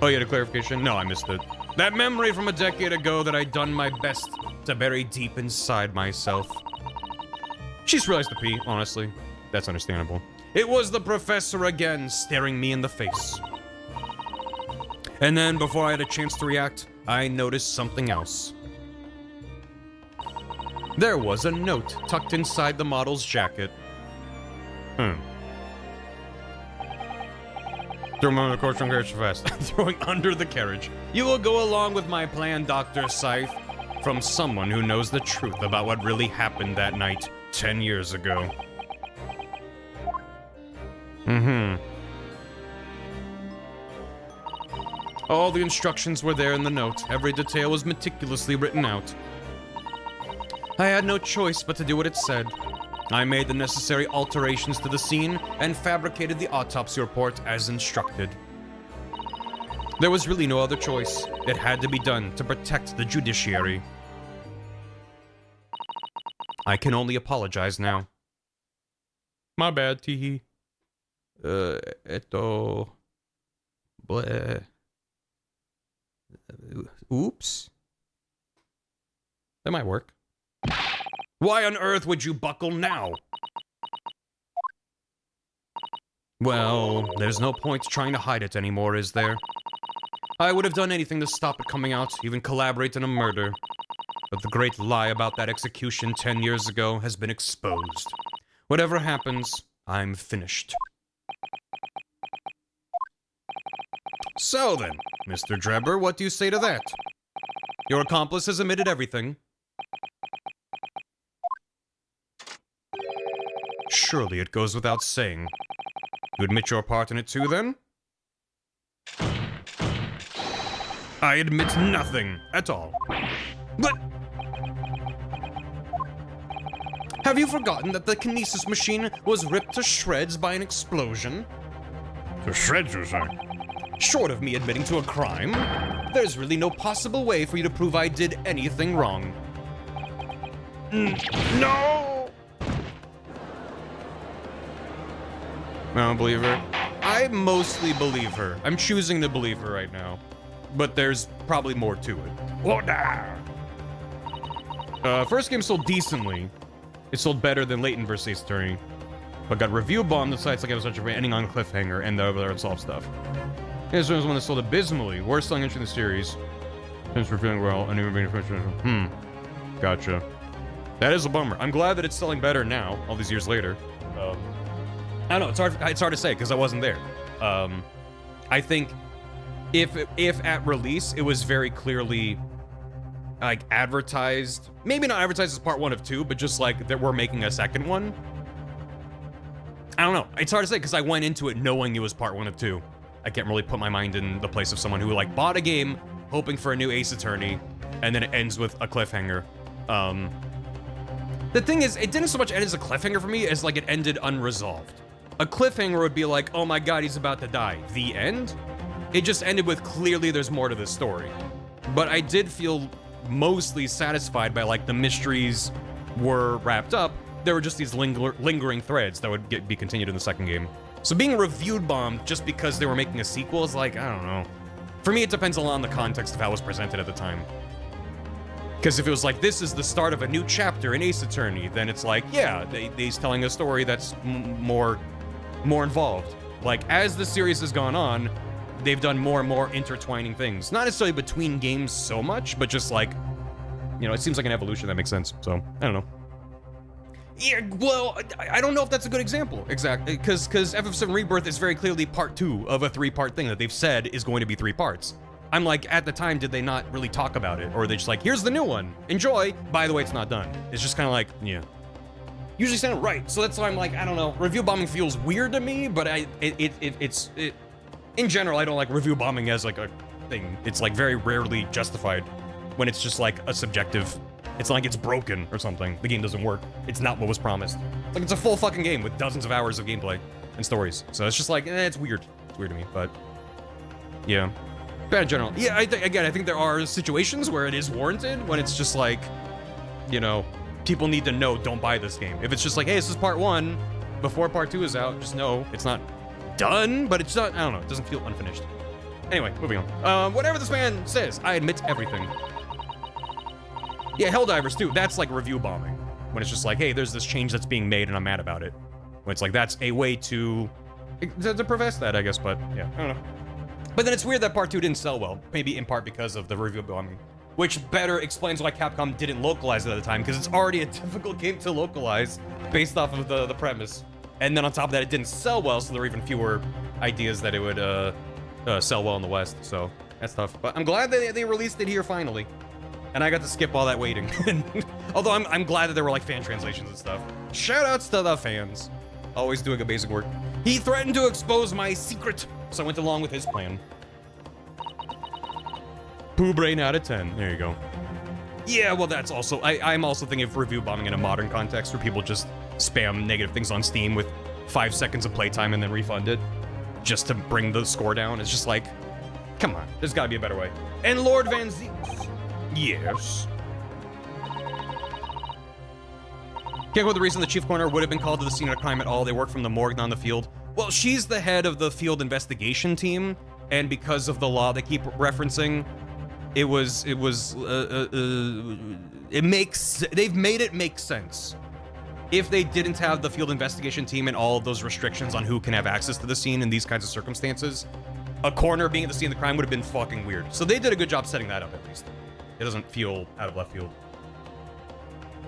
Oh, you had a clarification? No, I missed it. That memory from a decade ago that I'd done my best to bury deep inside myself. She's realized to pee, honestly. That's understandable. It was the professor again, staring me in the face. And then, before I had a chance to react, I noticed something else. There was a note tucked inside the model's jacket. Throw him under the carriage, carriage fast. Throwing under the carriage. You will go along with my plan, Dr. Scythe, from someone who knows the truth about what really happened that night 10 years ago. All the instructions were there in the note. Every detail was meticulously written out. I had no choice but to do what it said. I made the necessary alterations to the scene and fabricated the autopsy report as instructed. There was really no other choice. It had to be done to protect the judiciary. I can only apologize now. My bad, teehee. Bleh. Oops. That might work. Why on earth would you buckle now? Well, there's no point trying to hide it anymore, is there? I would have done anything to stop it coming out, even collaborate in a murder. But the great lie about that execution 10 years ago has been exposed. Whatever happens, I'm finished. So then, Mr. Drebber, what do you say to that? Your accomplice has admitted everything. Surely it goes without saying. You admit your part in it too, then? I admit nothing at all. But have you forgotten that the kinesis machine was ripped to shreds by an explosion? To shreds, you say? Short of me admitting to a crime, there's really no possible way for you to prove I did anything wrong. No! I don't believe her. I mostly believe her. I'm choosing to believe her right now. But there's probably more to it. What now? First game sold decently. It sold better than Leighton vs. Ace Attorney, but got review bombed the sites like it was such a ending on a cliffhanger and the other unsolved stuff. This was one that sold abysmally. Worst selling entry in the series. Since reviewing well, and even being gotcha. That is a bummer. I'm glad that it's selling better now, all these years later. I don't know, it's hard to say because I wasn't there. I think if at release it was very clearly like advertised, maybe not advertised as part 1 of 2, but just like that we're making a second one. I don't know. It's hard to say because I went into it knowing it was part 1 of 2. I can't really put my mind in the place of someone who like bought a game hoping for a new Ace Attorney, and then it ends with a cliffhanger. The thing is, it didn't so much end as a cliffhanger for me as like it ended unresolved. A cliffhanger would be like, oh my god, he's about to die. The end? It just ended with clearly there's more to this story. But I did feel mostly satisfied by like the mysteries were wrapped up. There were just these lingering threads that would be continued in the second game. So being reviewed bombed just because they were making a sequel is like, I don't know. For me, it depends a lot on the context of how it was presented at the time. Because if it was like, this is the start of a new chapter in Ace Attorney, then it's like, yeah, he's telling a story that's more involved. Like, as the series has gone on, they've done more and more intertwining things. Not necessarily between games so much, but just like, you know, it seems like an evolution that makes sense. So, I don't know. Yeah, well, I don't know if that's a good example. Exactly, because FF7 Rebirth is very clearly part 2 of a 3-part thing that they've said is going to be 3 parts. I'm like, at the time, did they not really talk about it? Or are they just like, here's the new one, enjoy. By the way, it's not done. It's just kind of like, yeah. Usually sound right, so that's why I'm like, I don't know. Review bombing feels weird to me, but it's in general, I don't like review bombing as like a thing. It's like very rarely justified when it's just like a subjective. It's not like it's broken or something. The game doesn't work. It's not what was promised. It's like it's a full fucking game with dozens of hours of gameplay and stories. So it's just like, it's weird. It's weird to me, but yeah. But in general, yeah, I think there are situations where it is warranted when it's just like, you know, people need to know, don't buy this game. If it's just like, hey, this is part 1, before part 2 is out, just know it's not done, but it's not, I don't know, it doesn't feel unfinished. Anyway, moving on. Whatever this man says, I admit everything. Yeah, Helldivers too, that's like review bombing. When it's just like, hey, there's this change that's being made and I'm mad about it. When it's like, that's a way to profess that, I guess, but yeah, I don't know. But then it's weird that part 2 didn't sell well, maybe in part because of the review bombing, which better explains why Capcom didn't localize it at the time, because it's already a difficult game to localize based off of the premise. And then on top of that, it didn't sell well, so there were even fewer ideas that it would sell well in the West, so that's tough. But I'm glad that they released it here finally. And I got to skip all that waiting. Although I'm glad that there were like fan translations and stuff. Shoutouts to the fans. Always doing amazing work. He threatened to expose my secret, so I went along with his plan. Poo brain out of 10. There you go. Yeah, well, that's also... I'm also thinking of review bombing in a modern context where people just spam negative things on Steam with 5 seconds of playtime and then refund it just to bring the score down. It's just like, come on. There's got to be a better way. And Lord Van Zeeks. Yes. Can't go with the reason the chief coroner would have been called to the scene of a crime at all. They work from the morgue, not on the field. Well, she's the head of the field investigation team, and because of the law they keep referencing, they've made it make sense. If they didn't have the field investigation team and all of those restrictions on who can have access to the scene in these kinds of circumstances, a coroner being at the scene of the crime would have been fucking weird. So they did a good job setting that up, at least. It doesn't feel out of left field.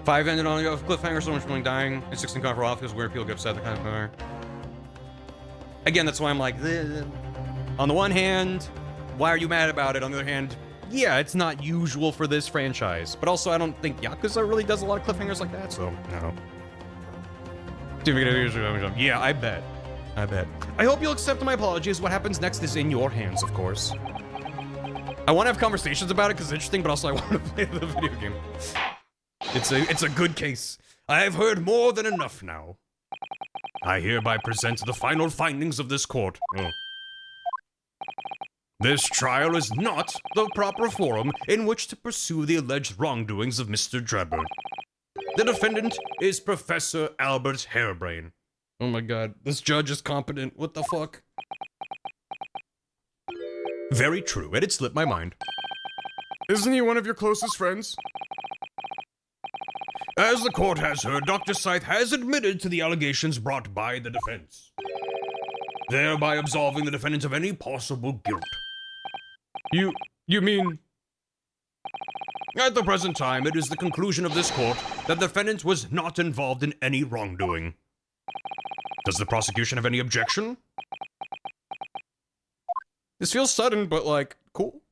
5 ended on a cliffhanger, so much feeling dying, and 16 caught for off because weird people get upset. The kind of again, that's why I'm like, eh. On the one hand, why are you mad about it? On the other hand, yeah, it's not usual for this franchise, but also I don't think Yakuza really does a lot of cliffhangers like that, so no. Yeah, I bet. I hope you'll accept my apologies. What happens next is in your hands, of course. I want to have conversations about it because it's interesting, but also I want to play the video game. It's a good case. I have heard more than enough now. I hereby present the final findings of this court. Oh. This trial is not the proper forum in which to pursue the alleged wrongdoings of Mr. Drebber. The defendant is Professor Albert Harebrain. Oh my god, this judge is competent. What the fuck? Very true, and it slipped my mind. Isn't he one of your closest friends? As the court has heard, Dr. Scythe has admitted to the allegations brought by the defense, thereby absolving the defendant of any possible guilt. You mean... At the present time, it is the conclusion of this court that the defendant was not involved in any wrongdoing. Does the prosecution have any objection? This feels sudden, but like, cool.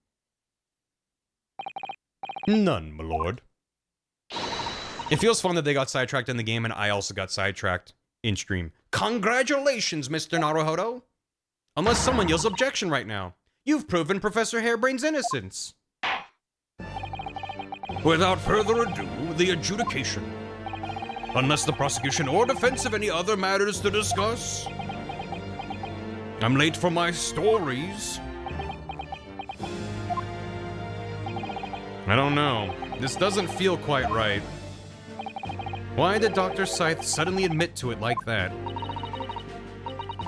None, my lord. It feels fun that they got sidetracked in the game and I also got sidetracked in stream. Congratulations, Mr. Naruhodo! Unless someone yells objection right now. You've proven Professor Harebrain's innocence. Without further ado, the adjudication. Unless the prosecution or defense have any other matters to discuss. I'm late for my stories. I don't know. This doesn't feel quite right. Why did Dr. Scythe suddenly admit to it like that?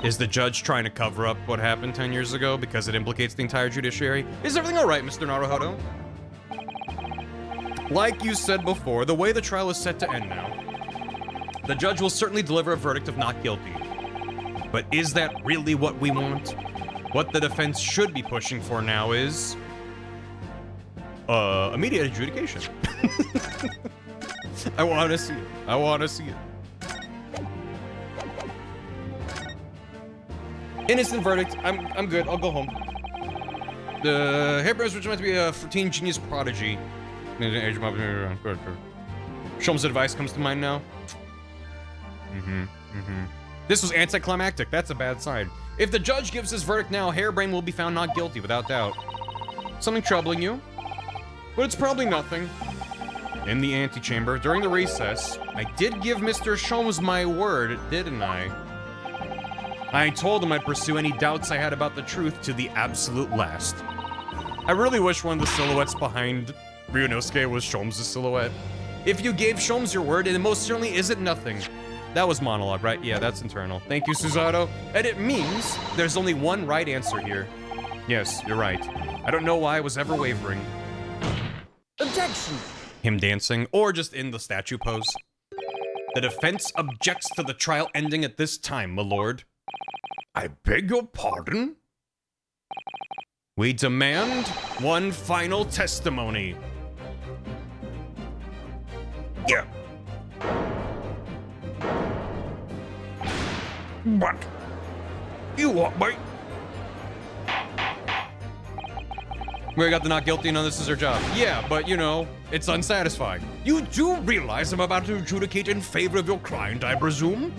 Is the judge trying to cover up what happened 10 years ago because it implicates the entire judiciary? Is everything alright, Mr. Naruhodo? Like you said before, the way the trial is set to end now, the judge will certainly deliver a verdict of not guilty. But is that really what we want? What the defense should be pushing for now is... immediate adjudication. I want to see it. I want to see it. Innocent verdict. I'm good. I'll go home. The Harebrain's which meant to be a teen genius prodigy. Sholmes' advice comes to mind now. This was anticlimactic. That's a bad sign. If the judge gives his verdict now, Harebrain will be found not guilty, without doubt. Something troubling you? But it's probably nothing. In the antechamber, during the recess, I did give Mr. Sholmes my word, didn't I? I told him I'd pursue any doubts I had about the truth to the absolute last. I really wish one of the silhouettes behind Ryunosuke was Sholmes' silhouette. If you gave Sholmes your word, it most certainly isn't nothing. That was monologue, right? Yeah, that's internal. Thank you, Susato. And it means there's only one right answer here. Yes, you're right. I don't know why I was ever wavering. Objection! Him dancing, or just in the statue pose. The defense objects to the trial ending at this time, my lord. I beg your pardon? We demand one final testimony. Yeah. What? You want me? We got the not guilty and none of this is our job. Yeah, but you know, it's unsatisfying. You do realize I'm about to adjudicate in favor of your client, I presume?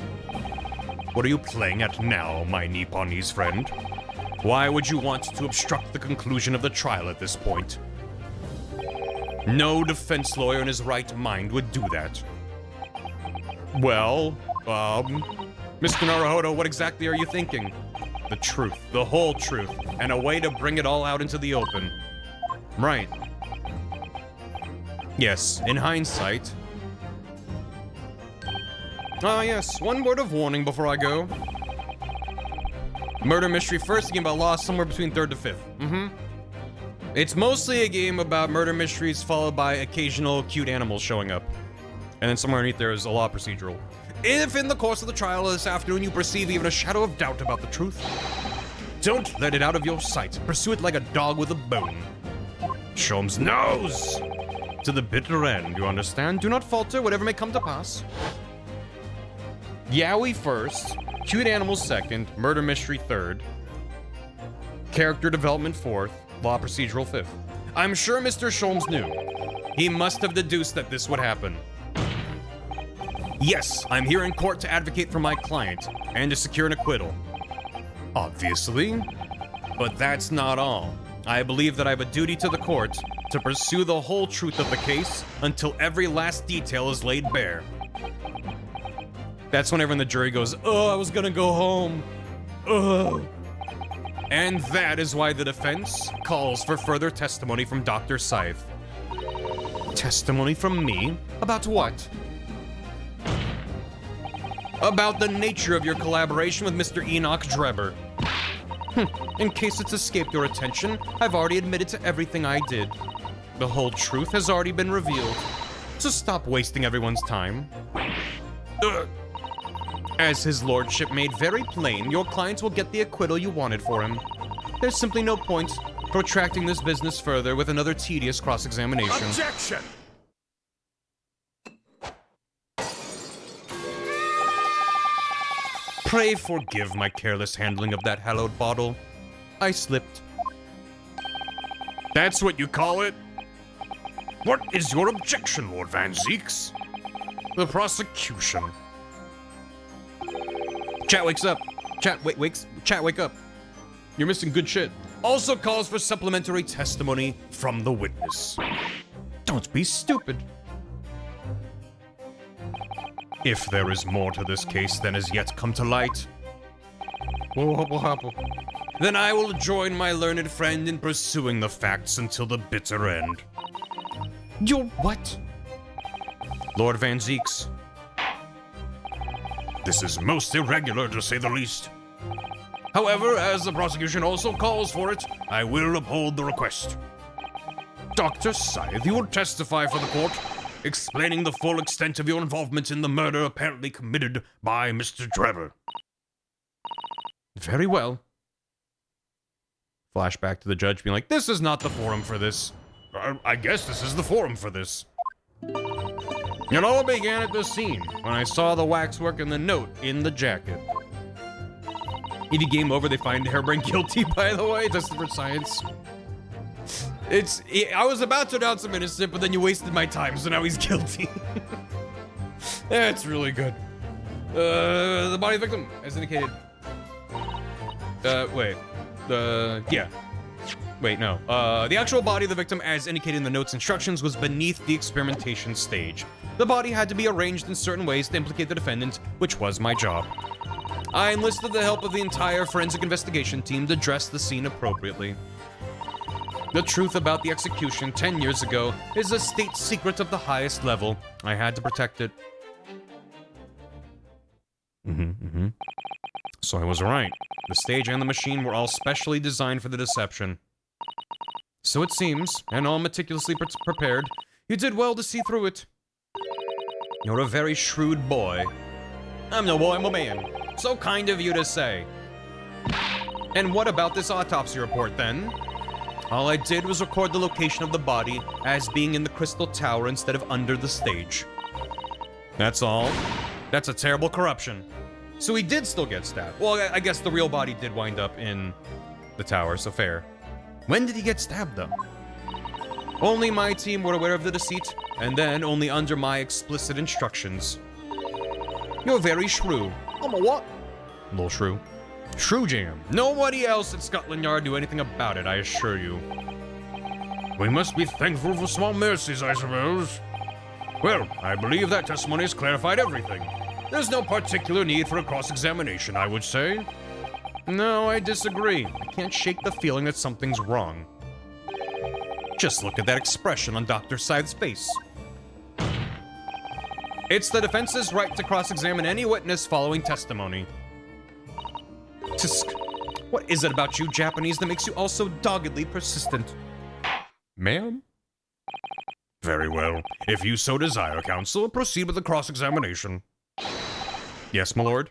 What are you playing at now, my Nipponese friend? Why would you want to obstruct the conclusion of the trial at this point? No defense lawyer in his right mind would do that. Well, Mr. Naruhodo, what exactly are you thinking? The truth, the whole truth, and a way to bring it all out into the open. Right. Yes, in hindsight. Ah, yes, one word of warning before I go. Murder mystery first, a game about loss somewhere between 3rd to 5th. It's mostly a game about murder mysteries followed by occasional cute animals showing up. And then somewhere underneath there is a law procedural. If in the course of the trial this afternoon you perceive even a shadow of doubt about the truth, don't let it out of your sight. Pursue it like a dog with a bone. Sholmes knows! to the bitter end, you understand? Do not falter, whatever may come to pass. Yowie first, cute animals second, murder mystery third, character development fourth, law procedural fifth. I'm sure Mr. Sholmes knew. He must have deduced that this would happen. Yes, I'm here in court to advocate for my client and to secure an acquittal. Obviously. But that's not all. I believe that I have a duty to the court to pursue the whole truth of the case until every last detail is laid bare. That's whenever the jury goes, oh, I was gonna go home. Ugh. And that is why the defense calls for further testimony from Dr. Scythe. Testimony from me? About what? About the nature of your collaboration with Mr. Enoch Drebber. In case it's escaped your attention, I've already admitted to everything I did. The whole truth has already been revealed. So stop wasting everyone's time. As his lordship made very plain, your client will get the acquittal you wanted for him. There's simply no point protracting this business further with another tedious cross-examination. Objection! Pray forgive my careless handling of that hallowed bottle. I slipped. That's what you call it? What is your objection, Lord Van Zeeks? The prosecution. Chat wakes up. Chat wake up. You're missing good shit. Also calls for supplementary testimony from the witness. Don't be stupid. If there is more to this case than has yet come to light, then I will join my learned friend in pursuing the facts until the bitter end. You're what? Lord Van Zeeks. This is most irregular, to say the least. However, as the prosecution also calls for it, I will uphold the request. Dr. Scythe, you will testify for the court, explaining the full extent of your involvement in the murder apparently committed by Mr. Drebber. Very well. Flashback to the judge being like, this is not the forum for this. I guess this is the forum for this. It all began at the scene, when I saw the waxwork and the note in the jacket. ED game over, they find Hairbrain guilty, by the way, tested for science. I was about to announce him innocent, but then you wasted my time, so now he's guilty. That's really good. The body of the victim, as indicated. Yeah. Wait, no. The actual body of the victim, as indicated in the note's instructions, was beneath the experimentation stage. The body had to be arranged in certain ways to implicate the defendant, which was my job. I enlisted the help of the entire forensic investigation team to dress the scene appropriately. The truth about the execution 10 years ago is a state secret of the highest level. I had to protect it. So I was right. The stage and the machine were all specially designed for the deception. So it seems, and all meticulously prepared, you did well to see through it. You're a very shrewd boy. I'm no boy, I'm a man. So kind of you to say. And what about this autopsy report, then? All I did was record the location of the body as being in the Crystal Tower instead of under the stage. That's all. That's a terrible corruption. So he did still get stabbed. Well, I guess the real body did wind up in the tower, so fair. When did he get stabbed, though? Only my team were aware of the deceit, and then only under my explicit instructions. You're very shrew. I'm a what? Little shrew. Shrew jam. Nobody else at Scotland Yard knew anything about it, I assure you. We must be thankful for small mercies, I suppose. Well, I believe that testimony has clarified everything. There's no particular need for a cross-examination, I would say. No, I disagree. I can't shake the feeling that something's wrong. Just look at that expression on Dr. Scythe's face. It's the defense's right to cross-examine any witness following testimony. Tisk. What is it about you Japanese that makes you all so doggedly persistent? Ma'am? Very well. If you so desire, counsel, proceed with the cross-examination. Yes, my lord.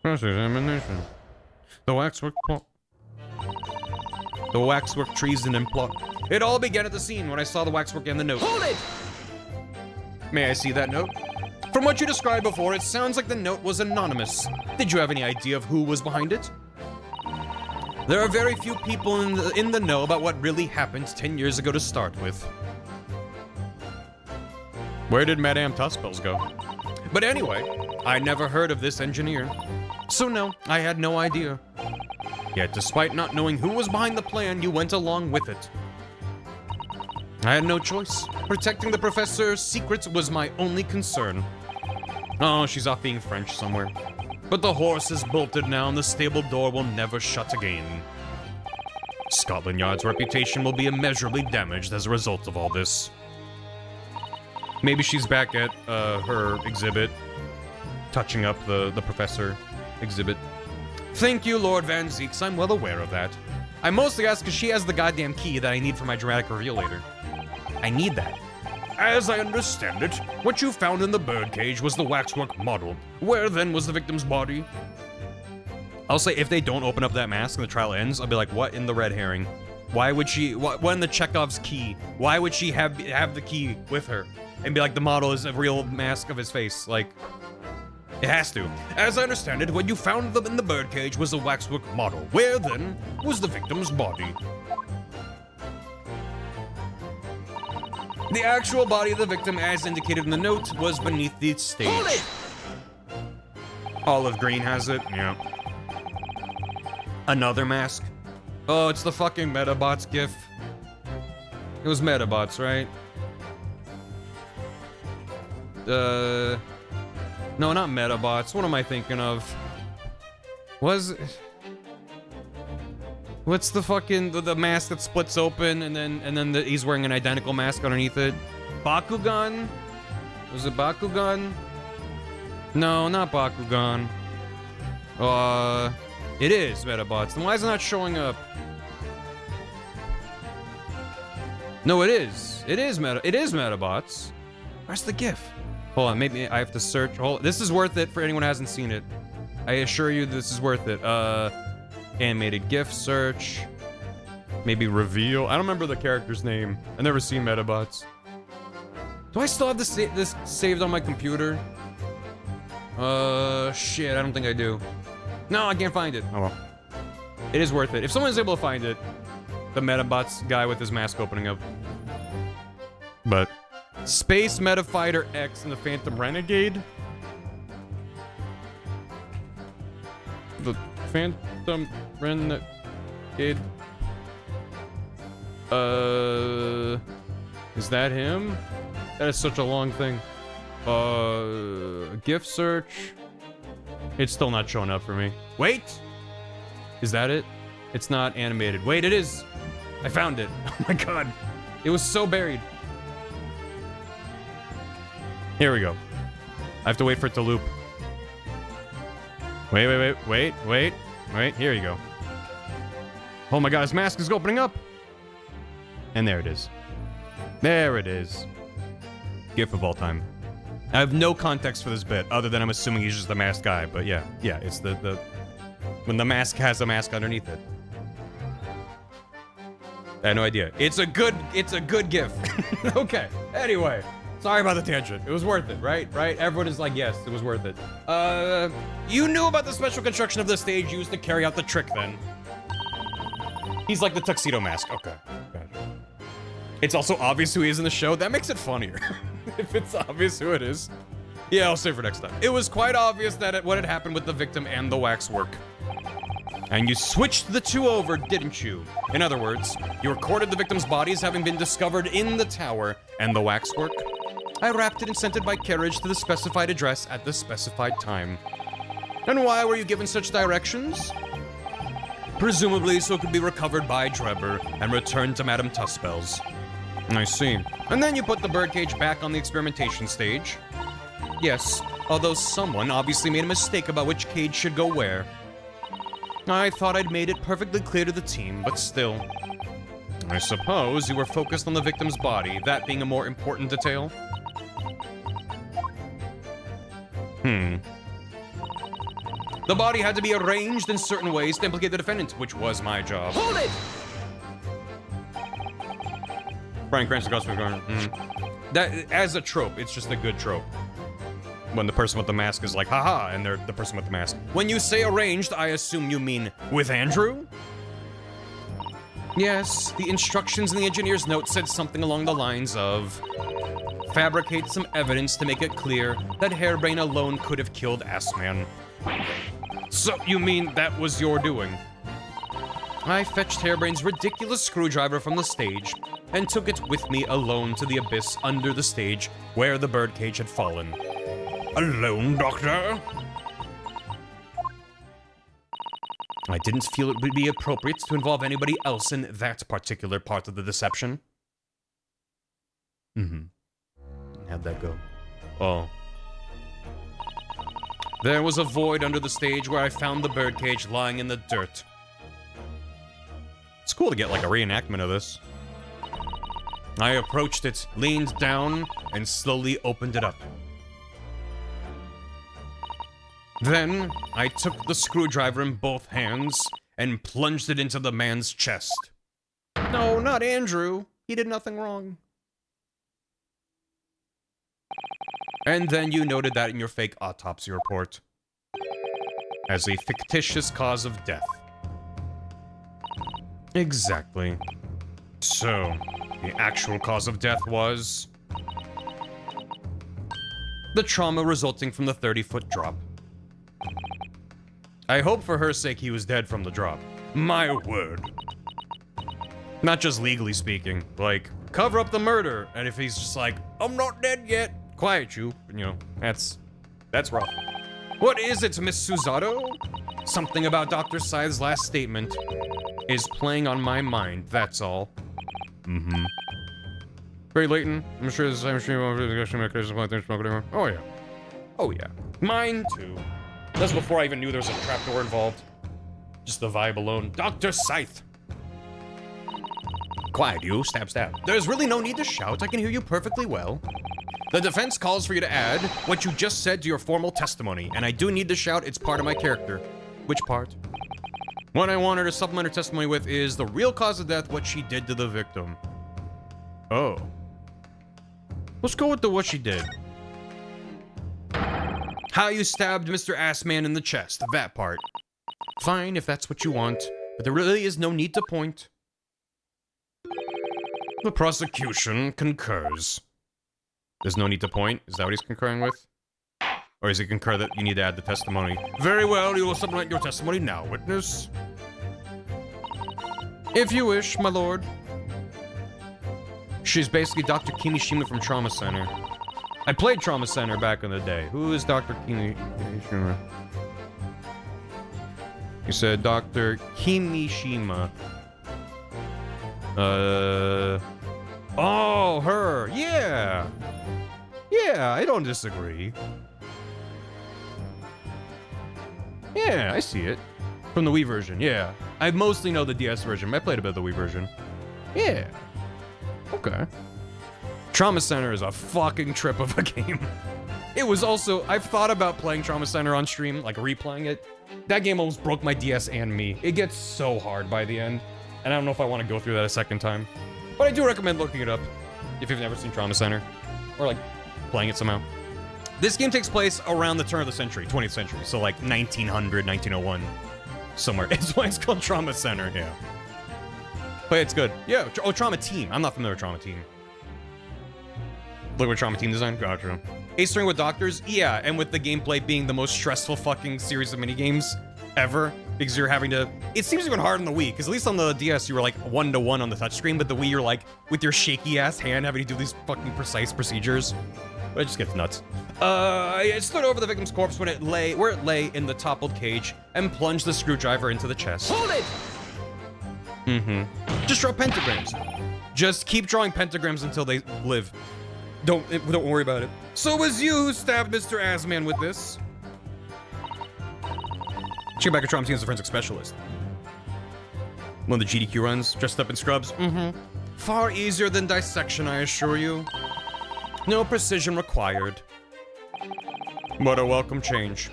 Cross-examination. The waxwork The waxwork treason and plot. It all began at the scene when I saw the waxwork and the note. Hold it! May I see that note? From what you described before, it sounds like the note was anonymous. Did you have any idea of who was behind it? There are very few people in the know about what really happened 10 years ago to start with. Where did Madame Tuspels go? But anyway, I never heard of this engineer. So no, I had no idea. Yet despite not knowing who was behind the plan, you went along with it. I had no choice. Protecting the professor's secrets was my only concern. Oh, she's off being French somewhere. But the horse is bolted now and the stable door will never shut again. Scotland Yard's reputation will be immeasurably damaged as a result of all this. Maybe she's back at her exhibit, touching up the professor exhibit. Thank you, Lord Van Zeeks. I'm well aware of that. I mostly ask because she has the goddamn key that I need for my dramatic reveal later. I need that. As I understand it, what you found in the birdcage was the waxwork model. Where then was the victim's body? I'll say if they don't open up that mask and the trial ends, I'll be like, what in the red herring? Why would she, what in the Chekhov's key? Why would she have the key with her? And be like, the model is a real mask of his face. Like, it has to. As I understand it, what you found in the birdcage was the waxwork model. Where then was the victim's body? The actual body of the victim, as indicated in the note, was beneath the stage. Hold it! Olive Green has it, yeah. Another mask. Oh, it's the fucking Metabots gif. It was Metabots, right? No, not Metabots. What am I thinking of? Was it... What's the fucking the mask that splits open and then he's wearing an identical mask underneath it? Bakugan? Was it Bakugan? No, not Bakugan. It is Metabots. Then why is it not showing up? No, it is. It is Metabots. Where's the GIF? Hold on, maybe I have to search. This is worth it for anyone who hasn't seen it. I assure you this is worth it. Animated GIF search. Maybe reveal. I don't remember the character's name. I've never seen Metabots. Do I still have this saved on my computer? Shit, I don't think I do. No, I can't find it. Oh well. It is worth it. If someone's able to find it, the Metabots guy with his mask opening up. But Space Metafighter X and the Phantom Renegade? The Phantom Renegade? Is that him? That is such a long thing. GIF search. It's still not showing up for me. Wait! Is that it? It's not animated. Wait, it is! I found it. Oh my god. It was so buried. Here we go. I have to wait for it to loop. Wait. Here you go. Oh my god, his mask is opening up! And there it is. There it is. GIF of all time. I have no context for this bit, other than I'm assuming he's just the masked guy, but yeah, it's the when the mask has a mask underneath it. I had no idea. It's a good GIF. Okay, anyway. Sorry about the tangent. It was worth it, right? Everyone is like, yes, it was worth it. You knew about the special construction of the stage used to carry out the trick then. He's like the tuxedo mask. Okay, gotcha. It's also obvious who he is in the show. That makes it funnier. If it's obvious who it is. Yeah, I'll save for next time. It was quite obvious that what had happened with the victim and the waxwork. And you switched the two over, didn't you? In other words, you recorded the victim's bodies having been discovered in the tower, and the waxwork. I wrapped it and sent it by carriage to the specified address at the specified time. And why were you given such directions? Presumably so it could be recovered by Drebber and returned to Madame Tuspels. I see. And then you put the birdcage back on the experimentation stage. Yes, although someone obviously made a mistake about which cage should go where. I thought I'd made it perfectly clear to the team, but still. I suppose you were focused on the victim's body, that being a more important detail? The body had to be arranged in certain ways to implicate the defendant, which was my job. Hold it! Bryan Cranston costume going. That, as a trope, it's just a good trope. When the person with the mask is like, haha, and they're the person with the mask. When you say arranged, I assume you mean with Andrew? Yes, the instructions in the engineer's note said something along the lines of fabricate some evidence to make it clear that Hairbrain alone could have killed Assman. So, you mean that was your doing? I fetched Hairbrain's ridiculous screwdriver from the stage and took it with me alone to the abyss under the stage where the birdcage had fallen. Alone, Doctor? I didn't feel it would be appropriate to involve anybody else in that particular part of the deception. How'd that go? Oh. There was a void under the stage where I found the birdcage lying in the dirt. It's cool to get like a reenactment of this. I approached it, leaned down, and slowly opened it up. Then, I took the screwdriver in both hands and plunged it into the man's chest. No, not Andrew. He did nothing wrong. And then you noted that in your fake autopsy report as a fictitious cause of death. Exactly. So, the actual cause of death was the trauma resulting from the 30-foot drop. I hope for her sake he was dead from the drop. My word. Not just legally speaking, like, cover up the murder, and if he's just like, I'm not dead yet, quiet you, that's rough. What is it, Miss Susato? Something about Dr. Scythe's last statement is playing on my mind, that's all. Very Layton, I'm sure this is the same. Oh yeah. Oh yeah. Mine too. That's before I even knew there was a trapdoor involved. Just the vibe alone. Dr. Scythe! Quiet, you. Stab, stab. There's really no need to shout. I can hear you perfectly well. The defense calls for you to add what you just said to your formal testimony, and I do need to shout. It's part of my character. Which part? What I want her to supplement her testimony with is the real cause of death, what she did to the victim. Oh. Let's go with the what she did. How you stabbed Mr. Assman in the chest, that part. Fine, if that's what you want, but there really is no need to point. The prosecution concurs. There's no need to point? Is that what he's concurring with? Or is he concur that you need to add the testimony? Very well, you will supplement your testimony now, witness. If you wish, my lord. She's basically Dr. Kimishima from Trauma Center. I played Trauma Center back in the day. Who is Dr. Kimishima? You said Dr. Kimishima. Oh, her. Yeah. Yeah, I don't disagree. Yeah, I see it. From the Wii version, yeah. I mostly know the DS version, but I played a bit of the Wii version. Yeah. Okay. Trauma Center is a fucking trip of a game. It was also, I've thought about playing Trauma Center on stream, like replaying it. That game almost broke my DS and me. It gets so hard by the end, and I don't know if I want to go through that a second time. But I do recommend looking it up if you've never seen Trauma Center, or like playing it somehow. This game takes place around the turn of the century, 20th century, so like 1900, 1901, somewhere. It's why it's called Trauma Center, yeah. But it's good. Yeah, oh, Trauma Team. I'm not familiar with Trauma Team. Look at Trauma Team design. Gotcha. Acing with doctors? Yeah, and with the gameplay being the most stressful fucking series of minigames ever. Because you're having to... It seems even hard on the Wii, because at least on the DS you were like 1-to-1 on the touchscreen, but the Wii you're like, with your shaky ass hand having to do these fucking precise procedures. But it just gets nuts. I stood over the victim's corpse where it lay in the toppled cage and plunged the screwdriver into the chest. Hold it! Just draw pentagrams. Just keep drawing pentagrams until they live. Don't worry about it. So it was you who stabbed Mr. Assman with this. Check back at Trauma Team as a forensic specialist. One of the GDQ runs, dressed up in scrubs. Far easier than dissection, I assure you. No precision required. What a welcome change.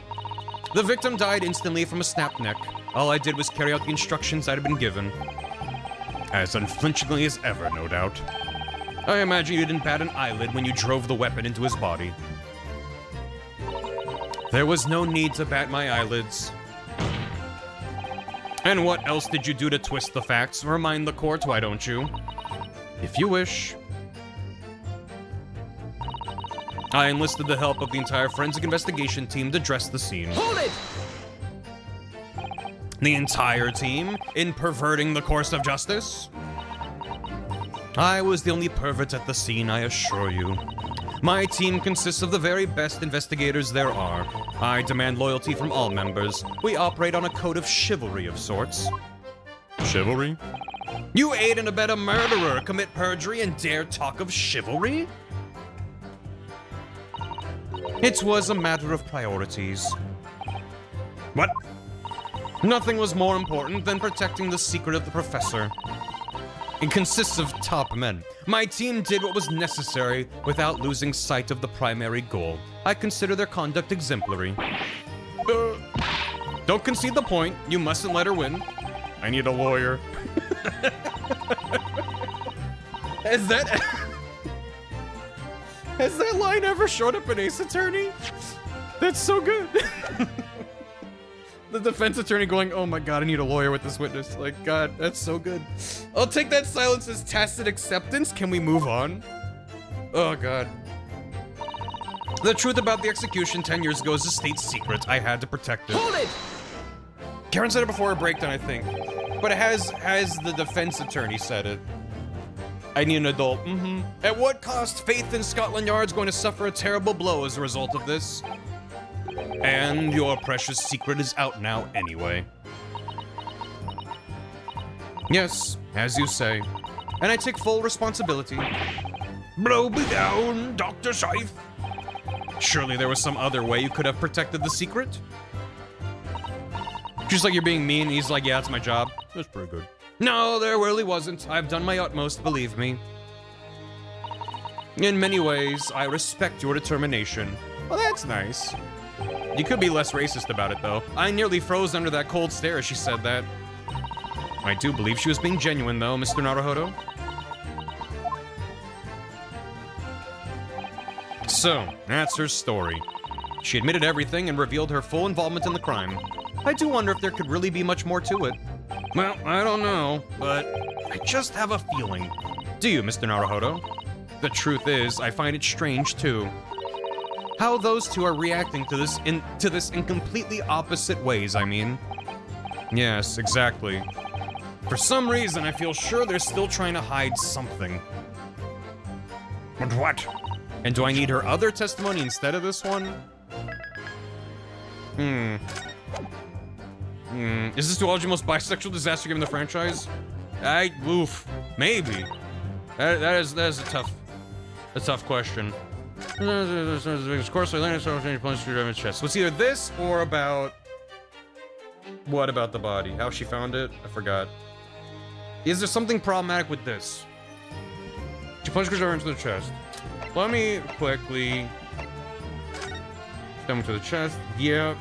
The victim died instantly from a snap neck. All I did was carry out the instructions I'd been given. As unflinchingly as ever, no doubt. I imagine you didn't bat an eyelid when you drove the weapon into his body. There was no need to bat my eyelids. And what else did you do to twist the facts? Remind the court, why don't you? If you wish. I enlisted the help of the entire forensic investigation team to dress the scene. Hold it! The entire team in perverting the course of justice? I was the only pervert at the scene, I assure you. My team consists of the very best investigators there are. I demand loyalty from all members. We operate on a code of chivalry of sorts. Chivalry? You aid and abet a murderer, commit perjury, and dare talk of chivalry? It was a matter of priorities. What? Nothing was more important than protecting the secret of the professor. It consists of top men. My team did what was necessary without losing sight of the primary goal. I consider their conduct exemplary. Don't concede the point. You mustn't let her win. I need a lawyer. Has that line ever showed up in Ace Attorney? That's so good. The defense attorney going, oh my god, I need a lawyer with this witness. Like, god, that's so good. I'll take that silence as tacit acceptance. Can we move on? Oh god. The truth about the execution 10 years ago is a state secret. I had to protect it. Hold it! Karen said it before her breakdown, I think. But it has the defense attorney said it. I need an adult. At what cost? Faith in Scotland Yard's going to suffer a terrible blow as a result of this. And your precious secret is out now anyway. Yes, as you say. And I take full responsibility. Blow me down, Dr. Scythe. Surely there was some other way you could have protected the secret? She's like, you're being mean, and he's like, yeah, that's my job. That's pretty good. No, there really wasn't. I've done my utmost, believe me. In many ways, I respect your determination. Well, that's nice. You could be less racist about it, though. I nearly froze under that cold stare as she said that. I do believe she was being genuine, though, Mr. Naruhodo. So, that's her story. She admitted everything and revealed her full involvement in the crime. I do wonder if there could really be much more to it. Well, I don't know, but I just have a feeling. Do you, Mr. Naruhodo? The truth is, I find it strange, too. How those two are reacting to this in completely opposite ways, I mean. Yes, exactly. For some reason, I feel sure they're still trying to hide something. But what? And do I need her other testimony instead of this one? Is this duology the most bisexual disaster game in the franchise? Oof. Maybe. That is a tough question. Of course, I landed so many punches through Evan's chest. So it's either this or about... What about the body? How she found it? I forgot. Is there something problematic with this? She punched her into the chest. Let me quickly... Come to the chest. Yeah.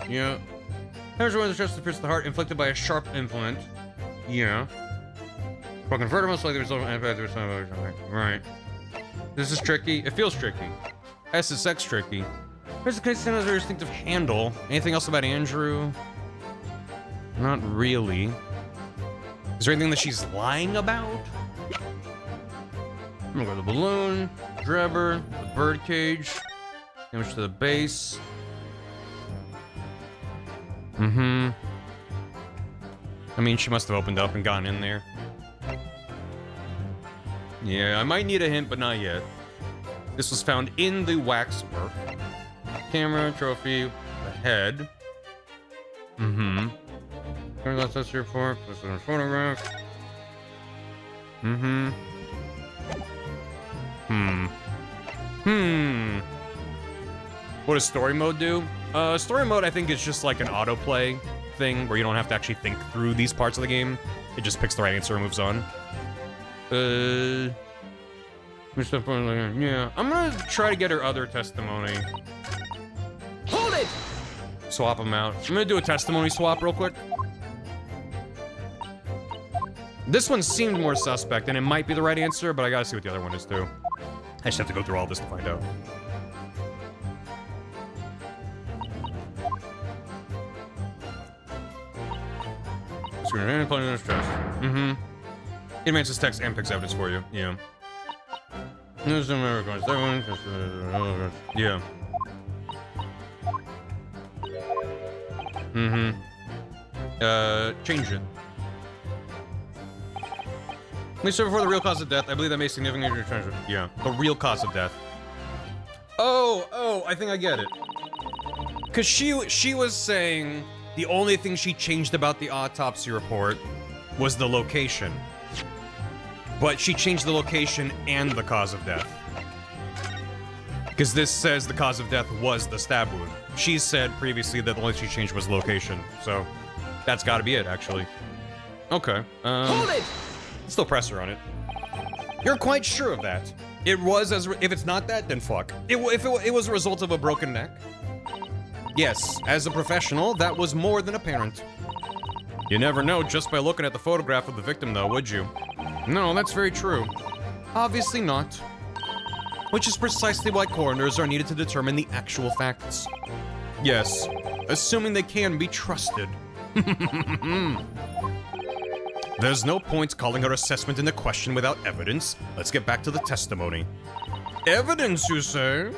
Yeah. Everyone in the chest appears to the heart inflicted by a sharp implement. Yeah. Broken vertebrae, like the result of antibiotics. Right. This is tricky. It feels tricky. SSX tricky. There's a case of very distinctive handle. Anything else about Andrew? Not really. Is there anything that she's lying about? I'm gonna go to the balloon, grabber, the bird cage, damage to the base. I mean, she must have opened up and gone in there. Yeah, I might need a hint, but not yet. This was found in the waxwork. Camera, trophy, the head. That's your report. This is a photograph. What does story mode do? Story mode, I think, is just like an autoplay thing where you don't have to actually think through these parts of the game. It just picks the right answer and moves on. Yeah, I'm gonna try to get her other testimony. Hold it! Swap them out. I'm gonna do a testimony swap real quick. This one seemed more suspect, and it might be the right answer, but I gotta see what the other one is too. I just have to go through all this to find out. Mm-hmm. It advances text and picks evidence for you. Yeah. Yeah. Mm-hmm. Change it. Please serve for the real cause of death. I believe that may significantly change it. Yeah. The real cause of death. Oh, I think I get it. Cause she was saying the only thing she changed about the autopsy report was the location. But she changed the location and the cause of death. Because this says the cause of death was the stab wound. She said previously that the only thing she changed was location. So that's gotta be it, actually. Okay. Hold it! Still press her on it. You're quite sure of that? It was as if it's not that, then fuck. If it was a result of a broken neck? Yes, as a professional, that was more than apparent. You never know just by looking at the photograph of the victim, though, would you? No, that's very true. Obviously not. Which is precisely why coroners are needed to determine the actual facts. Yes, assuming they can be trusted. There's no point calling her assessment into question without evidence. Let's get back to the testimony. Evidence, you say?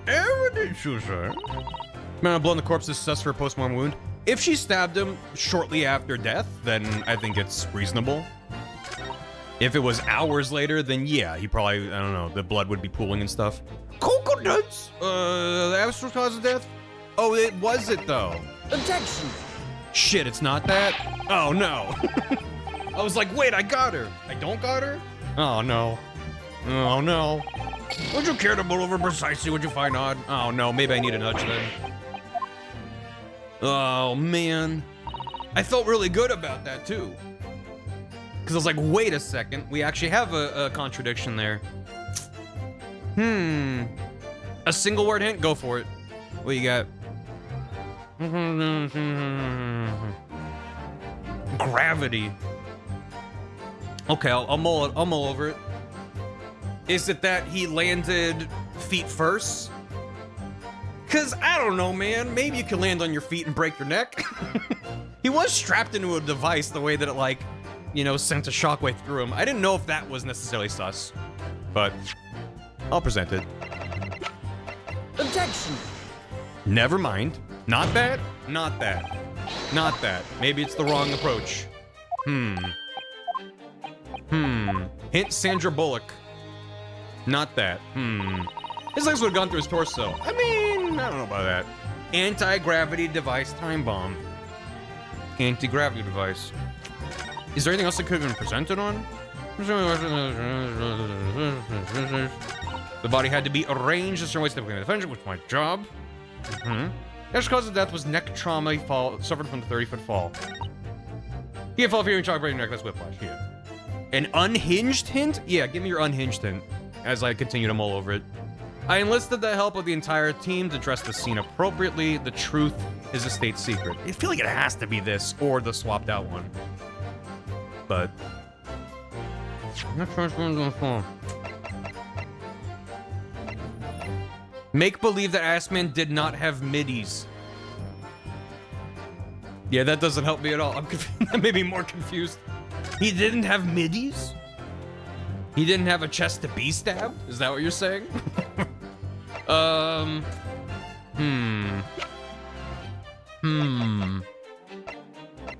Evidence, you say? Man, I've blown the corpse is assessed for a post-mortem wound. If she stabbed him shortly after death, then I think it's reasonable. If it was hours later, then yeah, he probably, I don't know, the blood would be pooling and stuff. Coconuts! The actual cause of death? Oh, it was it though. Objection! Shit, it's not that? Oh no. I was like, wait, I got her. I don't got her? Oh no. Oh no. Would you care to mull over precisely what you find odd? Oh no, maybe I need a nudge then. Oh man. I felt really good about that too. Because I was like, wait a second, we actually have a contradiction there. A single word hint? Go for it. What you got? Gravity. Okay, I'll mull over it. Is it that he landed feet first? Cause I don't know, man. Maybe you can land on your feet and break your neck. He was strapped into a device the way that it like, you know, sent a shockwave through him. I didn't know if that was necessarily sus, but I'll present it. Objection! Never mind. Not that, not that, not that. Maybe it's the wrong approach. Hint Sandra Bullock. Not that. His legs would have gone through his torso. I mean, I don't know about that. Anti-gravity device time bomb. Anti-gravity device. Is there anything else that could have been presented on? The body had to be arranged in certain ways to become defensive, which was my job. The actual cause of death was neck trauma. He suffered from the 30-foot fall. He had fall fear and shock, breaking neck. That's whiplash. Yeah. An unhinged hint? Yeah, give me your unhinged hint as I continue to mull over it. I enlisted the help of the entire team to dress the scene appropriately. The truth is a state secret. I feel like it has to be this or the swapped out one. But make believe that Assman did not have middies. Yeah, that doesn't help me at all. That made me more confused. He didn't have middies? He didn't have a chest to be stabbed? Is that what you're saying?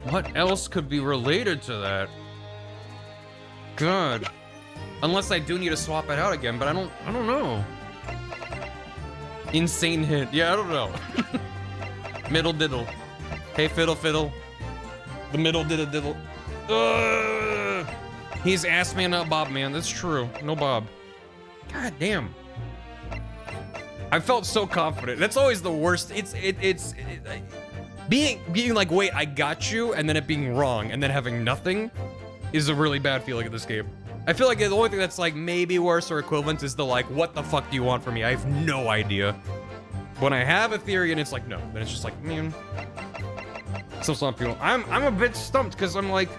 What else could be related to that? God. Unless I do need to swap it out again, but I don't know. Insane hint. Yeah, I don't know. Middle diddle. Hey, fiddle fiddle. The middle diddle diddle. He's ass man, not Bob man. That's true. No Bob. God damn. I felt so confident. That's always the worst. It's being like, wait, I got you, and then it being wrong, and then having nothing is a really bad feeling in this game. I feel like the only thing that's like maybe worse or equivalent is the like, what the fuck do you want from me? I have no idea. When I have a theory and it's like, no, then it's just like, man. So some people, I'm a bit stumped because I'm like,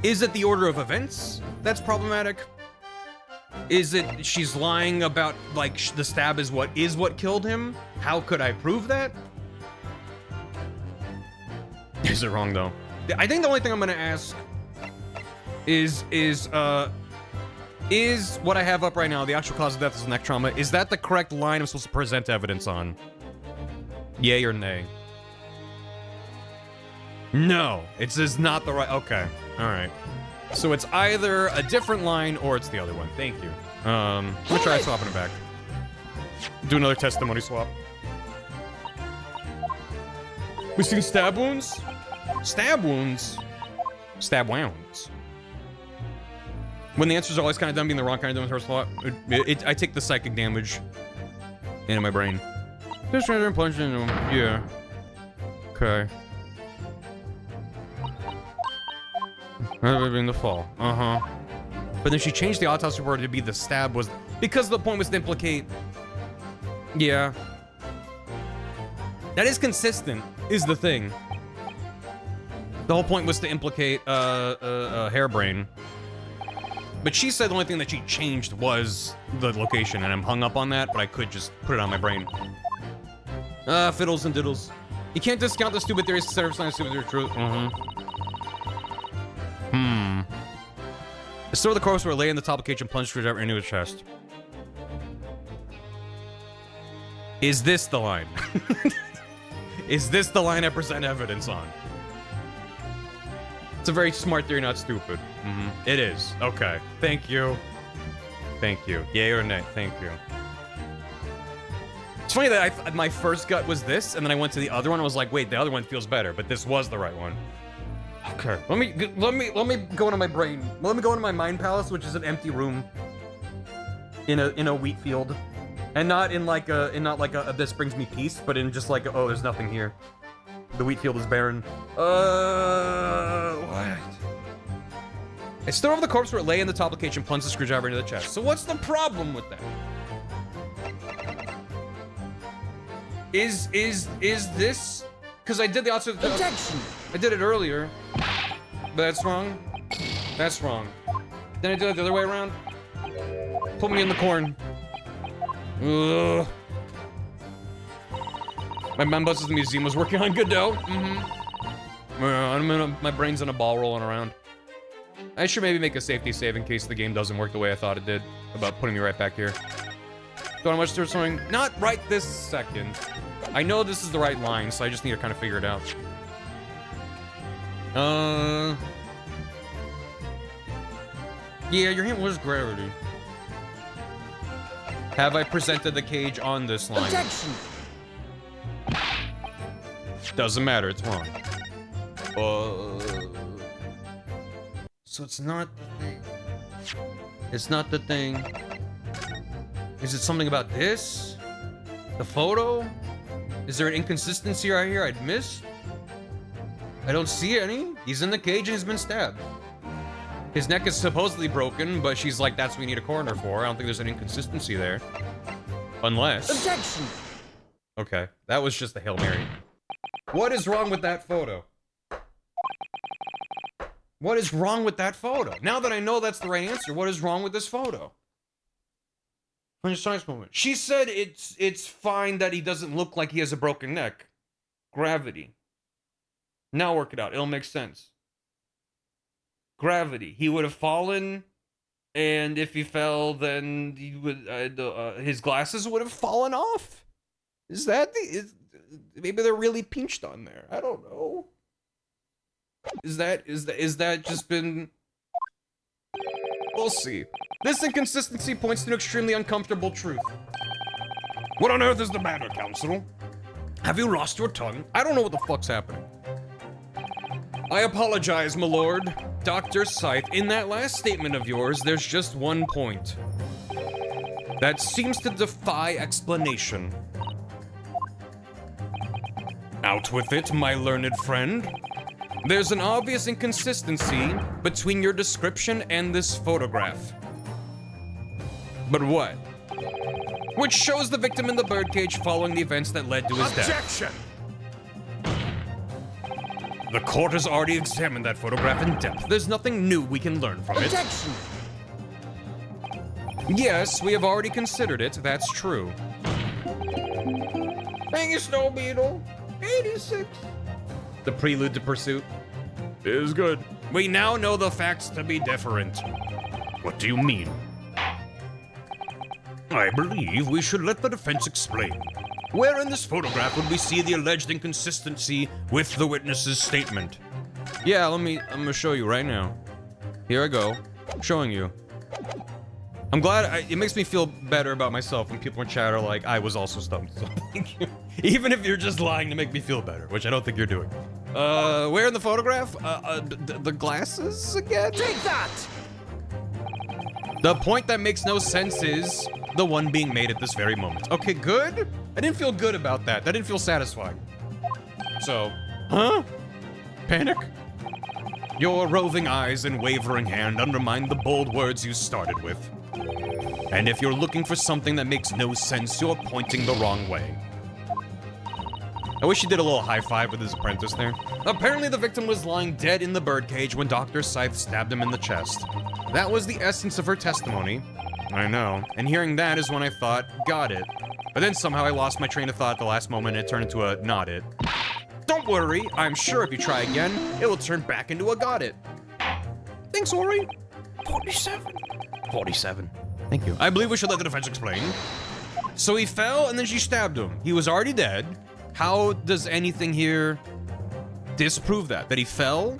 is it the order of events that's problematic? Is it she's lying about like the stab is what killed him? How could I prove that? Is it wrong though? I think the only thing I'm gonna ask is what I have up right now, the actual cause of death is neck trauma, is that the correct line I'm supposed to present evidence on? Yay or nay? No, it says not the right, okay, all right. So it's either a different line or it's the other one, thank you. I'm gonna try swapping it back. Do another testimony swap. We seen stab wounds? Stab wounds? Stab wounds. When the answers are always kind of dumb, being the wrong kind of dumb in the first slot, I take the psychic damage into my brain. Just trying to plunge into him. Yeah. Okay. In the fall. Uh-huh. But then she changed the autopsy report to be the stab was... Because the point was to implicate... Yeah. That is consistent, is the thing. The whole point was to implicate, Hairbrain. But she said the only thing that she changed was the location, and I'm hung up on that, but I could just put it on my brain. Fiddles and diddles. You can't discount the stupid theories instead of saying stupid theories truth. Store the corpse where lay in the top of the cage and plunge screwdriver into his chest. Is this the line? Is this the line I present evidence on? It's a very smart theory, not stupid. It is. Okay. Thank you. Thank you. Yay or nay? Thank you. It's funny that my first gut was this, and then I went to the other one and was like, wait, the other one feels better, but this was the right one. Okay. Let me go into my brain. Let me go into my mind palace, which is an empty room in a wheat field, and not like a this brings me peace, but in just like a, oh, there's nothing here. The wheat field is barren. What? I stood over the corpse where it lay in the top of the cage and plunged the screwdriver into the chest. So what's the problem with that? Is this? Because I did the opposite. Objection! I did it earlier. But that's wrong. That's wrong. Then I did it the other way around. Put me in the corn. Ugh. My members at the museum was working on Godot. My brain's in a ball rolling around. I should maybe make a safety save in case the game doesn't work the way I thought it did. About putting me right back here. Don't know much to something. Not right this second. I know this is the right line, so I just need to kind of figure it out. Yeah, your hint was gravity. Have I presented the cage on this line? Objection! Doesn't matter, it's wrong. So it's not the thing. It's not the thing. Is it something about this? The photo? Is there an inconsistency right here I'd missed? I don't see any. He's in the cage and he's been stabbed. His neck is supposedly broken, but she's like, that's what we need a coroner for. I don't think there's an inconsistency there. Unless... Objection! Okay, that was just a Hail Mary. What is wrong with that photo? What is wrong with that photo? Now that I know that's the right answer, what is wrong with this photo? Funny science moment. She said it's fine that he doesn't look like he has a broken neck. Gravity. Now work it out. It'll make sense. Gravity. He would have fallen, and if he fell, then he would his glasses would have fallen off. Is that maybe they're really pinched on there? I don't know. Is that just been? We'll see. This inconsistency points to an extremely uncomfortable truth. What on earth is the matter, Counsel? Have you lost your tongue? I don't know what the fuck's happening. I apologize, my lord. Dr. Scythe, in that last statement of yours, there's just one point. That seems to defy explanation. Out with it, my learned friend. There's an obvious inconsistency between your description and this photograph. But what? Which shows the victim in the birdcage following the events that led to his death. Objection! The court has already examined that photograph in depth. There's nothing new we can learn from it. Objection! Yes, we have already considered it. That's true. Dang it, Snow Beetle. 86. The prelude to Pursuit Is good. We now know the facts to be different. What do you mean? I believe we should let the defense explain. Where in this photograph would we see the alleged inconsistency with the witness's statement? Yeah, I'm gonna show you right now. Here I go, showing you. I'm glad, it makes me feel better about myself when people in chat are like, I was also stumped. So thank you. Even if you're just lying to make me feel better, which I don't think you're doing. Where in the photograph? The glasses again? Take that! The point that makes no sense is the one being made at this very moment. Okay, good? I didn't feel good about that. That didn't feel satisfying. So, huh? Panic? Your roving eyes and wavering hand undermine the bold words you started with. And if you're looking for something that makes no sense, you're pointing the wrong way. I wish he did a little high five with his apprentice there. Apparently the victim was lying dead in the birdcage when Dr. Scythe stabbed him in the chest. That was the essence of her testimony. I know, and hearing that is when I thought, got it. But then somehow I lost my train of thought at the last moment and it turned into a not it. Don't worry, I'm sure if you try again, it will turn back into a got it. Thanks, Ori. 47. 47. Thank you. I believe we should let the defense explain. So he fell and then she stabbed him. He was already dead. How does anything here disprove that? That he fell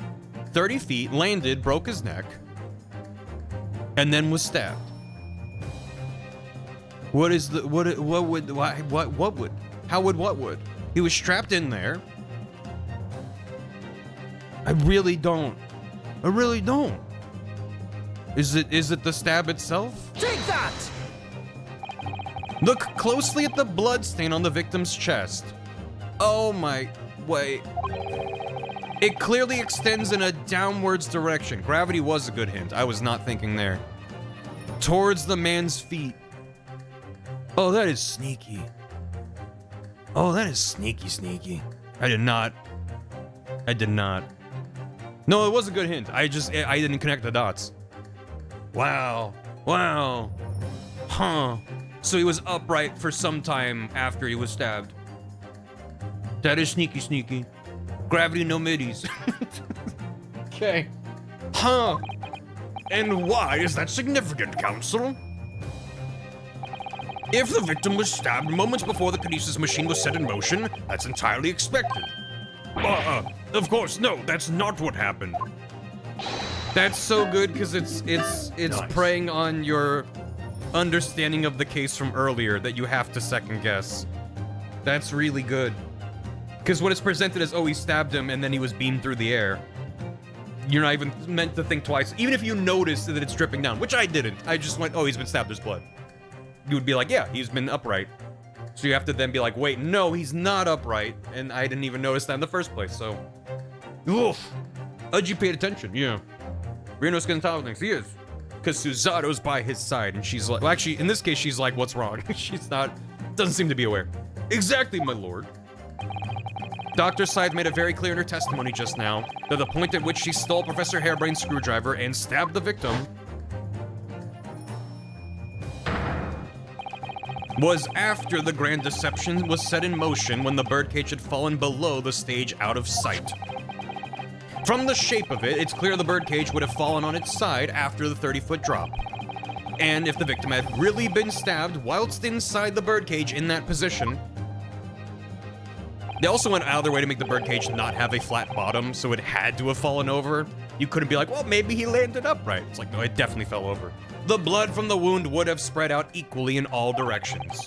30 feet, landed, broke his neck, and then was stabbed. What is the, what would, how would? He was strapped in there. I really don't. Is it the stab itself? Take that! Look closely at the blood stain on the victim's chest. Oh my, wait. It clearly extends in a downwards direction. Gravity was a good hint. I was not thinking there. Towards the man's feet. Oh, that is sneaky. Oh, that is sneaky. I did not. No, it was a good hint. I didn't connect the dots. Wow. Huh. So he was upright for some time after he was stabbed. That is sneaky. Gravity no middies. Okay. Huh. And why is that significant, Counsel? If the victim was stabbed moments before the kinesis machine was set in motion, that's entirely expected. Of course, no, that's not what happened. That's so good because it's Nice. preying on your understanding of the case from earlier that you have to second guess. That's really good. Because when it's presented as, oh, he stabbed him and then he was beamed through the air, you're not even meant to think twice. Even if you notice that it's dripping down, which I didn't. I just went, oh, he's been stabbed, there's blood. You would be like, yeah, he's been upright. So you have to then be like, wait, no, he's not upright. And I didn't even notice that in the first place, so. Oof. Udgy paid attention, yeah. Reno's gonna tell things, he is. Because Susato's by his side, and she's like, well, actually, in this case, she's like, what's wrong? She's not, doesn't seem to be aware. Exactly, my lord. Dr. Scythe made it very clear in her testimony just now that the point at which she stole Professor Hairbrain's screwdriver and stabbed the victim was after the grand deception was set in motion when the birdcage had fallen below the stage out of sight. From the shape of it, it's clear the birdcage would have fallen on its side after the 30-foot drop. And if the victim had really been stabbed whilst inside the birdcage in that position. They also went out of their way to make the birdcage not have a flat bottom, so it had to have fallen over. You couldn't be like, well, maybe he landed upright. It's like, no, it definitely fell over. The blood from the wound would have spread out equally in all directions.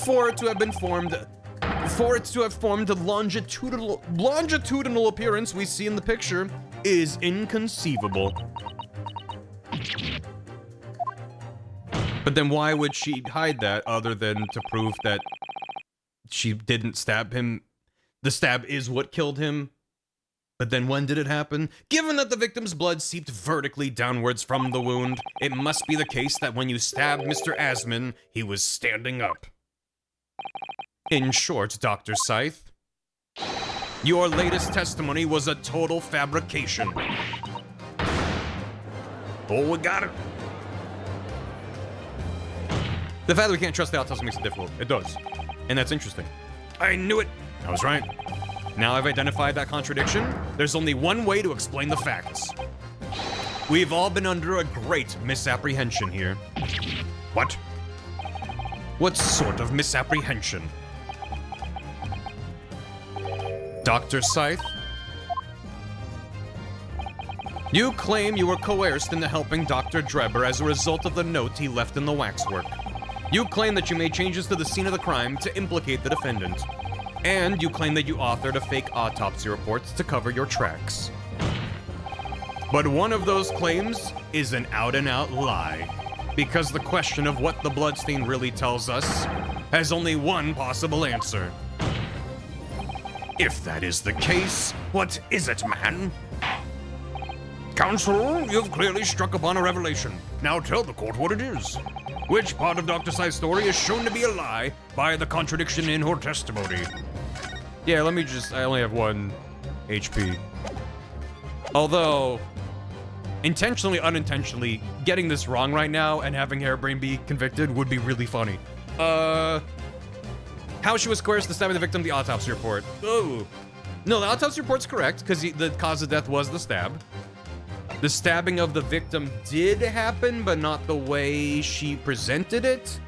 For it to have formed the longitudinal appearance we see in the picture is inconceivable. But then why would she hide that other than to prove that she didn't stab him? The stab is what killed him. But then when did it happen? Given that the victim's blood seeped vertically downwards from the wound, it must be the case that when you stabbed Mr. Asman, he was standing up. In short, Dr. Scythe, your latest testimony was a total fabrication. Oh, we got it. The fact that we can't trust the autopsy makes it difficult. It does. And that's interesting. I knew it. I was right. Now I've identified that contradiction. There's only one way to explain the facts. We've all been under a great misapprehension here. What? What sort of misapprehension? Dr. Scythe? You claim you were coerced into helping Dr. Drebber as a result of the note he left in the waxwork. You claim that you made changes to the scene of the crime to implicate the defendant. And you claim that you authored a fake autopsy report to cover your tracks. But one of those claims is an out-and-out lie, because the question of what the bloodstain really tells us has only one possible answer. If that is the case, what is it, man? Counsel, you've clearly struck upon a revelation. Now tell the court what it is. Which part of Dr. Scythe's story is shown to be a lie by the contradiction in her testimony? Yeah, I only have 1 HP. Although, intentionally, unintentionally, getting this wrong right now and having Hairbrain be convicted would be really funny. How she was coerced to stabbing the victim, the autopsy report. Oh. No, the autopsy report's correct, because the cause of death was the stab. The stabbing of the victim did happen, but not the she presented it.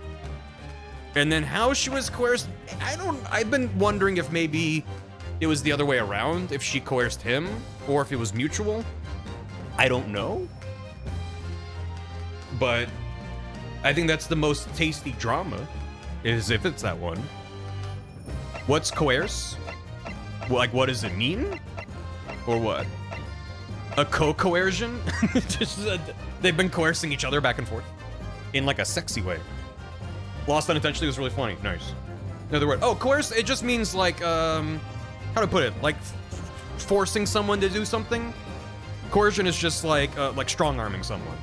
And then how she was coerced, I've been wondering if maybe it was the other way around, if she coerced him, or if it was mutual. I don't know. But I think that's the most tasty drama, is if it's that one. What's coerce? Like, what does it mean? Or what? A co-coercion? They've been coercing each other back and forth in like a sexy way. Lost unintentionally was really funny. Nice. Another word. Oh, coerce, it just means like, how to put it? Like forcing someone to do something. Coercion is just like strong-arming someone.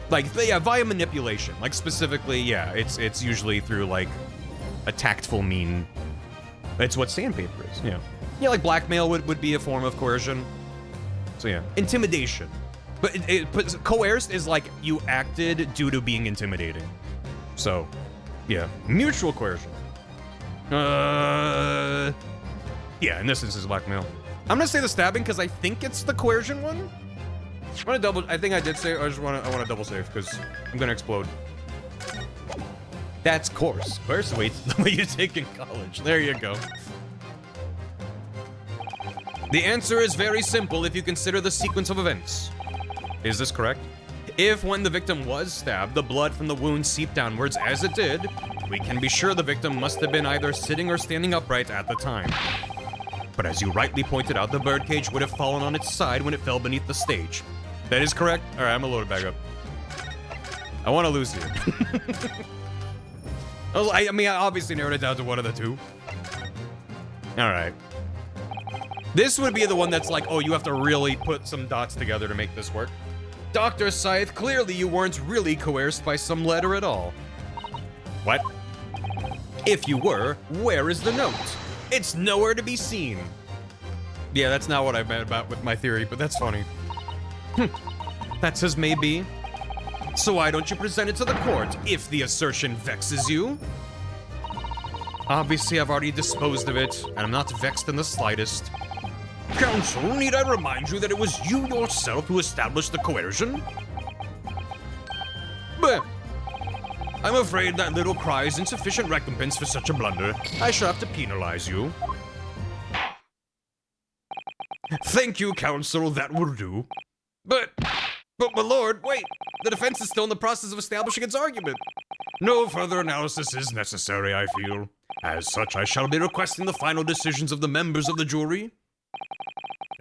Like, yeah, via manipulation. Like specifically, yeah, it's usually through like a tactful mean. It's what sandpaper is, yeah. Yeah, like blackmail would be a form of coercion. So yeah, intimidation. But coerced is like you acted due to being intimidating. So, yeah, mutual coercion. Yeah, in this instance, blackmail. I'm gonna say the stabbing because I think it's the coercion one. I think I did say. I want to double save because I'm gonna explode. That's coarse. Coerce the way you take in college. There you go. The answer is very simple if you consider the sequence of events. Is this correct? If when the victim was stabbed, the blood from the wound seeped downwards as it did, we can be sure the victim must have been either sitting or standing upright at the time. But as you rightly pointed out, the birdcage would have fallen on its side when it fell beneath the stage. That is correct. All right, I'm gonna load it back up. I want to lose here. I mean, I obviously narrowed it down to one of the two. All right. This would be the one that's like, oh, you have to really put some dots together to make this work. Dr. Scythe, clearly you weren't really coerced by some letter at all. What? If you were, where is the note? It's nowhere to be seen. Yeah, that's not what I meant about with my theory, but that's funny. That's as may be. So why don't you present it to the court if the assertion vexes you? Obviously, I've already disposed of it, and I'm not vexed in the slightest. Counsel, need I remind you that it was you yourself who established the coercion? But I'm afraid that little cry is insufficient recompense for such a blunder. I shall have to penalize you. Thank you, counsel, that will do. But my lord, wait! The defense is still in the process of establishing its argument. No further analysis is necessary, I feel. As such, I shall be requesting the final decisions of the members of the jury.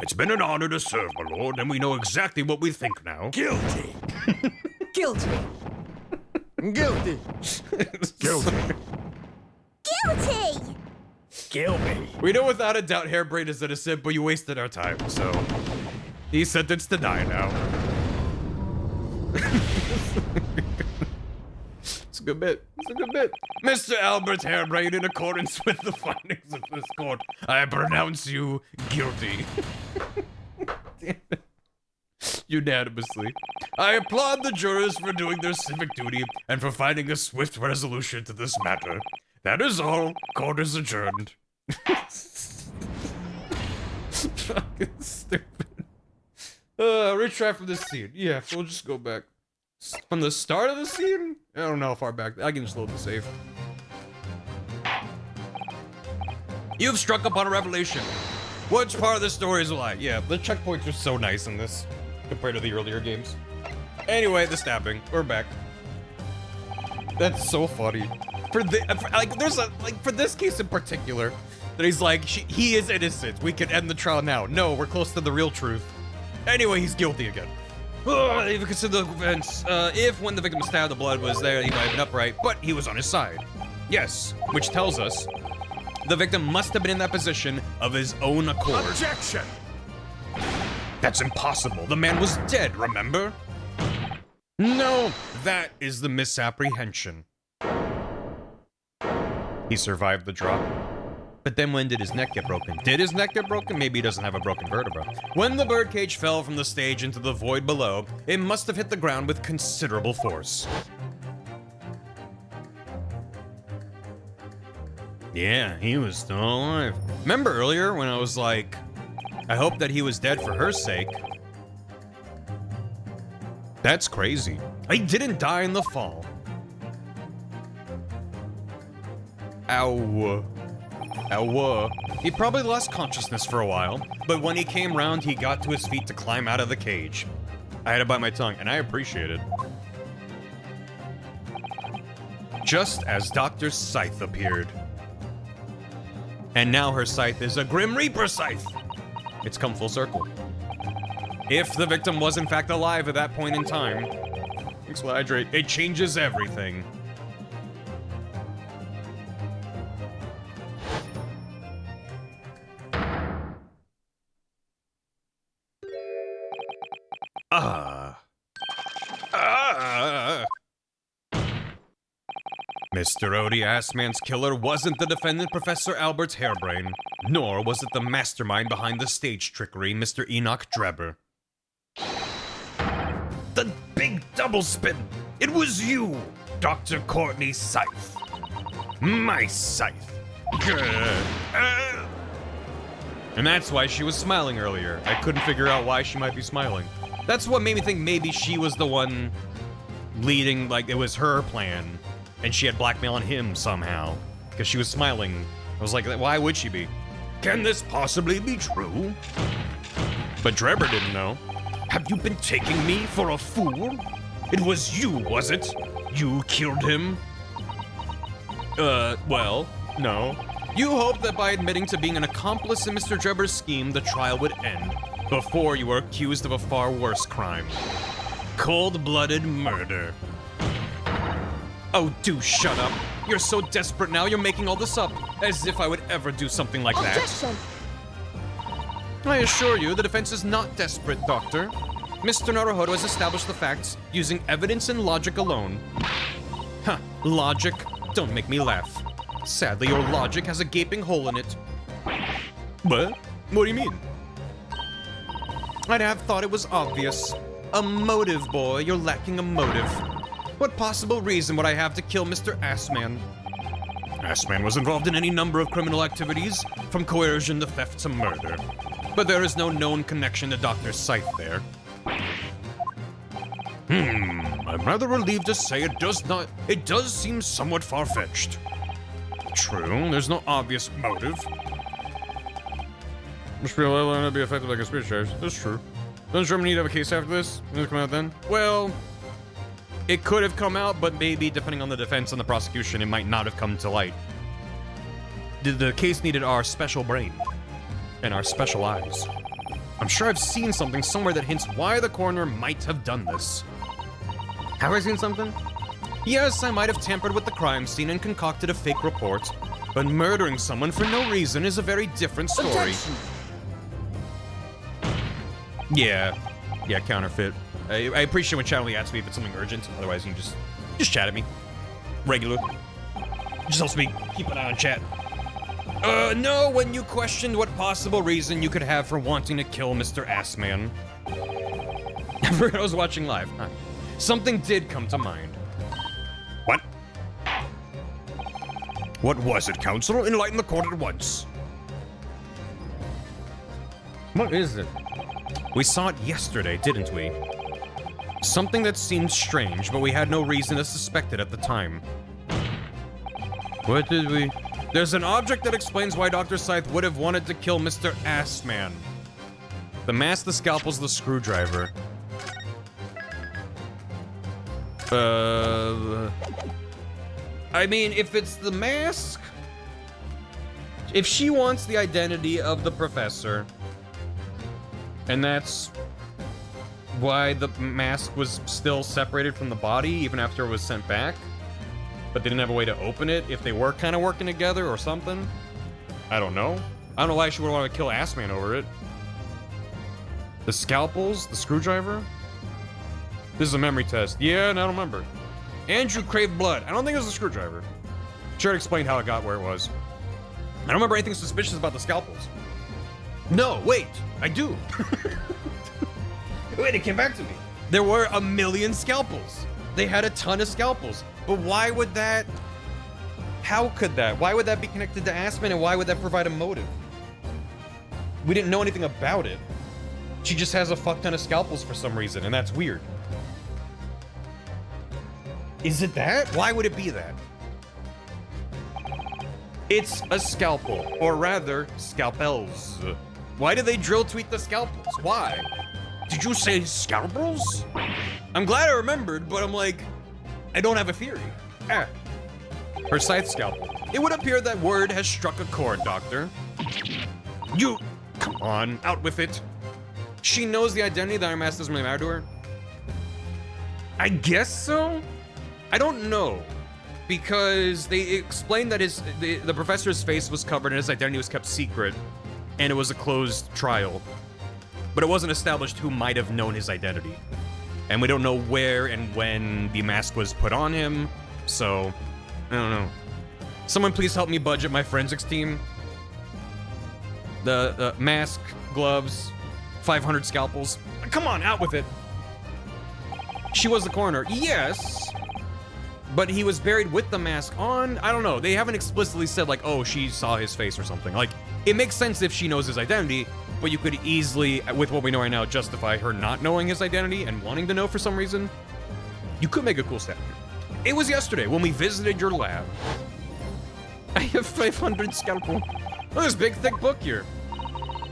It's been an honor to serve, my lord, and we know exactly what we think now. Guilty. Guilty. Guilty. Guilty. Guilty! Kill me. We know without a doubt Hairbrain is innocent, but you wasted our time, so... He's sentenced to die now. It's a good bit. It's a good bit. Mr. Albert Hairbrain, in accordance with the findings of this court, I pronounce you guilty. Damn it. Unanimously. I applaud the jurors for doing their civic duty and for finding a swift resolution to this matter. That is all. Court is adjourned. Fucking stupid. Retry from this scene. Yeah, we'll just go back. From the start of the scene? I don't know how far back. I can just load the save. You've struck upon a revelation. Which part of the story is a lie? Yeah, the checkpoints are so nice in this compared to the earlier games. Anyway, the stabbing. We're back. That's so funny. For this case in particular, that he's like, he is innocent. We can end the trial now. No, we're close to the real truth. Anyway, he's guilty again. Even consider the events. If when the victim was stabbed, the blood was there, he might have been upright, but he was on his side. Yes, which tells us the victim must have been in that position of his own accord. Objection! That's impossible. The man was dead, remember? No, that is the misapprehension. He survived the drop. But then when did his neck get broken? Did his neck get broken? Maybe he doesn't have a broken vertebra. When the birdcage fell from the stage into the void below, it must have hit the ground with considerable force. Yeah, he was still alive. Remember earlier when I was like, I hope that he was dead for her sake? That's crazy. He didn't die in the fall. Ow. Ow. He probably lost consciousness for a while, but when he came round, he got to his feet to climb out of the cage. I had to bite my tongue, and I appreciate it. Just as Dr. Scythe appeared. And now her scythe is a Grim Reaper scythe. It's come full circle. If the victim was in fact alive at that point in time, hydrate, it changes everything. Mr. Odie Assman's killer wasn't the defendant, Professor Albert Hairbrain, nor was it the mastermind behind the stage trickery, Mr. Enoch Drebber. The big double spin! It was you, Dr. Courtney Scythe. My scythe. And that's why she was smiling earlier. I couldn't figure out why she might be smiling. That's what made me think maybe she was the one leading, like it was her plan. And she had blackmail on him somehow. Because she was smiling. I was like, why would she be? Can this possibly be true? But Drebber didn't know. Have you been taking me for a fool? It was you, was it? You killed him? Well, no. You hoped that by admitting to being an accomplice in Mr. Drebber's scheme, the trial would end. Before you were accused of a far worse crime. Cold-blooded murder. Oh, do shut up. You're so desperate now, you're making all this up. As if I would ever do something like Objection. that. I assure you, the defense is not desperate, Doctor. Mr. Naruhodo has established the facts using evidence and logic alone. Huh, logic? Don't make me laugh. Sadly, your logic has a gaping hole in it. What? What do you mean? I'd have thought it was obvious. A motive, boy. You're lacking a motive. What possible reason would I have to kill Mr. Assman? Assman was involved in any number of criminal activities, from coercion to theft to murder. But there is no known connection to Dr. Scythe there. I'm rather relieved to say it does seem somewhat far-fetched. True, there's no obvious motive. Must be likely to be affected by conspiracy charge. That's true. Doesn't Germany have a case after this? Did it come out then? Well, it could have come out, but maybe, depending on the defense and the prosecution, it might not have come to light. The case needed our special brain and our special eyes. I'm sure I've seen something somewhere that hints why the coroner might have done this. Have I seen something? Yes, I might have tampered with the crime scene and concocted a fake report, But murdering someone for no reason is a very different story. Attention. Yeah, counterfeit. I appreciate when chat only asks me if it's something urgent. Otherwise, you can just chat at me. Regular. Just helps me keep an eye on chat. No, when you questioned what possible reason you could have for wanting to kill Mr. Assman. I forgot I was watching live. Huh. Something did come to mind. What? What was it, Counsel? Enlighten the court at once. What is it? We saw it yesterday, didn't we? Something that seemed strange, but we had no reason to suspect it at the time. What did we... There's an object that explains why Dr. Scythe would have wanted to kill Mr. Assman. The mask, the scalpels, the screwdriver. I mean, if it's the mask... If she wants the identity of the professor... And that's why the mask was still separated from the body even after it was sent back. But they didn't have a way to open it if they were kind of working together or something. I don't know. I don't know why she would want to kill Assman over it. The scalpels? The screwdriver? This is a memory test. Yeah, and I don't remember. Andrew craved blood. I don't think it was a screwdriver. Sure, it explained how it got where it was. I don't remember anything suspicious about the scalpels. No, wait, I do. Wait, it came back to me. There were 1 million scalpels. They had a ton of scalpels. But why would that... How could that? Why would that be connected to Assman, and why would that provide a motive? We didn't know anything about it. She just has a fuck ton of scalpels for some reason, and that's weird. Is it that? Why would it be that? It's a scalpel, or rather, scalpels. Why did they drill tweet the scalpels? Why? Did you say scalpels? I'm glad I remembered, but I'm like, I don't have a theory. Her scythe scalpel. It would appear that word has struck a chord, Doctor. You... Come on, out with it. She knows the identity that Iron Mask doesn't really matter to her? I guess so? I don't know. Because they explained that the professor's face was covered and his identity was kept secret. And it was a closed trial. But it wasn't established who might have known his identity. And we don't know where and when the mask was put on him. So, I don't know. Someone please help me budget my forensics team. The mask, gloves, 500 scalpels. Come on, out with it. She was the coroner. Yes. But he was buried with the mask on. I don't know. They haven't explicitly said like, oh, she saw his face or something. Like, it makes sense if she knows his identity, but you could easily, with what we know right now, justify her not knowing his identity and wanting to know for some reason. You could make a cool statue. It was yesterday when we visited your lab. I have 500 scalpel. Look at this big, thick book here.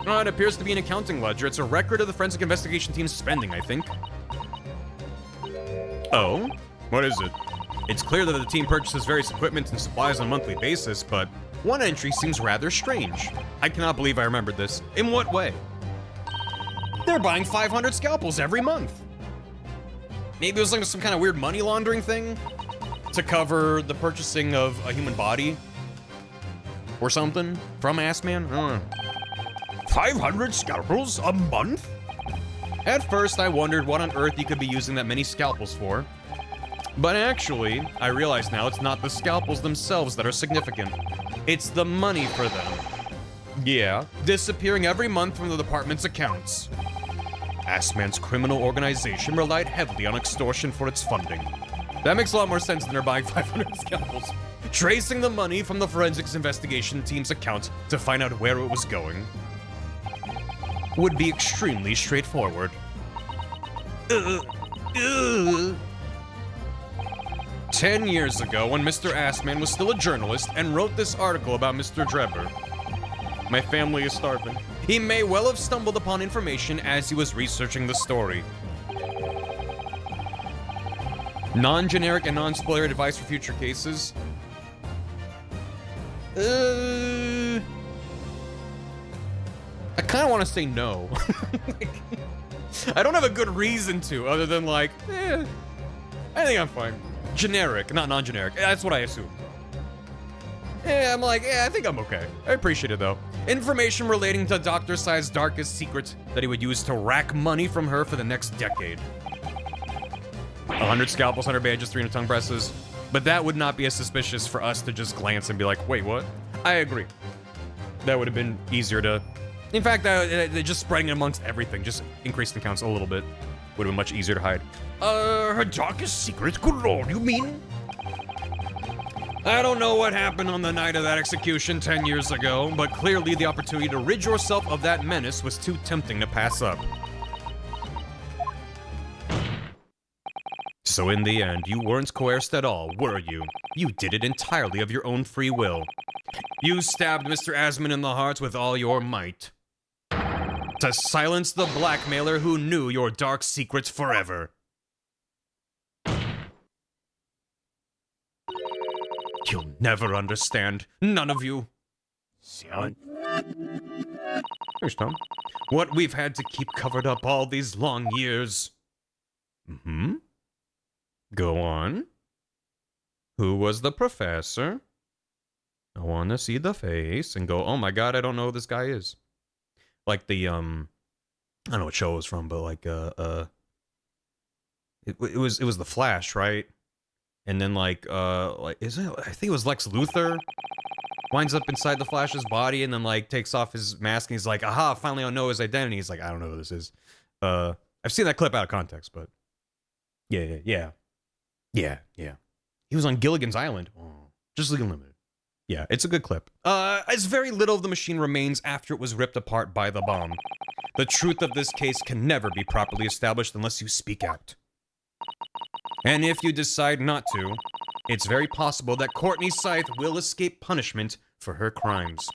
Oh, it appears to be an accounting ledger. It's a record of the forensic investigation team's spending, I think. Oh? What is it? It's clear that the team purchases various equipment and supplies on a monthly basis, but one entry seems rather strange. I cannot believe I remembered this. In what way? They're buying 500 scalpels every month. Maybe it was like some kind of weird money laundering thing to cover the purchasing of a human body or something from Assman. I don't know. 500 scalpels a month? At first, I wondered what on earth you could be using that many scalpels for. But actually, I realize now it's not the scalpels themselves that are significant. It's the money for them. Yeah, disappearing every month from the department's accounts. Assman's criminal organization relied heavily on extortion for its funding. That makes a lot more sense than her buying 500 scalpels. Tracing the money from the forensics investigation team's account to find out where it was going would be extremely straightforward. 10 years ago, when Mr. Assman was still a journalist and wrote this article about Mr. Drebber. My family is starving. He may well have stumbled upon information as he was researching the story. Non-generic and non-spoiler advice for future cases. I kind of want to say no. I don't have a good reason to, other than like, I think I'm fine. Generic, not non-generic. That's what I assume. I'm like, yeah, I think I'm okay. I appreciate it though. Information relating to Dr. Sai's darkest secret that he would use to rack money from her for the next decade. 100 scalpels, 100 bandages, 300 tongue presses. But that would not be as suspicious for us to just glance and be like, wait, what? I agree. That would have been easier to... In fact, just spreading it amongst everything, just increasing the counts a little bit, would have been much easier to hide. Her darkest secret? Good lord, you mean? I don't know what happened on the night of that execution 10 years ago, but clearly the opportunity to rid yourself of that menace was too tempting to pass up. So in the end, you weren't coerced at all, were you? You did it entirely of your own free will. You stabbed Mr. Asman in the heart with all your might. To silence the blackmailer who knew your dark secrets forever. You'll never understand. None of you. Son. Here's Tom. What we've had to keep covered up all these long years. Mm-hmm. Go on. Who was the professor? I want to see the face and go, oh my god, I don't know who this guy is. Like the, I don't know what show it was from, but like, it was The Flash, right? And then like is it, I think it was Lex Luthor winds up inside the Flash's body and then like takes off his mask and he's like, aha, finally I know his identity. He's like, I don't know who this is. I've seen that clip out of context, but yeah. He was on Gilligan's Island. Oh, just League Unlimited. Yeah, it's a good clip. As very little of the machine remains after it was ripped apart by the bomb. The truth of this case can never be properly established unless you speak out. And if you decide not to, it's very possible that Courtney Scythe will escape punishment for her crimes.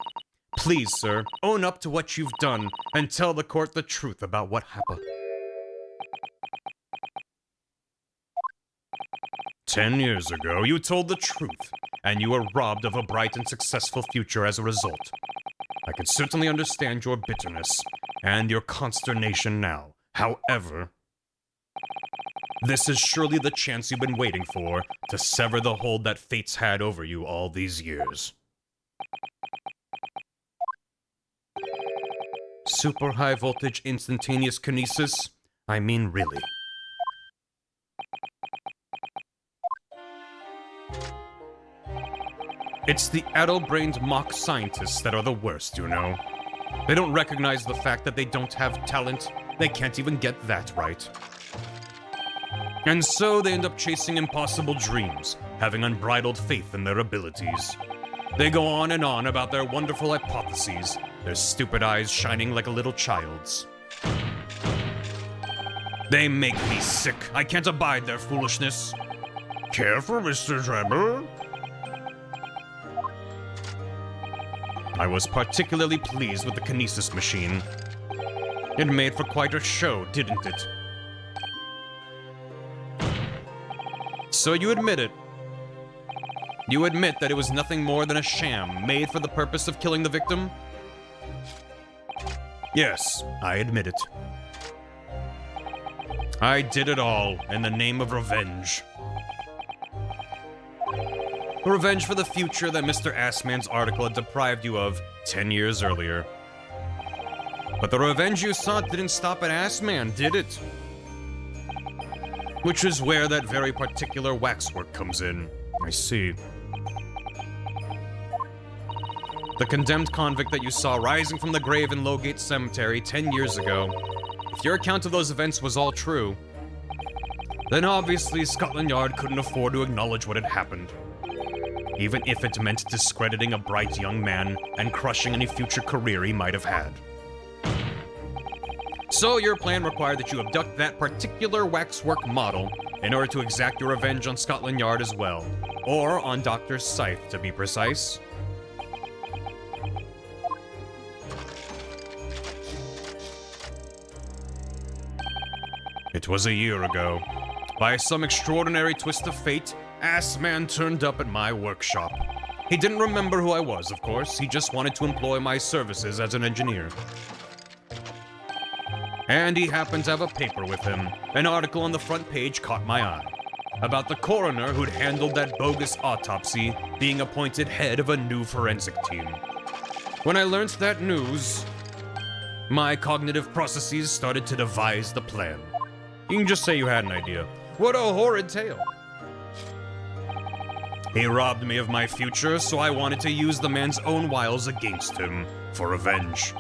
Please, sir, own up to what you've done and tell the court the truth about what happened. 10 years ago, you told the truth, and you were robbed of a bright and successful future as a result. I can certainly understand your bitterness and your consternation now. However, this is surely the chance you've been waiting for to sever the hold that fate's had over you all these years. Super high voltage instantaneous kinesis? I mean, really. It's the addle-brained mock scientists that are the worst, you know. They don't recognize the fact that they don't have talent. They can't even get that right. And so they end up chasing impossible dreams, having unbridled faith in their abilities. They go on and on about their wonderful hypotheses, their stupid eyes shining like a little child's. They make me sick. I can't abide their foolishness. Care for Mr. Trevor? I was particularly pleased with the kinesis machine. It made for quite a show, didn't it? So you admit it. You admit that it was nothing more than a sham made for the purpose of killing the victim? Yes, I admit it. I did it all in the name of revenge. Revenge for the future that Mr. Assman's article had deprived you of 10 years earlier. But the revenge you sought didn't stop at Assman, did it? Which is where that very particular waxwork comes in. I see. The condemned convict that you saw rising from the grave in Lowgate Cemetery 10 years ago. If your account of those events was all true, then obviously Scotland Yard couldn't afford to acknowledge what had happened. Even if it meant discrediting a bright young man and crushing any future career he might have had. So your plan required that you abduct that particular waxwork model in order to exact your revenge on Scotland Yard as well. Or on Dr. Scythe, to be precise. It was a year ago. By some extraordinary twist of fate, Assman turned up at my workshop. He didn't remember who I was, of course. He just wanted to employ my services as an engineer. And he happened to have a paper with him. An article on the front page caught my eye. about the coroner who'd handled that bogus autopsy being appointed head of a new forensic team. When I learned that news, my cognitive processes started to devise the plan. You can just say you had an idea. What a horrid tale. He robbed me of my future, so I wanted to use the man's own wiles against him for revenge,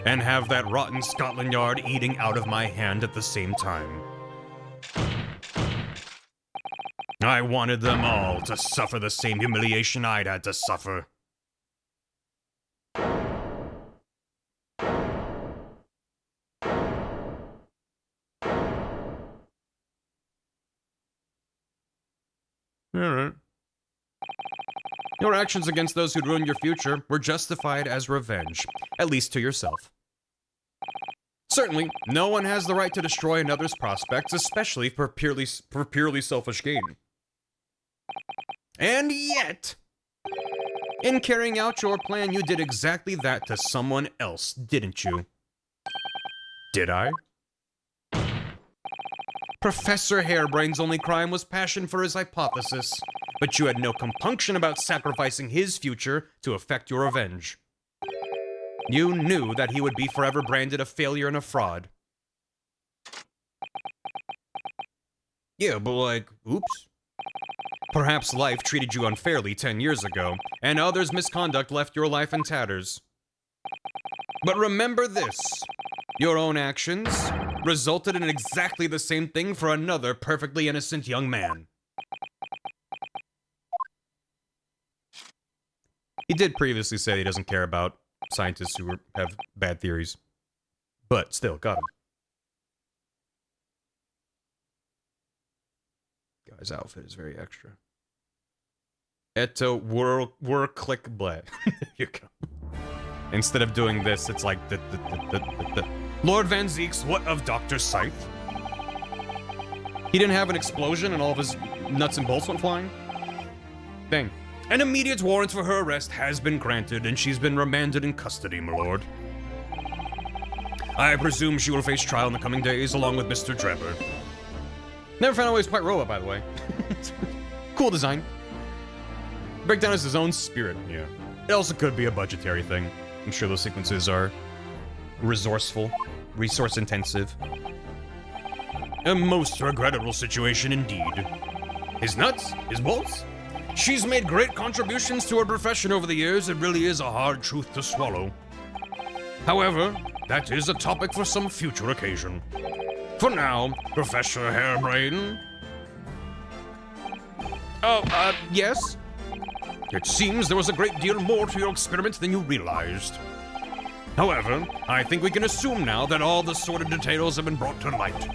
and have that rotten Scotland Yard eating out of my hand at the same time. I wanted them all to suffer the same humiliation I'd had to suffer. Alright. Your actions against those who'd ruined your future were justified as revenge, at least to yourself. Certainly, no one has the right to destroy another's prospects, especially for purely selfish gain. And yet, in carrying out your plan, you did exactly that to someone else, didn't you? Did I? Professor Hairbrain's only crime was passion for his hypothesis, but you had no compunction about sacrificing his future to effect your revenge. You knew that he would be forever branded a failure and a fraud. Yeah, but like, oops. Perhaps life treated you unfairly 10 years ago, and others' misconduct left your life in tatters. But remember this. Your own actions resulted in exactly the same thing for another perfectly innocent young man. He did previously say he doesn't care about scientists who have bad theories. But still, got him. Guy's outfit is very extra. Were click bleh. There you go. Instead of doing this, it's like the Lord Van Zeeks, what of Dr. Scythe? He didn't have an explosion and all of his nuts and bolts went flying? Dang. An immediate warrant for her arrest has been granted, and she's been remanded in custody, my lord. I presume she will face trial in the coming days, along with Mr. Drebber. Never found out he was quite robot, by the way. Cool design. Breakdown is his own spirit, yeah. It also could be a budgetary thing. I'm sure those sequences are resourceful, resource-intensive. A most regrettable situation indeed. His nuts? His bolts? She's made great contributions to her profession over the years. It really is a hard truth to swallow. However, that is a topic for some future occasion. For now, Professor Hairbrain. Yes? It seems there was a great deal more to your experiment than you realized. However, I think we can assume now that all the sordid details have been brought to light.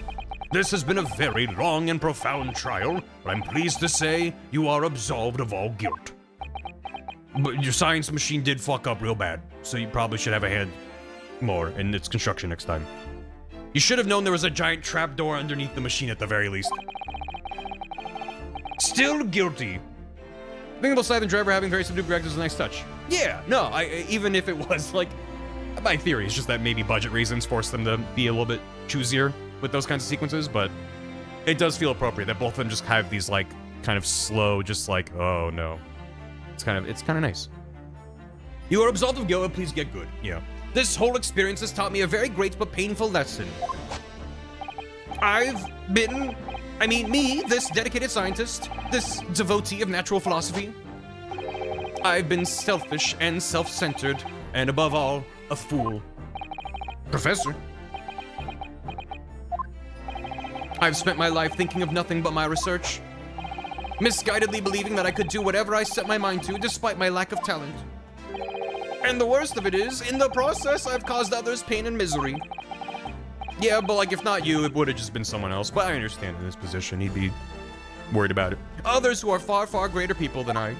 This has been a very long and profound trial, but I'm pleased to say you are absolved of all guilt. But your science machine did fuck up real bad, so you probably should have a hand more in its construction next time. You should have known there was a giant trapdoor underneath the machine at the very least. Still guilty. Thinking about Scythe and Driver having very subdued reactors is a nice touch. Yeah, no, even if it was, like, my theory is just that maybe budget reasons forced them to be a little bit choosier with those kinds of sequences, but it does feel appropriate that both of them just have these, like, kind of slow, just like, oh no. It's kind of nice. You are absolved of guilt, please get good. Yeah. This whole experience has taught me a very great but painful lesson. Me, this dedicated scientist, this devotee of natural philosophy, I've been selfish and self-centered, and above all, a fool. Professor. I've spent my life thinking of nothing but my research, misguidedly believing that I could do whatever I set my mind to despite my lack of talent. And the worst of it is, in the process, I've caused others pain and misery. Yeah, but like, if not you, it would have just been someone else, but I understand in this position, he'd be worried about it. Others who are far, far greater people than I.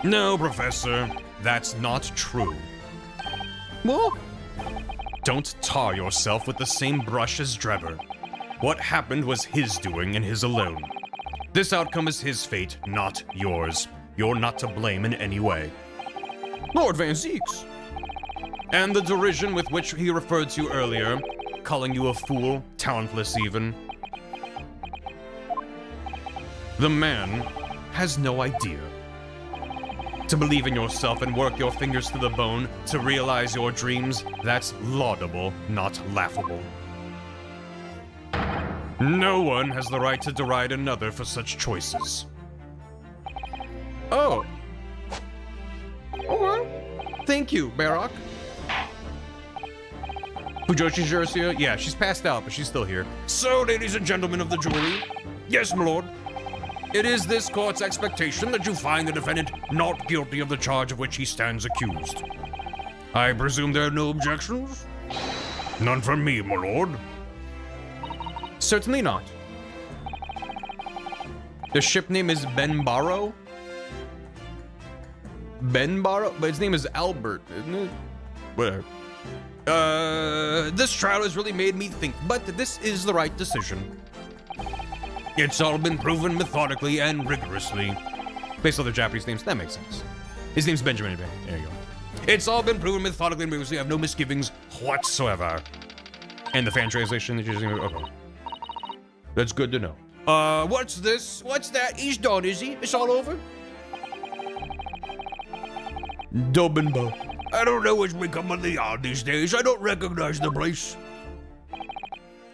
No, Professor, that's not true. What? Don't tar yourself with the same brush as Drebber. What happened was his doing and his alone. This outcome is his fate, not yours. You're not to blame in any way. Lord Van Zeeks. And the derision with which he referred to you earlier, calling you a fool, talentless even. The man has no idea. To believe in yourself and work your fingers to the bone to realize your dreams, that's laudable, not laughable. No one has the right to deride another for such choices. Oh. Okay. Thank you, Barak. Fujoshi Jersia? Yeah, she's passed out, but she's still here. So, ladies and gentlemen of the jury, yes, my lord, it is this court's expectation that you find the defendant not guilty of the charge of which he stands accused. I presume there are no objections? None from me, my lord. Certainly not. The ship name is Benbaro? Benbaro? But his name is Albert, isn't it? Whatever. This trial has really made me think, but this is the right decision. It's all been proven methodically and rigorously. Based on the Japanese names, that makes sense. His name's Benjamin. There you go. It's all been proven methodically and rigorously. I have no misgivings whatsoever. And the fan translation that you're using, okay. That's good to know. What's this? What's that? He's done, is he? It's all over? Dobinbo. I don't know what's become of the yard these days. I don't recognize the place.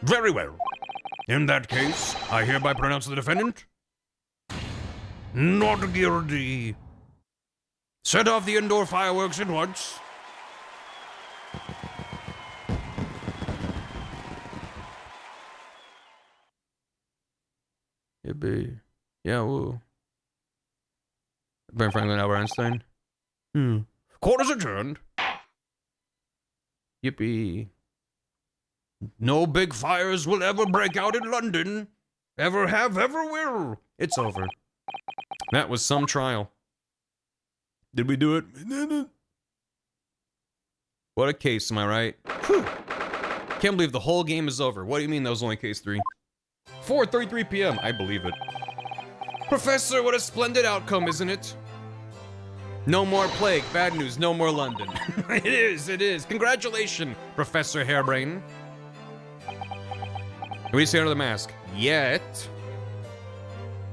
Very well. In that case, I hereby pronounce the defendant not guilty. Set off the indoor fireworks at once. Yippee. Yeah, woo. Ben Franklin, Albert Einstein. Court is adjourned. Yippee. No big fires will ever break out in London. Ever have, ever will. It's over. That was some trial. Did we do it? What a case, am I right? Whew. Can't believe the whole game is over. What do you mean that was only case 3? 4:33 p.m. I believe it. Professor, what a splendid outcome, isn't it? No more plague. Bad news. No more London. It is. Congratulations, Professor Hairbrain. What do you say under the mask? Yet.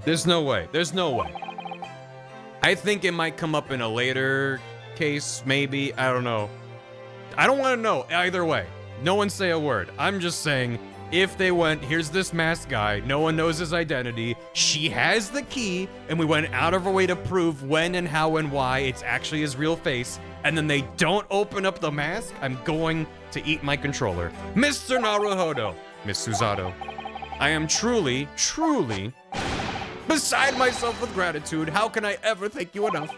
There's no way. I think it might come up in a later case, maybe. I don't know. I don't want to know either way. No one say a word. I'm just saying, if they went, here's this masked guy, no one knows his identity, she has the key, and we went out of our way to prove when and how and why it's actually his real face, and then they don't open up the mask, I'm going to eat my controller. Mr. Naruhodo, Miss Susato, I am truly beside myself with gratitude. How can I ever thank you enough?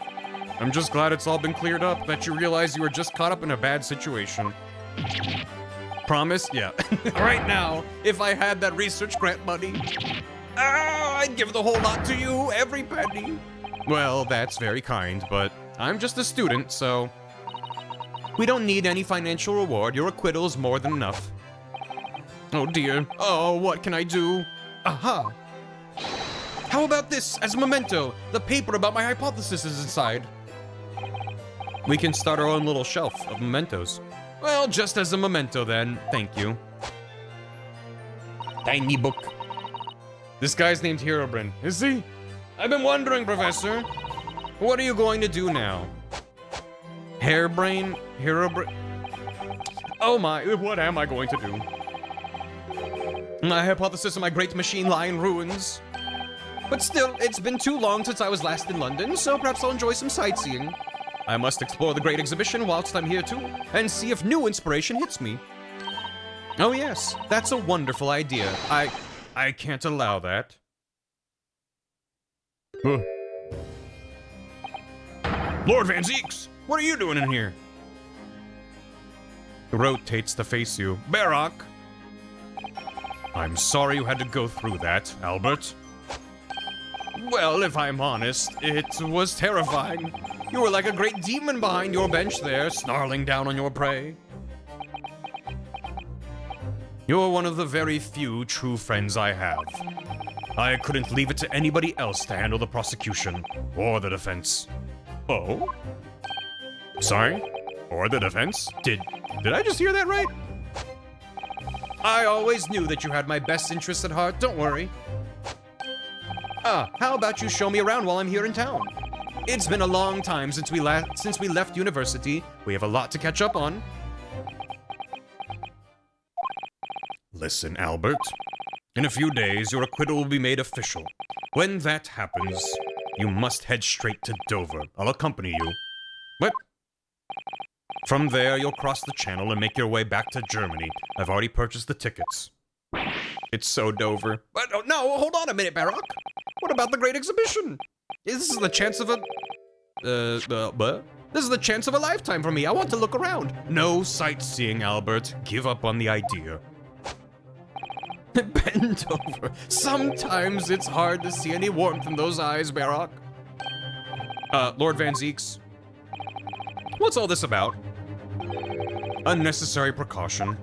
I'm just glad it's all been cleared up, that you realize you were just caught up in a bad situation. Promise? Yeah. Right now, if I had that research grant money, I'd give the whole lot to you, every penny. Well, that's very kind, but I'm just a student, so we don't need any financial reward. Your acquittal is more than enough. Oh dear. Oh, what can I do? Aha. How about this as a memento? The paper about my hypothesis is inside. We can start our own little shelf of mementos. Well, just as a memento then, thank you. Tiny book. This guy's named Herobrine, is he? I've been wondering, Professor. What are you going to do now? Hairbrain? Herobrine? Oh my, what am I going to do? My hypothesis of my great machine lie in ruins. But still, it's been too long since I was last in London, so perhaps I'll enjoy some sightseeing. I must explore the great exhibition whilst I'm here too, and see if new inspiration hits me. Oh yes, that's a wonderful idea. I can't allow that. Lord Van Zeeks, what are you doing in here? Rotates to face you. Barak! I'm sorry you had to go through that, Albert. Well, if I'm honest, it was terrifying. You were like a great demon behind your bench there, snarling down on your prey. You're one of the very few true friends I have. I couldn't leave it to anybody else to handle the prosecution, or the defense. Oh? Sorry? Or the defense? Did I just hear that right? I always knew that you had my best interests at heart, don't worry. How about you show me around while I'm here in town? It's been a long time since we left university. We have a lot to catch up on. Listen, Albert. In a few days, your acquittal will be made official. When that happens, you must head straight to Dover. I'll accompany you. What? From there, you'll cross the channel and make your way back to Germany. I've already purchased the tickets. It's so Dover. But no, hold on a minute, Barack. What about the Great Exhibition? This is the chance of a... This is the chance of a lifetime for me. I want to look around. No sightseeing, Albert. Give up on the idea. Bend over. Sometimes it's hard to see any warmth in those eyes, Barack. Lord Van Zeeks. What's all this about? Unnecessary precaution.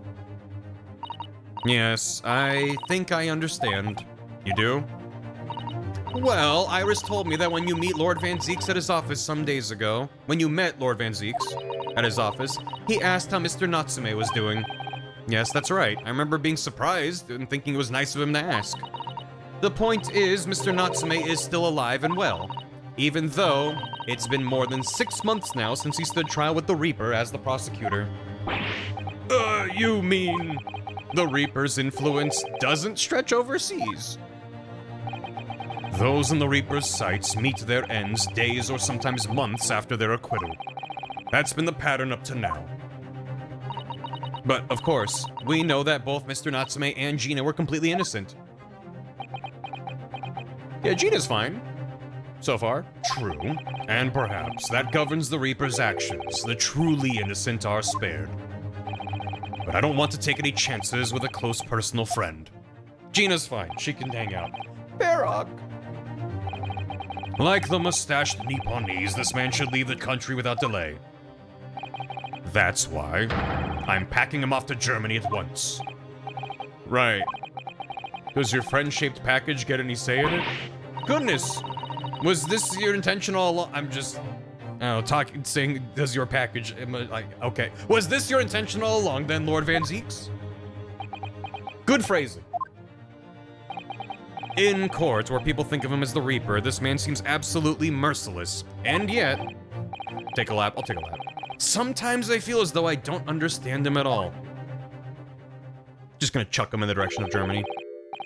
Yes, I think I understand. You do? Well, Iris told me that when you meet Lord Van Zeeks at his office some days ago, when you met Lord Van Zeeks at his office, he asked how Mr. Natsume was doing. Yes, that's right. I remember being surprised and thinking it was nice of him to ask. The point is, Mr. Natsume is still alive and well, even though it's been more than 6 months now since he stood trial with the Reaper as the prosecutor. You mean the Reaper's influence doesn't stretch overseas? Those in the Reaper's sights meet their ends days or sometimes months after their acquittal. That's been the pattern up to now. But, of course, we know that both Mr. Natsume and Gina were completely innocent. Yeah, Gina's fine. So far. True. And perhaps that governs the Reaper's actions. The truly innocent are spared. But I don't want to take any chances with a close personal friend. Gina's fine. She can hang out. Barack. Like the mustached Nipponese, this man should leave the country without delay. That's why I'm packing him off to Germany at once. Right. Does your friend-shaped package get any say in it? Goodness! Was this your intention all along? I'm just... saying, does your package... okay. Was this your intention all along, then, Lord Van Zeeks? Good phrasing. In court, where people think of him as the Reaper, this man seems absolutely merciless. And yet... I'll take a lap. Sometimes I feel as though I don't understand him at all. Just gonna chuck him in the direction of Germany.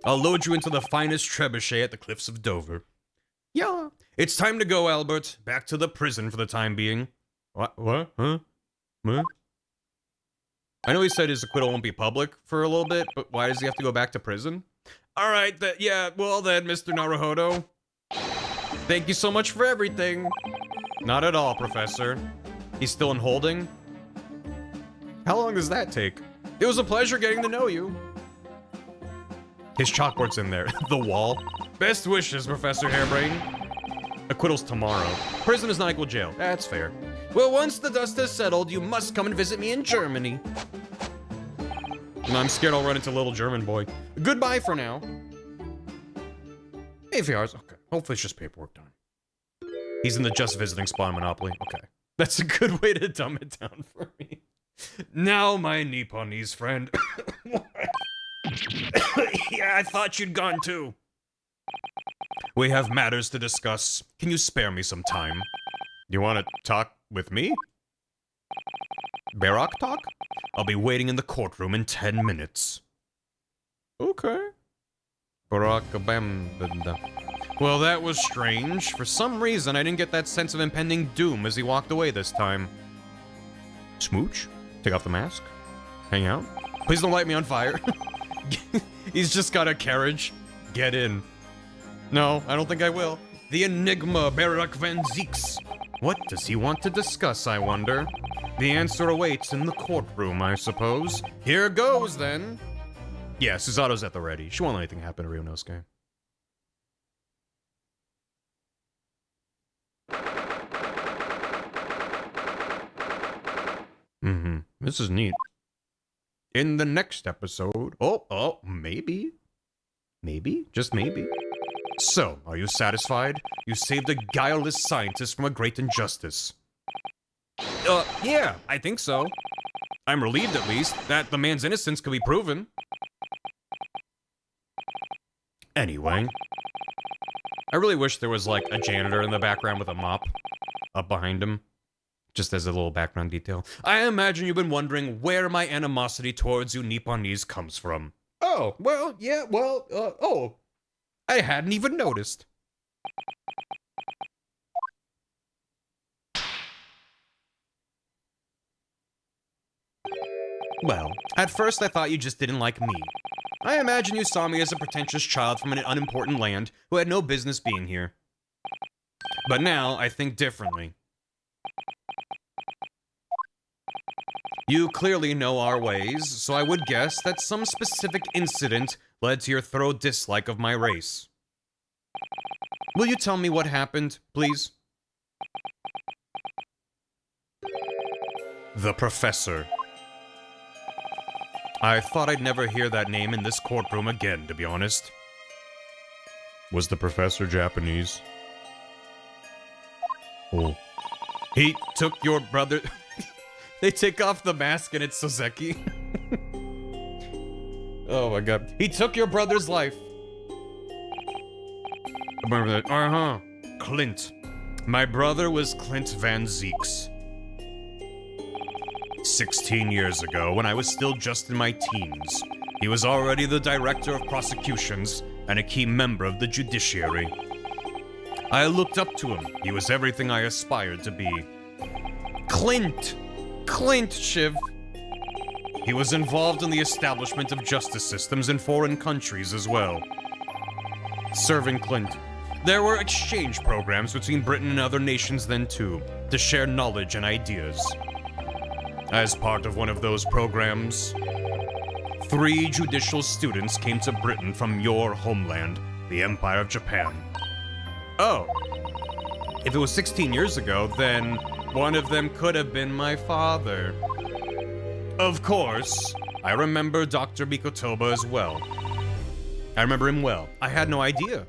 I'll load you into the finest trebuchet at the cliffs of Dover. Yeah. It's time to go, Albert. Back to the prison for the time being. What? Huh? What? I know he said his acquittal won't be public for a little bit, but why does he have to go back to prison? Alright, yeah, well then, Mr. Naruhodo. Thank you so much for everything. Not at all, Professor. He's still in holding? How long does that take? It was a pleasure getting to know you. His chalkboard's in there. The wall. Best wishes, Professor Hairbrain. Acquittal's tomorrow. Prison is not equal jail. That's fair. Well, once the dust has settled, you must come and visit me in Germany. No, I'm scared I'll run into little German boy. Goodbye for now. AVRs. Okay. Hopefully it's just paperwork done. He's in the just visiting spot in Monopoly. Okay. That's a good way to dumb it down for me. Now, my Nipponese friend. Yeah, I thought you'd gone too. We have matters to discuss. Can you spare me some time? You want to talk with me? Barack talk? I'll be waiting in the courtroom in 10 minutes. Okay. Barack Obama. Well, that was strange. For some reason, I didn't get that sense of impending doom as he walked away this time. Smooch? Take off the mask? Hang out? Please don't light me on fire. He's just got a carriage. Get in. No, I don't think I will. The Enigma, Barack Van Zeeks. What does he want to discuss, I wonder? The answer awaits in the courtroom, I suppose. Here goes, then. Yeah, Susato's at the ready. She won't let anything happen to Ryunosuke. This is neat. In the next episode... Oh, maybe. Maybe? Just maybe. So, are you satisfied? You saved a guileless scientist from a great injustice. Yeah, I think so. I'm relieved, at least, that the man's innocence could be proven. Anyway, I really wish there was, like, a janitor in the background with a mop up behind him. Just as a little background detail. I imagine you've been wondering where my animosity towards you Nipponese comes from. Oh, well, yeah, well, oh. I hadn't even noticed. Well, at first I thought you just didn't like me. I imagine you saw me as a pretentious child from an unimportant land who had no business being here. But now I think differently. You clearly know our ways, so I would guess that some specific incident led to your thorough dislike of my race. Will you tell me what happened, please? The Professor. I thought I'd never hear that name in this courtroom again, to be honest. Was the Professor Japanese? Oh. He took your brother... They take off the mask and it's Soseki. Oh my god. He took your brother's life. Remember that? Uh-huh. Clint. My brother was Clint Van Zeeks. 16 years ago, when I was still just in my teens, he was already the director of prosecutions and a key member of the judiciary. I looked up to him. He was everything I aspired to be. Clint, Shiv. He was involved in the establishment of justice systems in foreign countries as well. Serving Clint. There were exchange programs between Britain and other nations then too, to share knowledge and ideas. As part of one of those programs, 3 judicial students came to Britain from your homeland, the Empire of Japan. Oh. If it was 16 years ago, then one of them could have been my father. Of course, I remember Dr. Mikotoba as well. I remember him well. I had no idea.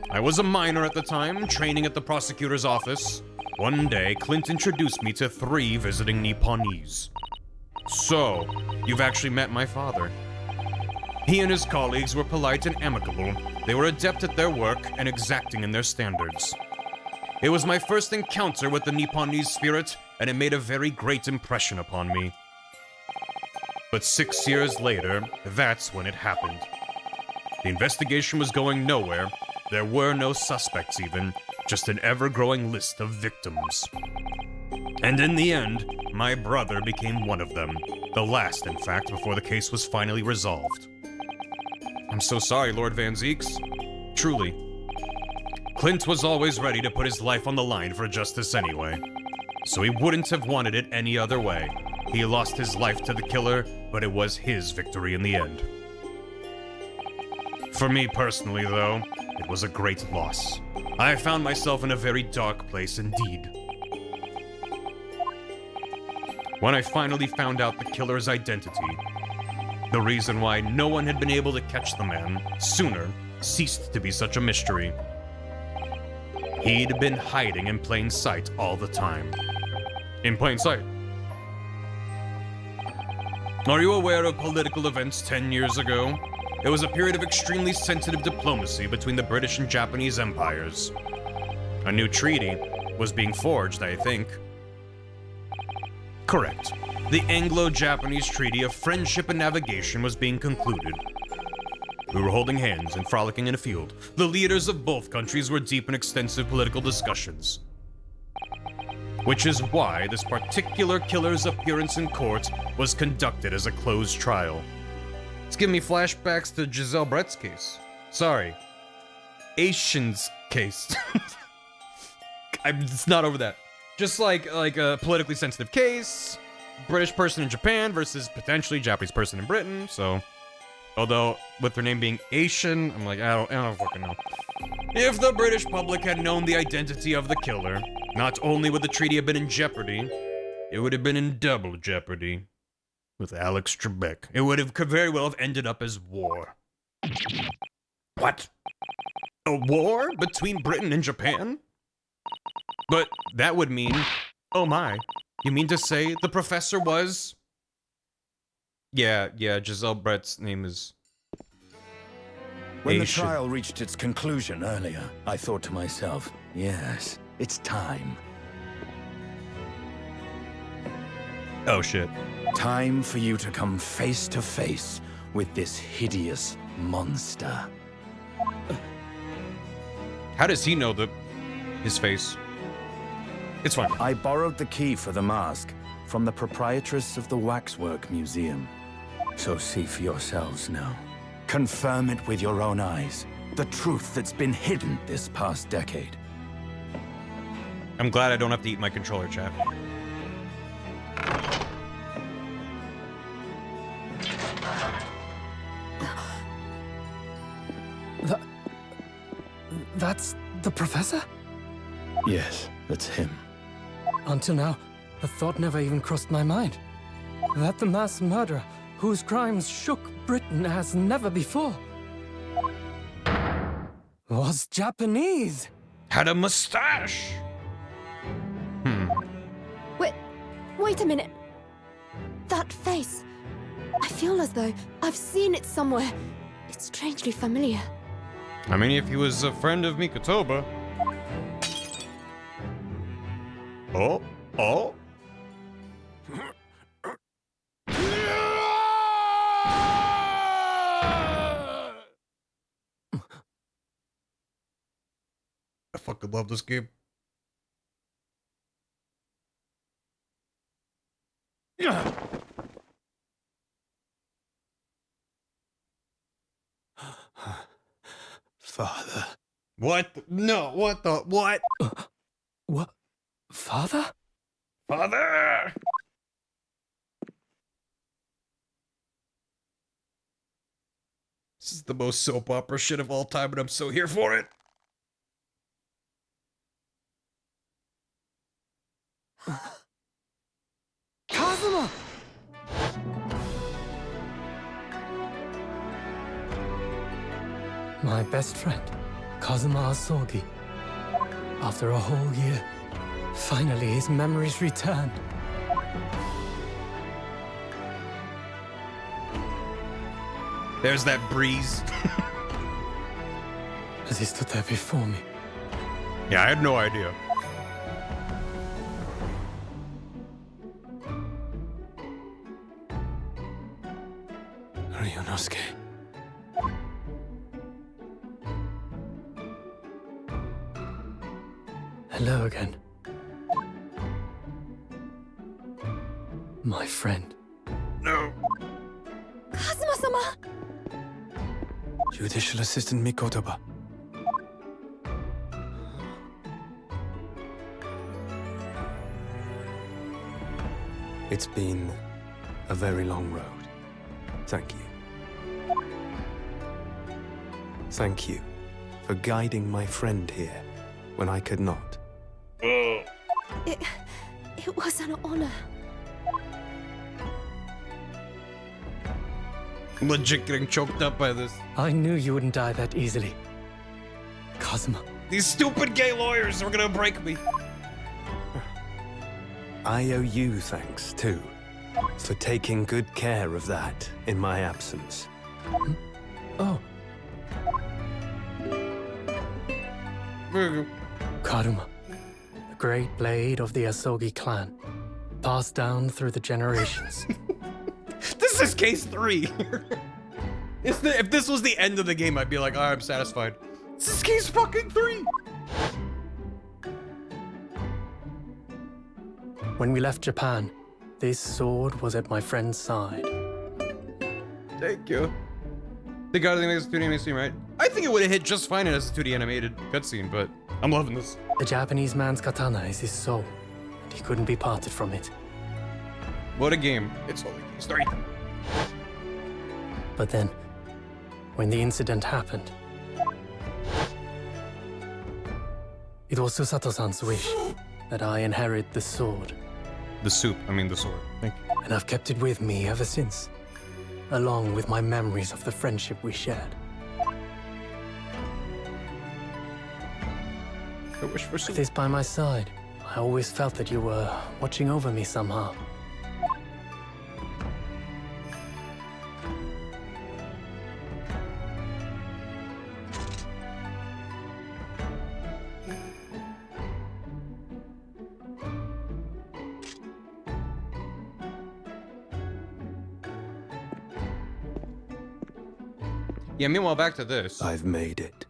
I was a minor at the time, training at the prosecutor's office. One day, Clint introduced me to 3 visiting Nipponese. So, you've actually met my father. He and his colleagues were polite and amicable. They were adept at their work and exacting in their standards. It was my first encounter with the Nipponese spirit, and it made a very great impression upon me. But 6 years later, that's when it happened. The investigation was going nowhere. There were no suspects even, just an ever-growing list of victims. And in the end, my brother became one of them. The last, in fact, before the case was finally resolved. I'm so sorry, Lord Van Zeeks. Truly. Clint was always ready to put his life on the line for justice anyway. So he wouldn't have wanted it any other way. He lost his life to the killer, but it was his victory in the end. For me personally, though, it was a great loss. I found myself in a very dark place indeed. When I finally found out the killer's identity, the reason why no one had been able to catch the man sooner ceased to be such a mystery. He'd been hiding in plain sight all the time. In plain sight. Are you aware of political events 10 years ago? It was a period of extremely sensitive diplomacy between the British and Japanese empires. A new treaty was being forged, I think. Correct. The Anglo-Japanese Treaty of Friendship and Navigation was being concluded. We were holding hands and frolicking in a field. The leaders of both countries were deep in extensive political discussions. Which is why this particular killer's appearance in court was conducted as a closed trial. It's giving me flashbacks to Giselle Brett's case. Sorry. Asian's case. It's not over that. Just like a politically sensitive case, British person in Japan versus potentially Japanese person in Britain, so... Although, with their name being Asian, I'm like, I don't fucking know. If the British public had known the identity of the killer, not only would the treaty have been in jeopardy, it would have been in double jeopardy. With Alex Trebek, it would have could very well have ended up as war. What? A war between Britain and Japan? But that would mean... Oh my. You mean to say the professor was... Yeah, Giselle Brett's name is... When the Asian. trial reached its conclusion earlier, I thought to myself, yes, it's time. Oh shit. Time for you to come face to face with this hideous monster. How does he know his face? It's fine. I borrowed the key for the mask from the proprietress of the Waxwork Museum. So see for yourselves now. Confirm it with your own eyes. The truth that's been hidden this past decade. I'm glad I don't have to eat my controller, chat. That's the professor? Yes, that's him. Until now, the thought never even crossed my mind. That the mass murderer, whose crimes shook Britain as never before, was Japanese. Had a mustache. Wait a minute. That face. I feel as though I've seen it somewhere. It's strangely familiar. I mean, if he was a friend of Mikotoba. Oh, oh. I fucking love this game. Father. What? No, what the? What? What? Father? Father! This is the most soap opera shit of all time, and I'm so here for it. Kazuma! My best friend, Kazuma Asogi. After a whole year, finally his memories returned. There's that breeze. As he stood there before me, Yeah, I had no idea. Ryunosuke. Hello again. My friend. No. Kazuma-sama! Judicial Assistant Mikotoba. It's been a very long road. Thank you. Thank you for guiding my friend here when I could not. It was an honor. I'm legit getting choked up by this. I knew you wouldn't die that easily. Kazuma. These stupid gay lawyers are gonna break me. I owe you thanks, too, for taking good care of that in my absence. Oh. Karuma, the great blade of the Asogi clan, passed down through the generations. This is case 3. If this was the end of the game, I'd be like, oh, I'm satisfied. This is case fucking 3. When we left Japan, this sword was at my friend's side. Thank you. They got everything as a 2D animated, right? I think it would have hit just fine as a 2D animated cutscene, but I'm loving this. The Japanese man's katana is his soul, and he couldn't be parted from it. What a game. It's only case 3. But then, when the incident happened, it was Susato-san's wish that I inherit the sword. The soup, I mean the sword. Thank you. And I've kept it with me ever since, along with my memories of the friendship we shared. I wish for With soup. this by my side, I always felt that you were watching over me somehow. Yeah, meanwhile, back to this. I've made it.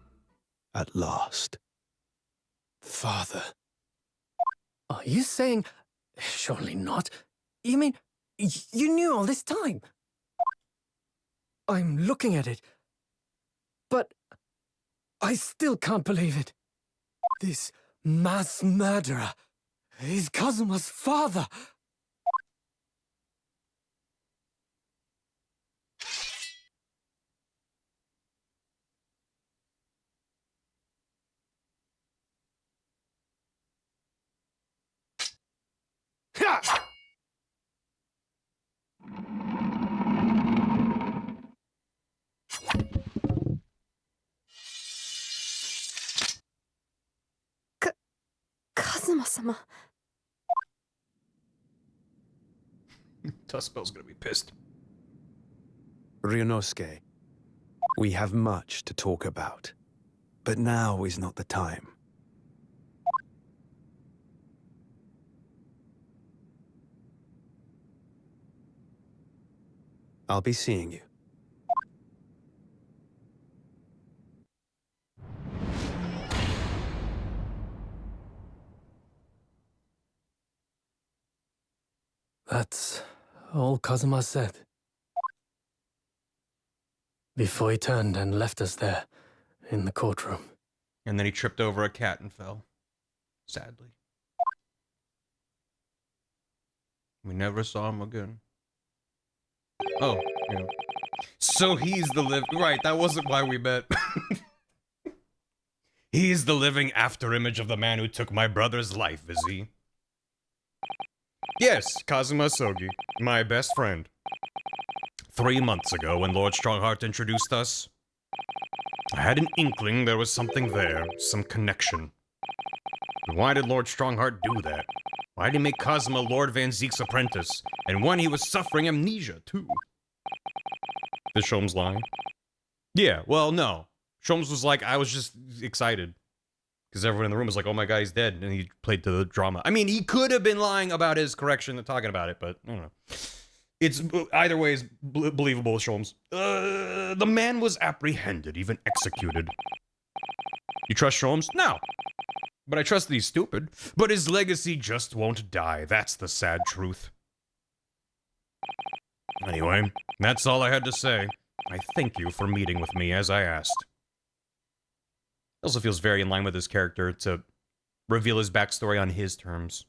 At last. Father. Are you saying... Surely not. You mean, you knew all this time? I'm looking at it, but I still can't believe it. This mass murderer is Kazuma's father. Kazuma-sama. Tuspel's gonna be pissed. Ryunosuke, we have much to talk about, but now is not the time. I'll be seeing you. That's all Kazuma said. Before he turned and left us there, in the courtroom. And then he tripped over a cat and fell. Sadly. We never saw him again. Oh, yeah. So he's the right, that wasn't why we met. He's the living afterimage of the man who took my brother's life, is he? Yes, Kazuma Sogi, my best friend. 3 months ago, when Lord Strongheart introduced us, I had an inkling there was something there, some connection. But why did Lord Strongheart do that? Why did he make Kazuma Lord Van Zeek's apprentice? And when he was suffering amnesia, too. Is Sholmes lying? Yeah, well, no. Sholmes was like, I was just excited. Because everyone in the room was like, oh my god, he's dead. And he played to the drama. I mean, he could have been lying about his correction and talking about it, but I don't know. It's, either way, is believable with Sholmes. The man was apprehended, even executed. You trust Sholmes? No. But I trust that he's stupid. But his legacy just won't die. That's the sad truth. Anyway, that's all I had to say. I thank you for meeting with me as I asked. It also feels very in line with his character to reveal his backstory on his terms.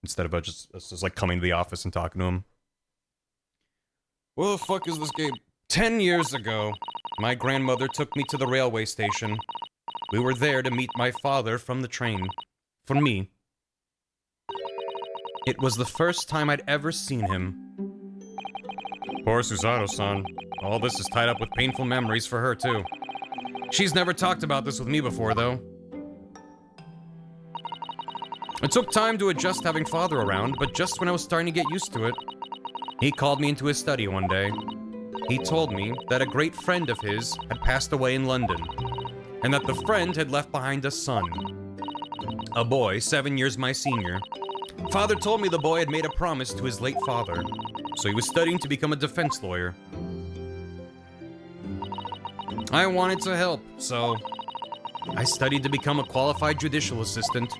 Instead of just like coming to the office and talking to him. What the fuck is this game? 10 years ago, my grandmother took me to the railway station. We were there to meet my father from the train. For me. It was the first time I'd ever seen him. Poor Susato-san. All this is tied up with painful memories for her, too. She's never talked about this with me before, though. It took time to adjust having father around, but just when I was starting to get used to it, he called me into his study one day. He told me that a great friend of his had passed away in London, and that the friend had left behind a son. A boy, 7 years my senior. Father told me the boy had made a promise to his late father, so he was studying to become a defense lawyer. I wanted to help, so I studied to become a qualified judicial assistant.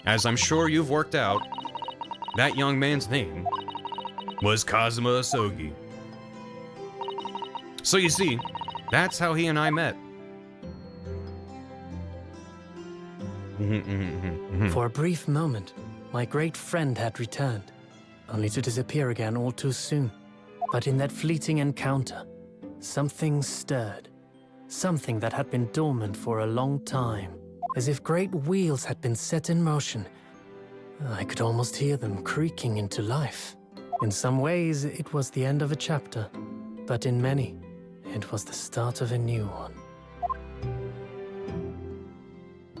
As I'm sure you've worked out, that young man's name was Kazuma Asogi. So you see, that's how he and I met. For a brief moment, my great friend had returned, only to disappear again all too soon. But in that fleeting encounter, something stirred. Something that had been dormant for a long time. As if great wheels had been set in motion. I could almost hear them creaking into life. In some ways, it was the end of a chapter. But in many, it was the start of a new one.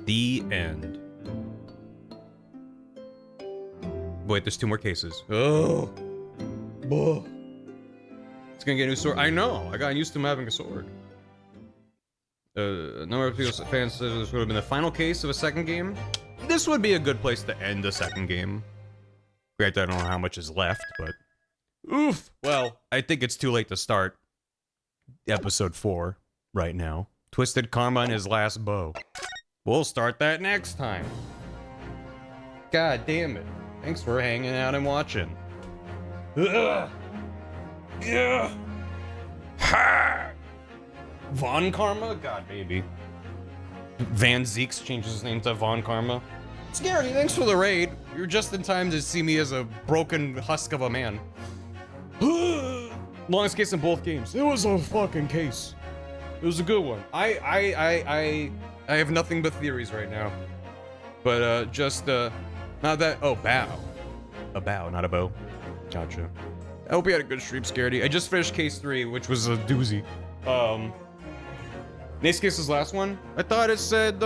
The end. Wait, there's 2 more cases. Oh. Whoa. It's gonna get a new sword. I know. I got used to him having a sword. A number of fans said this would have been the final case of a second game. This would be a good place to end a second game. Granted, I don't know how much is left, but Oof. Well, I think it's too late to start episode 4 right now. Twisted Karma and his last bow. We'll start that next time. God damn it. Thanks for hanging out and watching. Ugh. Yeah. Ha. Von Karma? God, baby. Van Zeeks changes his name to Von Karma. Scary, thanks for the raid. You're just in time to see me as a broken husk of a man. Longest case in both games. It was a fucking case. It was a good one. I have nothing but theories right now. But not that. Oh, bow. A bow, not a bow. Gotcha. I hope you had a good stream, Scaredy. I just finished case 3, which was a doozy. Next case's last one. I thought it said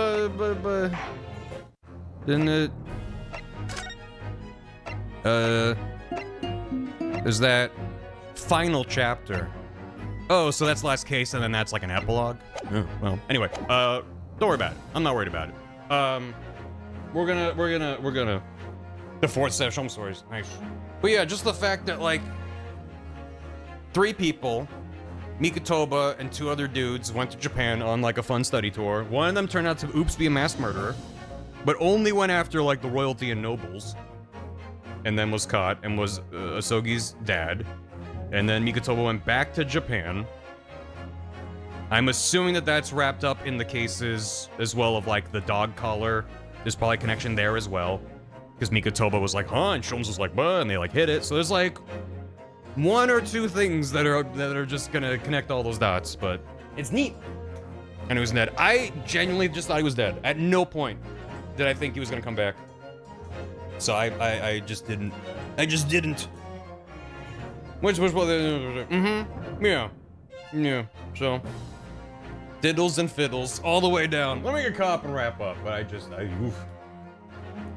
didn't it? Is that final chapter? Oh, so that's last case, and then that's like an epilogue. Oh, well, anyway, don't worry about it. I'm not worried about it. We're gonna. The fourth set of Shum stories, nice. But yeah, just the fact that like 3 people, Mikotoba and 2 other dudes, went to Japan on like a fun study tour. One of them turned out to oops be a mass murderer, but only went after like the royalty and nobles, and then was caught and was Asogi's dad. And then Mikotoba went back to Japan. I'm assuming that that's wrapped up in the cases as well of like the dog collar. There's probably a connection there as well, because Mikotoba was like, huh, and Shums was like, bah, and they like hit it. So there's like 1 or 2 things that are just gonna connect all those dots, but it's neat. And he was dead. I genuinely just thought he was dead. At no point did I think he was gonna come back. So I just didn't. I just didn't. Which was what yeah. So diddles and fiddles all the way down. Let me get caught up and wrap up. But oof.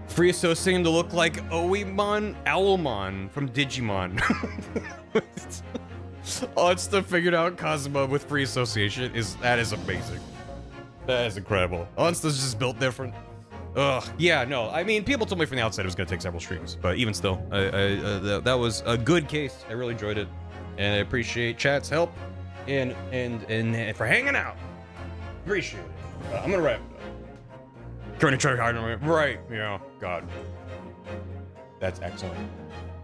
Friso seemed to look like Oimon Owlmon from Digimon. It's the figured out Kazuma with free association is amazing. That is incredible. Onsta's just built different. Ugh, yeah, no, I mean, people told me from the outset it was gonna take several streams, but even still, that was a good case. I really enjoyed it, and I appreciate chat's help, and for hanging out. Appreciate it. I'm gonna wrap it up. Trying to try hard on it. Right, yeah, God. That's excellent.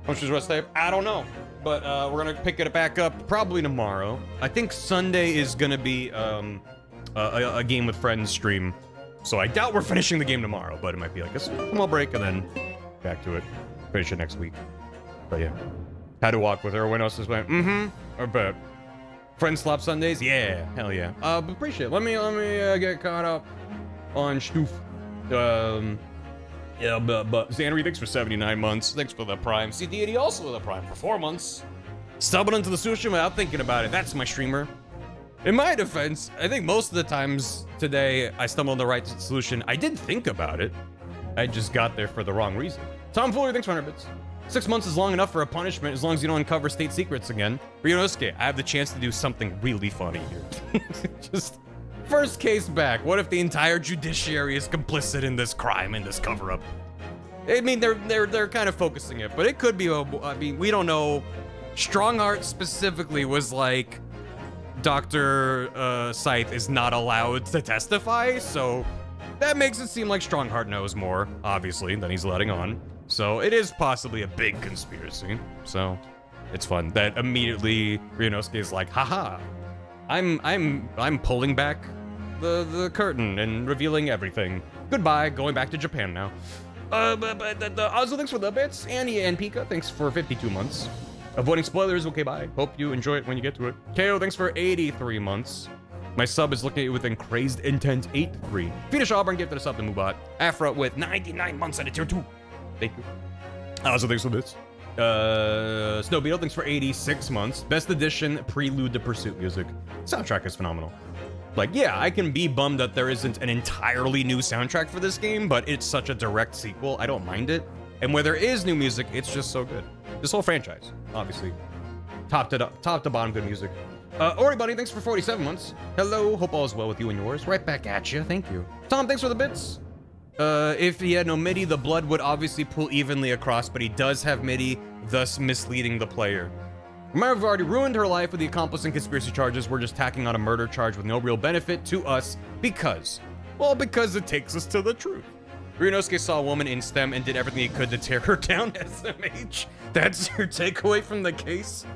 How much is rest tape? I don't know, but we're gonna pick it back up probably tomorrow. I think Sunday is gonna be a game with friends stream. So I doubt we're finishing the game tomorrow, but it might be like a small break and then back to it. Finish it next week. But yeah. Had to walk with her. When else just went, I bet. Friend swap Sundays? Yeah, hell yeah. Appreciate it. Let me get caught up on Stoof. Yeah, but Xanary, thanks for 79 months. Thanks for the Prime. See Deity also with a Prime for 4 months. Stumbling into the sushi without thinking about it. That's my streamer. In my defense, I think most of the times today I stumbled on the right solution. I did think about it. I just got there for the wrong reason. Tom Fuller, thanks for 100 bits. 6 months is long enough for a punishment as long as you don't uncover state secrets again. Ryunosuke, I have the chance to do something really funny here. Just first case back. What if the entire judiciary is complicit in this crime, in this cover-up? I mean, they're kind of focusing it, but it could be. I mean, we don't know. Strongheart specifically was like, Dr. Scythe is not allowed to testify, so that makes it seem like Strongheart knows more, obviously, than he's letting on. So it is possibly a big conspiracy. So it's fun that immediately Ryunosuke is like, haha, I'm pulling back the curtain and revealing everything. Goodbye, going back to Japan now. Also thanks for the bits. Annie and Pika, thanks for 52 months. Avoiding spoilers, okay, bye. Hope you enjoy it when you get to it. KO, thanks for 83 months. My sub is looking at you with crazed intent 83. Phoenix Auburn gifted us up to Mubat. Afra with 99 months at a tier 2. Thank you. Also, thanks for this. Snow Beetle, thanks for 86 months. Best edition, Prelude to Pursuit music. Soundtrack is phenomenal. Like, yeah, I can be bummed that there isn't an entirely new soundtrack for this game, but it's such a direct sequel, I don't mind it. And where there is new music, it's just so good. This whole franchise, obviously. Top to bottom, good music. Ori Buddy, thanks for 47 months. Hello, hope all is well with you and yours. Right back at you, thank you. Tom, thanks for the bits. If he had no MIDI, the blood would obviously pool evenly across, but he does have MIDI, thus misleading the player. Remember, we've already ruined her life with the accomplice and conspiracy charges. We're just tacking on a murder charge with no real benefit to us because it takes us to the truth. Ryunosuke saw a woman in STEM and did everything he could to tear her down, SMH. That's your takeaway from the case?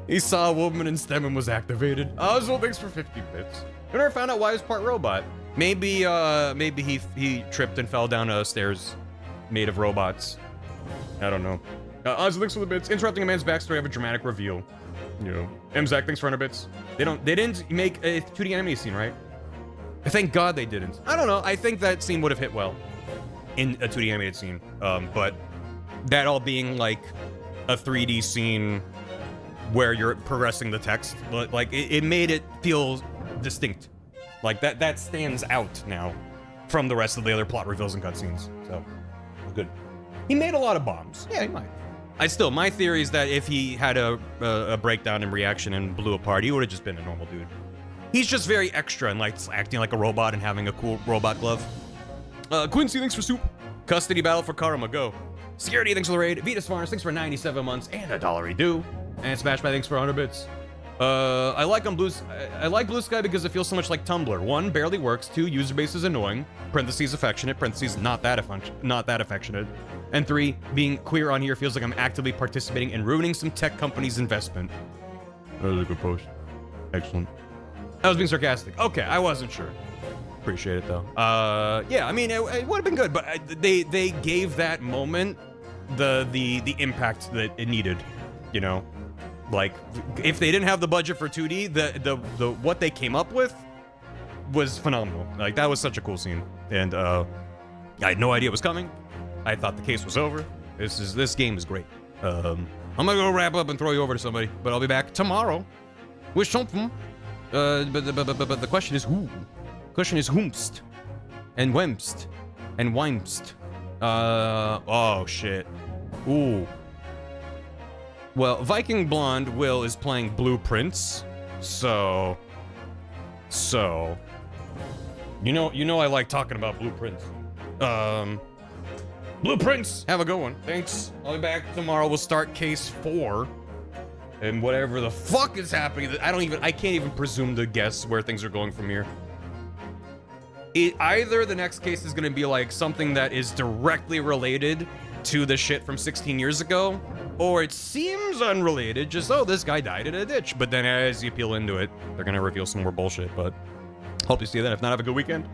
He saw a woman in STEM and was activated. Oswald, thanks for 50 bits. I never found out why he was part robot. Maybe he tripped and fell down stairs made of robots. I don't know. Oswald, thanks for the bits. Interrupting a man's backstory of a dramatic reveal. You know. Mzak, thanks for 100 bits. They didn't make a 2D anime scene, right? Thank God they didn't. I don't know. I think that scene would have hit well in a 2D animated scene. But that all being like a 3D scene where you're progressing the text, like it made it feel distinct. Like that stands out now from the rest of the other plot reveals and cutscenes. So good. He made a lot of bombs. Yeah, he might. My theory is that if he had a breakdown in reaction and blew apart, he would have just been a normal dude. He's just very extra and like acting like a robot and having a cool robot glove. Quincy, thanks for soup. Custody battle for Karma, go. Security, thanks for the raid. Vitas Farms, thanks for 97 months and $1 due. And Smashby, thanks for 100 bits. I like Blue Sky because it feels so much like Tumblr. 1, barely works. 2, user base is annoying. Parentheses affectionate. Parentheses not that affectionate. And 3, being queer on here feels like I'm actively participating in ruining some tech company's investment. That was a good post. Excellent. I was being sarcastic. Okay, I wasn't sure. Appreciate it though. Yeah, I mean it would have been good, but they gave that moment the impact that it needed. You know, like if they didn't have the budget for 2D, the what they came up with was phenomenal. Like that was such a cool scene, and I had no idea it was coming. I thought the case was over. This game is great. I'm gonna go wrap up and throw you over to somebody, but I'll be back tomorrow with something. But the question is who? Question is whomst and whemst and whymst. Oh shit. Ooh. Well, Viking Blonde Will is playing Blueprints, so you know I like talking about Blueprints. Blueprints, have a good one. Thanks. I'll be back tomorrow. We'll start case 4. And whatever the fuck is happening, I can't even presume to guess where things are going from here. Either the next case is gonna be like something that is directly related to the shit from 16 years ago, or it seems unrelated, just, oh, this guy died in a ditch. But then as you peel into it, they're gonna reveal some more bullshit, but hope you see that. If not, have a good weekend.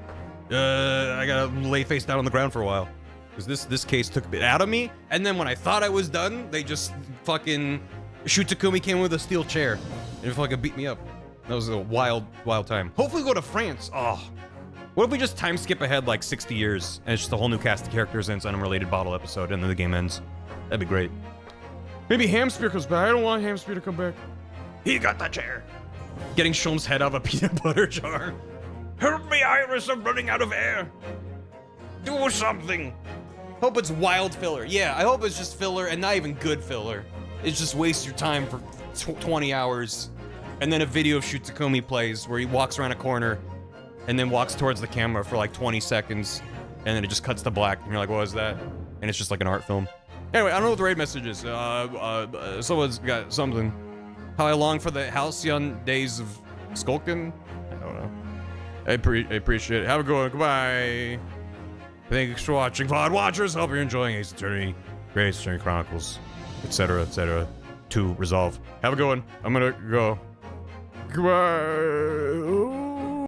I gotta lay face down on the ground for a while. Because this case took a bit out of me, and then when I thought I was done, they just fucking... Shutakumi came with a steel chair and fucking beat me up. That was a wild time. Hopefully we go to France. Oh. What if we just time skip ahead like 60 years and it's just a whole new cast of characters and it's an unrelated bottle episode and then the game ends? That'd be great. Maybe HimSpin comes back. I don't want HimSpin to come back. He got the chair. Getting Shulm's head out of a peanut butter jar. Help me, Iris, I'm running out of air. Do something. Hope it's wild filler. Yeah, I hope it's just filler and not even good filler. It's just waste your time for 20 hours. And then a video of Shutakumi plays where he walks around a corner and then walks towards the camera for like 20 seconds. And then it just cuts to black. And you're like, what was that? And it's just like an art film. Anyway, I don't know what the raid message is. Someone's got something. How I long for the halcyon days of Skulkin? I don't know. I appreciate it. Have a good one. Goodbye. Thanks for watching, Pod Watchers. Hope you're enjoying Ace Attorney, Great Attorney Chronicles, etc. to resolve. Have a good one. I'm gonna go. Goodbye.